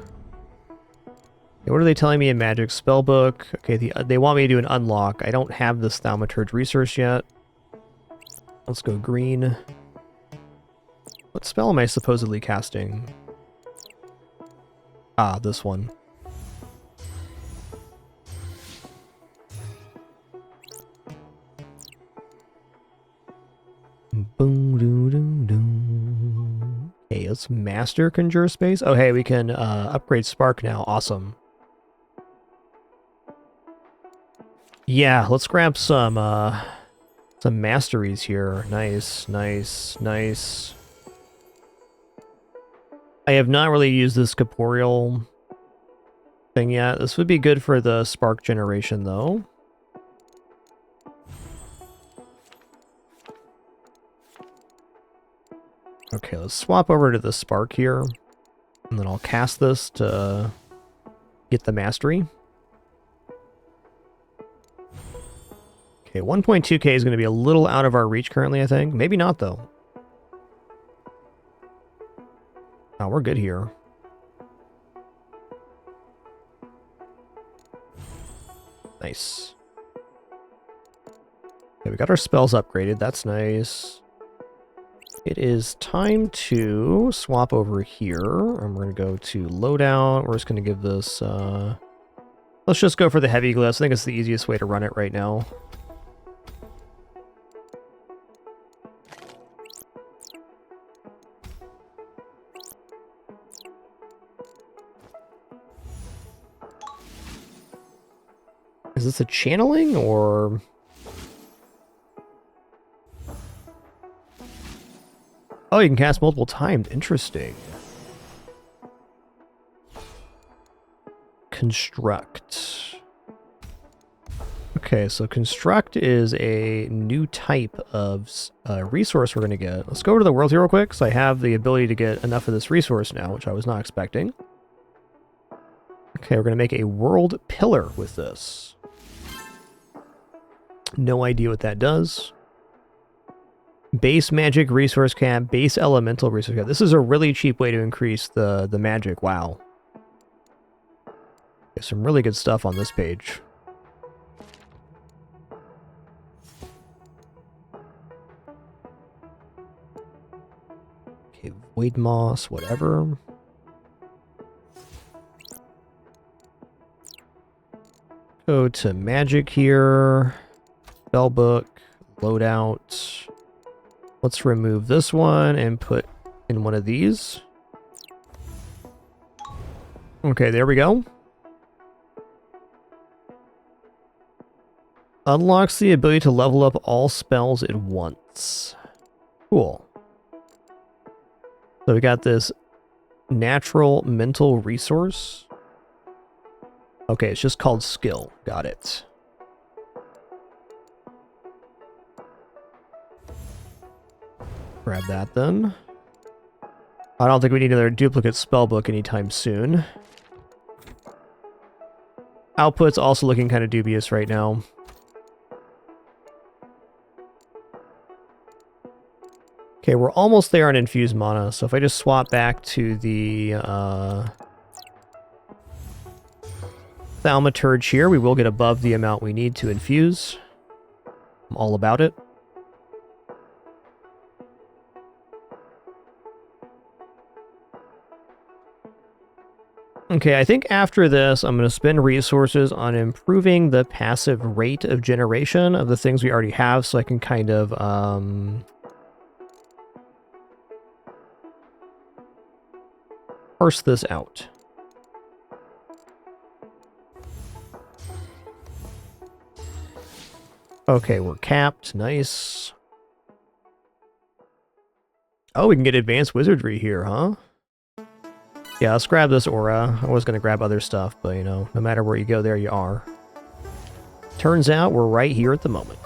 Speaker 2: Okay, what are they telling me in Magic Spellbook? Okay, they want me to do an unlock. I don't have this Thaumaturge resource yet. Let's go green. What spell am I supposedly casting? Ah, this one. Boom, doo, doo, doo. Okay, let's master Conjure Space. Oh, hey, we can upgrade Spark now. Awesome. Yeah, let's grab some masteries here. Nice, nice, nice. I have not really used this corporeal thing yet. This would be good for the spark generation, though. Okay, let's swap over to the spark here. And then I'll cast this to get the mastery. Okay, 1.2k is going to be a little out of our reach currently, I think. Maybe not, though. Oh, we're good here. Nice. Okay, we got our spells upgraded. That's nice. It is time to swap over here. And we're going to go to loadout. We're just going to give this... let's just go for the heavy glyphs. I think it's the easiest way to run it right now. Is this a channeling, or... Oh, you can cast multiple times. Interesting. Construct. Okay, so Construct is a new type of resource we're going to get. Let's go over to the world here real quick, because I have the ability to get enough of this resource now, which I was not expecting. Okay, we're going to make a world pillar with this. No idea what that does. Base magic resource cap, base elemental resource cap. This is a really cheap way to increase the magic. Wow. There's some really good stuff on this page. Okay, Void Moss, whatever. Go to magic here. Spellbook, loadout. Let's remove this one and put in one of these. Okay, there we go. Unlocks the ability to level up all spells at once. Cool. So we got this natural mental resource. Okay, it's just called skill. Got it. Grab that then. I don't think we need another duplicate spellbook anytime soon. Output's also looking kind of dubious right now. Okay, we're almost there on infused mana, so if I just swap back to the Thaumaturge here, we will get above the amount we need to infuse. I'm all about it. Okay, I think after this, I'm going to spend resources on improving the passive rate of generation of the things we already have, so I can kind of, parse this out. Okay, we're capped. Nice. Oh, we can get advanced wizardry here, huh? Yeah, let's grab this aura. I was going to grab other stuff, but, you know, no matter where you go, there you are. Turns out we're right here at the moment.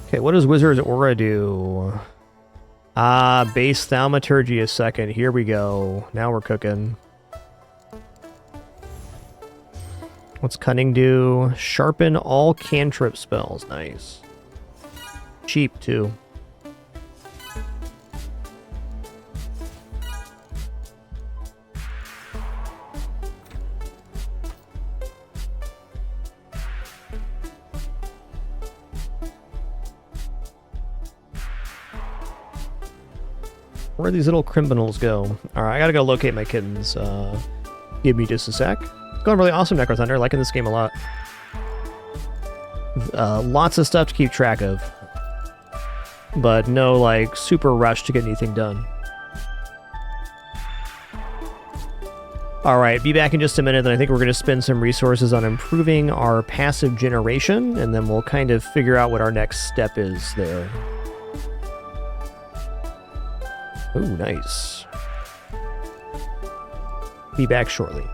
Speaker 2: Okay, what does Wizard's Aura do? Ah, base Thaumaturgy a second. Here we go. Now we're cooking. What's Cunning do? Sharpen all cantrip spells. Nice. Cheap, too. Where'd these little criminals go? Alright, I gotta go locate my kittens. Give me just a sec. Going really awesome, Necro Thunder. Liking this game a lot. Lots of stuff to keep track of. But no, like, super rush to get anything done. Alright, be back in just a minute, then I think we're going to spend some resources on improving our passive generation, and then we'll kind of figure out what our next step is there. Ooh, nice. Be back shortly.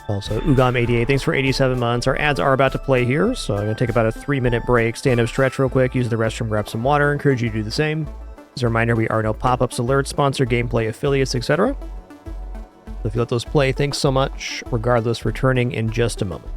Speaker 2: Also, Ugam88, thanks for 87 months. Our ads are about to play here, so I'm going to take about a 3-minute break, stand up, stretch real quick, use the restroom, grab some water. Encourage you to do the same. As a reminder, we are no pop-ups, alerts, sponsor, gameplay, affiliates, etc. So if you let those play, thanks so much. Regardless, returning in just a moment.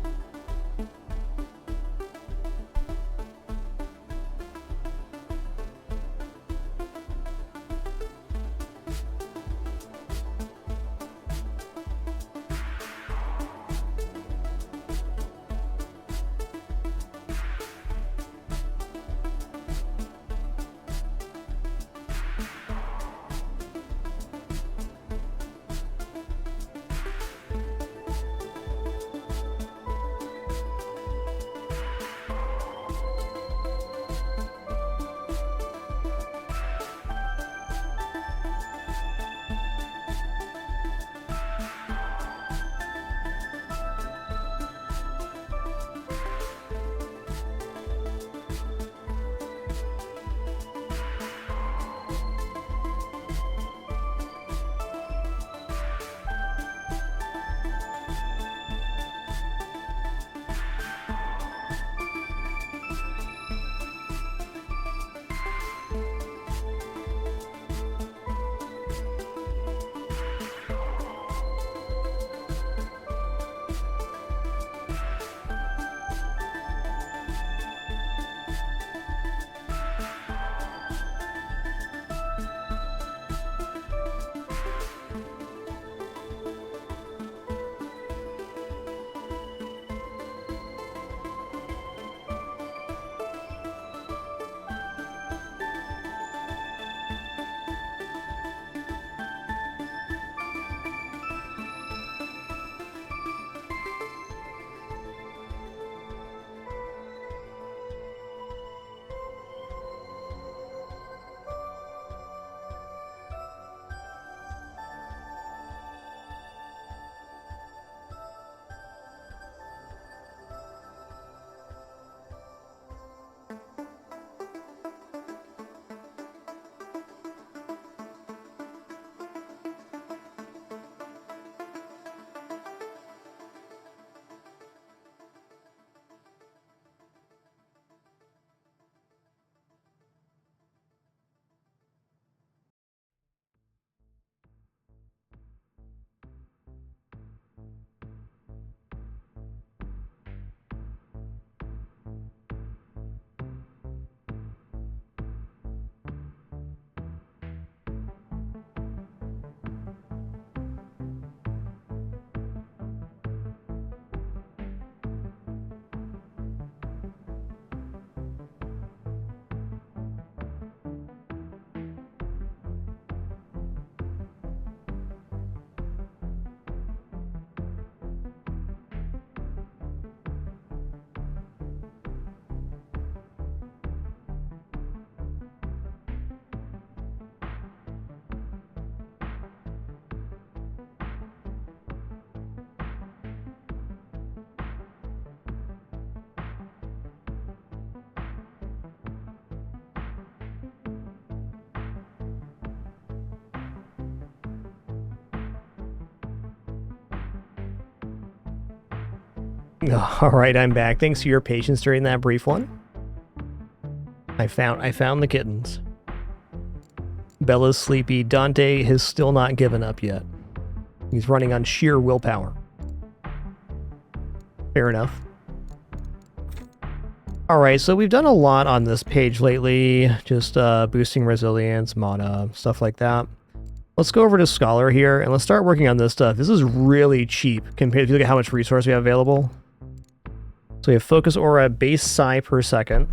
Speaker 2: All right, I'm back. Thanks for your patience during that brief one. I found the kittens. Bella's sleepy. Dante has still not given up yet. He's running on sheer willpower. Fair enough. Alright, so we've done a lot on this page lately. Just boosting resilience, mana, stuff like that. Let's go over to Scholar here, and let's start working on this stuff. This is really cheap compared if you look at how much resource we have available. So we have Focus Aura, base Psi per second.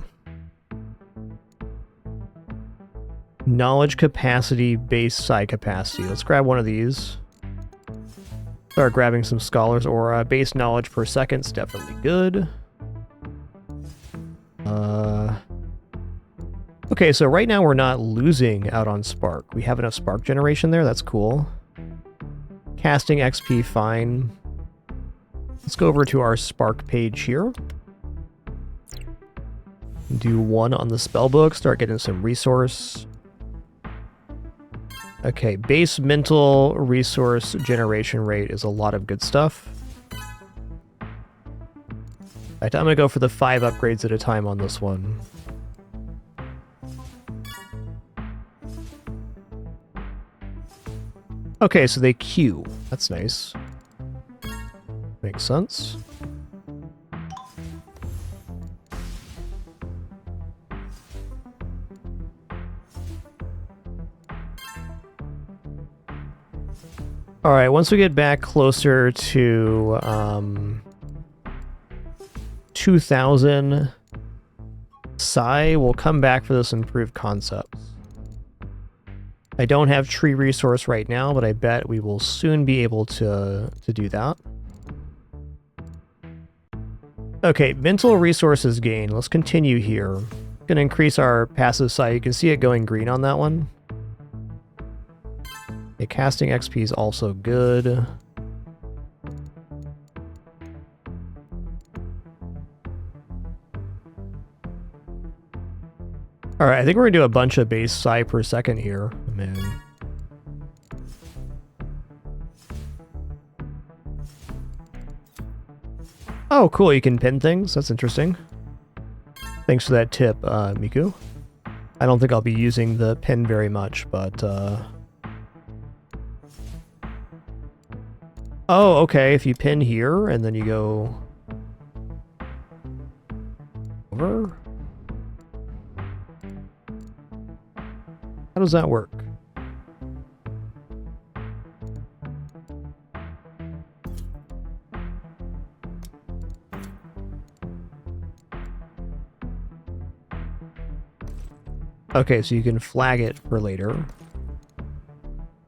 Speaker 2: Knowledge Capacity, base Psi capacity. Let's grab one of these. Start grabbing some Scholar's Aura. Base Knowledge per second is definitely good. Okay, so right now we're not losing out on Spark. We have enough Spark generation there, that's cool. Casting XP, fine. Let's go over to our Spark page here. Do 1 on the spellbook, start getting some resource. Okay, base mental resource generation rate is a lot of good stuff. Alright, I'm gonna go for the 5 upgrades at a time on this one. Okay, so they queue. That's nice. Makes sense. Alright, once we get back closer to 2000 Psi, we'll come back for this improved concepts. I don't have tree resource right now, but I bet we will soon be able to do that. Okay, mental resources gain. Let's continue here. Gonna increase our passive Psi. You can see it going green on that one. Okay, casting XP is also good. Alright, I think we're gonna do a bunch of base Psi per second here. Man. Oh, cool, you can pin things. That's interesting. Thanks for that tip, Miku. I don't think I'll be using the pin very much, but... Oh, okay, if you pin here, and then you go... over? How does that work? Okay, so you can flag it for later.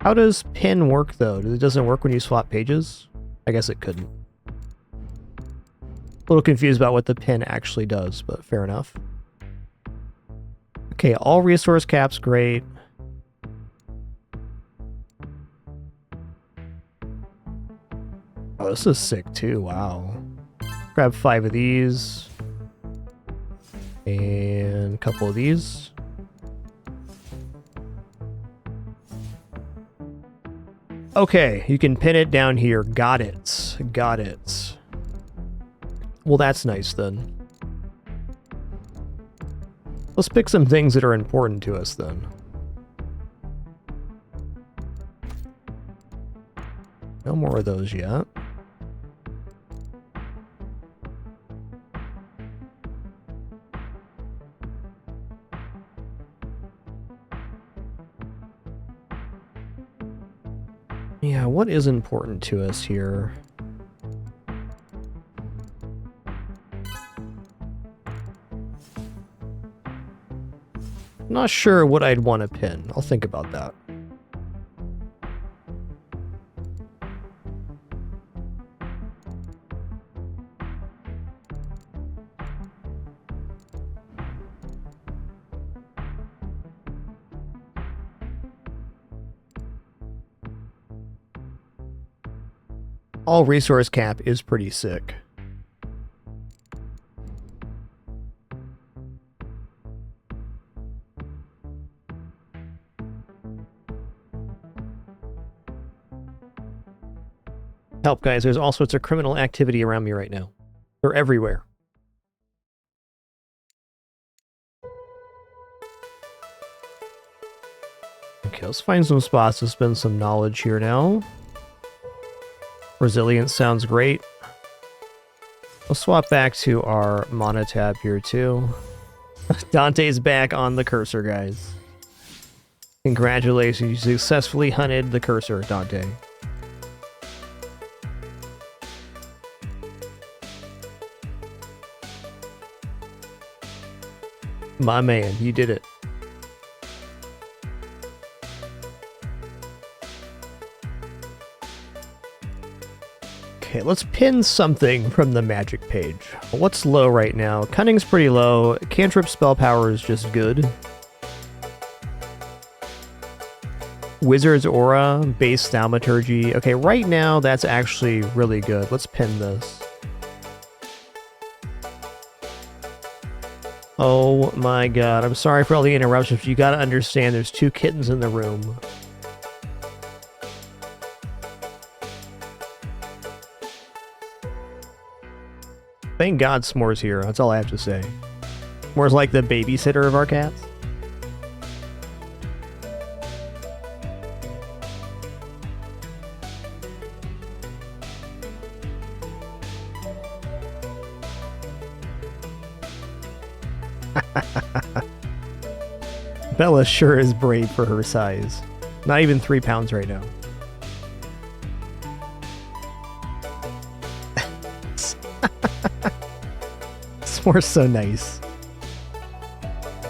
Speaker 2: How does pin work, though? It doesn't work when you swap pages? I guess it couldn't. A little confused about what the pin actually does, but fair enough. Okay, all resource caps, great. Oh, this is sick too, wow. Grab 5 of these. And a couple of these. Okay, you can pin it down here. Got it. Got it. Well, that's nice then. Let's pick some things that are important to us then. No more of those yet. Yeah, what is important to us here? Not sure what I'd want to pin. I'll think about that. All resource cap is pretty sick. Help, guys. There's all sorts of criminal activity around me right now. They're everywhere. Okay, let's find some spots to spend some knowledge here now. Resilience sounds great. We'll swap back to our mana tab here too. Dante's back on the cursor, guys. Congratulations, you successfully hunted the cursor, Dante. My man, you did it. Okay, let's pin something from the magic page. What's low right now? Cunning's pretty low. Cantrip spell power is just good. Wizard's Aura, base thaumaturgy. Okay, right now that's actually really good. Let's pin this. Oh my god, I'm sorry for all the interruptions. You gotta understand there's 2 kittens in the room. Thank God S'more's here, that's all I have to say. S'more's like the babysitter of our cats. Bella sure is brave for her size. Not even 3 pounds right now. S'more's so nice.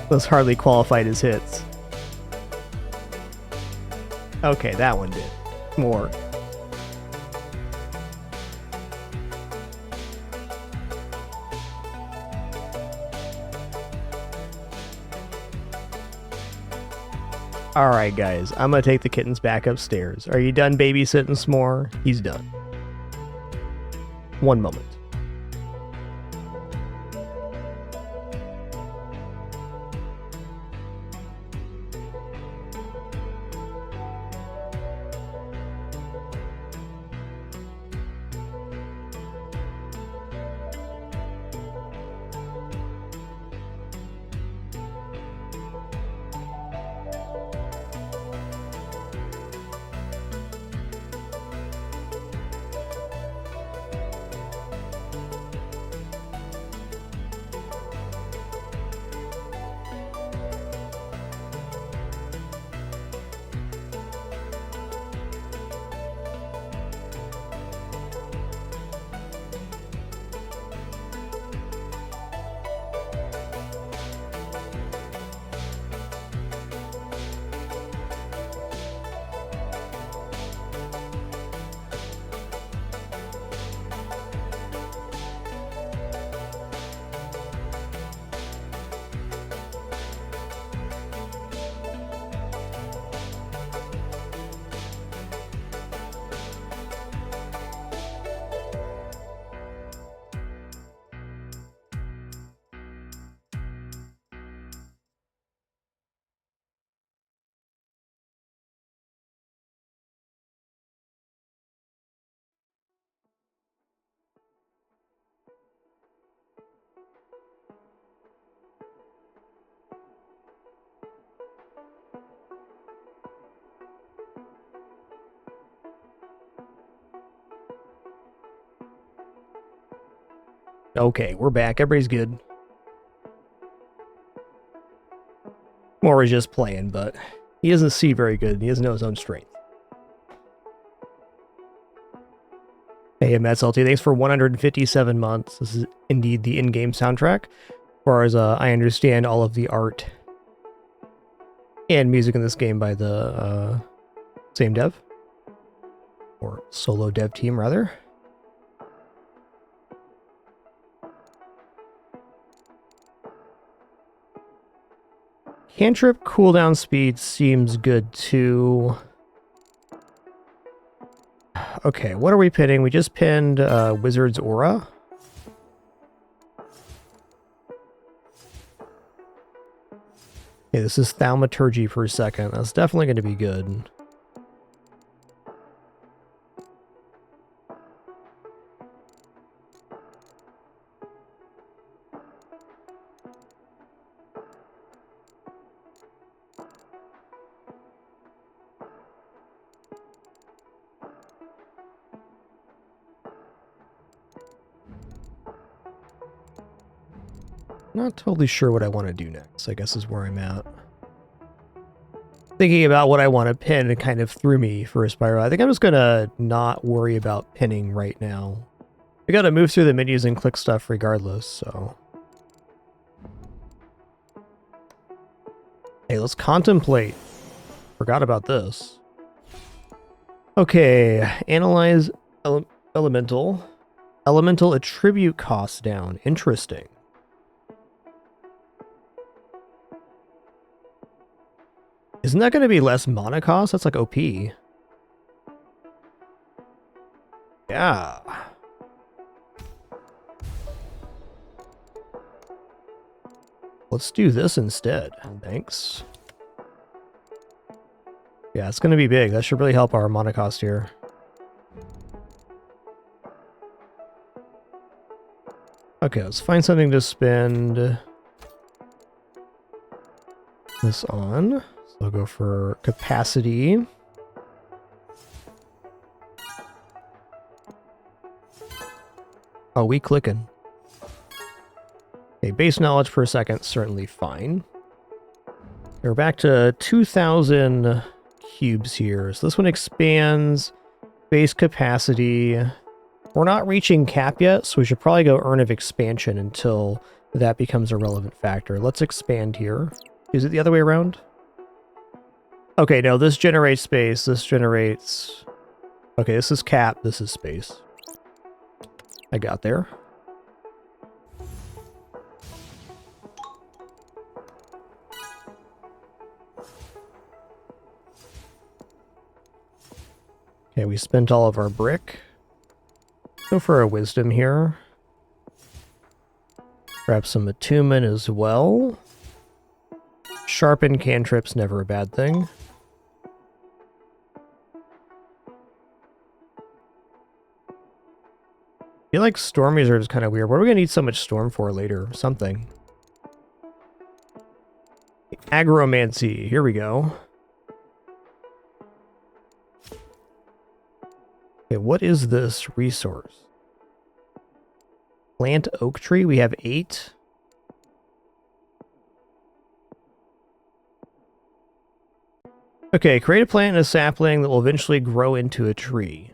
Speaker 2: Those hardly qualified as hits. Okay, that one did. More. Alright guys, I'm gonna take the kittens back upstairs. Are you done babysitting S'more? He's done. One moment. Okay, we're back. Everybody's good. More is just playing, but he doesn't see very good. He doesn't know his own strength. Hey, MSLT, thanks for 157 months. This is indeed the in-game soundtrack. As far as I understand, all of the art and music in this game by the same dev. Or solo dev team, rather. Cantrip cooldown speed seems good too. Okay, what are we pinning? We just pinned Wizard's Aura. Okay, this is Thaumaturgy for a second. That's definitely going to be good. Not totally sure what I want to do next, I guess is where I'm at. Thinking about what I want to pin, it kind of threw me for a spiral. I think I'm just going to not worry about pinning right now. I got to move through the menus and click stuff regardless, so... Hey, let's contemplate. Forgot about this. Okay, analyze elemental. Elemental attribute costs down. Interesting. Isn't that going to be less mana cost? That's like OP. Yeah. Let's do this instead. Thanks. Yeah, it's going to be big. That should really help our mana cost here. Okay, let's find something to spend this on. So I'll go for capacity. Oh, we clicking. Okay, base knowledge per second, certainly fine. We're back to 2,000 cubes here. So this one expands base capacity. We're not reaching cap yet, so we should probably go Urn of Expansion until that becomes a relevant factor. Let's expand here. Is it the other way around? Okay, no, this generates space. This generates... Okay, this is cap. This is space. I got there. Okay, we spent all of our brick. Go for a wisdom here. Grab some attunement as well. Sharpen cantrips, never a bad thing. I feel like Storm Reserve is kind of weird. What are we going to need so much Storm for later? Something. Agromancy. Here we go. Okay, what is this resource? Plant oak tree. We have 8. Okay, create a plant and a sapling that will eventually grow into a tree.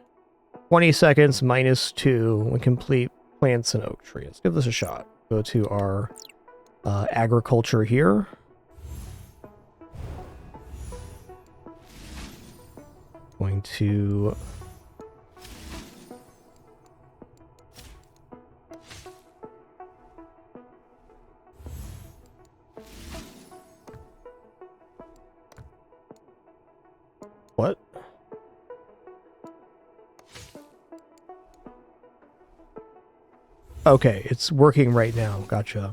Speaker 2: 20 seconds -2 when complete plants an oak tree. Let's give this a shot. Go to our agriculture here. Going to... What? Okay, it's working right now. Gotcha.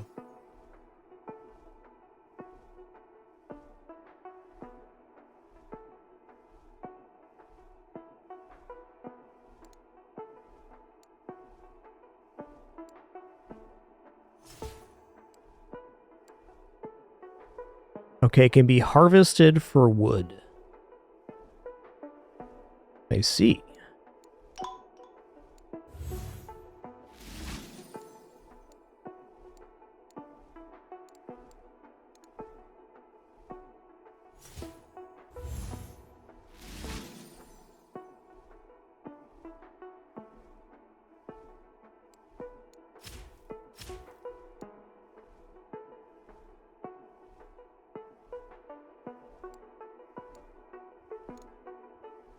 Speaker 2: Okay, can be harvested for wood. I see.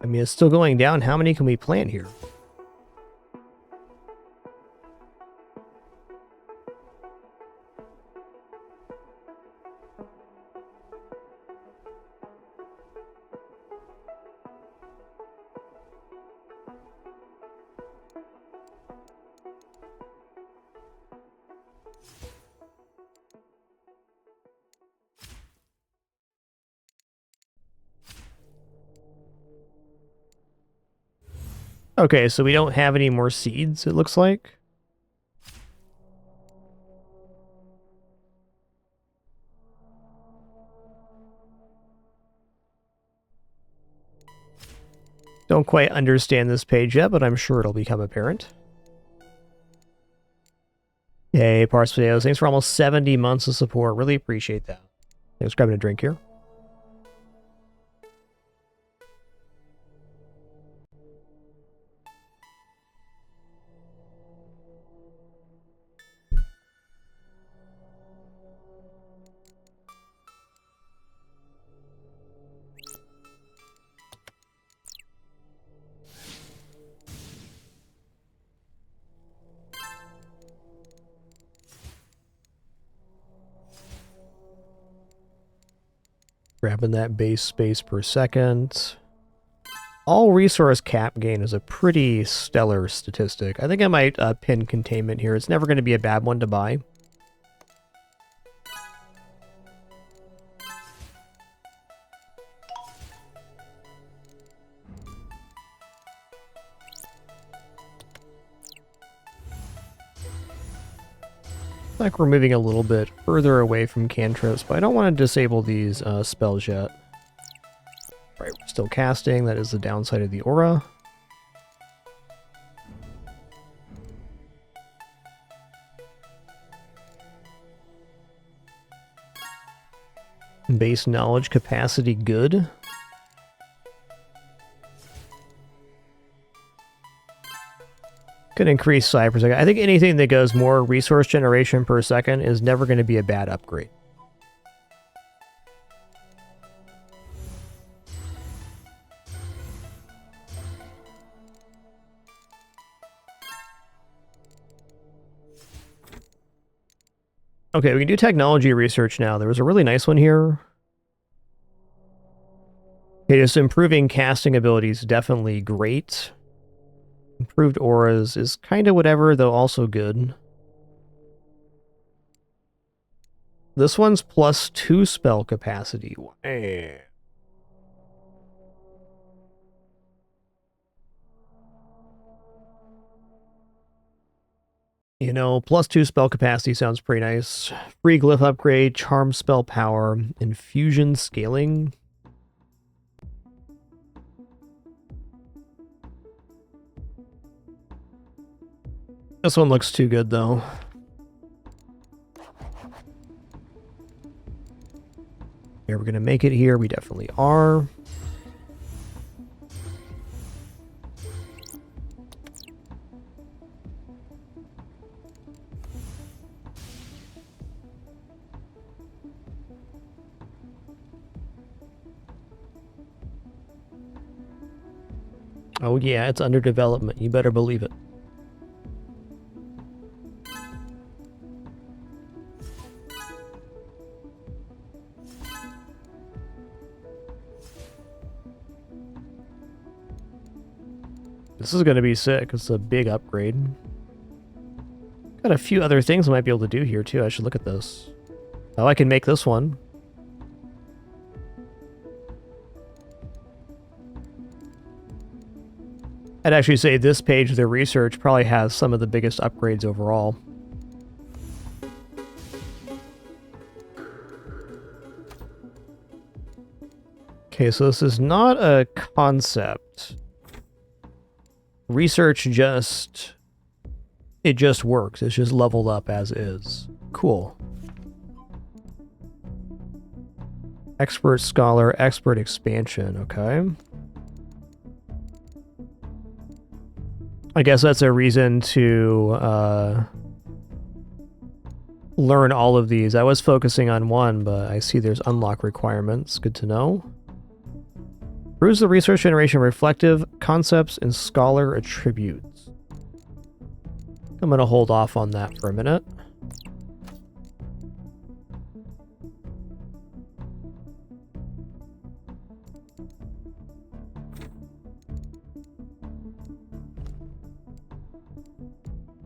Speaker 2: I mean, it's still going down. How many can we plant here? Okay, so we don't have any more seeds, it looks like. Don't quite understand this page yet, but I'm sure it'll become apparent. Yeah, Hey, Parse Potatoes, thanks for almost 70 months of support. Really appreciate that. Thanks for grabbing a drink here. Grabbing that base space per second. All resource cap gain is a pretty stellar statistic. I think I might pin containment here. It's never going to be a bad one to buy. Like we're moving a little bit further away from cantrips, but I don't want to disable these spells yet. Right, we're still casting. That is the downside of the aura. Base knowledge capacity good. Could increase side per second. I think anything that goes more resource generation per second is never going to be a bad upgrade. Okay, we can do technology research now. There was a really nice one here. Okay, just improving casting abilities, definitely great. Improved auras is kind of whatever, though also good. This one's +2 spell capacity. You know, +2 spell capacity sounds pretty nice. Free glyph upgrade, charm spell power, infusion scaling. This one looks too good, though. Are we going to make it here? We definitely are. Oh yeah, it's under development. You better believe it. This is going to be sick. It's a big upgrade. Got a few other things I might be able to do here, too. I should look at this. Oh, I can make this one. I'd actually say this page of the research probably has some of the biggest upgrades overall. Okay, so this is not a concept. Research just... it just works. It's just leveled up as is. Cool. Expert Scholar, Expert Expansion, okay. I guess that's a reason to learn all of these. I was focusing on one, but I see there's unlock requirements. Good to know. Improves the resource generation reflective concepts and scholar attributes. I'm going to hold off on that for a minute.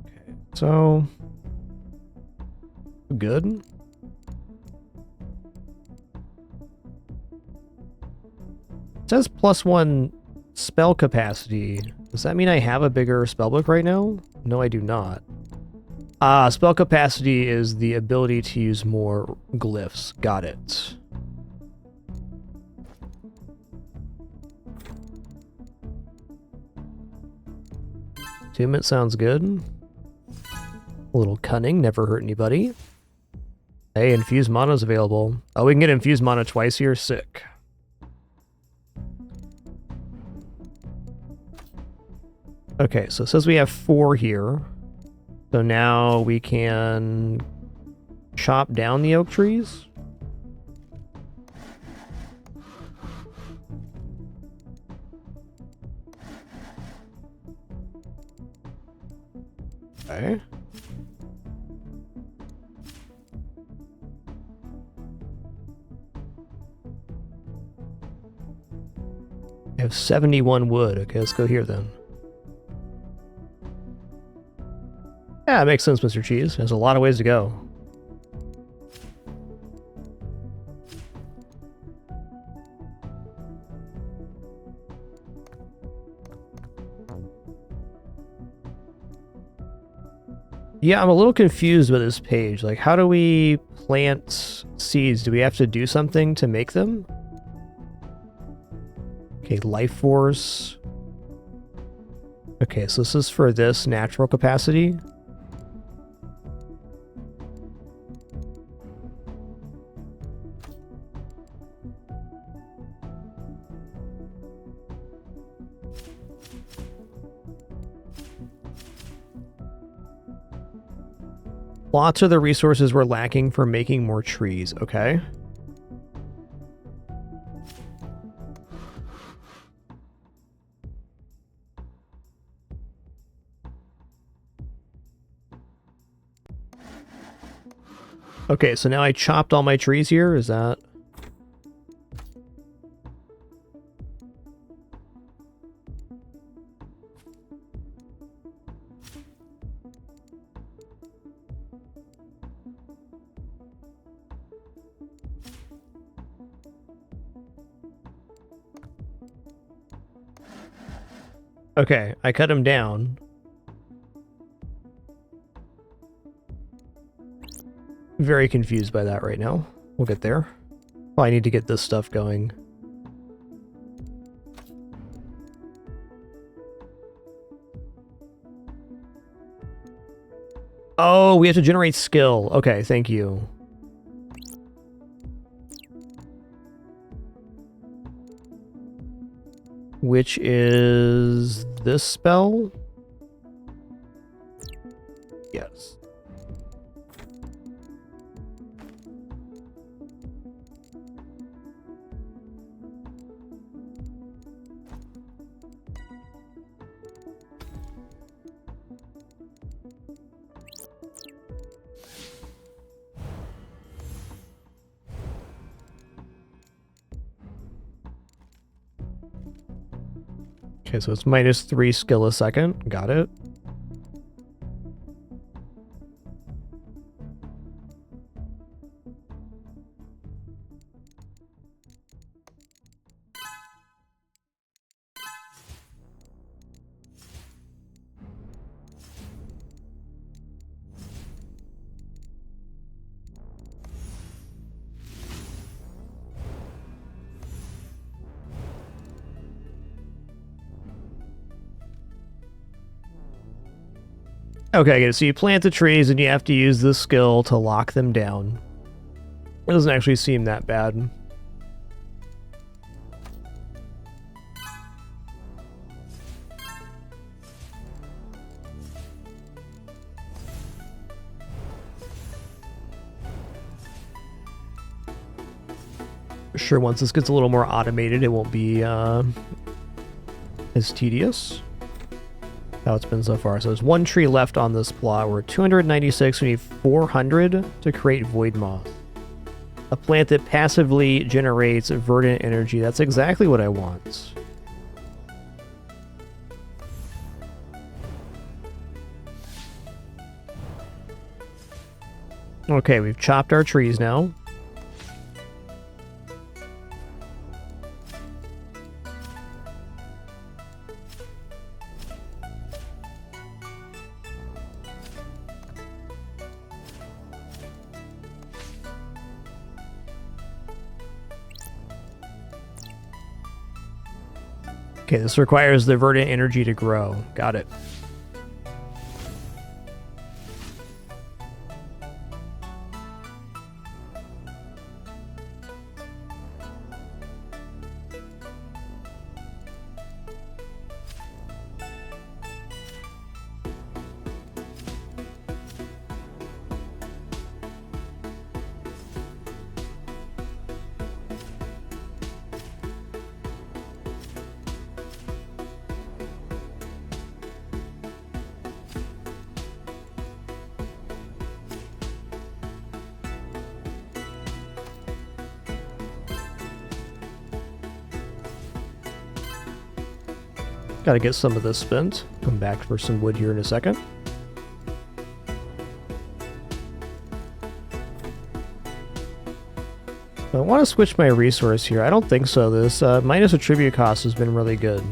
Speaker 2: Okay, so good. It says +1 spell capacity. Does that mean I have a bigger spellbook right now? No, I do not. Spell capacity is the ability to use more glyphs. Got it. Attunement sounds good. A little cunning, never hurt anybody. Hey, infused mana's available. Oh, we can get infused mana twice here. Sick. Okay, so it says we have 4 here. So now we can chop down the oak trees. Okay. I have 71 wood. Okay, let's go here then. Yeah, it makes sense, Mr. Cheese. There's a lot of ways to go. Yeah, I'm a little confused with this page. Like, how do we plant seeds? Do we have to do something to make them? Okay, life force. Okay, so this is for this natural capacity. Lots of the resources we're lacking for making more trees. Okay. Okay, so now I chopped all my trees here. Is that... Okay, I cut him down. Very confused by that right now. We'll get there. Oh, I need to get this stuff going. Oh, we have to generate skill. Okay, thank you. Which is this spell? Yes. Okay, so it's -3 skill a second. Got it. Okay, good. So you plant the trees and you have to use this skill to lock them down. It doesn't actually seem that bad. Sure, once this gets a little more automated, it won't be as tedious. How it's been so far. So there's 1 tree left on this plot. We're 296. We need 400 to create void moss. A plant that passively generates verdant energy. That's exactly what I want. Okay, we've chopped our trees now. Okay, this requires the verdant energy to grow. Got it. Gotta get some of this spent. Come back for some wood here in a second. I want to switch my resource here. I don't think so. This minus attribute cost has been really good.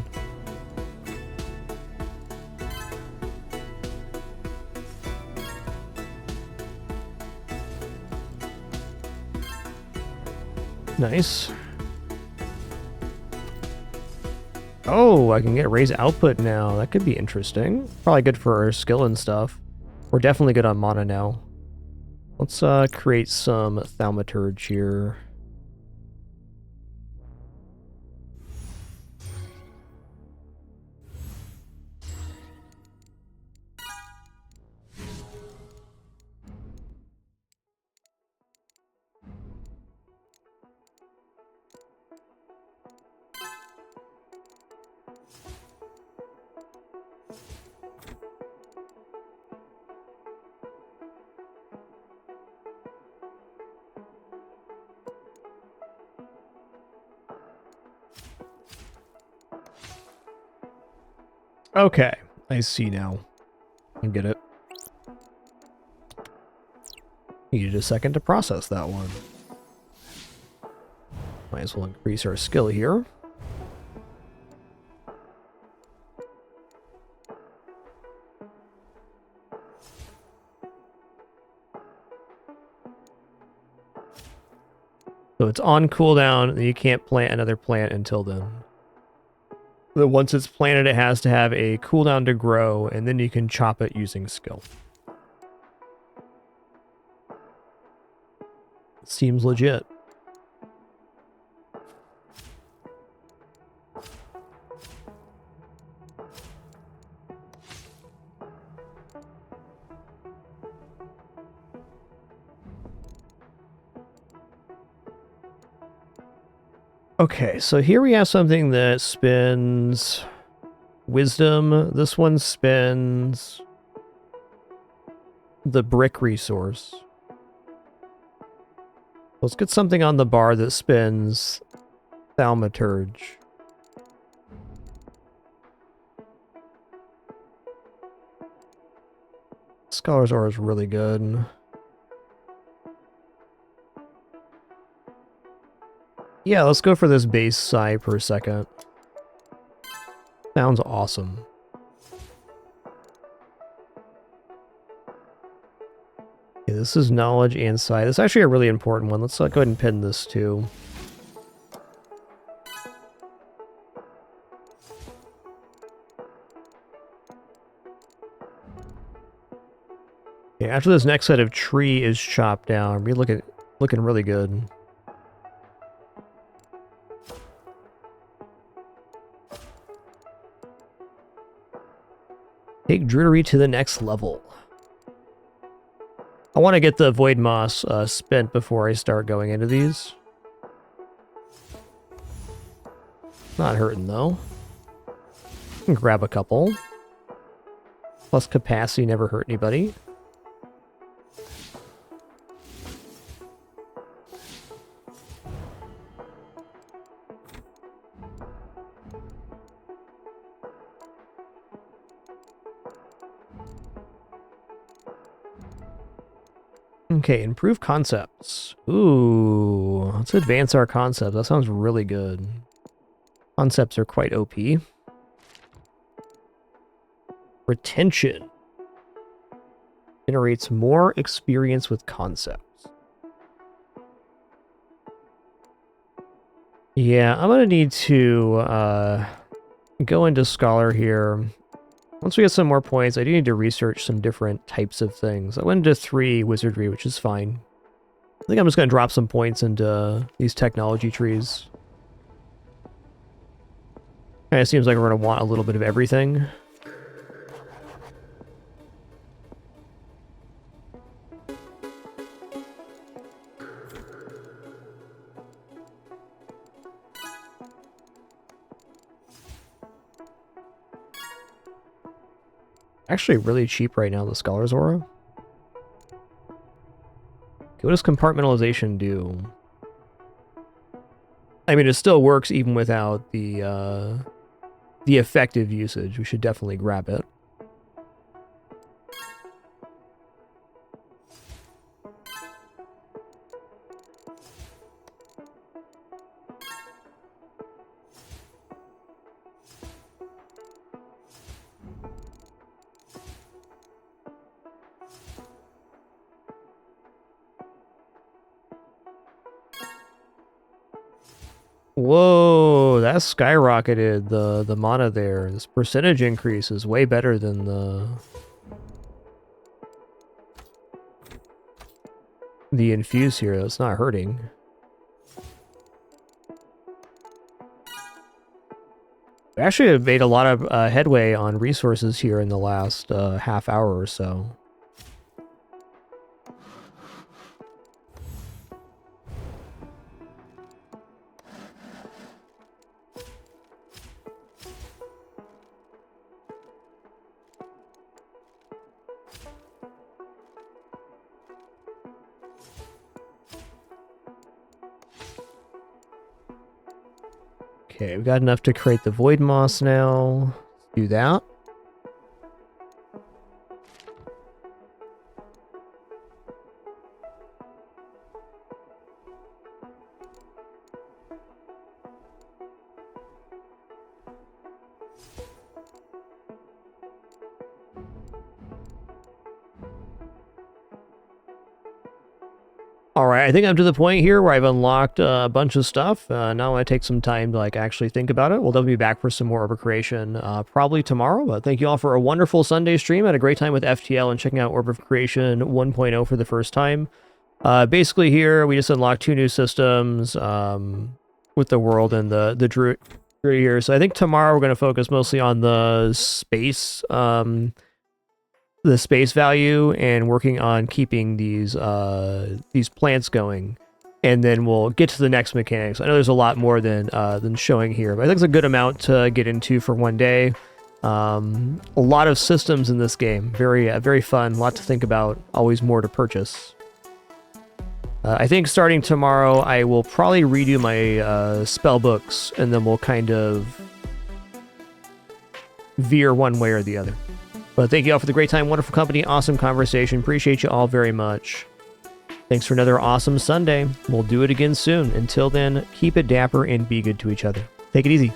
Speaker 2: Nice. Oh, I can get raise output now. That could be interesting. Probably good for our skill and stuff. We're definitely good on mana now. Let's create some thaumaturge here. Okay, I see now. I get it. Needed a second to process that one. Might as well increase our skill here. So it's on cooldown, and you can't plant another plant until then. But once it's planted, it has to have a cooldown to grow, and then you can chop it using skill. Seems legit. Okay, so here we have something that spends wisdom. This one spends the brick resource. Let's get something on the bar that spends thaumaturge. Scholar's Aura is really good. Yeah, let's go for this base psi per second. Sounds awesome. Okay, this is knowledge and psi. This is actually a really important one. Let's go ahead and pin this too. Okay, after this next set of tree is chopped down, we're looking really good. Take Druidry to the next level. I want to get the Void Moss spent before I start going into these. Not hurting though. Can grab a couple. Plus capacity never hurt anybody. Okay, improve concepts. Ooh, let's advance our concepts. That sounds really good. Concepts are quite OP. Retention. Generates more experience with concepts. Yeah, I'm gonna need to go into Scholar here. Once we get some more points, I do need to research some different types of things. I went into 3 wizardry, which is fine. I think I'm just going to drop some points into these technology trees. Kind of seems like we're going to want a little bit of everything. Actually really cheap right now, the Scholar's Aura. Okay, what does compartmentalization do? I mean, it still works even without the the effective usage. We should definitely grab it. Whoa, that skyrocketed the mana there. This percentage increase is way better than the infuse here. That's not hurting. We actually have made a lot of headway on resources here in the last half hour or so. Okay, we've got enough to create the Void Moss now. Let's do that. All right, I think I'm to the point here where I've unlocked a bunch of stuff. Now I take some time to like actually think about it. We'll definitely be back for some more Orb of Creation probably tomorrow. But thank you all for a wonderful Sunday stream. I had a great time with FTL and checking out Orb of Creation 1.0 for the first time. Basically here, we just unlocked 2 new systems with the world and the druid here. So I think tomorrow we're going to focus mostly on the space value and working on keeping these plants going, and then we'll get to the next mechanics. I know there's a lot more than showing here, but I think it's a good amount to get into for one day. A lot of systems in this game, very fun, a lot to think about, always more to purchase. I think starting tomorrow I will probably redo my spell books, and then we'll kind of veer one way or the other. But thank you all for the great time, wonderful company, awesome conversation. Appreciate you all very much. Thanks for another awesome Sunday. We'll do it again soon. Until then, keep it dapper and be good to each other. Take it easy.